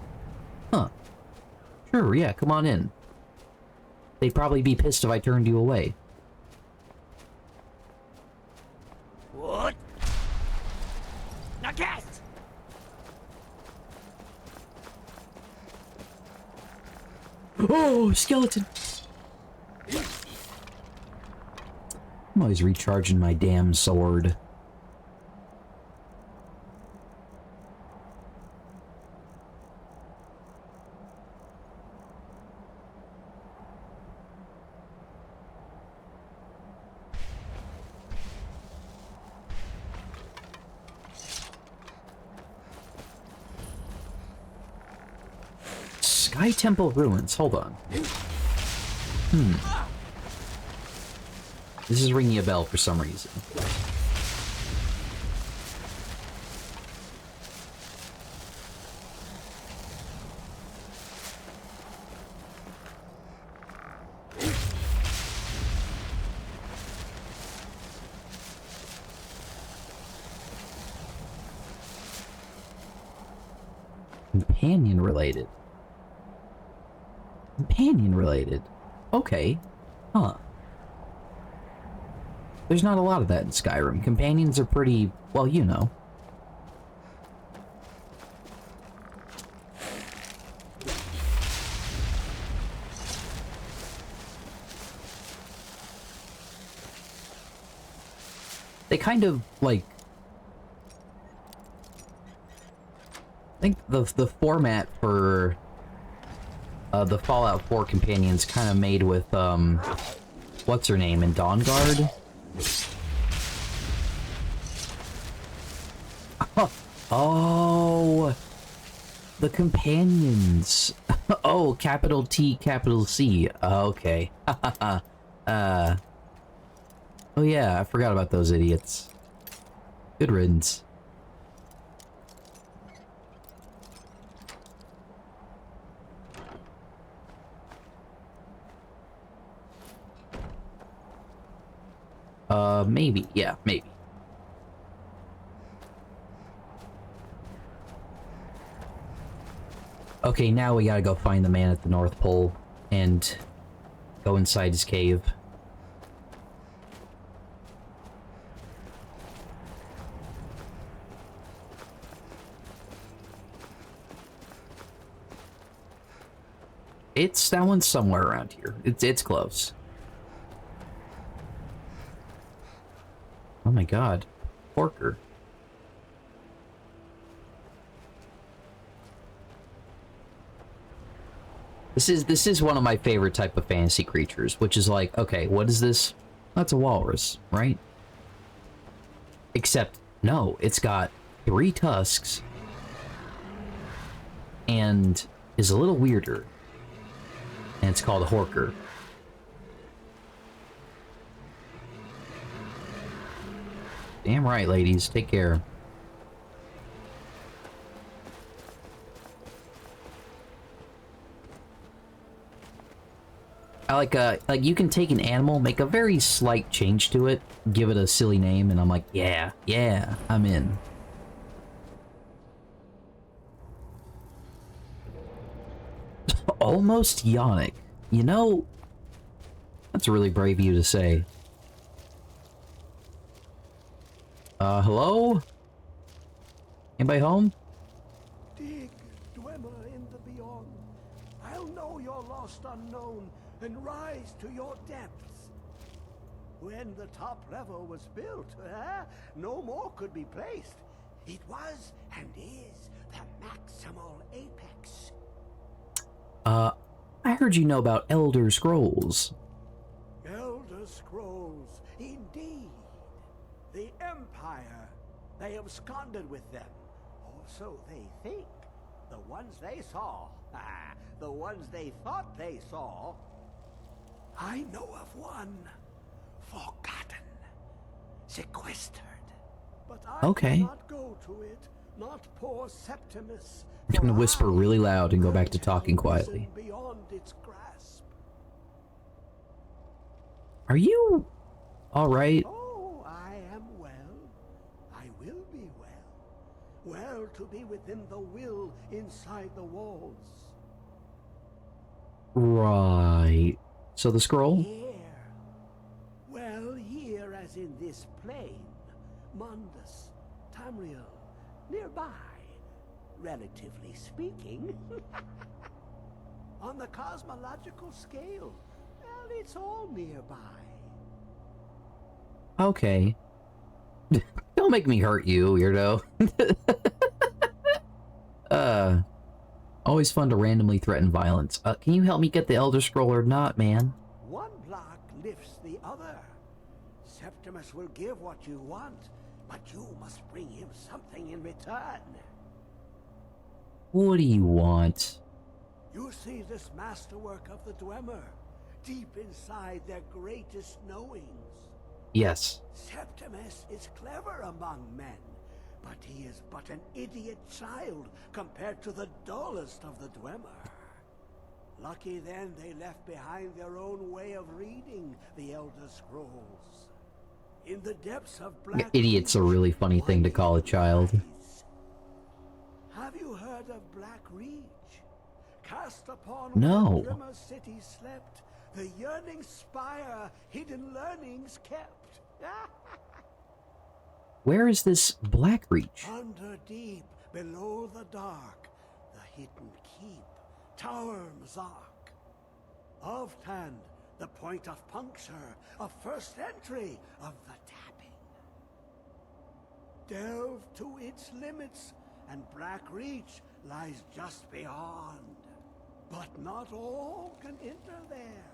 Huh. Sure, yeah, come on in. They'd probably be pissed if I turned you away. What? Now cast! Oh, skeleton! I'm always recharging my damn sword. Sky Temple Ruins, hold on. This is ringing a bell for some reason. Companion related. Companion related. Okay. Huh. There's not a lot of that in Skyrim. Companions are pretty, well, you know. They kind of, like... I think the format for the Fallout 4 companions kind of made with, what's her name in Dawnguard? Oh, the companions. Oh, capital T, capital C. Okay. Oh yeah, I forgot about those idiots. Good riddance. Maybe. Yeah, maybe. Okay, now we gotta go find the man at the North Pole and go inside his cave. That one's somewhere around here. It's close. Oh my god. Porker. This is one of my favorite type of fantasy creatures, which is like, okay, what is this? That's a walrus, right? Except, no, it's got 3 tusks and is a little weirder. And it's called a horker. Damn right, ladies. Take care. I like you can take an animal, make a very slight change to it, give it a silly name, and I'm like, yeah, I'm in. Almost Yonic. You know, that's really brave of you to say. Hello? Anybody home? Dig, dweller in the beyond. I'll know your lost unknown and rise to your depths. When the top level was built, no more could be placed. It was and is the maximal apex. I heard you know about Elder Scrolls. Elder Scrolls, indeed. The Empire, they absconded with them. Or so they think. The ones they saw, the ones they thought they saw. I know of one, forgotten, sequestered. But I cannot go to it, not poor Septimus. I'm gonna whisper really loud and go back to talking quietly. Beyond its grasp. Are you alright? Oh, I am well. I will be well. Well to be within the will inside the walls. Right. So the scroll? Here. Well, here as in this plane. Mundus, Tamriel, nearby. Relatively speaking. On the cosmological scale, well, it's all nearby. Okay. Don't make me hurt you, weirdo. Always fun to randomly threaten violence. Can you help me get the Elder Scroll or not, man? One block lifts the other. Septimus will give what you want, but you must bring him something in return. What do you want? You see this masterwork of the Dwemer, deep inside their greatest knowings. Yes. Septimus is clever among men, but he is but an idiot child compared to the dullest of the Dwemer. Lucky then they left behind their own way of reading the Elder Scrolls. In the depths of black... Idiot's a really funny thing to call a child. Have you heard of Black Reach? Cast upon no. where Dwemer city slept, the yearning spire, hidden learnings kept. Where is this Black Reach? Under deep, below the dark, the hidden keep, Tower Mzark. Oftand, the point of puncture, of first entry of the tapping. Delve to its limits, and Black Reach lies just beyond. But not all can enter there.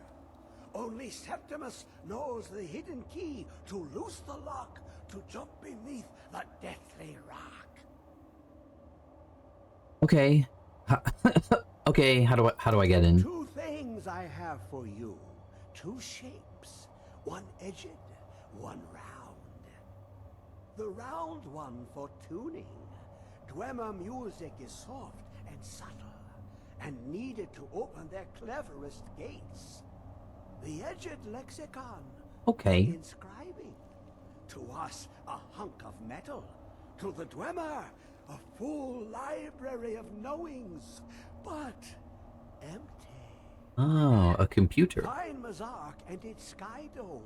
Only Septimus knows the hidden key to loose the lock, to jump beneath the deathly rock. Okay. Okay, how do I get in? 2 things I have for you. 2 shapes. One edged, one round. The round one for tuning. Dwemer music is soft and subtle, and needed to open their cleverest gates. The edged lexicon. Okay. Inscribing. To us, a hunk of metal. To the Dwemer, a full library of knowings, but empty. Oh, a computer. Find Mazark and its sky dome.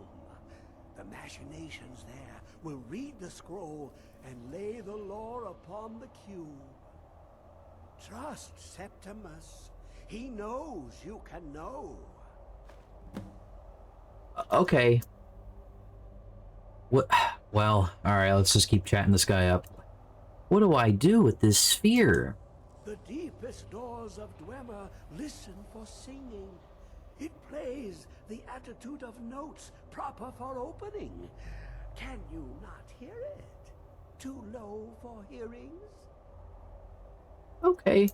The machinations there will read the scroll and lay the lore upon the cube. Trust Septimus. He knows you can know. Okay. What? Well, alright, let's just keep chatting this guy up. What do I do with this sphere? The deepest doors of Dwemer listen for singing. It plays the attitude of notes proper for opening. Can you not hear it? Too low for hearings? Okay.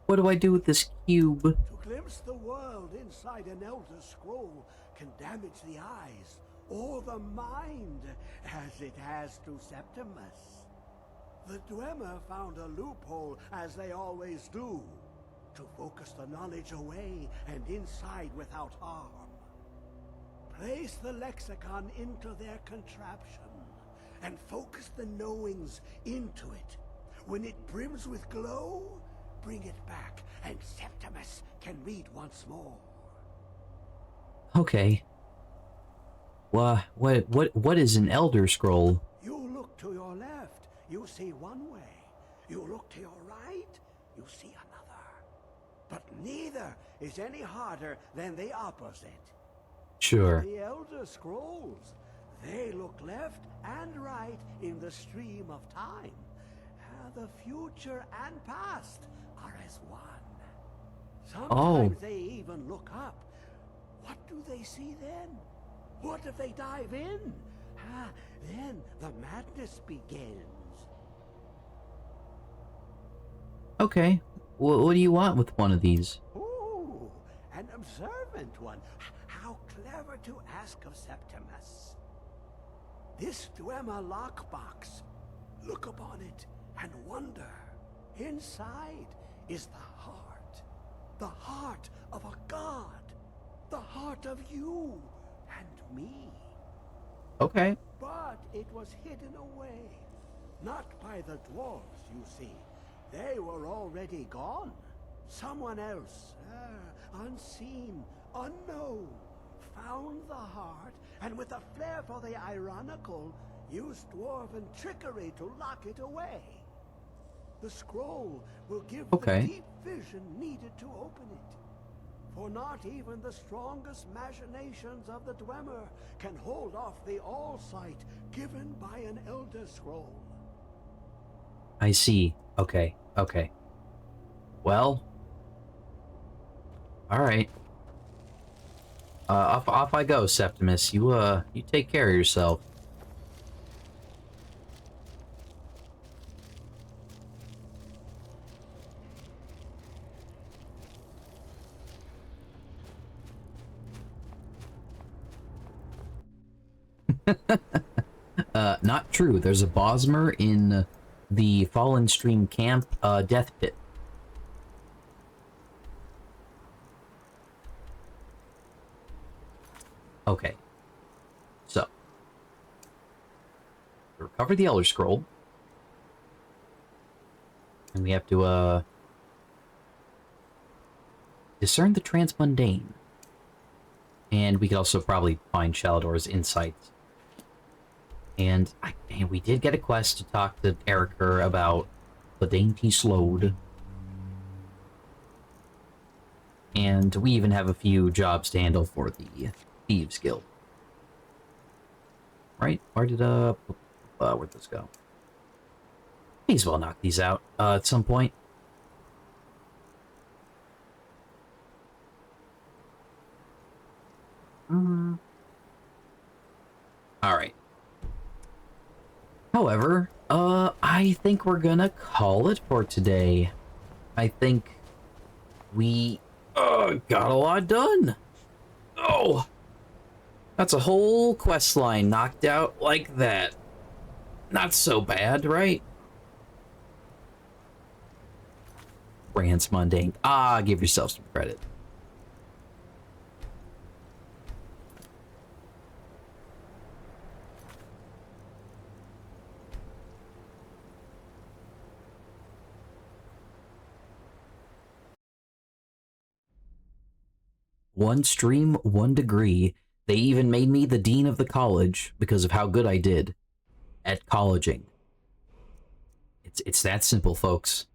What do I do with this cube? To glimpse the world inside an Elder Scroll can damage the eyes or the mind, as it has to Septimus. The Dwemer found a loophole, as they always do, to focus the knowledge away and inside without harm. Place the lexicon into their contraption, and focus the knowings into it. When it brims with glow, bring it back, and Septimus can read once more. Okay. What is an Elder Scroll? You look to your left, you see one way. You look to your right, you see another. But neither is any harder than the opposite. Sure. The Elder Scrolls, they look left and right in the stream of time. The future and past are as one. Sometimes they even look up. What do they see then? What if they dive in? Then the madness begins. Okay. What do you want with one of these? Ooh, an observant one. How clever to ask of Septimus. This Dwemer lockbox. Look upon it and wonder. Inside is the heart of a god, the heart of you and me. Okay. But it was hidden away, not by the dwarves, you see. They were already gone. Someone else, unseen, unknown, found the heart, and with a flair for the ironical, used dwarven trickery to lock it away. The scroll will give the deep vision needed to open it. For not even the strongest machinations of the Dwemer can hold off the all-sight given by an Elder Scroll. I see. Okay. Well. Alright. Off I go, Septimus. You take care of yourself. Not true. There's a Bosmer in the Fallen Stream Camp, Death Pit. Okay. So. Recover the Elder Scroll. And we have to, discern the transmundane. And we could also probably find Shalador's insights. And we did get a quest to talk to Eriker about the Dainty Slode. And we even have a few jobs to handle for the Thieves Guild. Right? Where'd this go? May as well knock these out at some point. Alright. However, I think we're gonna call it for today. I think we got a lot done. Oh! That's a whole quest line knocked out like that. Not so bad, right? Transmundane. Give yourself some credit. 1 stream, 1 degree. They even made me the dean of the college because of how good I did at colleging. It's that simple, folks.